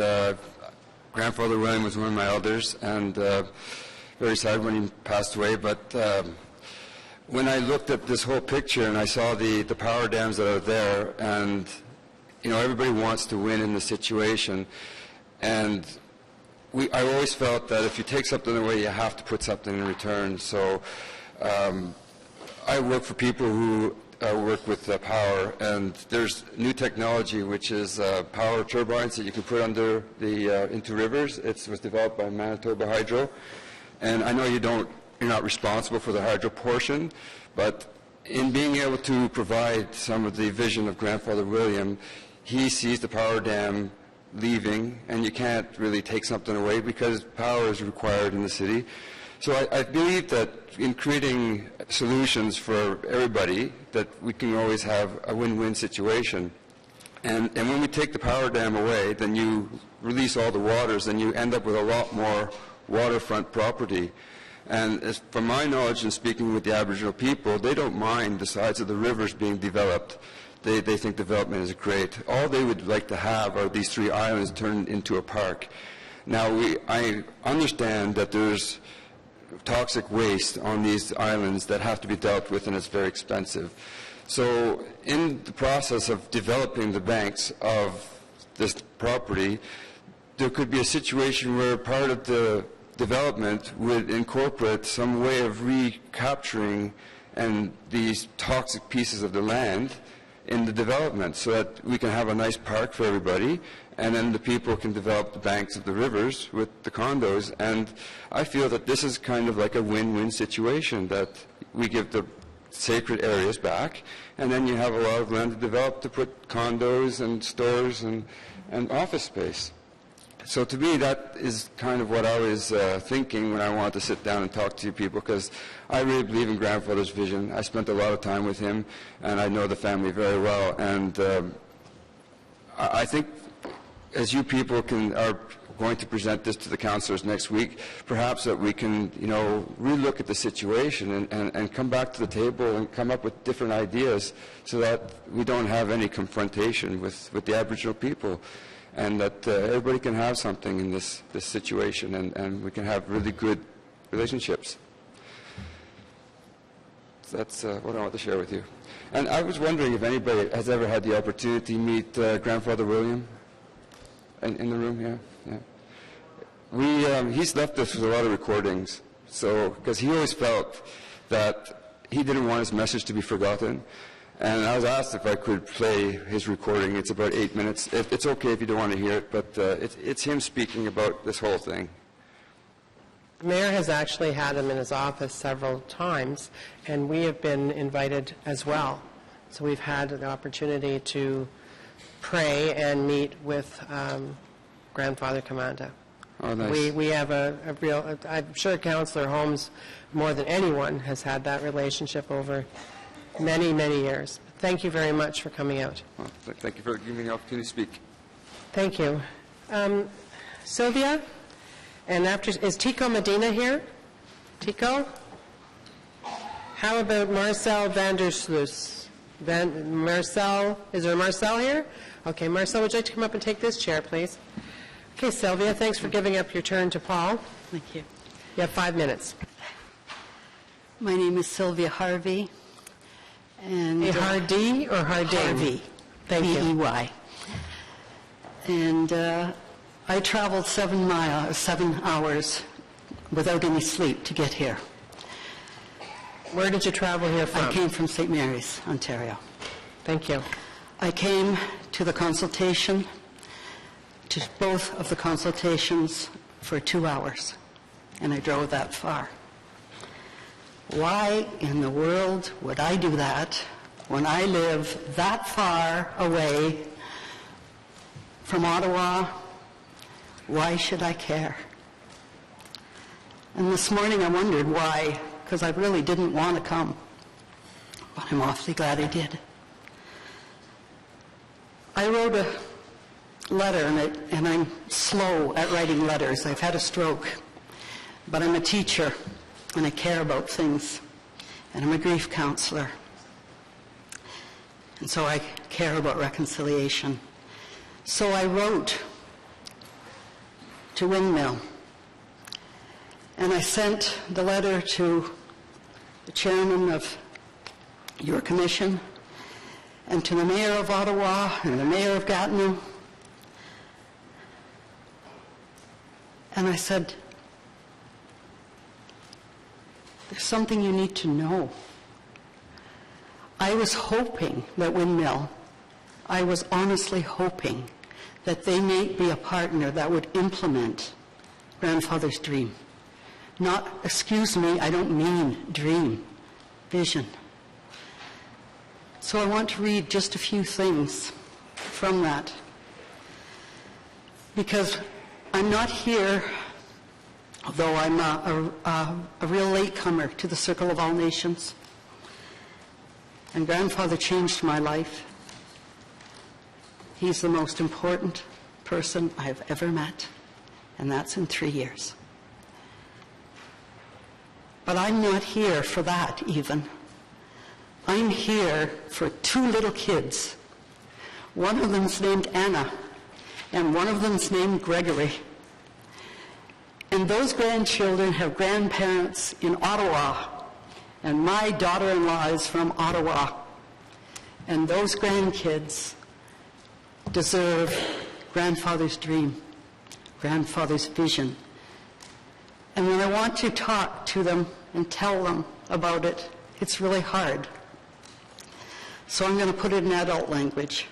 grandfather William was one of my elders, and very sad when he passed away. But when I looked at this whole picture and I saw the power dams that are there, and everybody wants to win in the situation, and I always felt that if you take something away, you have to put something in return. So I work for people who work with power, and there's new technology which is power turbines that you can put under into rivers. It was developed by Manitoba Hydro, and I know you're not responsible for the hydro portion, but in being able to provide some of the vision of grandfather William, he sees the power dam leaving, and you can't really take something away because power is required in the city. So I believe that in creating solutions for everybody, that we can always have a win-win situation. And when we take the power dam away, then you release all the waters, and you end up with a lot more waterfront property. And from my knowledge in speaking with the Aboriginal people, they don't mind the sides of the rivers being developed. They think development is great. All they would like to have are these 3 islands turned into a park. Now, I understand that there's toxic waste on these islands that have to be dealt with, and it's very expensive. So in the process of developing the banks of this property, there could be a situation where part of the development would incorporate some way of recapturing and these toxic pieces of the land in the development, so that we can have a nice park for everybody, and then the people can develop the banks of the rivers with the condos. And I feel that this is kind of like a win-win situation, that we give the sacred areas back, and then you have a lot of land to develop to put condos and stores and office space. So to me, that is kind of what I was thinking when I wanted to sit down and talk to you people, because I really believe in grandfather's vision. I spent a lot of time with him, and I know the family very well. And I think as you people are going to present this to the councillors next week, perhaps that we can, relook at the situation and come back to the table and come up with different ideas, so that we don't have any confrontation with the Aboriginal people, and that everybody can have something in this situation, and we can have really good relationships. So that's what I want to share with you. And I was wondering if anybody has ever had the opportunity to meet grandfather William in the room. Yeah. He's left us with a lot of recordings, so because he always felt that he didn't want his message to be forgotten. And I was asked if I could play his recording. It's about 8 minutes. It's okay if you don't want to hear it, but it's him speaking about this whole thing. The mayor has actually had him in his office several times, and we have been invited as well. So we've had the opportunity to pray and meet with Grandfather Commanda. Oh, nice. We have a real, I'm sure Councillor Holmes, more than anyone, has had that relationship over many, many years. Thank you very much for coming out. Well, thank you for giving me the opportunity to speak. Thank you. Sylvia? And is Tico Medina here? Tico? How about Marcel Vandersloos? Marcel, is there a Marcel here? Okay, Marcel, would you like to come up and take this chair, please? Okay, Sylvia, thanks for giving up your turn to Paul. Thank you. You have 5 minutes. My name is Sylvia Harvey. And Hardy or Harding? Harvey. Thank you. V-E-Y. And I traveled 7 hours without any sleep to get here. Where did you travel here from? I came from St. Mary's, Ontario. Thank you. I came to the consultation, to both of the consultations, for 2 hours, and I drove that far. Why in the world would I do that when I live that far away from Ottawa? Why should I care? And this morning I wondered why, because I really didn't want to come, but I'm awfully glad I did. I wrote a letter, and I'm slow at writing letters. I've had a stroke, but I'm a teacher, and I care about things, and I'm a grief counselor, and so I care about reconciliation. So I wrote to Windmill, and I sent the letter to the chairman of your commission, and to the mayor of Ottawa and the mayor of Gatineau. And I said, there's something you need to know. I was hoping that Windmill, I was honestly hoping that they may be a partner that would implement Grandfather's dream. Not, excuse me, I don't mean dream, vision. So I want to read just a few things from that, because I'm not here, although I'm a real latecomer to the Circle of All Nations, and Grandfather changed my life. He's the most important person I have ever met, and that's in 3 years. But I'm not here for that even. I'm here for 2 little kids. One of them's named Anna, and one of them's named Gregory. And those grandchildren have grandparents in Ottawa, and my daughter-in-law is from Ottawa. And those grandkids deserve Grandfather's dream, Grandfather's vision. And when I want to talk to them and tell them about it, it's really hard. So I'm going to put it in adult language.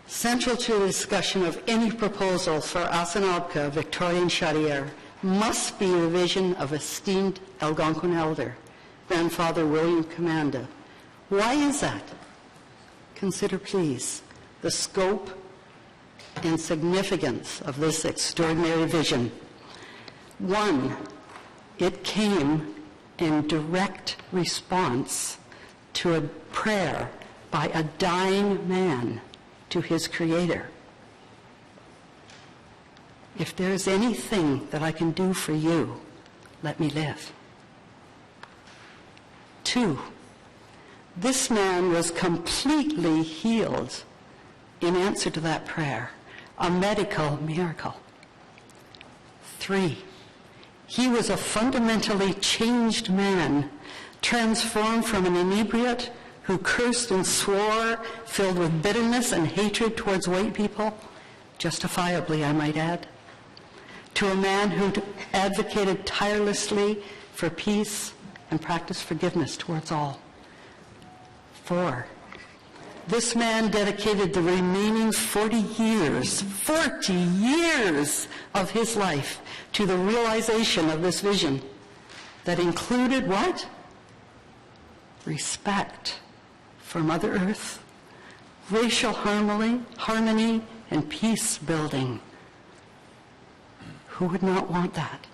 Central to the discussion of any proposal for Asanabka, Victorian Chaudière, must be the vision of esteemed Algonquin elder, Grandfather William Commanda. Why is that? Consider, please, the scope and significance of this extraordinary vision. 1, it came in direct response to a prayer by a dying man to his Creator. If there is anything that I can do for you, let me live. 2, this man was completely healed in answer to that prayer, a medical miracle. 3, he was a fundamentally changed man, transformed from an inebriate who cursed and swore, filled with bitterness and hatred towards white people, justifiably, I might add, to a man who advocated tirelessly for peace and practiced forgiveness towards all. 4, this man dedicated the remaining 40 years of his life to the realization of this vision that included what? Respect for Mother Earth, racial harmony, and peace building. Who would not want that?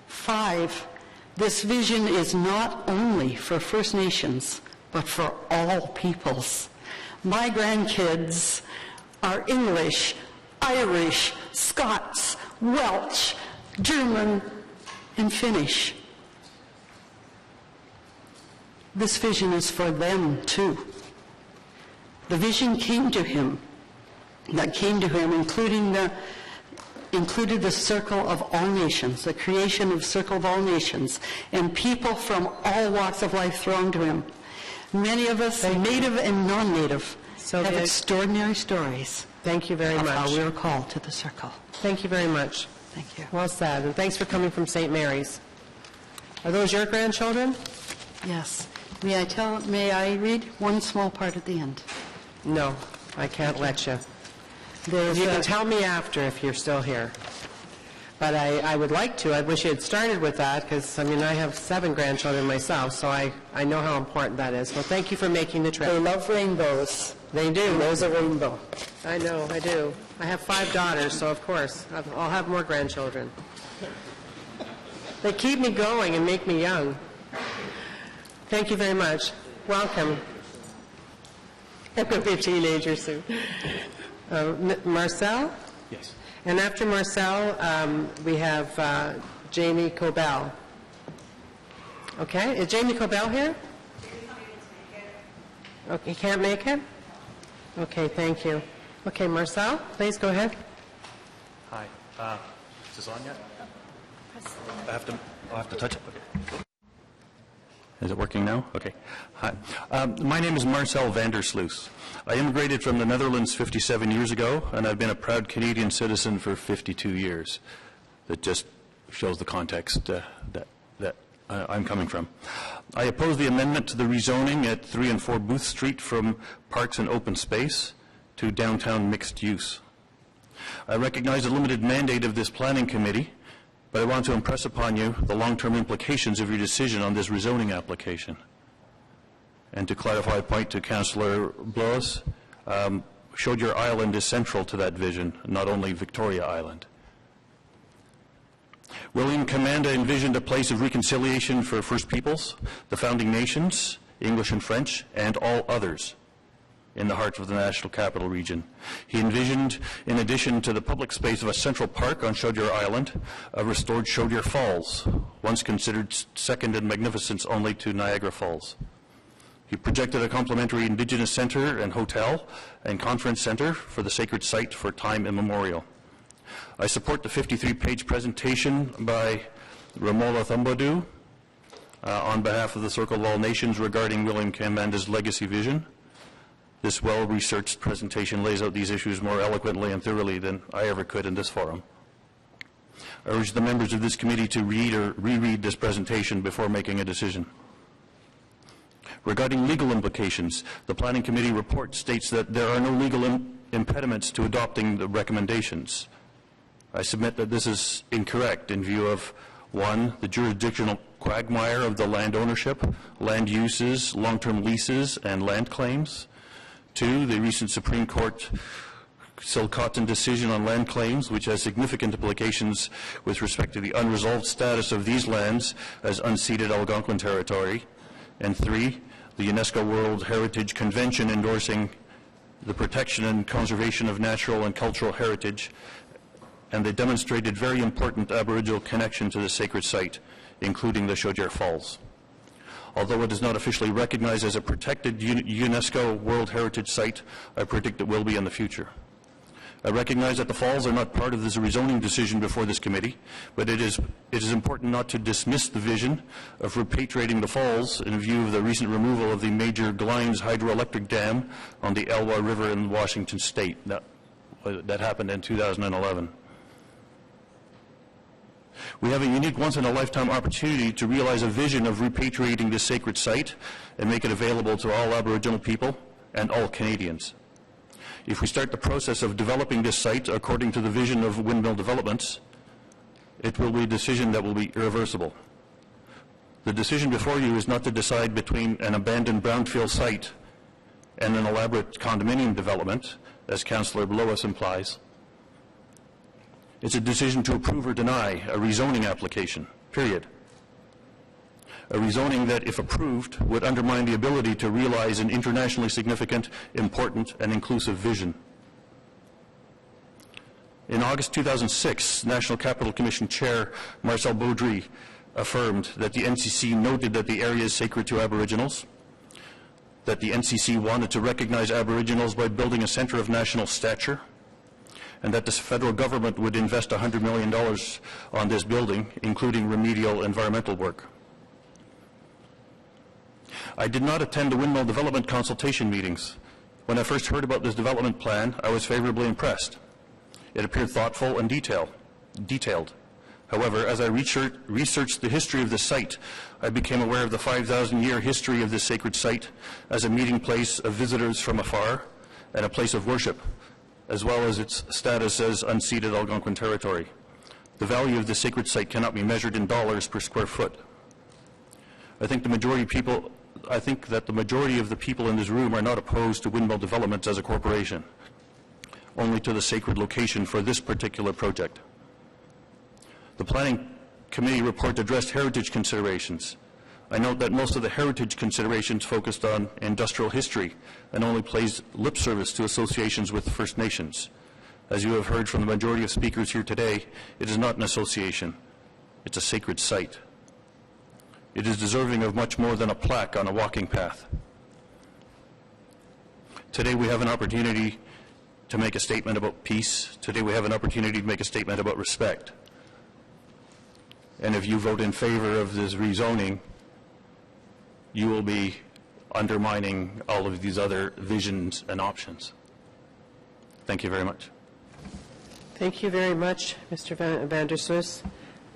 5, this vision is not only for First Nations, but for all peoples. My grandkids are English, Irish, Scots, Welsh, German, and Finnish. This vision is for them too. The vision came to him that came to him, included the Circle of All Nations, the creation of Circle of All Nations, and people from all walks of life thrown to him. Many of us, native and non-native, have extraordinary stories. Thank you very much. How we were called to the Circle. Thank you very much. Thank you. Well said, and thanks for coming from St. Mary's. Are those your grandchildren? Yes. May I read one small part at the end? No, I can't let you. You can tell me after if you're still here. But I would like to. I wish you had started with that because, I have 7 grandchildren myself, so I know how important that is. Well, thank you for making the trip. They love rainbows. They do. There's a rainbow. I know, I do. I have 5 daughters, so of course, I'll have more grandchildren. They keep me going and make me young. Thank you very much. Welcome. I'm going to be a teenager soon. Marcel? Yes. And after Marcel, we have Jamie Cobell. Okay, is Jamie Cobell here? Okay, he can't make it? Okay, thank you. Okay, Marcel, please go ahead. Hi. Is this on yet? I'll have to touch it. Okay. Is it working now? Okay. Hi. My name is Marcel Vandersluis. I immigrated from the Netherlands 57 years ago, and I've been a proud Canadian citizen for 52 years. That just shows the context that I'm coming from. I oppose the amendment to the rezoning at 3 and 4 Booth Street from parks and open space to downtown mixed use. I recognize the limited mandate of this planning committee, but I want to impress upon you the long-term implications of your decision on this rezoning application. And to clarify a point to Councillor Blois, Showed Your Island is central to that vision, not only Victoria Island. William Commanda envisioned a place of reconciliation for First Peoples, the founding nations, English and French, and all others in the heart of the National Capital Region. He envisioned, in addition to the public space of a central park on Showed Your Island, a restored Showed Your Falls, once considered second in magnificence only to Niagara Falls. He projected a complementary Indigenous Centre and hotel and conference centre for the sacred site for time immemorial. I support the 53-page presentation by Ramola Thumbadu on behalf of the Circle of All Nations regarding William Comanda's legacy vision. This well-researched presentation lays out these issues more eloquently and thoroughly than I ever could in this forum. I urge the members of this committee to read or reread this presentation before making a decision. Regarding legal implications, the Planning Committee report states that there are no legal impediments to adopting the recommendations. I submit that this is incorrect in view of 1, the jurisdictional quagmire of the land ownership, land uses, long-term leases, and land claims. 2, the recent Supreme Court Silcotten decision on land claims, which has significant implications with respect to the unresolved status of these lands as unceded Algonquin territory. And 3, the UNESCO World Heritage Convention endorsing the protection and conservation of natural and cultural heritage and the demonstrated very important Aboriginal connection to the sacred site, including the Showed Your Falls. Although it is not officially recognized as a protected UNESCO World Heritage Site, I predict it will be in the future. I recognize that the falls are not part of this rezoning decision before this committee, but it is important not to dismiss the vision of repatriating the falls in view of the recent removal of the major Glines hydroelectric dam on the Elwha River in Washington State. That happened in 2011. We have a unique once-in-a-lifetime opportunity to realize a vision of repatriating this sacred site and make it available to all Aboriginal people and all Canadians. If we start the process of developing this site according to the vision of windmill developments, it will be a decision that will be irreversible. The decision before you is not to decide between an abandoned brownfield site and an elaborate condominium development, as Councillor Blois implies. It's a decision to approve or deny a rezoning application, period. A rezoning that, if approved, would undermine the ability to realize an internationally significant, important, and inclusive vision. In August 2006, National Capital Commission Chair Marcel Baudry affirmed that the NCC noted that the area is sacred to Aboriginals, that the NCC wanted to recognize Aboriginals by building a centre of national stature, and that the federal government would invest $100 million on this building, including remedial environmental work. I did not attend the Windmill Development consultation meetings. When I first heard about this development plan, I was favorably impressed. It appeared thoughtful and detailed. However, as I researched the history of the site, I became aware of the 5,000-year history of this sacred site as a meeting place of visitors from afar and a place of worship, as well as its status as unceded Algonquin territory. The value of this sacred site cannot be measured in dollars per square foot. I think that the majority of the people in this room are not opposed to Windmill Developments as a corporation, only to the sacred location for this particular project. The Planning Committee report addressed heritage considerations. I note that most of the heritage considerations focused on industrial history and only plays lip service to associations with First Nations. As you have heard from the majority of speakers here today, it is not an association. It's a sacred site. It is deserving of much more than a plaque on a walking path. Today we have an opportunity to make a statement about peace. Today we have an opportunity to make a statement about respect. And if you vote in favor of this rezoning, you will be undermining all of these other visions and options. Thank you very much. Thank you very much, Mr. Van der Sluis.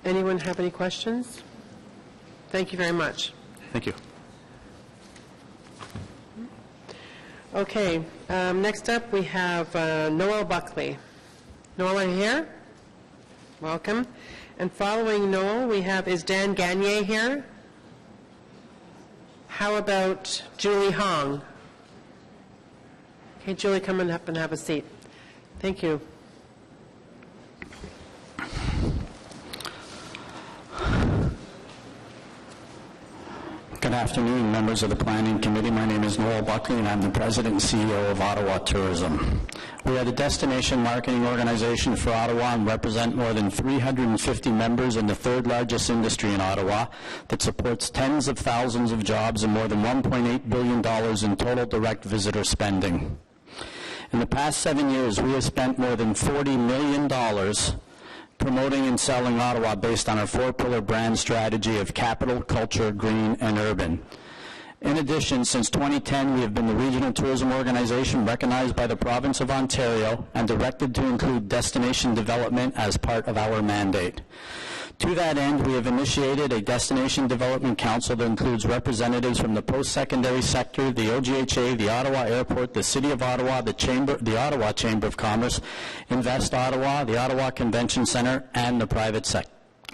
Anyone have any questions? Thank you very much. Thank you. Okay, next up we have Noel Buckley. Noel, are you here? Welcome. And following Noel, is Dan Gagné here? How about Julie Hong? Okay, Julie, come on up and have a seat. Thank you. Good afternoon, members of the Planning Committee. My name is Noel Buckley, and I'm the President and CEO of Ottawa Tourism. We are the destination marketing organization for Ottawa and represent more than 350 members in the third largest industry in Ottawa that supports tens of thousands of jobs and more than $1.8 billion in total direct visitor spending. In the past 7 years, we have spent more than $40 million promoting and selling Ottawa based on our four-pillar brand strategy of capital, culture, green, and urban. In addition, since 2010, we have been the regional tourism organization recognized by the province of Ontario and directed to include destination development as part of our mandate. To that end, we have initiated a Destination Development Council that includes representatives from the post-secondary sector, the OGHA, the Ottawa Airport, the City of Ottawa, the Ottawa Chamber of Commerce, Invest Ottawa, the Ottawa Convention Centre, and the private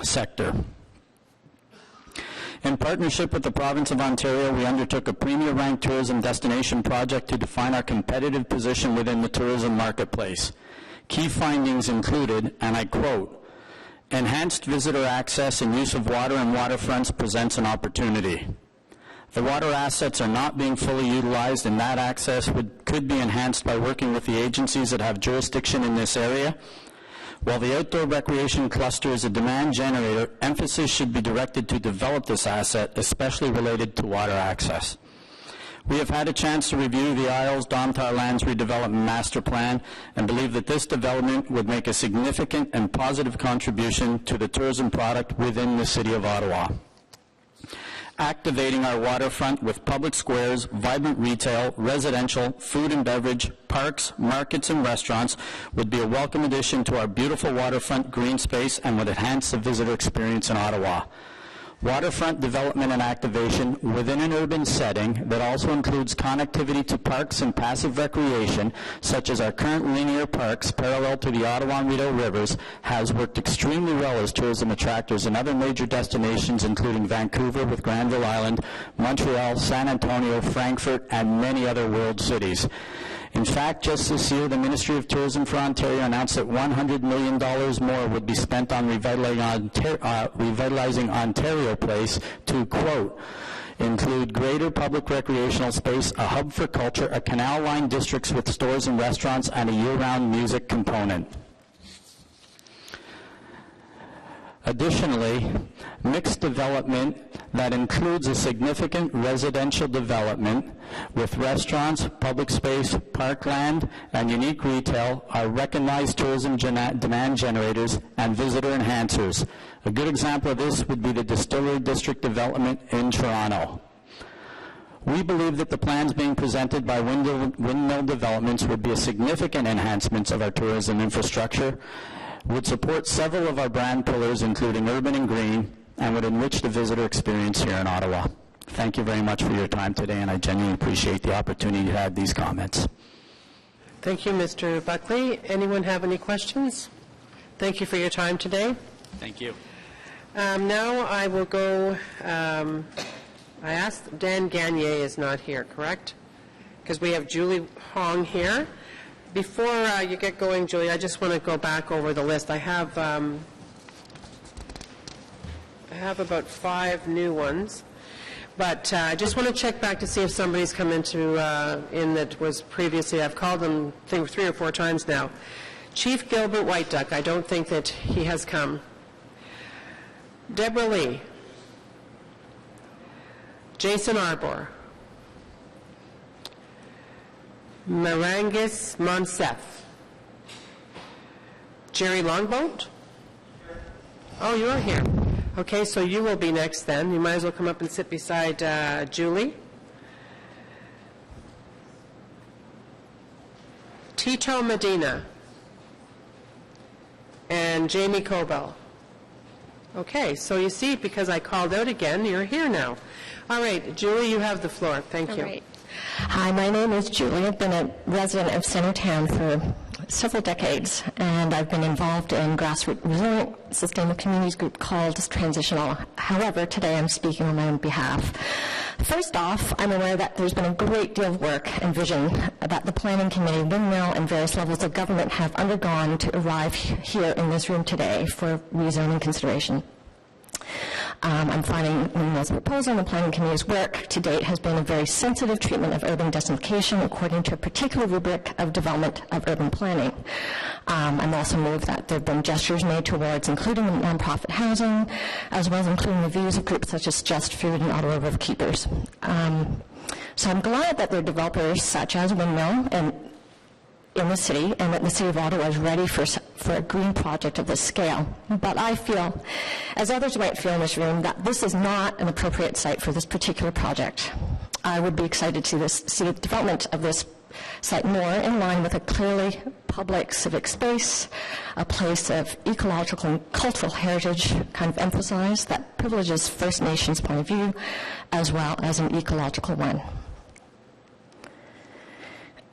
sector. In partnership with the province of Ontario, we undertook a premier-ranked tourism destination project to define our competitive position within the tourism marketplace. Key findings included, and I quote, "Enhanced visitor access and use of water and waterfronts presents an opportunity. The water assets are not being fully utilized, and that access could be enhanced by working with the agencies that have jurisdiction in this area. While the outdoor recreation cluster is a demand generator, emphasis should be directed to develop this asset, especially related to water access. We have had a chance to review the Isles Domtar Lands Redevelopment Master Plan and believe that this development would make a significant and positive contribution to the tourism product within the City of Ottawa. Activating our waterfront with public squares, vibrant retail, residential, food and beverage, parks, markets, and restaurants would be a welcome addition to our beautiful waterfront green space and would enhance the visitor experience in Ottawa. Waterfront development and activation within an urban setting that also includes connectivity to parks and passive recreation, such as our current linear parks parallel to the Ottawa and Rideau Rivers, has worked extremely well as tourism attractors in other major destinations, including Vancouver with Granville Island, Montreal, San Antonio, Frankfurt, and many other world cities. In fact, just this year, the Ministry of Tourism for Ontario announced that $100 million more would be spent on revitalizing Ontario Place to, quote, include greater public recreational space, a hub for culture, a canal-lined districts with stores and restaurants, and a year-round music component. Additionally, mixed development that includes a significant residential development with restaurants, public space, parkland, and unique retail are recognized tourism demand generators and visitor enhancers. A good example of this would be the Distillery District development in Toronto. We believe that the plans being presented by Windmill Developments would be a significant enhancement of our tourism infrastructure, would support several of our brand pillars, including urban and green, and would enrich the visitor experience here in Ottawa. Thank you very much for your time today, and I genuinely appreciate the opportunity to have these comments. Thank you, Mr. Buckley. Anyone have any questions? Thank you for your time today. Thank you. Now I will go, I asked, Dan Gagné is not here, correct? Because we have Julie Hong here. Before you get going, Julie, I just want to go back over the list. I have about 5 new ones, but I just want to check back to see if somebody's come in that was previously. I've called them, I think, 3 or 4 times now. Chief Gilbert White Duck, I don't think that he has come. Deborah Lee. Jason Arbor. Marangis Monsef. Jerry Longboat? Oh, you are here. Okay, so you will be next then. You might as well come up and sit beside Julie. Tito Medina. And Jamie Cobell. Okay, so you see, because I called out again, you're here now. All right, Julie, you have the floor. Thank you. All right. Hi, my name is Julie. I've been a resident of Centertown for several decades, and I've been involved in grassroots resilient sustainable communities group called Transitional. However, today I'm speaking on my own behalf. First off, I'm aware that there's been a great deal of work and vision that the Planning Committee, Windmill, and various levels of government have undergone to arrive here in this room today for rezoning consideration. I'm finding Windmill's proposal and the Planning Committee's work to date has been a very sensitive treatment of urban densification according to a particular rubric of development of urban planning. I'm also moved that there have been gestures made towards including nonprofit housing, as well as including the views of groups such as Just Food and Ottawa Riverkeepers. So I'm glad that there are developers such as Windmill and in the city, and that the City of Ottawa is ready for a green project of this scale. But I feel, as others might feel in this room, that this is not an appropriate site for this particular project. I would be excited to see the development of this site more in line with a clearly public civic space, a place of ecological and cultural heritage kind of emphasized that privileges First Nations point of view as well as an ecological one.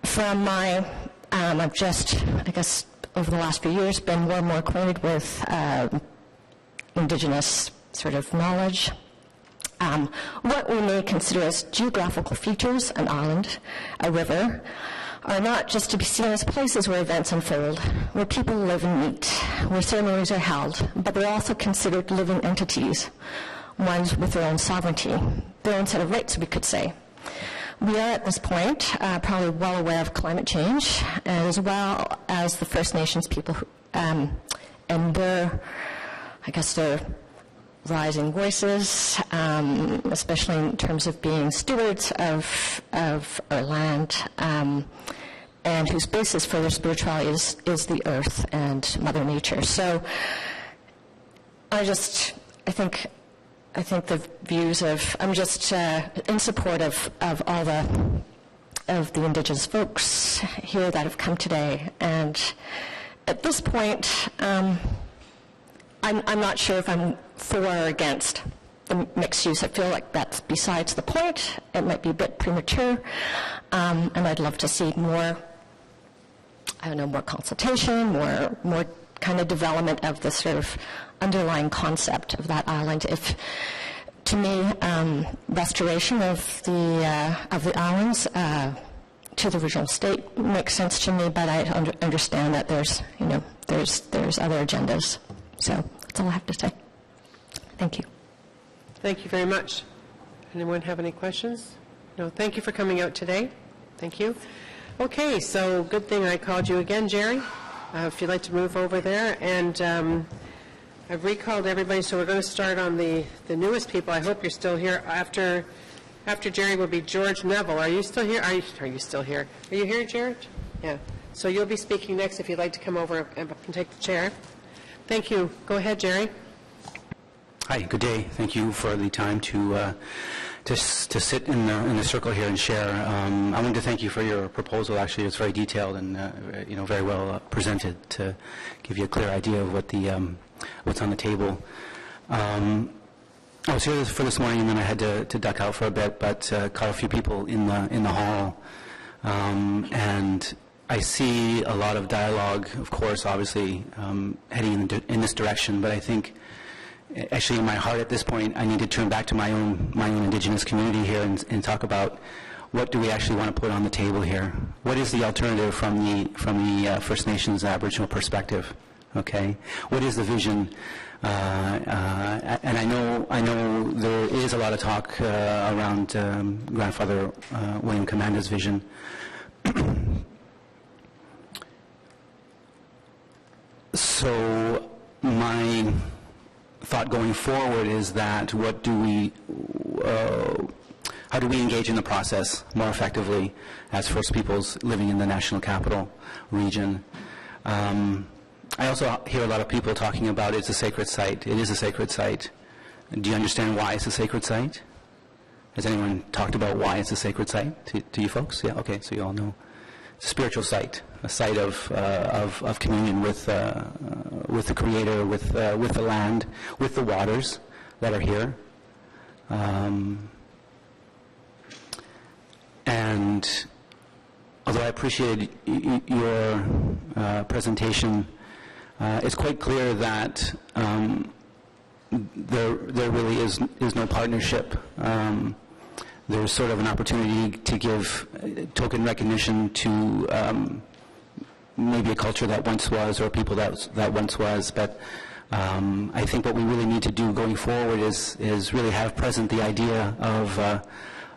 From my I've just, I guess, over the last few years, been more and more acquainted with Indigenous sort of knowledge. What we may consider as geographical features, an island, a river, are not just to be seen as places where events unfold, where people live and meet, where ceremonies are held, but they're also considered living entities, ones with their own sovereignty, their own set of rights, we could say. We are at this point probably well aware of climate change, as well as the First Nations people and their, I guess, their rising voices, especially in terms of being stewards of our land, and whose basis for their spirituality is the earth and Mother Nature. So I think the views of, I'm just in support of all the Indigenous folks here that have come today. And at this point, I'm not sure if I'm for or against the mixed use. I feel like that's besides the point. It might be a bit premature. And I'd love to see more, I don't know, more consultation, more kind of development of the sort of underlying concept of that island. If, to me, restoration of the islands to the original state makes sense to me, but I understand that there's other agendas. So that's all I have to say. Thank you. Thank you very much. Anyone have any questions? No. Thank you for coming out today. Thank you. Okay, so good thing I called you again, Jerry. If you'd like to move over there. And I've recalled everybody, so we're going to start on the newest people. I hope you're still here. After Jerry will be George Neville. Are you still here? Are you still here? Are you here, Jared? Yeah. So you'll be speaking next if you'd like to come over and take the chair. Thank you. Go ahead, Jerry. Hi, good day. Thank you for the time to sit in the circle here and share. I wanted to thank you for your proposal. Actually, it's very detailed and very well presented to give you a clear idea of what what's on the table. I was here for this morning, and then I had to duck out for a bit, but caught a few people in the hall, and I see a lot of dialogue. Of course, obviously heading in this direction, but I think. Actually, in my heart at this point, I need to turn back to my own Indigenous community here and talk about what do we actually want to put on the table here. What is the alternative from the First Nations Aboriginal perspective? Okay, what is the vision? And I know there is a lot of talk around Grandfather William Commanda's vision. So my thought going forward is that how do we engage in the process more effectively as First Peoples living in the National Capital Region? I also hear a lot of people talking about it's a sacred site. It is a sacred site. Do you understand why it's a sacred site? Has anyone talked about why it's a sacred site to you folks? Yeah, okay, so you all know. It's a spiritual site, a site of communion with the Creator, with the land, with the waters that are here. And although I appreciated your presentation, it's quite clear that there really is no partnership. There's sort of an opportunity to give token recognition to maybe a culture that once was, or people that once was. But I think what we really need to do going forward is really have present the idea of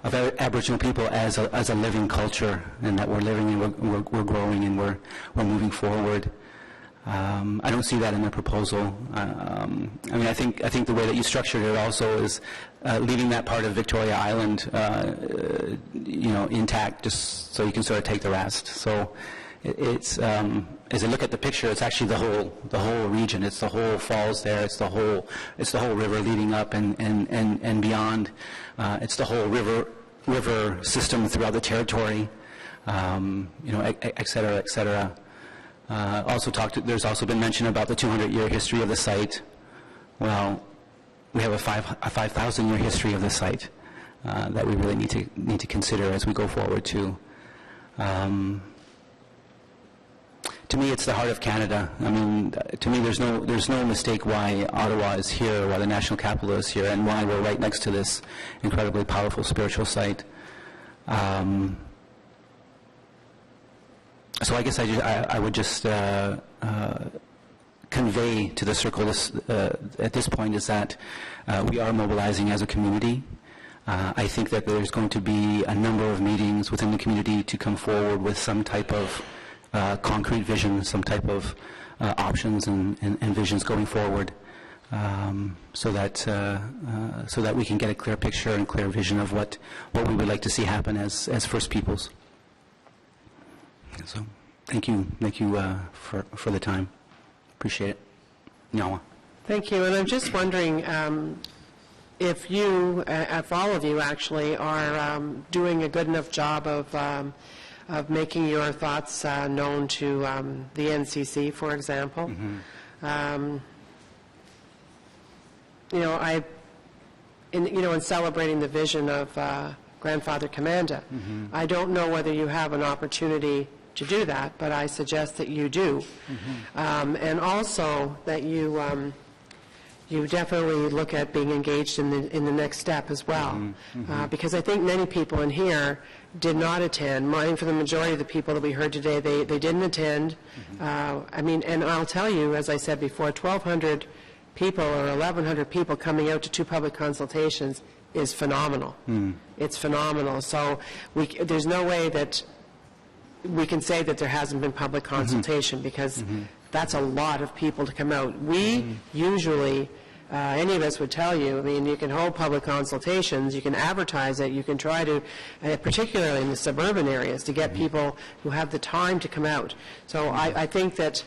Aboriginal people as a living culture, and that we're living and we're growing and we're moving forward. I don't see that in the proposal. I mean, I think the way that you structured it also is leaving that part of Victoria Island, intact, just so you can sort of take the rest. So it's as I look at the picture, it's actually the whole region. It's the whole falls there. It's the whole river leading up and beyond. It's the whole river system throughout the territory, et cetera, et cetera. There's also been mention about the 200-year history of the site. Well, we have a 5,000-year history of the site that we really need to consider as we go forward too. To me, it's the heart of Canada. I mean, to me, there's no mistake why Ottawa is here, why the National Capital is here, and why we're right next to this incredibly powerful spiritual site. So I guess I would just convey to the circle at this point is that we are mobilizing as a community. I think that there's going to be a number of meetings within the community to come forward with some type of concrete vision, some type of options and visions going forward, so that we can get a clear picture and clear vision of what we would like to see happen as First Peoples. So, thank you for the time. Appreciate it. Nyawa. Thank you. And I'm just wondering if all of you actually are doing a good enough job of making your thoughts known to the NCC, for example. Mm-hmm. In celebrating the vision of Grandfather Commanda, mm-hmm. I don't know whether you have an opportunity to do that, but I suggest that you do. Mm-hmm. And also that you definitely look at being engaged in the next step as well. Mm-hmm. Because I think many people in here did not attend. For the majority of the people that we heard today, they didn't attend. Mm-hmm. And I'll tell you, as I said before, 1,200 people or 1,100 people coming out to 2 public consultations is phenomenal. Mm. It's phenomenal. So there's no way that we can say that there hasn't been public consultation, mm-hmm. because mm-hmm. That's a lot of people to come out. We usually, any of us would tell you, I mean, you can hold public consultations, you can advertise it, you can try to, particularly in the suburban areas, to get people who have the time to come out. So I think that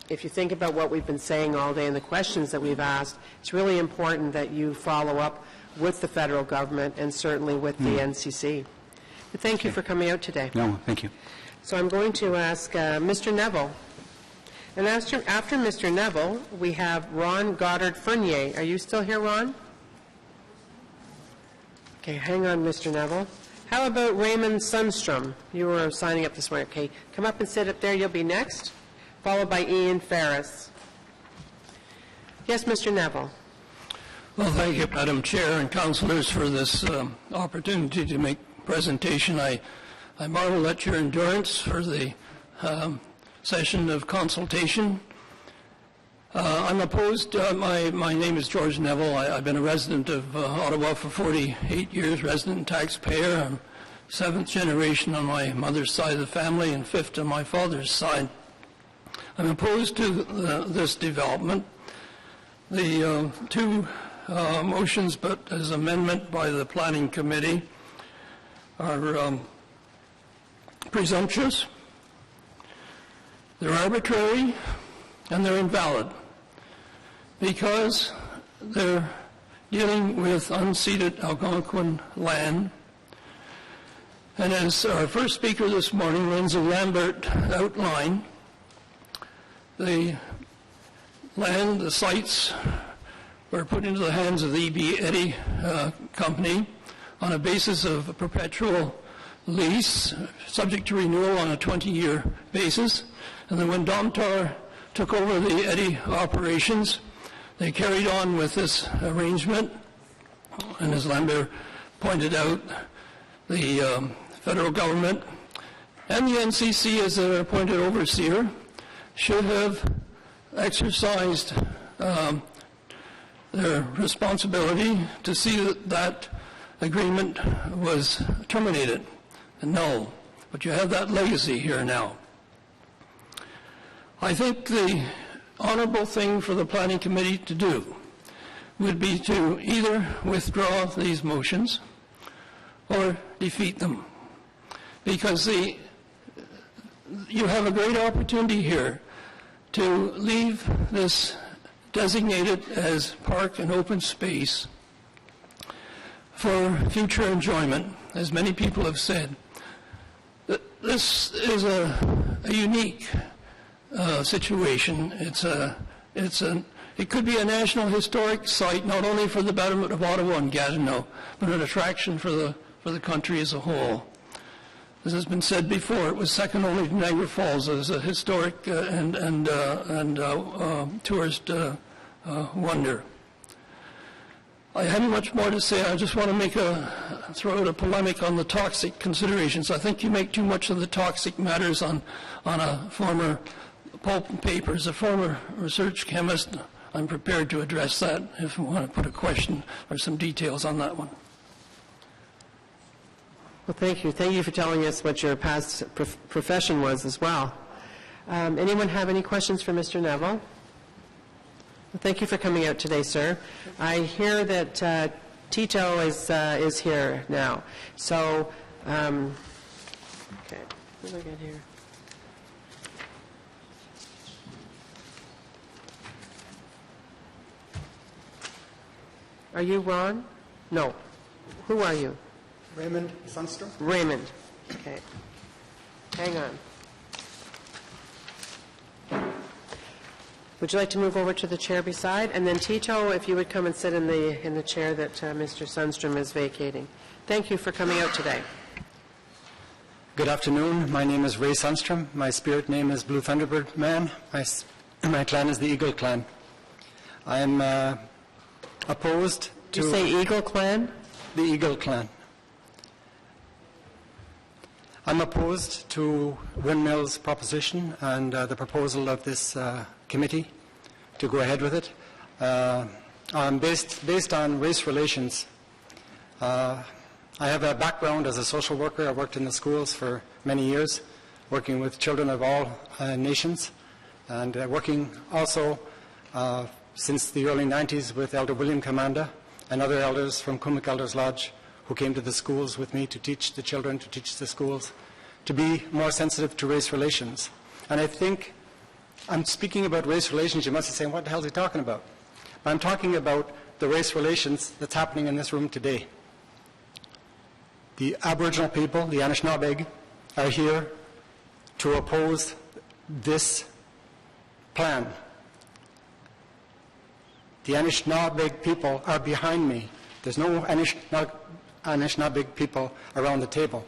if you think about what we've been saying all day and the questions that we've asked, it's really important that you follow up with the federal government and certainly with the NCC. But thank you for coming out today. No, thank you. So I'm going to ask Mr. Neville. And after Mr. Neville, we have Ron Goddard-Fernier. Are you still here, Ron? Okay, hang on, Mr. Neville. How about Raymond Sundstrom? You were signing up this morning. Okay, come up and sit up there. You'll be next, followed by Ian Ferris. Yes, Mr. Neville. Well, thank you, Madam Chair and councillors, for this opportunity to make presentation. I marvel at your endurance for the session of consultation. I'm opposed. My name is George Neville. I've been a resident of Ottawa for 48 years, resident and taxpayer. I'm 7th generation on my mother's side of the family and 5th on my father's side. I'm opposed to this development. The two motions, but as amendment by the Planning Committee, are presumptuous, they're arbitrary, and they're invalid because they're dealing with unceded Algonquin land. And as our first speaker this morning, Lindsay Lambert, outlined, the land, the sites, were put into the hands of the E.B. Eddy Company on a basis of a perpetual lease, subject to renewal on a 20-year basis. And then when Domtar took over the Eddy operations, they carried on with this arrangement. And as Lambert pointed out, the federal government and the NCC, as their appointed overseer, should have exercised their responsibility to see that that agreement was terminated. And no, but you have that legacy here now. I think the honorable thing for the Planning Committee to do would be to either withdraw these motions or defeat them, because you have a great opportunity here to leave this designated as park and open space for future enjoyment, as many people have said. This is a unique situation. It could be a national historic site, not only for the betterment of Ottawa and Gatineau, but an attraction for the country as a whole. As has been said before, it was second only to Niagara Falls as a historic and tourist wonder. I haven't much more to say. I just want to throw out a polemic on the toxic considerations. I think you make too much of the toxic matters on a former pulp and paper. As a former research chemist, I'm prepared to address that if you want to put a question or some details on that one. Well, thank you. Thank you for telling us what your past profession was as well. Anyone have any questions for Mr. Neville? Well, thank you for coming out today, sir. I hear that Tito is here now. So, okay, what do I got here? Are you Ron? No. Who are you? Raymond Sundstrom. Raymond. Okay. Hang on. Would you like to move over to the chair beside? And then Tito, if you would come and sit in the chair that Mr. Sundstrom is vacating. Thank you for coming out today. Good afternoon. My name is Ray Sundstrom. My spirit name is Blue Thunderbird Man. My clan is the Eagle Clan. I'm opposed to... You say Eagle Clan? The Eagle Clan. I'm opposed to Windmill's proposition and the proposal of this committee to go ahead with it. Based on race relations, I have a background as a social worker. I worked in the schools for many years, working with children of all nations, and working also since the early 90s with Elder William Commanda and other elders from Kumuk Elders Lodge who came to the schools with me to teach the children, to teach the schools, to be more sensitive to race relations. And I think I'm speaking about race relations. You must be saying, what the hell is he talking about? I'm talking about the race relations that's happening in this room today. The Aboriginal people, the Anishinaabe, are here to oppose this plan. The Anishinaabe people are behind me. There's no Anishinaabe people around the table.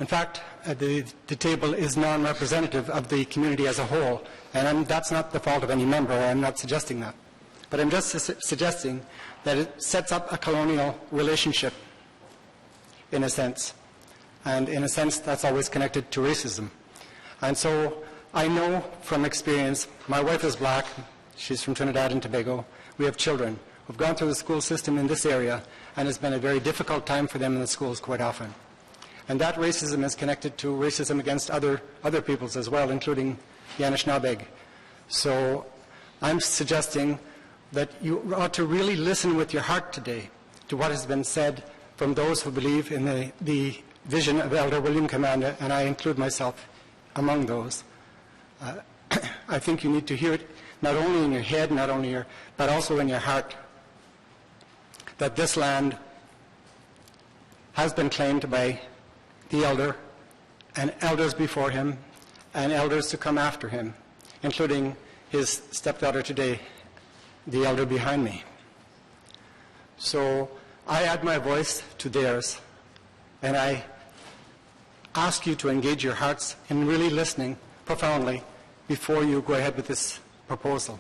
In fact, the table is non-representative of the community as a whole, and that's not the fault of any member. I'm not suggesting that. But I'm just suggesting that it sets up a colonial relationship, in a sense. And in a sense, that's always connected to racism. And so I know from experience, my wife is black, she's from Trinidad and Tobago, we have children who've gone through the school system in this area, and it's been a very difficult time for them in the schools quite often. And that racism is connected to racism against other peoples as well, including the Anishinaabe. So I'm suggesting that you ought to really listen with your heart today to what has been said from those who believe in the vision of Elder William Commanda, and I include myself among those. I think you need to hear it not only in your head, but also in your heart, that this land has been claimed by the elder and elders before him and elders to come after him, including his stepdaughter today, the elder behind me. So I add my voice to theirs, and I ask you to engage your hearts in really listening profoundly before you go ahead with this proposal,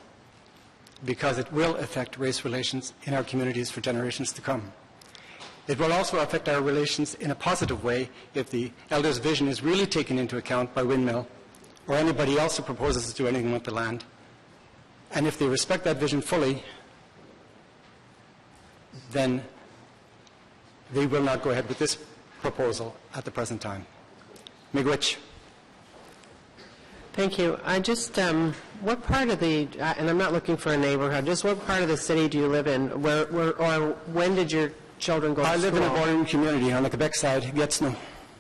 because it will affect race relations in our communities for generations to come. It will also affect our relations in a positive way if the elders' vision is really taken into account by Windmill or anybody else who proposes to do anything with the land. And if they respect that vision fully, then they will not go ahead with this proposal at the present time. Miigwech. Thank you. I just, what part of the, and I'm not looking for a neighborhood, just what part of the city do you live in? Or when did your children go to school? I live in a bordering community on the Quebec side, Gatineau.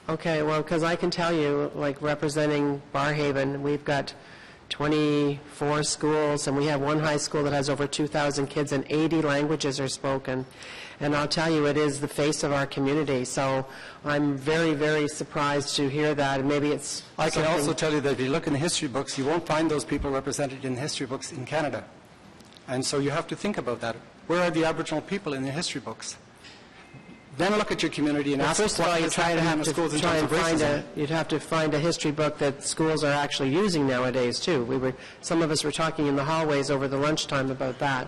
Okay, well, because I can tell you, like representing Barrhaven, we've got 24 schools, and we have one high school that has over 2,000 kids, and 80 languages are spoken. And I'll tell you, it is the face of our community. So I'm very, very surprised to hear that. And maybe it's I can also tell you that if you look in the history books, you won't find those people represented in the history books in Canada. And so you have to think about that. Where are the Aboriginal people in the history books? Then look at your community and ask first of all, what is happening in the schools in terms of racism. You'd have to find a history book that schools are actually using nowadays, too. Some of us were talking in the hallways over the lunchtime about that.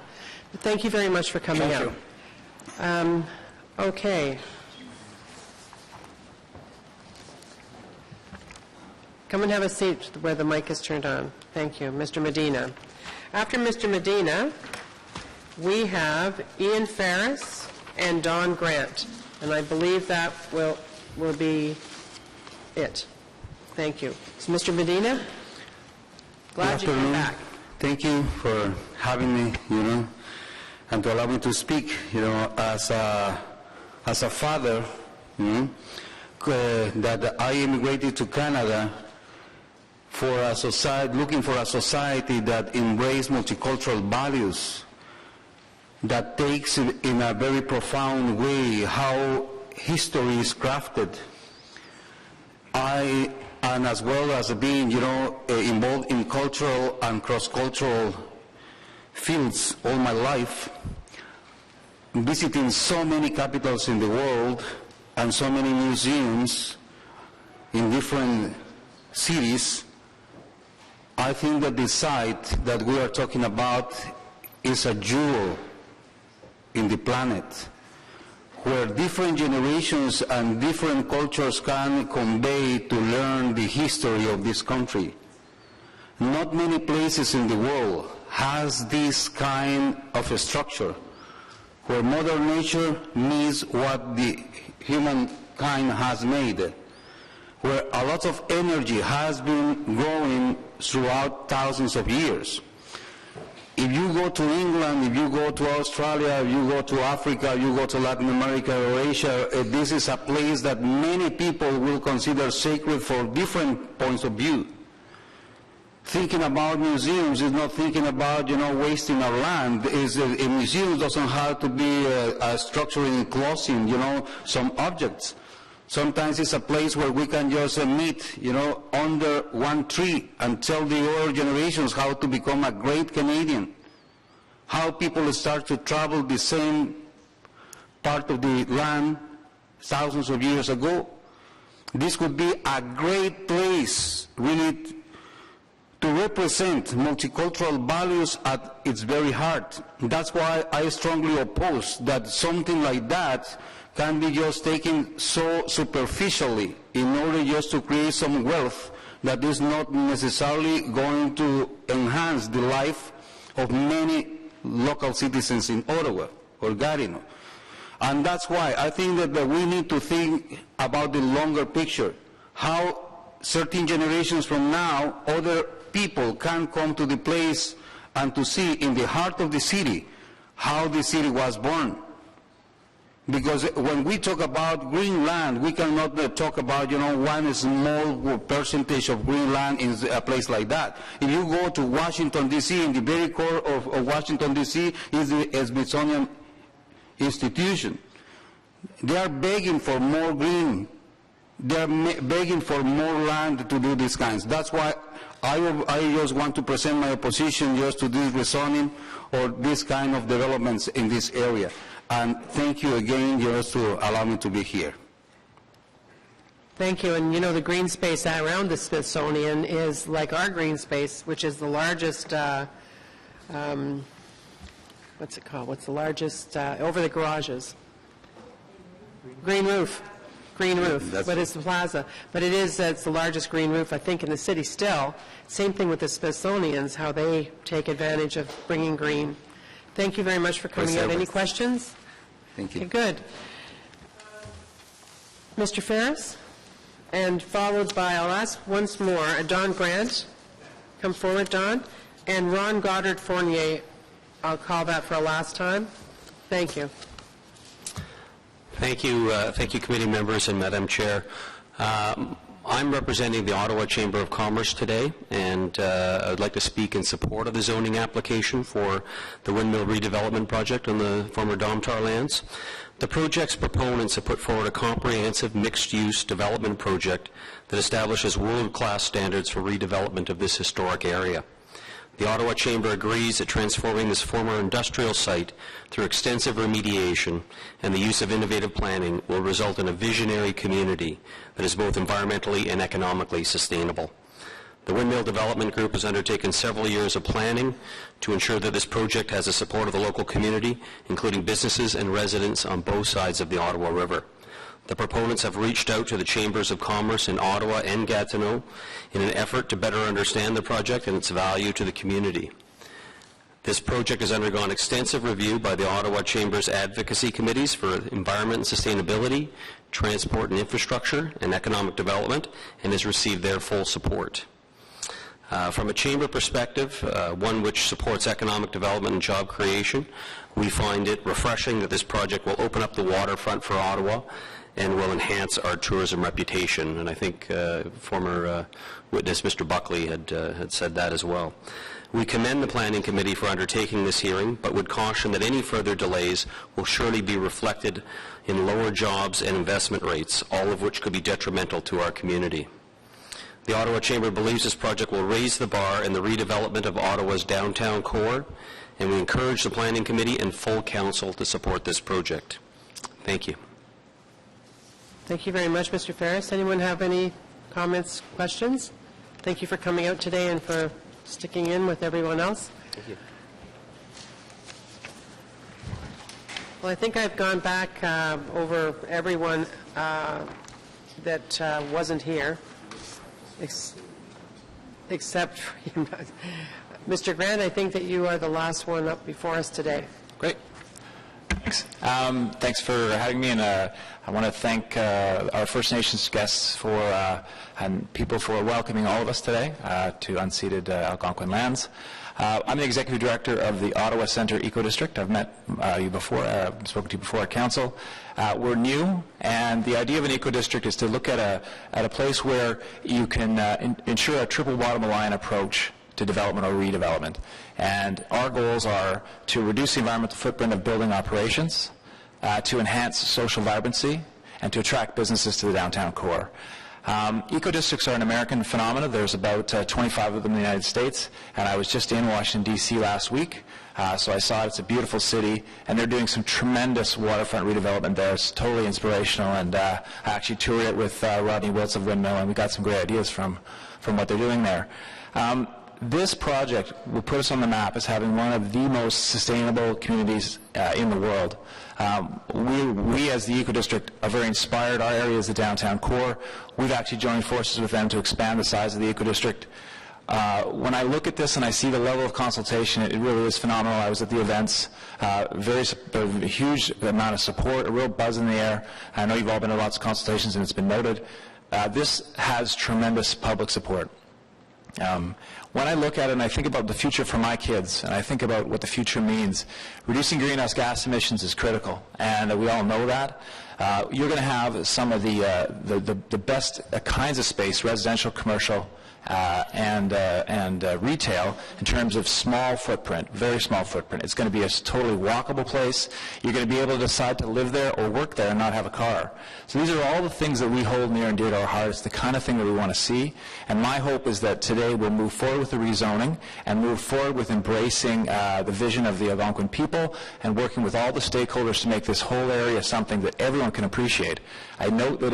But thank you very much for coming out. Okay. Come and have a seat where the mic is turned on. Thank you. Mr. Medina. After Mr. Medina, we have Ian Ferris and Don Grant. And I believe that will be it. Thank you. So, Mr. Medina, glad you came back. Thank you for having me, and to allow me to speak, as a father, that I immigrated to Canada for a society, looking for a society that embraces multicultural values, that takes in a very profound way how history is crafted. And as well as being, involved in cultural and cross-cultural fields all my life, visiting so many capitals in the world and so many museums in different cities, I think that the site that we are talking about is a jewel in the planet, where different generations and different cultures can convey to learn the history of this country. Not many places in the world has this kind of a structure, where Mother Nature meets what the humankind has made, where a lot of energy has been growing throughout thousands of years. If you go to England, if you go to Australia, if you go to Africa, if you go to Latin America or Asia, this is a place that many people will consider sacred for different points of view. Thinking about museums is not thinking about, wasting our land. A museum doesn't have to be a structure enclosing, some objects. Sometimes it's a place where we can just meet, under one tree and tell the older generations how to become a great Canadian, how people start to travel the same part of the land thousands of years ago. This could be a great place, really, to represent multicultural values at its very heart. That's why I strongly oppose that something like that can be just taken so superficially in order just to create some wealth that is not necessarily going to enhance the life of many local citizens in Ottawa or Gatineau. And that's why I think that we need to think about the longer picture, how certain generations from now, other people can come to the place and to see in the heart of the city how the city was born. Because when we talk about green land, we cannot talk about, one small percentage of green land in a place like that. If you go to Washington, D.C., in the very core of Washington, D.C., is the Smithsonian Institution. They are begging for more green. They are begging for more land to do these kinds. That's why I just want to present my opposition just to this rezoning or this kind of developments in this area. And thank you again just to allow me to be here. Thank you. And the green space around the Smithsonian is like our green space, which is the largest, what's it called? What's the largest, over the garages? Green roof. Green roof, but it's the plaza. But it's the largest green roof, I think, in the city still. Same thing with the Smithsonian's, how they take advantage of bringing green. Thank you very much for coming out. Any questions? Thank you. Okay, good. Mr. Ferris? And followed by, I'll ask once more, Don Grant. Come forward, Don. And Ron Goddard Fournier. I'll call that for a last time. Thank you. Thank you, committee members and Madam Chair. I'm representing the Ottawa Chamber of Commerce today, and I would like to speak in support of the zoning application for the windmill redevelopment project on the former Domtar lands. The project's proponents have put forward a comprehensive mixed-use development project that establishes world-class standards for redevelopment of this historic area. The Ottawa Chamber agrees that transforming this former industrial site through extensive remediation and the use of innovative planning will result in a visionary community that is both environmentally and economically sustainable. The Windmill Development Group has undertaken several years of planning to ensure that this project has the support of the local community, including businesses and residents on both sides of the Ottawa River. The proponents have reached out to the Chambers of Commerce in Ottawa and Gatineau in an effort to better understand the project and its value to the community. This project has undergone extensive review by the Ottawa Chamber's advocacy committees for environment and sustainability, transport and infrastructure, and economic development, and has received their full support. From a Chamber perspective, one which supports economic development and job creation, we find it refreshing that this project will open up the waterfront for Ottawa and will enhance our tourism reputation. And I think former witness Mr. Buckley had said that as well. We commend the Planning Committee for undertaking this hearing, but would caution that any further delays will surely be reflected in lower jobs and investment rates, all of which could be detrimental to our community. The Ottawa Chamber believes this project will raise the bar in the redevelopment of Ottawa's downtown core, and we encourage the Planning Committee and full Council to support this project. Thank you. Thank you very much, Mr. Ferris. Anyone have any comments, questions? Thank you for coming out today and for sticking in with everyone else. Thank you. Well, I think I've gone back over everyone that wasn't here, except Mr. Grant. I think that you are the last one up before us today. Great. Thanks. Thanks for having me, and I want to thank our First Nations guests and people for welcoming all of us today to unceded Algonquin lands. I'm the Executive Director of the Ottawa Centre Eco District. I've met you before, spoken to you before at Council. We're new, and the idea of an eco district is to look at a place where you can ensure a triple bottom line approach to development or redevelopment. And our goals are to reduce the environmental footprint of building operations, to enhance social vibrancy, and to attract businesses to the downtown core. Eco-districts are an American phenomenon. There's about 25 of them in the United States, and I was just in Washington, D.C. last week, so I saw it. It's a beautiful city, and they're doing some tremendous waterfront redevelopment there. It's totally inspirational, and I actually toured it with Rodney Wiltz of Windmill, and we got some great ideas from what they're doing there. This project will put us on the map as having one of the most sustainable communities in the world. We as the Eco District are very inspired. Our area is the downtown core. We've actually joined forces with them to expand the size of the Eco District. When I look at this and I see the level of consultation, it really is phenomenal. I was at the events, a huge amount of support, a real buzz in the air. I know you've all been to lots of consultations and it's been noted. This has tremendous public support. When I look at it and I think about the future for my kids, and I think about what the future means, reducing greenhouse gas emissions is critical, and we all know that. You're going to have some of the best kinds of space, residential, commercial, and retail, in terms of small footprint, very small footprint. It's going to be a totally walkable place. You're going to be able to decide to live there or work there and not have a car. So these are all the things that we hold near and dear to our heart. It's the kind of thing that we want to see. And my hope is that today we'll move forward with the rezoning and move forward with embracing the vision of the Algonquin people and working with all the stakeholders to make this whole area something that everyone can appreciate. I note that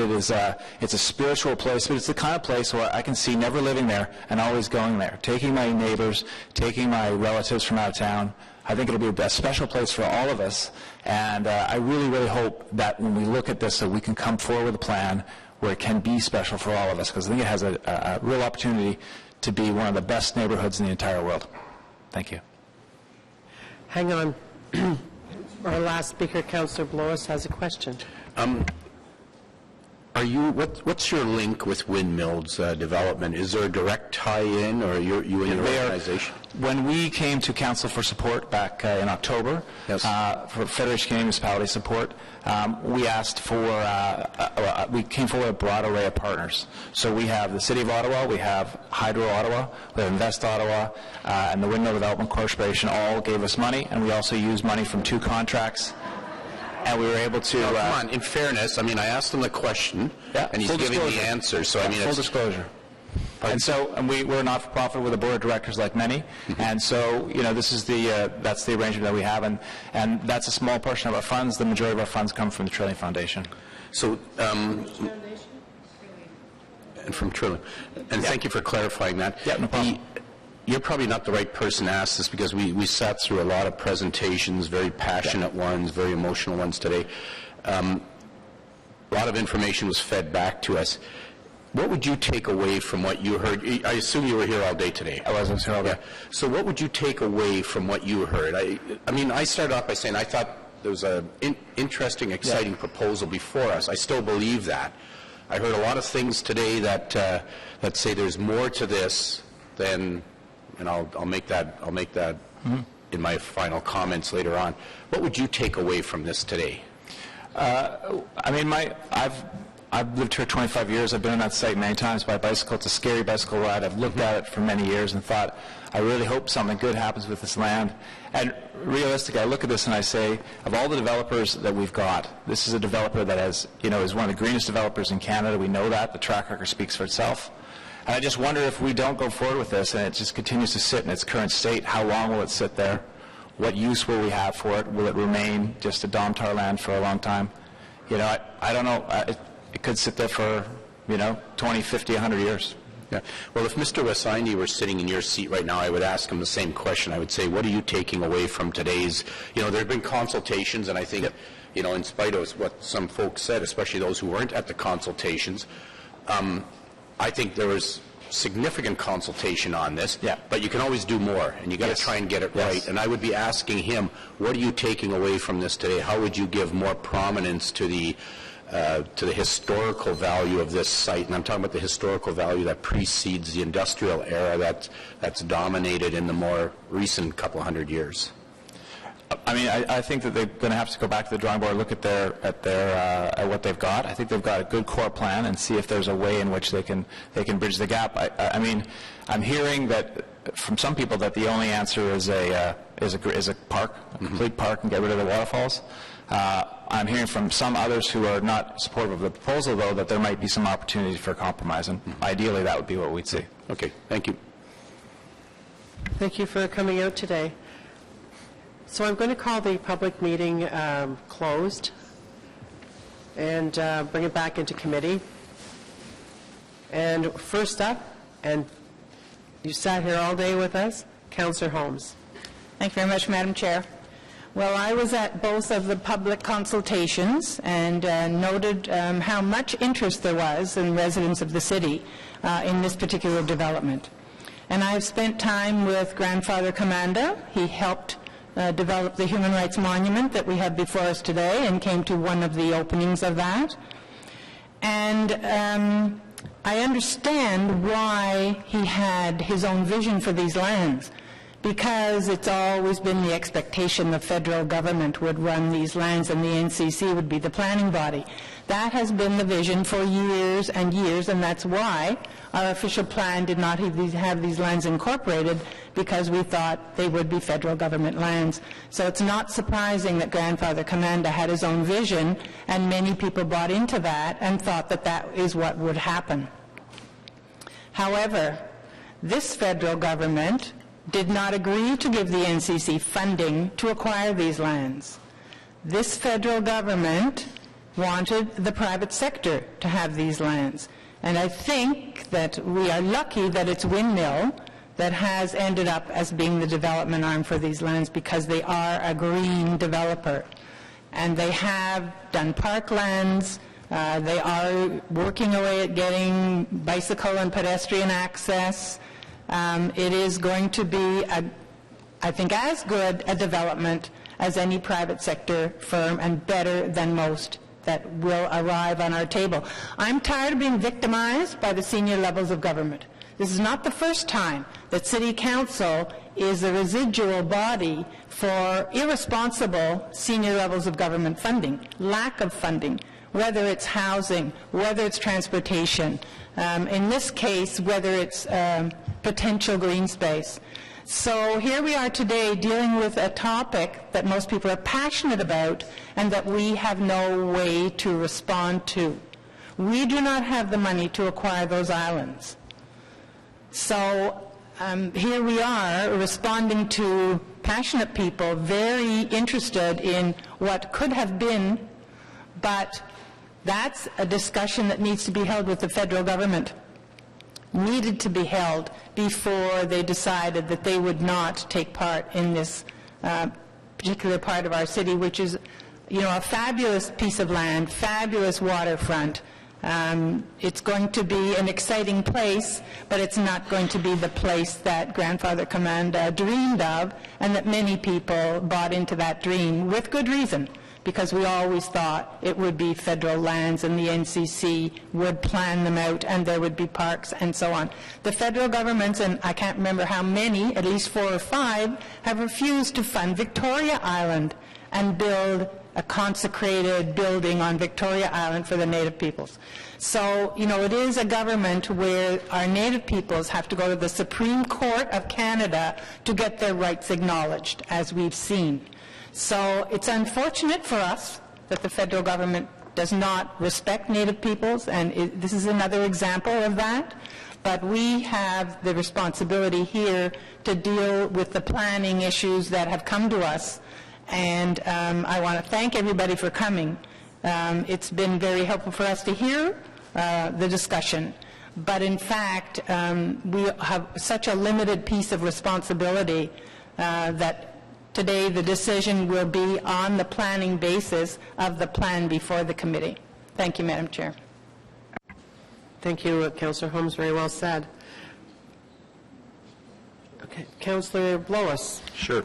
it's a spiritual place, but it's the kind of place where I can see never living there and always going there, taking my neighbors, taking my relatives from out of town. I think it'll be a special place for all of us, and I really, really hope that when we look at this that we can come forward with a plan where it can be special for all of us, because I think it has a real opportunity to be one of the best neighborhoods in the entire world. Thank you. Hang on. Our last speaker, Councillor Blois, has a question. What's your link with Windmill's development? Is there a direct tie-in, or you and your organization? When we came to Council for support back in October, for Federation Canadian Municipality support, we asked for, we came forward with a broad array of partners. So we have the City of Ottawa, we have Hydro Ottawa, we have Invest Ottawa, and the Windmill Development Corporation all gave us money, and we also used money from 2 contracts. And we were able to... come on, in fairness, I mean, I asked him the question, and he's giving the answer, so I mean... Full disclosure. And so, we're not-for-profit with a board of directors like many, and so, you know, this is that's the arrangement that we have, and that's a small portion of our funds. The majority of our funds come from the Trillium Foundation. So, and from Trillium. And thank you for clarifying that. Yeah, no problem. You're probably not the right person to ask this, because we sat through a lot of presentations, very passionate ones, very emotional ones today. A lot of information was fed back to us. What would you take away from what you heard? I assume you were here all day today. I was here all day. So what would you take away from what you heard? I mean, I started off by saying I thought there was an interesting, exciting proposal before us. I still believe that. I heard a lot of things today that say there's more to this than... and I'll make that in my final comments later on. What would you take away from this today? I mean, I've lived here 25 years. I've been on that site many times by bicycle. It's a scary bicycle ride. I've looked at it for many years and thought, I really hope something good happens with this land. And realistically, I look at this and I say, of all the developers that we've got, this is a developer that has, you know, is one of the greenest developers in Canada. We know that. The track record speaks for itself. And I just wonder, if we don't go forward with this and it just continues to sit in its current state, how long will it sit there? What use will we have for it? Will it remain just a Domtar land for a long time? You know, I don't know. It could sit there for, you know, 20, 50, 100 years. Yeah. Well, if Mr. Wasaini were sitting in your seat right now, I would ask him the same question. I would say, what are you taking away from today's, you know, there have been consultations, and I think, you know, in spite of what some folks said, especially those who weren't at the consultations, I think there was significant consultation on this, Yeah. but you can always do more, and you got to Yes. try and get it Yes. right. And I would be asking him, what are you taking away from this today? How would you give more prominence to the historical value of this site? And I'm talking about the historical value that precedes the industrial era that's dominated in the more recent couple hundred years. I mean, I think that they're going to have to go back to the drawing board, look at what they've got. I think they've got a good core plan, and see if there's a way in which they can bridge the gap. I mean, I'm hearing that from some people that the only answer is a park, a complete park, and get rid of the waterfalls. I'm hearing from some others who are not supportive of the proposal, though, that there might be some opportunity for compromise, and ideally that would be what we'd see. Okay, thank you. Thank you for coming out today. So I'm going to call the public meeting closed and bring it back into committee. And first up, and you sat here all day with us, Councillor Holmes. Thank you very much, Madam Chair. Well, I was at both of the public consultations and noted how much interest there was in residents of the city in this particular development. And I have spent time with Grandfather Commanda. He helped develop the Human Rights Monument that we have before us today and came to one of the openings of that. And I understand why he had his own vision for these lands, because it's always been the expectation the federal government would run these lands and the NCC would be the planning body. That has been the vision for years and years, and that's why our official plan did not have these lands incorporated, because we thought they would be federal government lands. So it's not surprising that Grandfather Commanda had his own vision, and many people bought into that and thought that that is what would happen. However, this federal government did not agree to give the NCC funding to acquire these lands. This federal government wanted the private sector to have these lands. And I think that we are lucky that it's Windmill that has ended up as being the development arm for these lands, because they are a green developer. And they have done parklands. They are working away at getting bicycle and pedestrian access. It is going to be, I think, as good a development as any private sector firm, and better than most that will arrive on our table. I'm tired of being victimized by the senior levels of government. This is not the first time that City Council is a residual body for irresponsible senior levels of government funding, lack of funding, whether it's housing, whether it's transportation, in this case, whether it's potential green space. So here we are today dealing with a topic that most people are passionate about and that we have no way to respond to. We do not have the money to acquire those islands. So here we are responding to passionate people very interested in what could have been, but that's a discussion that needs to be held with the federal government. Needed to be held before they decided that they would not take part in this particular part of our city, which is, you know, a fabulous piece of land, fabulous waterfront. It's going to be an exciting place, but it's not going to be the place that Grandfather Commanda dreamed of, and that many people bought into that dream with good reason, because we always thought it would be federal lands and the NCC would plan them out and there would be parks and so on. The federal governments, and I can't remember how many, at least 4 or 5, have refused to fund Victoria Island and build a consecrated building on Victoria Island for the Native peoples. So, you know, it is a government where our Native peoples have to go to the Supreme Court of Canada to get their rights acknowledged, as we've seen. So it's unfortunate for us that the federal government does not respect Native peoples, and this is another example of that. But we have the responsibility here to deal with the planning issues that have come to us. And I want to thank everybody for coming. It's been very helpful for us to hear the discussion. But in fact, we have such a limited piece of responsibility that today the decision will be on the planning basis of the plan before the committee. Thank you, Madam Chair. Thank you, Councillor Holmes. Very well said. Okay. Councillor Blois. Sure.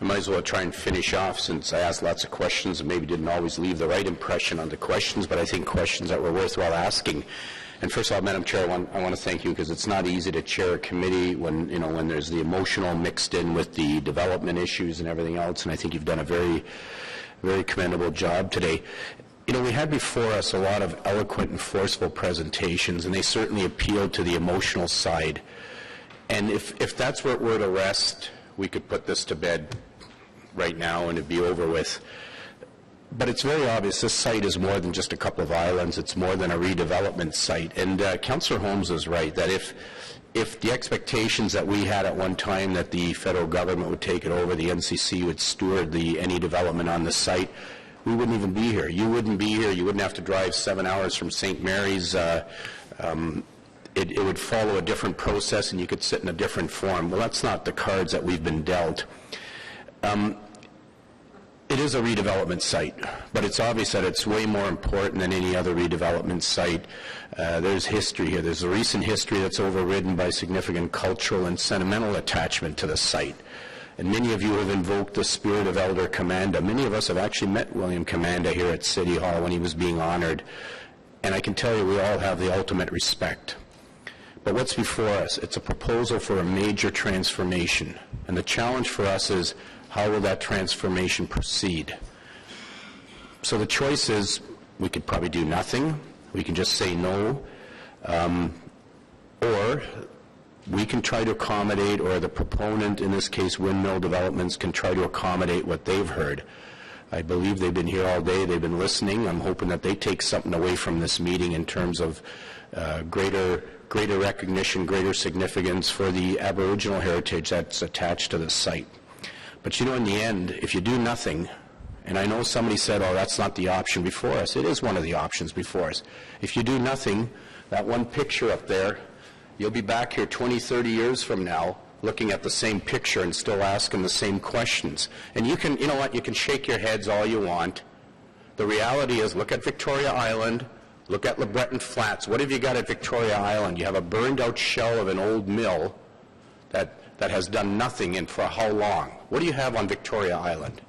I might as well try and finish off since I asked lots of questions and maybe didn't always leave the right impression on the questions, but I think questions that were worthwhile asking. And first of all, Madam Chair, I want to thank you because it's not easy to chair a committee when, you know, when there's the emotional mixed in with the development issues and everything else, and I think you've done a very, very commendable job today. You know, we had before us a lot of eloquent and forceful presentations, and they certainly appealed to the emotional side. And if that's where it were to rest, we could put this to bed right now and it'd be over with. But it's very obvious this site is more than just a couple of islands. It's more than a redevelopment site. And Councillor Holmes is right that if the expectations that we had at one time that the federal government would take it over, the NCC would steward any development on the site, we wouldn't even be here. You wouldn't be here. You wouldn't have to drive 7 hours from St. Mary's. It would follow a different process and you could sit in a different form. Well, that's not the cards that we've been dealt. It is a redevelopment site, but it's obvious that it's way more important than any other redevelopment site. There's history here. There's a recent history that's overridden by significant cultural and sentimental attachment to the site. And many of you have invoked the spirit of Elder Commanda. Many of us have actually met William Commanda here at City Hall when he was being honored. And I can tell you we all have the ultimate respect. But what's before us? It's a proposal for a major transformation. And the challenge for us is, how will that transformation proceed? So the choice is, we could probably do nothing. We can just say no. Or we can try to accommodate, or the proponent, in this case Windmill Developments, can try to accommodate what they've heard. I believe they've been here all day. They've been listening. I'm hoping that they take something away from this meeting in terms of greater recognition, greater significance for the Aboriginal heritage that's attached to the site. But you know, in the end, if you do nothing, and I know somebody said, oh, that's not the option before us. It is one of the options before us. If you do nothing, that one picture up there, you'll be back here 20, 30 years from now looking at the same picture and still asking the same questions. And you can, you know what, you can shake your heads all you want. The reality is, look at Victoria Island, look at LeBreton Flats. What have you got at Victoria Island? You have a burned out shell of an old mill that has done nothing, and for how long? What do you have on Victoria Island?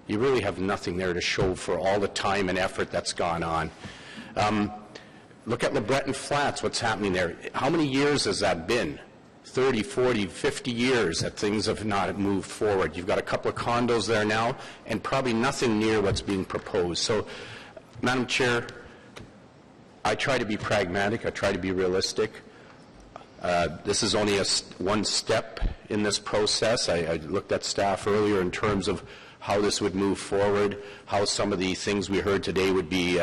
You really have nothing there to show for all the time and effort that's gone on. Look at LeBreton Flats, what's happening there. How many years has that been? 30, 40, 50 years that things have not moved forward. You've got a couple of condos there now, and probably nothing near what's being proposed. So, Madam Chair, I try to be pragmatic, I try to be realistic. This is only one step in this process. I looked at staff earlier in terms of how this would move forward, how some of the things we heard today would be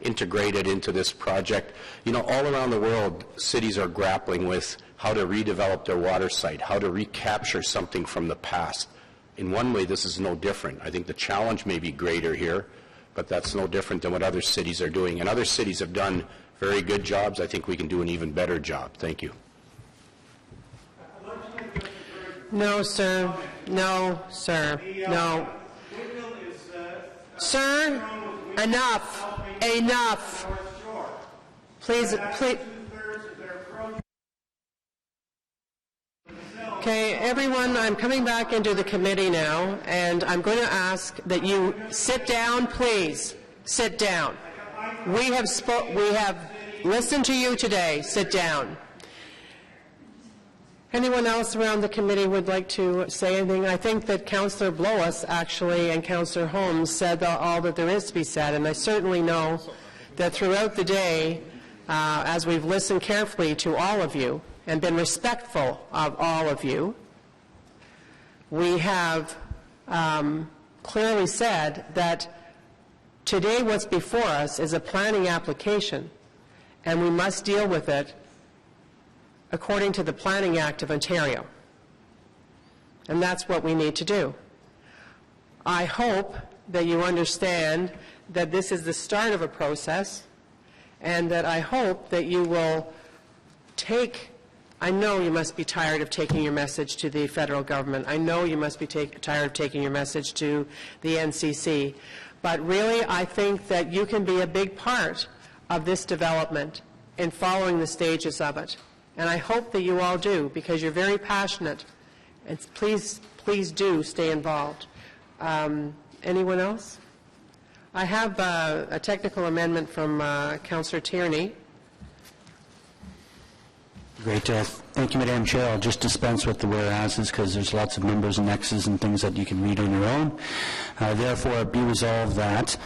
integrated into this project. You know, all around the world, cities are grappling with how to redevelop their water site, how to recapture something from the past. In one way, this is no different. I think the challenge may be greater here, but that's no different than what other cities are doing. And other cities have done very good jobs. I think we can do an even better job. Thank you. No, sir. No, sir. No. Sir, enough. Enough. Please. Okay, everyone, I'm coming back into the committee now, and I'm going to ask that you sit down, please. Sit down. We have listened to you today. Sit down. Anyone else around the committee would like to say anything? I think that Councillor Blois actually and Councillor Holmes said all that there is to be said, and I certainly know that throughout the day, as we've listened carefully to all of you and been respectful of all of you, we have clearly said that today what's before us is a planning application, and we must deal with it according to the Planning Act of Ontario. And that's what we need to do. I hope that you understand that this is the start of a process, and that I hope that you will I know you must be tired of taking your message to the federal government. I know you must be tired of taking your message to the NCC. But really, I think that you can be a big part of this development in following the stages of it. And I hope that you all do, because you're very passionate. And please do stay involved. Anyone else? I have a technical amendment from Councillor Tierney. Great. Thank you, Madam Chair. I'll just dispense with the whereases because there's lots of numbers and X's and things that you can read on your own. Therefore, be resolved that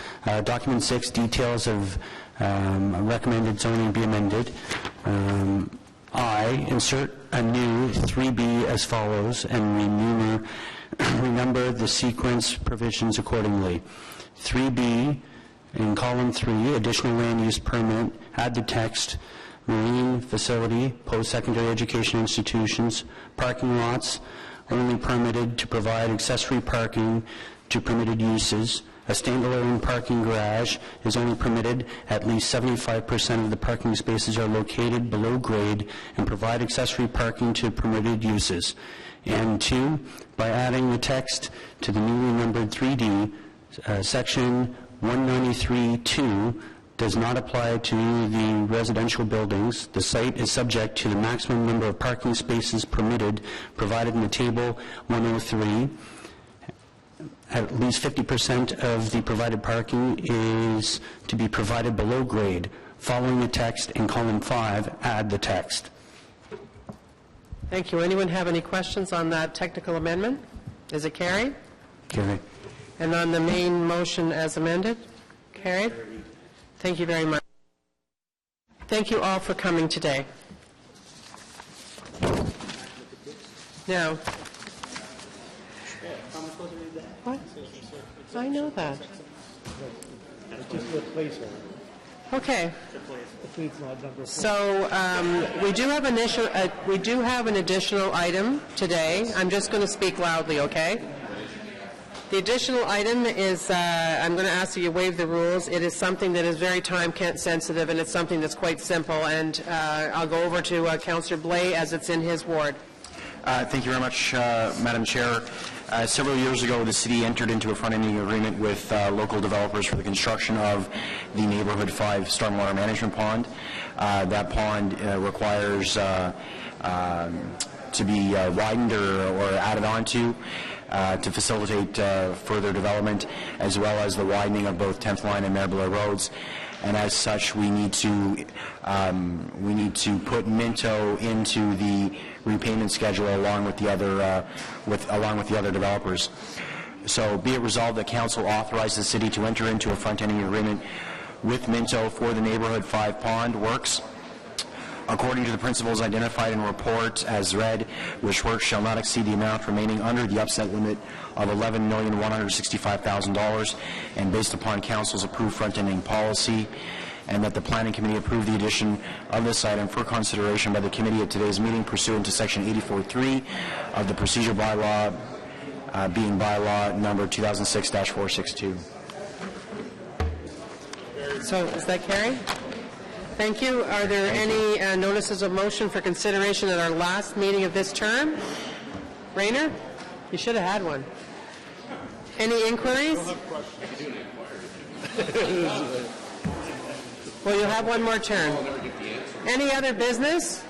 Document 6, details of recommended zoning be amended. I insert a new 3B as follows and renumber the sequence provisions accordingly. 3B in column 3, additional land use permit, add the text, marine facility, post-secondary education institutions, parking lots only permitted to provide accessory parking to permitted uses. A standalone parking garage is only permitted at least 75% of the parking spaces are located below grade and provide accessory parking to permitted uses. And 2, by adding the text to the newly numbered 3D, section 193.2 does not apply to the residential buildings. The site is subject to the maximum number of parking spaces permitted provided in the table 103. At least 50% of the provided parking is to be provided below grade. Following the text in column 5, add the text. Thank you. Anyone have any questions on that technical amendment? Is it carried? Carried. And on the main motion as amended? Carried? Thank you very much. Thank you all for coming today. Now, what? I know that. Okay. So we do have an additional item today. I'm just going to speak loudly, okay? The additional item is, I'm going to ask that you waive the rules. It is something that is very time sensitive, and it's something that's quite simple. And I'll go over to Councillor Blais as it's in his ward. Thank you very much, Madam Chair. Several years ago, the city entered into a front-ending agreement with local developers for the construction of the Neighborhood 5 stormwater management pond. That pond requires to be widened or added onto to facilitate further development, as well as the widening of both 10th Line and Maribel roads. And as such, we need to put Minto into the repayment schedule along with the other developers. So, be it resolved that Council authorize the city to enter into a front-ending agreement with Minto for the Neighborhood 5 pond works, according to the principles identified in report as read, which work shall not exceed the amount remaining under the upset limit of $11,165,000, and based upon Council's approved front-ending policy, and that the Planning Committee approve the addition of this item for consideration by the committee at today's meeting pursuant to Section 84.3 of the Procedure Bylaw, being Bylaw number 2006-462. So, is that carried? Thank you. Are there any notices of motion for consideration at our last meeting of this term? Rayner? You should have had one. Any inquiries? Well, you'll have one more turn. Any other business?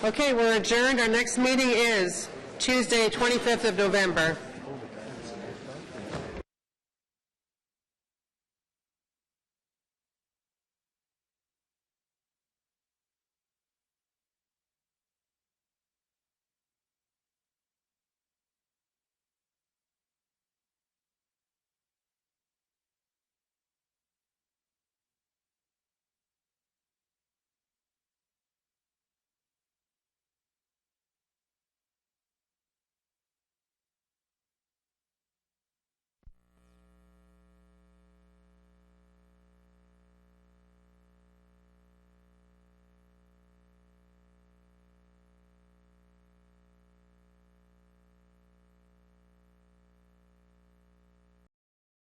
Okay, we're adjourned. Our next meeting is Tuesday, 25th of November.